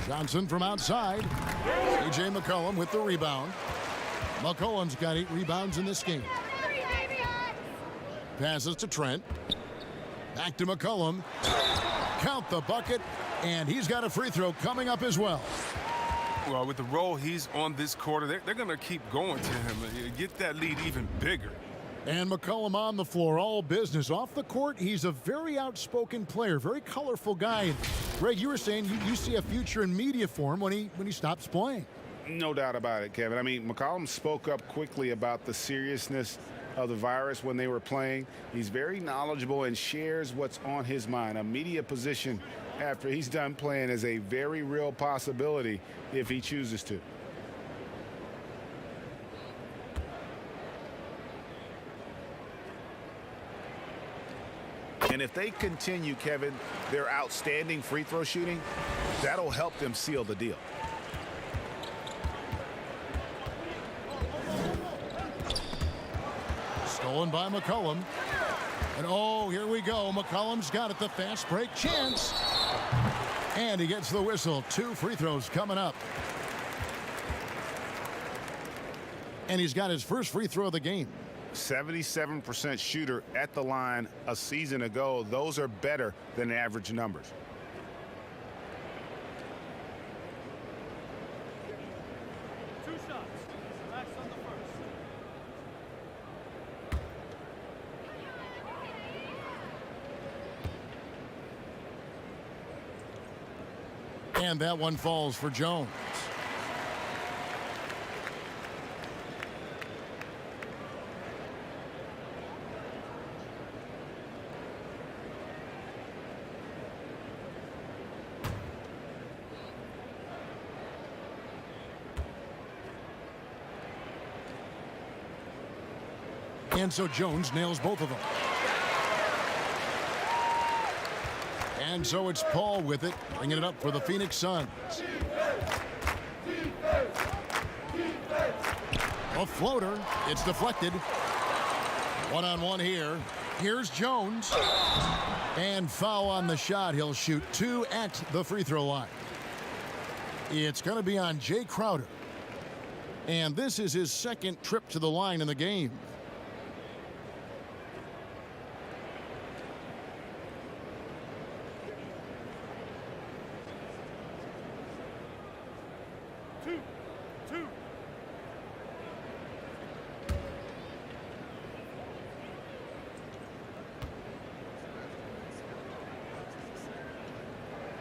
Johnson from outside. C.J. McCollum with the rebound. McCollum's got 8 rebounds in this game. Passes to Trent. Back to McCollum. Count the bucket, and he's got a free throw coming up as well. Well, with the role he's on this quarter, they're going to keep going to him. Get that lead even bigger. And McCollum on the floor, all business. Off the court, he's a very outspoken player, very colorful guy. Greg, you were saying you see a future in media for him when he stops playing. No doubt about it, Kevin. I mean, McCollum spoke up quickly about the seriousness of the virus when they were playing. He's very knowledgeable and shares what's on his mind. A media position after he's done playing is a very real possibility if he chooses to. And if they continue, Kevin, their outstanding free throw shooting, that'll help them seal the deal. Stolen by McCollum. And oh, here we go. McCollum's got it. The fast break chance. And he gets the whistle. 2 free throws coming up. And he's got his first free throw of the game. 77% shooter at the line a season ago. Those are better than average numbers. Two shots. Relax on the first. And that one falls for Jones. And so Jones nails both of them. And so it's Paul with it, bringing it up for the Phoenix Suns. A floater. It's deflected. One-on-one here. Here's Jones. And foul on the shot. He'll shoot 2 at the free throw line. It's going to be on Jay Crowder. And this is his second trip to the line in the game.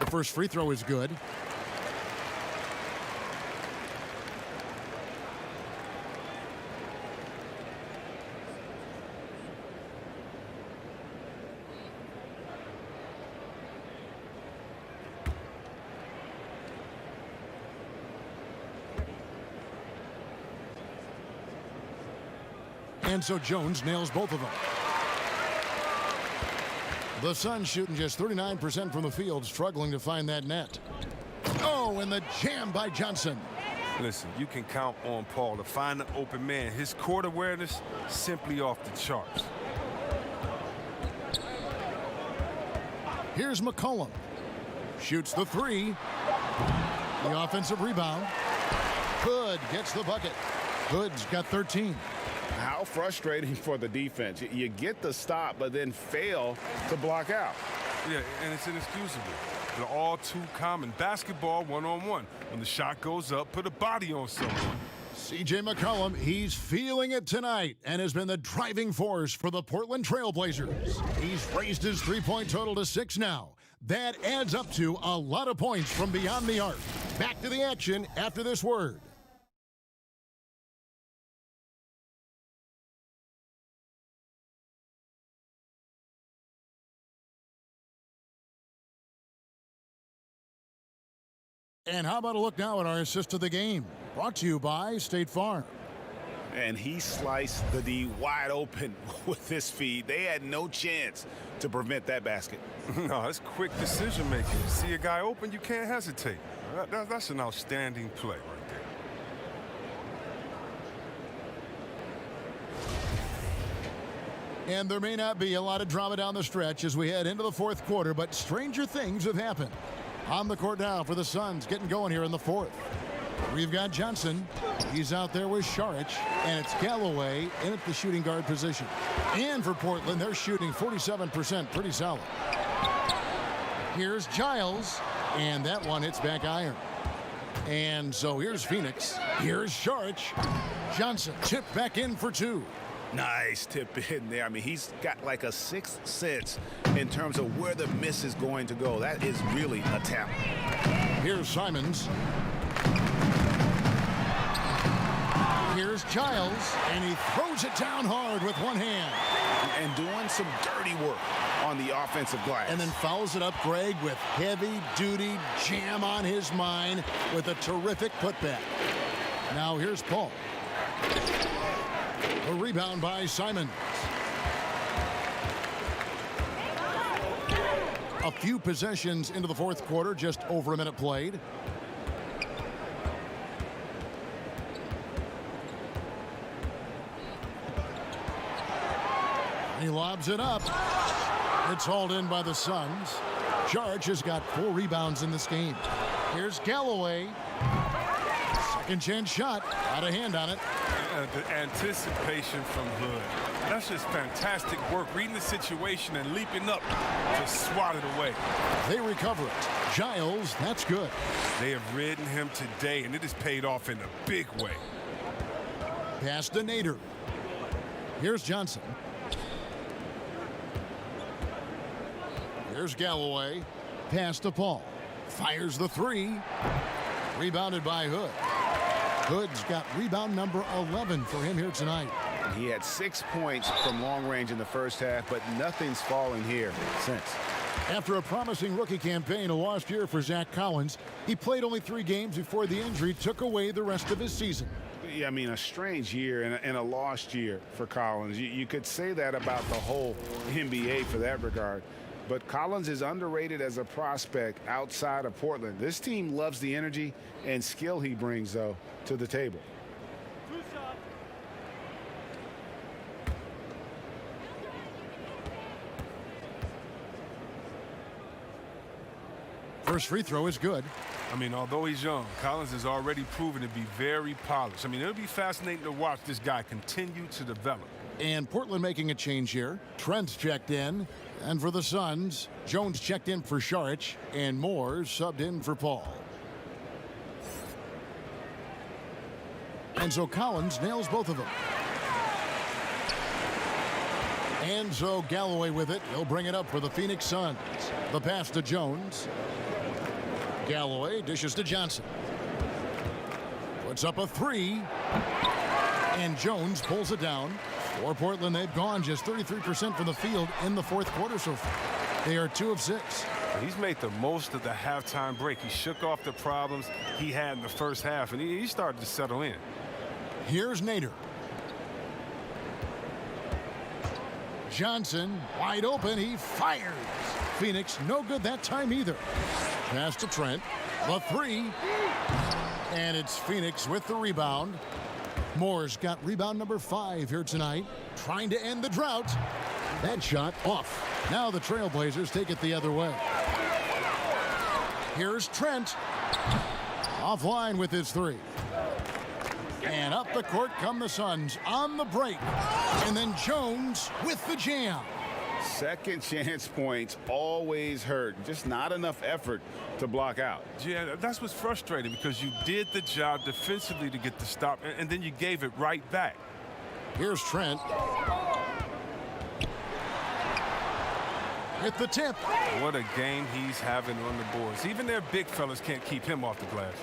The first free throw is good. And so Jones nails both of them. The Suns shooting just 39% from the field, struggling to find that net. Oh, and the jam by Johnson. Listen, you can count on Paul to find the open man. His court awareness, simply off the charts. Here's McCollum. Shoots the 3. The offensive rebound. Hood gets the bucket. Hood's got 13. How frustrating for the defense. You get the stop, but then fail to block out. Yeah, and it's inexcusable. They're all too common. Basketball one-on-one. When the shot goes up, put a body on someone. C.J. McCollum, he's feeling it tonight and has been the driving force for the Portland Trail Blazers. He's raised his three-point total to 6 now. That adds up to a lot of points from beyond the arc. Back to the action after this word. And how about a look now at our assist of the game? Brought to you by State Farm. And he sliced the D wide open with his feed. They had no chance to prevent that basket. No, it's quick decision making. See a guy open, you can't hesitate. That's an outstanding play right there. And there may not be a lot of drama down the stretch as we head into the fourth quarter, but stranger things have happened. On the court now for the Suns, getting going here in the fourth. We've got Johnson. He's out there with Saric, and it's Galloway in at the shooting guard position. And for Portland, they're shooting 47%, pretty solid. Here's Giles, and that one hits back iron. And so here's Phoenix. Here's Saric. Johnson tipped back in for two. Nice tip in there. I mean, he's got like a sixth sense in terms of where the miss is going to go. That is really a talent. Here's Simons. Here's Giles, and he throws it down hard with one hand. And doing some dirty work on the offensive glass. And then fouls it up, Greg, with heavy-duty jam on his mind with a terrific putback. Now here's Paul. A rebound by Simons. A few possessions into the fourth quarter, just over a minute played. He lobs it up. It's hauled in by the Suns. Saric has got 4 rebounds in this game. Here's Galloway. Second chance shot. Out of hand on it. The anticipation from Hood. That's just fantastic work, reading the situation and leaping up to swat it away. They recover it. Giles, that's good. They have ridden him today, and it has paid off in a big way. Pass to Nader. Here's Johnson. Here's Galloway. Pass to Paul. Fires the three. Rebounded by Hood. Hood's got rebound number 11 for him here tonight. He had 6 points from long range in the first half, but nothing's fallen here since. After a promising rookie campaign, a lost year for Zach Collins, he played only 3 games before the injury took away the rest of his season. Yeah, I mean, a strange year and a lost year for Collins. You could say that about the whole NBA for that regard. But Collins is underrated as a prospect outside of Portland. This team loves the energy and skill he brings, though, to the table. First free throw is good. I mean, although he's young, Collins has already proven to be very polished. I mean, it'll be fascinating to watch this guy continue to develop. And Portland making a change here. Trent's checked in. And for the Suns, Jones checked in for Saric, and Moore subbed in for Paul. And so Collins nails both of them. And so Galloway with it. He'll bring it up for the Phoenix Suns. The pass to Jones. Galloway dishes to Johnson. Puts up a three. And Jones pulls it down. For Portland, they've gone just 33% from the field in the fourth quarter so far. They are 2 of 6. He's made the most of the halftime break. He shook off the problems he had in the first half, and he started to settle in. Here's Nader. Johnson, wide open, he fires. Phoenix, no good that time either. Pass to Trent, the three. And it's Phoenix with the rebound. Moore's got rebound number 5 here tonight, trying to end the drought. That shot off. Now the Trailblazers take it the other way. Here's Trent. Offline with his 3. And up the court come the Suns on the break. And then Jones with the jam. Second chance points always hurt. Just not enough effort to block out. Yeah, that's what's frustrating, because you did the job defensively to get the stop, and then you gave it right back. Here's Trent. Hit the tip. What a game he's having on the boards. Even their big fellas can't keep him off the glass.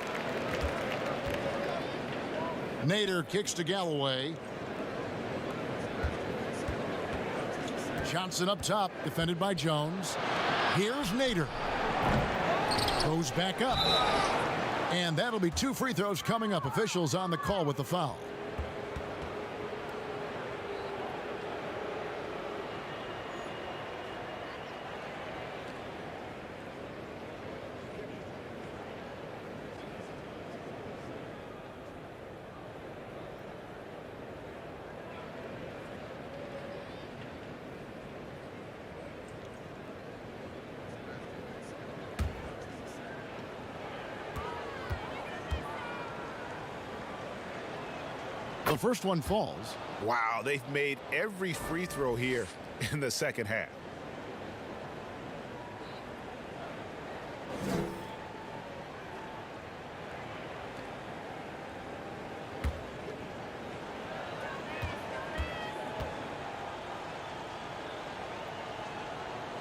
Nader kicks to Galloway. Johnson up top, defended by Jones. Here's Nader. Goes back up. And that'll be 2 free throws coming up. Officials on the call with the foul. The first one falls. Wow, they've made every free throw here in the second half.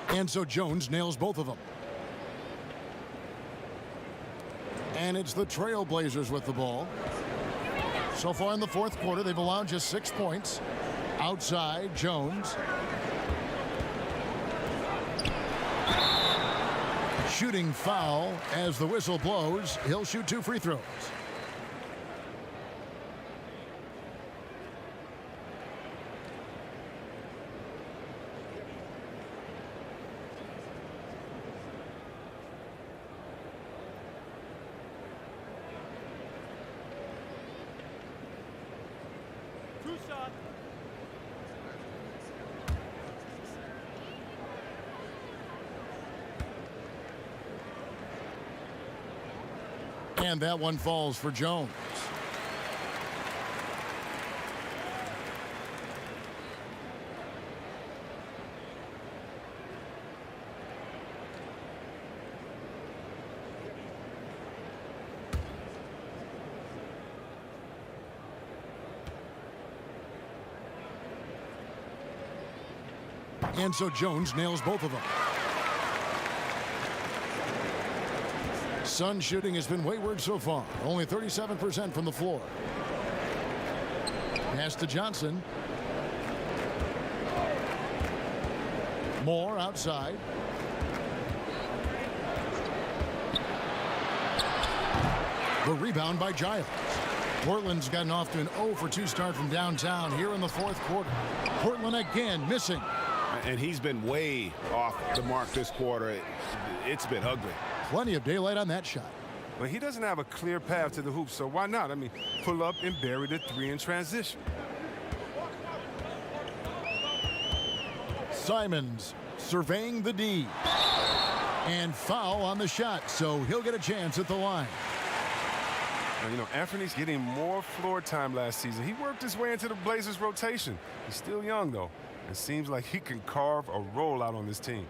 And so Jones nails both of them. And it's the Trailblazers with the ball. So far in the fourth quarter, they've allowed just 6 points. Outside, Jones. Shooting foul as the whistle blows. He'll shoot 2 free throws. And that one falls for Jones. And so Jones nails both of them. Sun shooting has been wayward so far. Only 37% from the floor. Pass to Johnson. Moore outside. The rebound by Giles. Portland's gotten off to an 0 for 2 start from downtown here in the fourth quarter. Portland again missing. And he's been way off the mark this quarter. It's been ugly. Plenty of daylight on that shot. Well, he doesn't have a clear path to the hoop, so why not? I mean, pull up and bury the 3 in transition. Simons surveying the D. And foul on the shot, so he'll get a chance at the line. Well, you know, Anthony's getting more floor time last season. He worked his way into the Blazers' rotation. He's still young, though. It seems like he can carve a rollout on this team.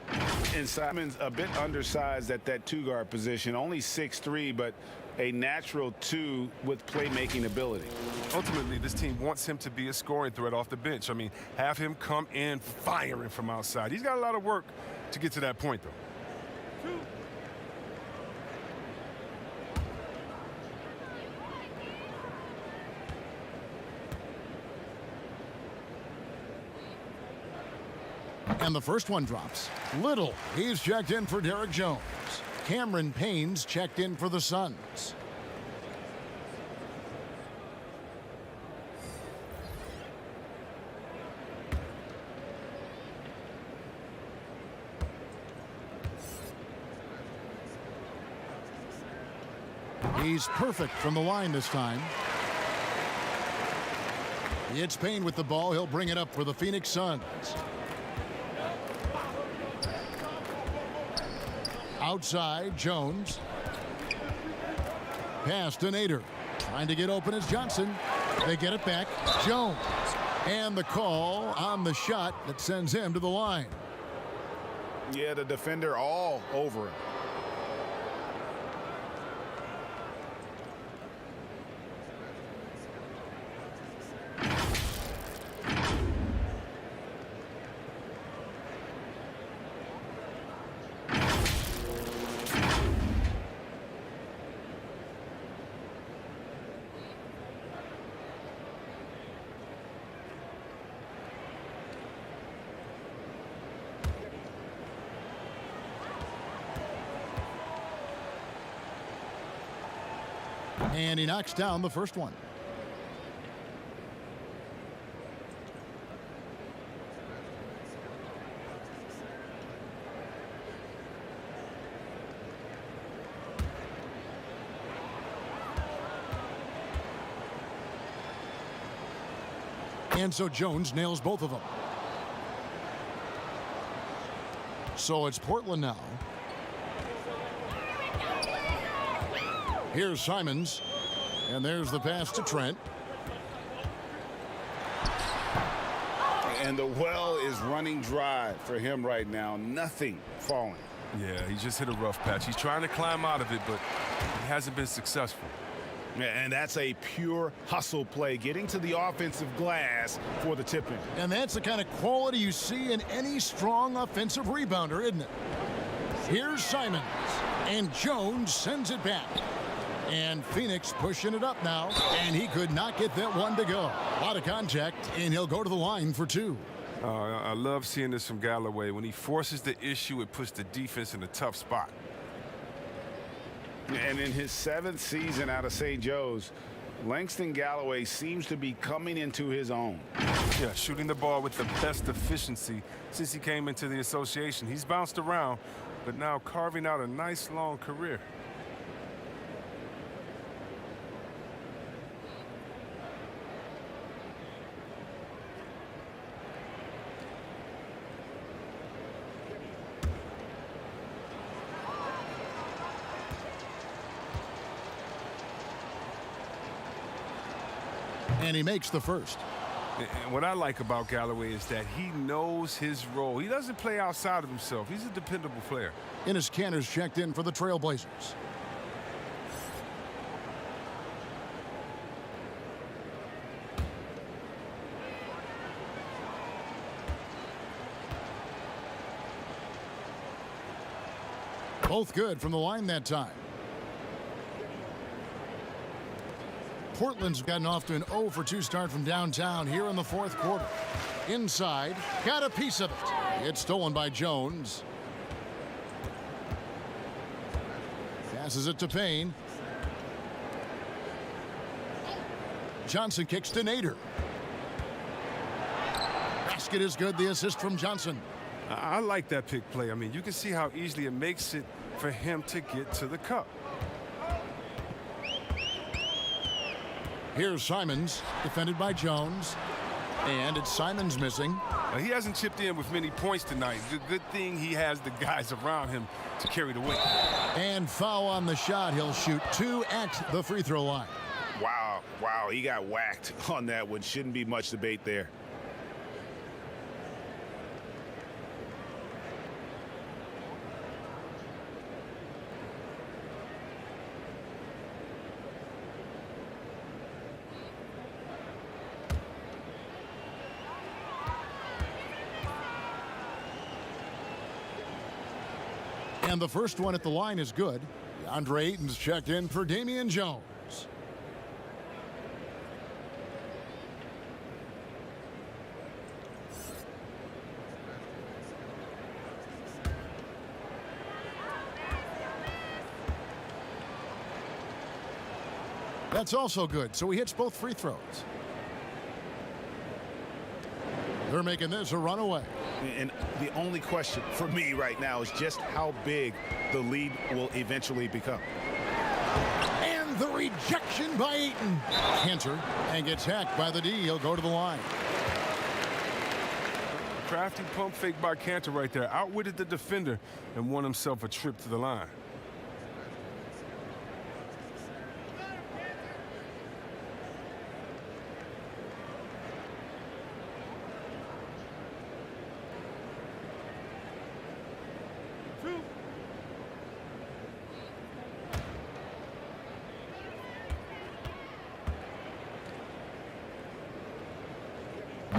And Simon's a bit undersized at that 2-guard position, only 6'3", but a natural 2 with playmaking ability. Ultimately, this team wants him to be a scoring threat off the bench. I mean, have him come in firing from outside. He's got a lot of work to get to that point, though. 2. And the first one drops. Little, he's checked in for Derek Jones. Cameron Payne's checked in for the Suns. He's perfect from the line this time. It's Payne with the ball. He'll bring it up for the Phoenix Suns. Outside, Jones. Pass to Nader. Trying to get open is Johnson. They get it back. Jones. And the call on the shot that sends him to the line. Yeah, the defender all over him. And he knocks down the first one. And so Jones nails both of them. So it's Portland now. Here's Simons. And there's the pass to Trent. And the well is running dry for him right now. Nothing falling. Yeah, he just hit a rough patch. He's trying to climb out of it, but he hasn't been successful. And that's a pure hustle play, getting to the offensive glass for the tip-in. And that's the kind of quality you see in any strong offensive rebounder, isn't it? Here's Simons, and Jones sends it back. And Phoenix pushing it up now, and he could not get that one to go. A lot of contact, and he'll go to the line for two. I love seeing this from Galloway. When he forces the issue, it puts the defense in a tough spot. And in his 7th season out of St. Joe's, Langston Galloway seems to be coming into his own. Yeah, shooting the ball with the best efficiency since he came into the association. He's bounced around, but now carving out a nice long career. And he makes the first. And what I like about Galloway is that he knows his role. He doesn't play outside of himself. He's a dependable player. Enes Kanter's checked in for the Trailblazers. Both good from the line that time. Portland's gotten off to an 0 for 2 start from downtown here in the 4th quarter. Inside, got a piece of it. It's stolen by Jones. Passes it to Payne. Johnson kicks to Nader. Basket is good, the assist from Johnson. I like that pick play. I mean, you can see how easily it makes it for him to get to the cup. Here's Simons, defended by Jones. And it's Simons missing. He hasn't chipped in with many points tonight. Good thing he has the guys around him to carry the weight. And foul on the shot. He'll shoot 2 at the free throw line. Wow, he got whacked on that one. Shouldn't be much debate there. And the first one at the line is good. DeAndre Ayton's checked in for Damian Jones. That's also good, so he hits both free throws. They're making this a runaway. And the only question for me right now is just how big the lead will eventually become. And the rejection by Ayton. Kanter and gets hacked by the D. He'll go to the line. Crafty pump fake by Kanter right there. Outwitted the defender and won himself a trip to the line.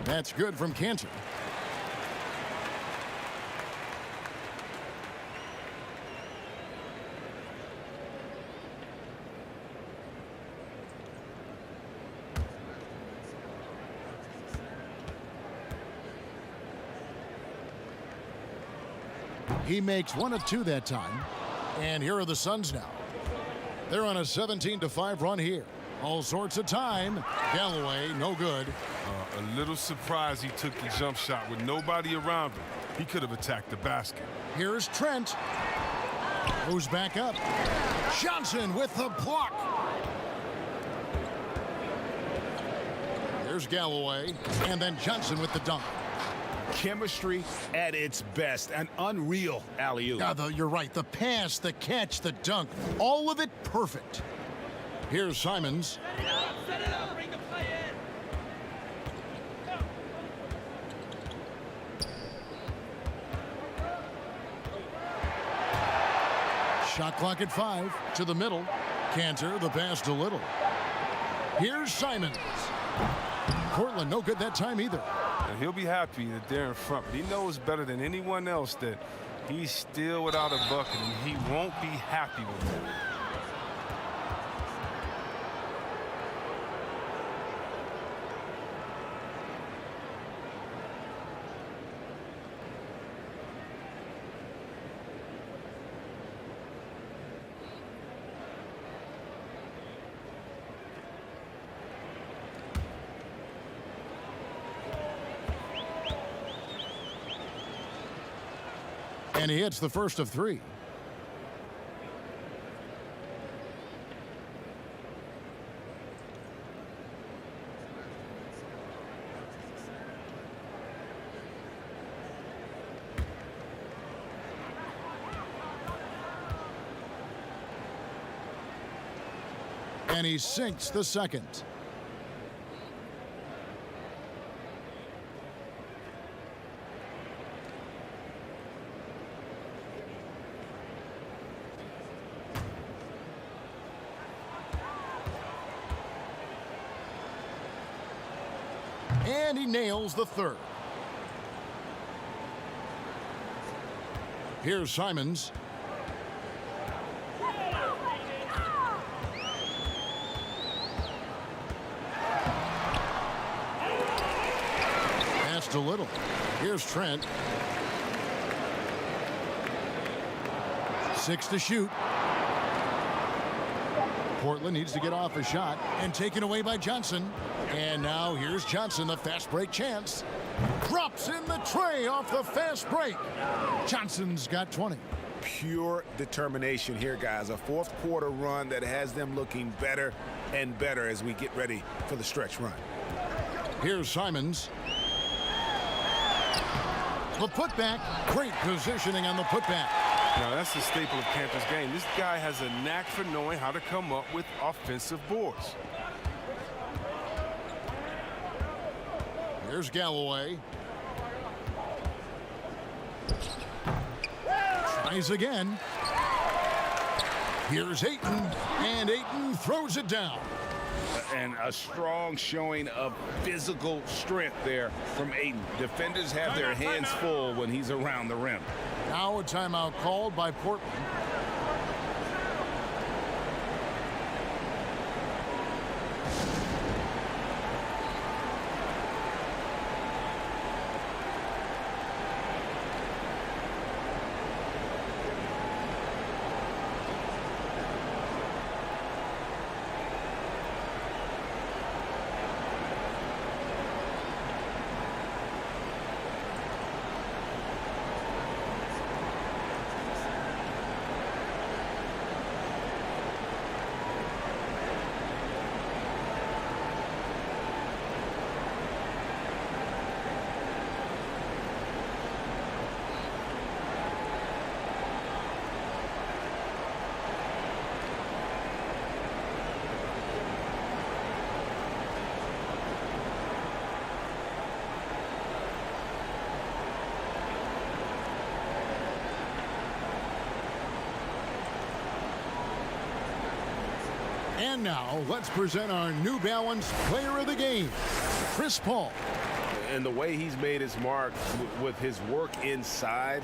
That's good from Kanter. He makes 1 of 2 that time. And here are the Suns now. They're on a 17-5 run here. All sorts of time. Galloway, no good. A little surprised he took the jump shot with nobody around him. He could have attacked the basket. Here's Trent. Goes back up. Johnson with the block. There's Galloway. And then Johnson with the dunk. Chemistry at its best. An unreal alley-oop. You're right. The pass, the catch, the dunk. All of it perfect. Here's Simons. Set it up, bring the play in. Shot clock at 5. To the middle. Cantor, the pass to Little. Here's Simons. Portland, no good that time either. And he'll be happy that they're in front, but he knows better than anyone else that he's still without a bucket, and he won't be happy with it. And he hits the first of 3. And he sinks the second. And he nails the third. Here's Simons. Pass to Little. Here's Trent. 6 to shoot. Portland needs to get off a shot and taken away by Johnson. And now here's Johnson, the fast break chance. Drops in the tray off the fast break. Johnson's got 20. Pure determination here, guys. A fourth quarter run that has them looking better and better as we get ready for the stretch run. Here's Simons. The putback. Great positioning on the putback. Now, that's the staple of Cantor's game. This guy has a knack for knowing how to come up with offensive boards. Here's Galloway. Tries again. Here's Ayton, and Ayton throws it down. And a strong showing of physical strength there from Ayton. Defenders have their hands full when he's around the rim. Now a timeout called by Portland. And now, let's present our New Balance Player of the Game, Chris Paul. And the way he's made his mark with his work inside,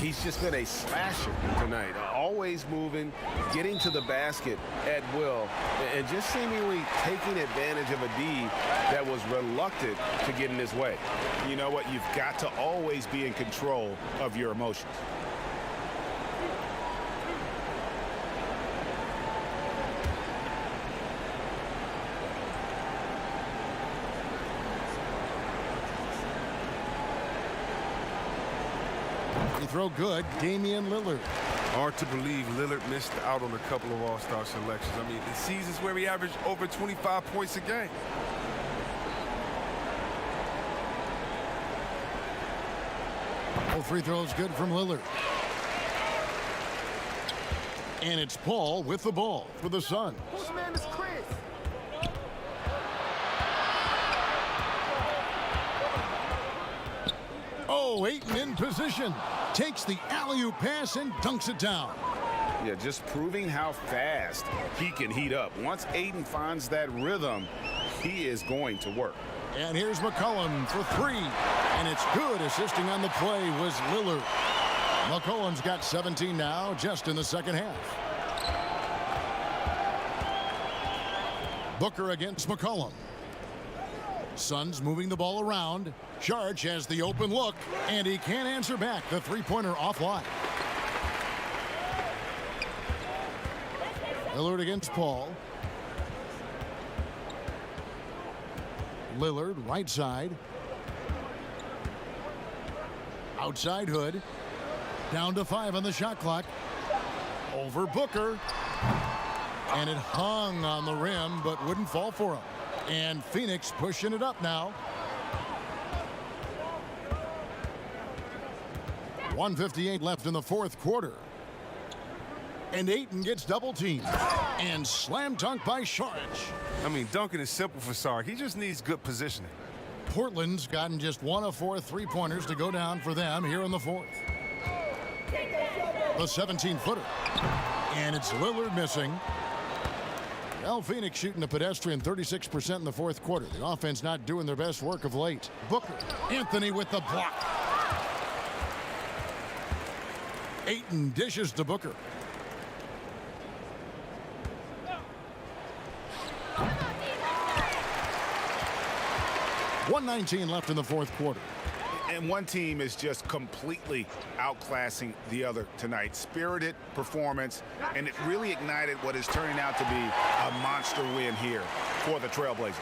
he's just been a slasher tonight. Always moving, getting to the basket at will, and just seemingly taking advantage of a D that was reluctant to get in his way. You know what? You've got to always be in control of your emotions. throw good. Damian Lillard. Hard to believe Lillard missed out on a couple of all-star selections. I mean, in seasons where he averaged over 25 points a game. All free throws good from Lillard. And it's Paul with the ball for the Suns. Whose man is Chris? Oh, Ayton in position. Takes the alley-oop pass and dunks it down. Yeah, just proving how fast he can heat up. Once Ayton finds that rhythm, he is going to work. And here's McCollum for three. And it's good. Assisting on the play was Lillard. McCollum's got 17 now, just in the second half. Booker against McCollum. Suns moving the ball around. Sharge has the open look, and he can't answer back. The three-pointer offline. Lillard against Paul. Lillard, right side. Outside Hood. Down to 5 on the shot clock. Over Booker. And it hung on the rim, but wouldn't fall for him. And Phoenix pushing it up now. 1:58 left in the fourth quarter. And Ayton gets double teamed. And slam dunk by Saric. I mean, dunking is simple for Sark. He just needs good positioning. Portland's gotten just 1 of 4 three-pointers to go down for them here in the fourth. The 17-footer. And it's Lillard missing. Well, Phoenix shooting a pedestrian 36% in the fourth quarter. The offense not doing their best work of late. Booker. Anthony with the block. Ayton dishes to Booker. .119 left in the fourth quarter. And one team is just completely outclassing the other tonight. Spirited performance, and it really ignited what is turning out to be a monster win here for the Trailblazers.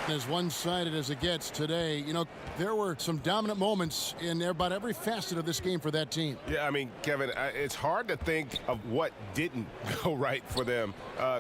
As one-sided as it gets today, you know, there were some dominant moments in about every facet of this game for that team. Yeah, I mean, Kevin, it's hard to think of what didn't go right for them.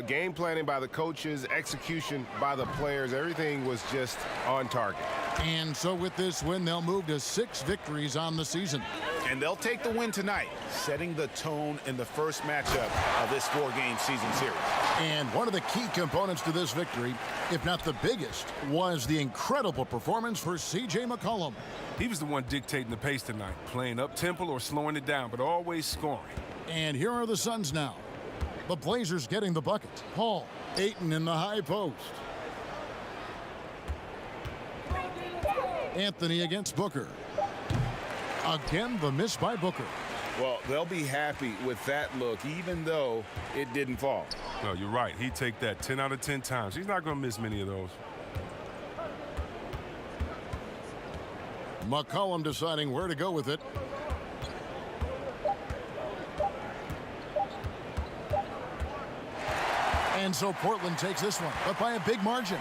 Game planning by the coaches, execution by the players, everything was just on target. And so with this win, they'll move to 6 victories on the season. And they'll take the win tonight, setting the tone in the first matchup of this 4-game season series. And one of the key components to this victory, if not the biggest, was the incredible performance for C.J. McCollum. He was the one dictating the pace tonight, playing up-tempo or slowing it down, but always scoring. And here are the Suns now. The Blazers getting the bucket. Paul, Ayton in the high post. Anthony against Booker. Again, the miss by Booker. Well, they'll be happy with that look, even though it didn't fall. No, you're right. He'd take that 10 out of 10 times. He's not going to miss many of those. McCollum deciding where to go with it. And so Portland takes this one, but by a big margin.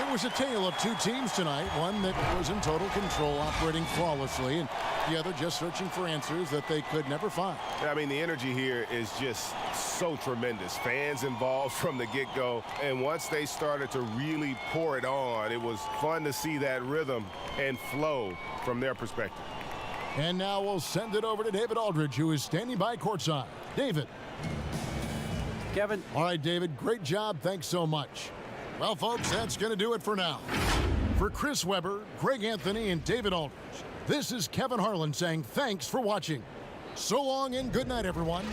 It was a tale of 2 teams tonight, one that was in total control, operating flawlessly, and the other just searching for answers that they could never find. I mean, the energy here is just so tremendous. Fans involved from the get-go, and once they started to really pour it on, it was fun to see that rhythm and flow from their perspective. And now we'll send it over to David Aldridge, who is standing by courtside. David. Kevin. All right, David, great job. Thanks so much. Well, folks, that's going to do it for now. For Chris Webber, Greg Anthony, and David Aldridge, this is Kevin Harlan saying thanks for watching. So long and good night, everyone.